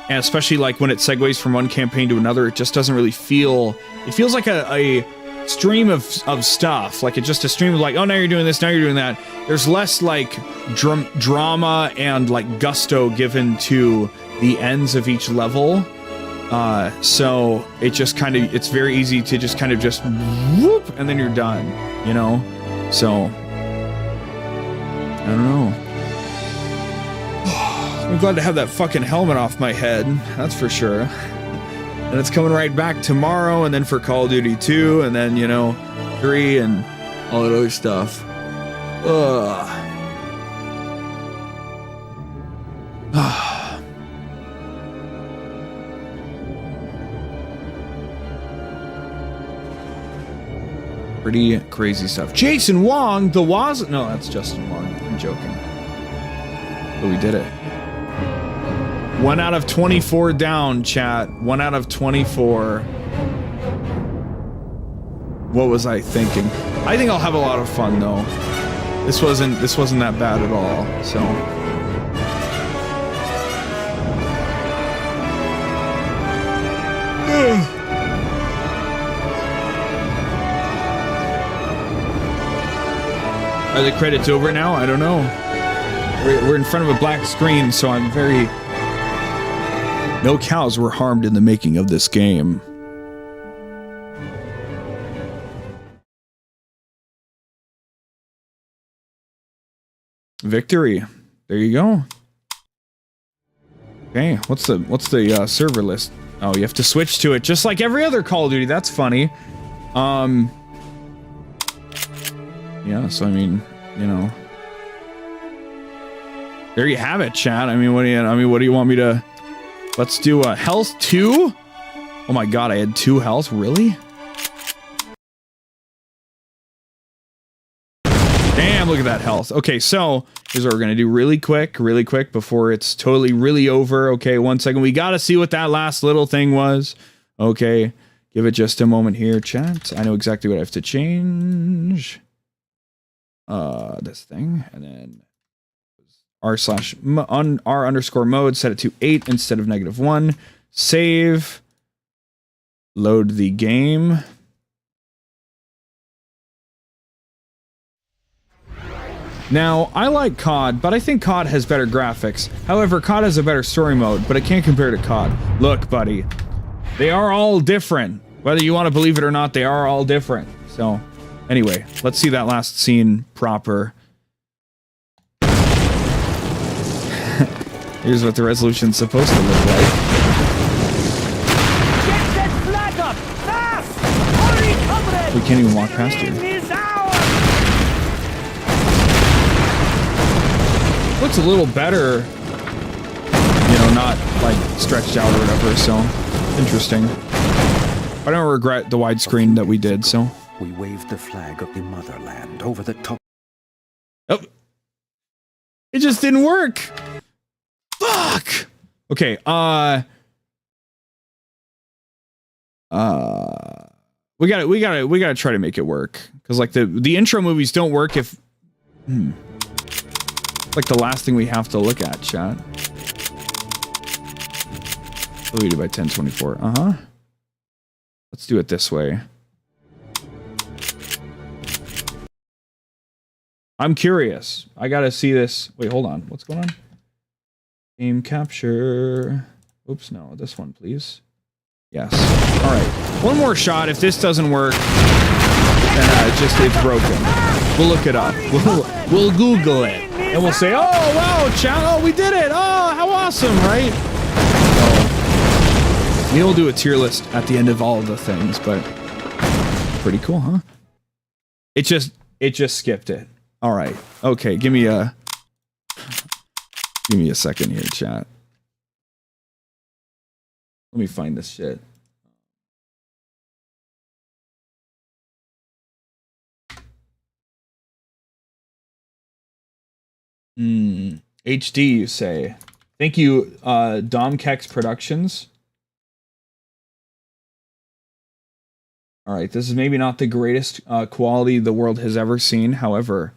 And especially, like, when it segues from one campaign to another, it just doesn't really feel... It feels like a stream of stuff. Like, it's just a stream of, like, oh, now you're doing this, now you're doing that. There's less, like, drama and, like, gusto given to the ends of each level. So it just kind of, it's very easy to just kind of just whoop, and then you're done, you know? So, I don't know. I'm glad to have that fucking helmet off my head, that's for sure. And it's coming right back tomorrow, and then for Call of Duty 2, and then, you know, 3, and all that other stuff. Ugh. Pretty crazy stuff. Jason Wong, the was... No, that's Justin Wong. I'm joking. But we did it. 1 out of 24 down, chat. 1 out of 24. What was I thinking? I think I'll have a lot of fun, though. This wasn't that bad at all, so... Are the credits over now? I don't know. We're in front of a black screen, so I'm very... No cows were harmed in the making of this game. Victory. There you go. Okay, what's the server list? Oh, you have to switch to it, just like every other Call of Duty. That's funny. Yeah, so I mean, you know, there you have it, chat. I mean, what do you want me to? Let's do a Health 2. Oh my god, I had 2 health? Really? Damn, look at that health. Okay, so here's what we're gonna do really quick before it's totally really over. Okay, 1 second. We gotta see what that last little thing was. Okay, give it just a moment here, chat. I know exactly what I have to change. This thing, and then r/r_mode, set it to 8 instead of -1. Save. Load the game. Now, I like COD, but I think COD has better graphics. However, COD has a better story mode, but it can't compare to COD. Look, buddy, they are all different. Whether you want to believe it or not, they are all different. So, anyway, let's see that last scene proper. Here's what the resolution's supposed to look like. Get that flag up! Fast! Hurry, comrade! We can't even walk past here. Looks a little better, you know, not like stretched out or whatever, so interesting. I don't regret the widescreen that we did, so. We waved the flag of the motherland over the top. Oh, it just didn't work. Fuck. Okay, we gotta try to make it work, because like the intro movies don't work if like the last thing we have to look at, chat. Deleted by 1024. Let's do it this way. I'm curious. I gotta see this. Wait, hold on. What's going on? Game capture. Oops, no. This one, please. Yes. All right. One more shot. If this doesn't work, then it's broken. We'll look it up. We'll Google it. And we'll say, oh, wow, chat. Oh, we did it. Oh, how awesome, right? So, we'll do a tier list at the end of all of the things, but pretty cool, huh? It just skipped it. All right. Okay, give me a second here, chat. Let me find this shit. HD, you say. Thank you, Domkex Productions. Alright, this is maybe not the greatest quality the world has ever seen. However,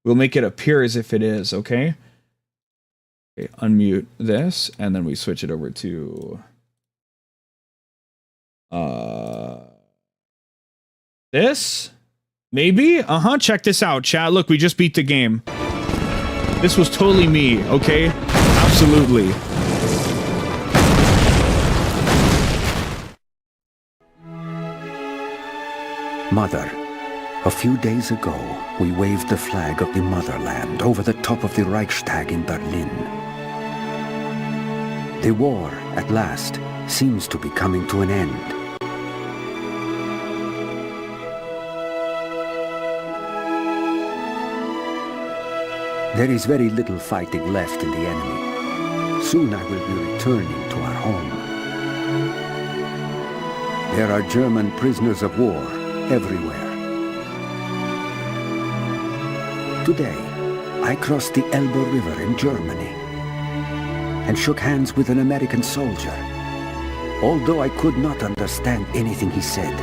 we'll make it appear as if it is, okay? Okay, unmute this, and then we switch it over to... this? Maybe? Check this out, chat. Look, we just beat the game. This was totally me, okay? Absolutely. Mother, a few days ago, we waved the flag of the motherland over the top of the Reichstag in Berlin. The war, at last, seems to be coming to an end. There is very little fighting left in the enemy. Soon I will be returning to our home. There are German prisoners of war everywhere. Today, I crossed the Elbe River in Germany and shook hands with an American soldier. Although I could not understand anything he said,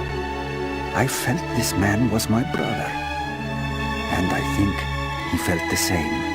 I felt this man was my brother. And I think he felt the same.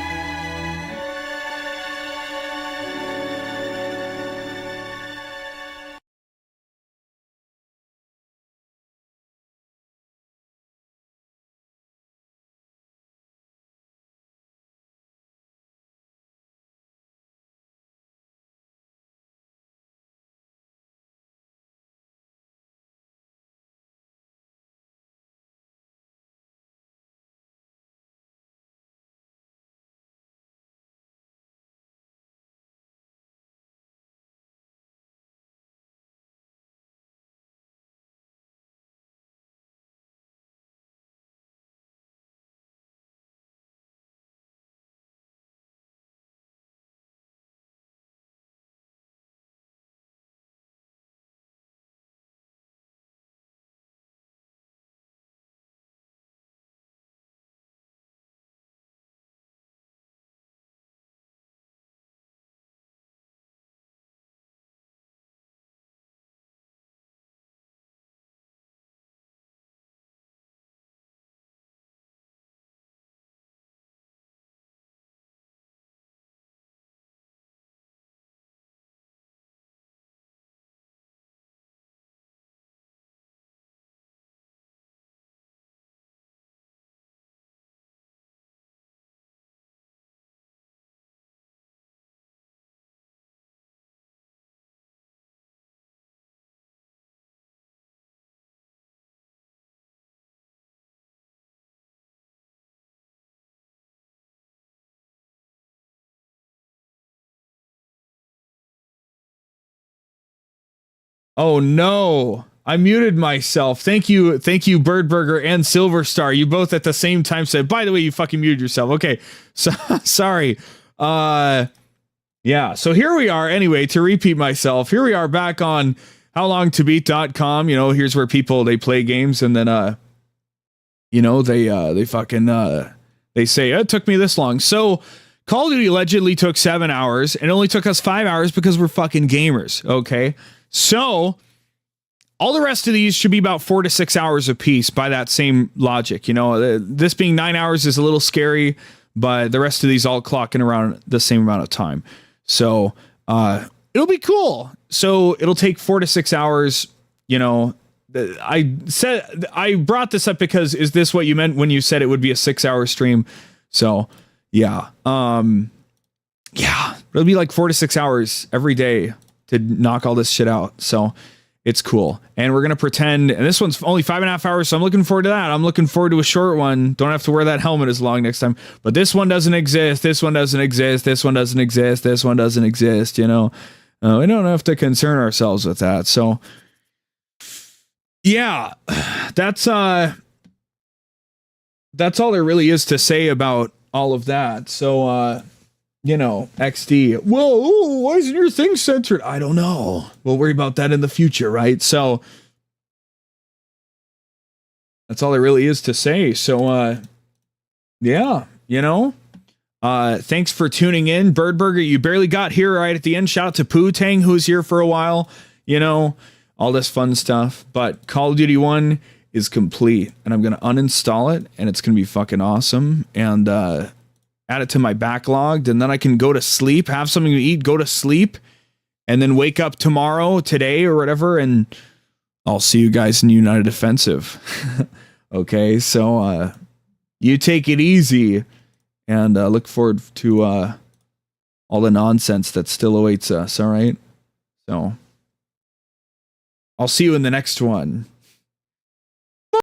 Oh no, I muted myself. Thank you, Birdburger and Silver Star. You both at the same time said, by the way, you fucking muted yourself. Okay, so sorry. Yeah, so here we are. Anyway, to repeat myself, here we are back on howlongtobeat.com. You know, here's where people, they play games and then, you know, they fucking, they say, it took me this long. So Call of Duty allegedly took 7 hours and it only took us 5 hours because we're fucking gamers. Okay. So all the rest of these should be about 4 to 6 hours a piece by that same logic. You know, this being 9 hours is a little scary, but the rest of these all clocking around the same amount of time. So, it'll be cool. So it'll take 4 to 6 hours. You know, I brought this up because is this what you meant when you said it would be a 6 hour stream? So yeah. Yeah, it'll be like 4 to 6 hours every day to knock all this shit out. So it's cool. And we're going to pretend, and this one's only 5.5 hours. So I'm looking forward to that. I'm looking forward to a short one. Don't have to wear that helmet as long next time, but this one doesn't exist. This one doesn't exist. This one doesn't exist. This one doesn't exist. You know, we don't have to concern ourselves with that. So yeah, that's all there really is to say about all of that. So, you know, XD. Whoa, why isn't your thing censored? I don't know. We'll worry about that in the future, right? So that's all there really is to say. So, yeah, you know, thanks for tuning in. Birdburger, you barely got here right at the end. Shout out to Poo Tang, who's here for a while, you know, all this fun stuff. But Call of Duty 1 is complete, and I'm going to uninstall it, and it's going to be fucking awesome. And, add it to my backlog, and then I can go to sleep, have something to eat, go to sleep, and then wake up tomorrow, today, or whatever, and I'll see you guys in United Offensive. Okay, so you take it easy, and look forward to all the nonsense that still awaits us, all right? So I'll see you in the next one.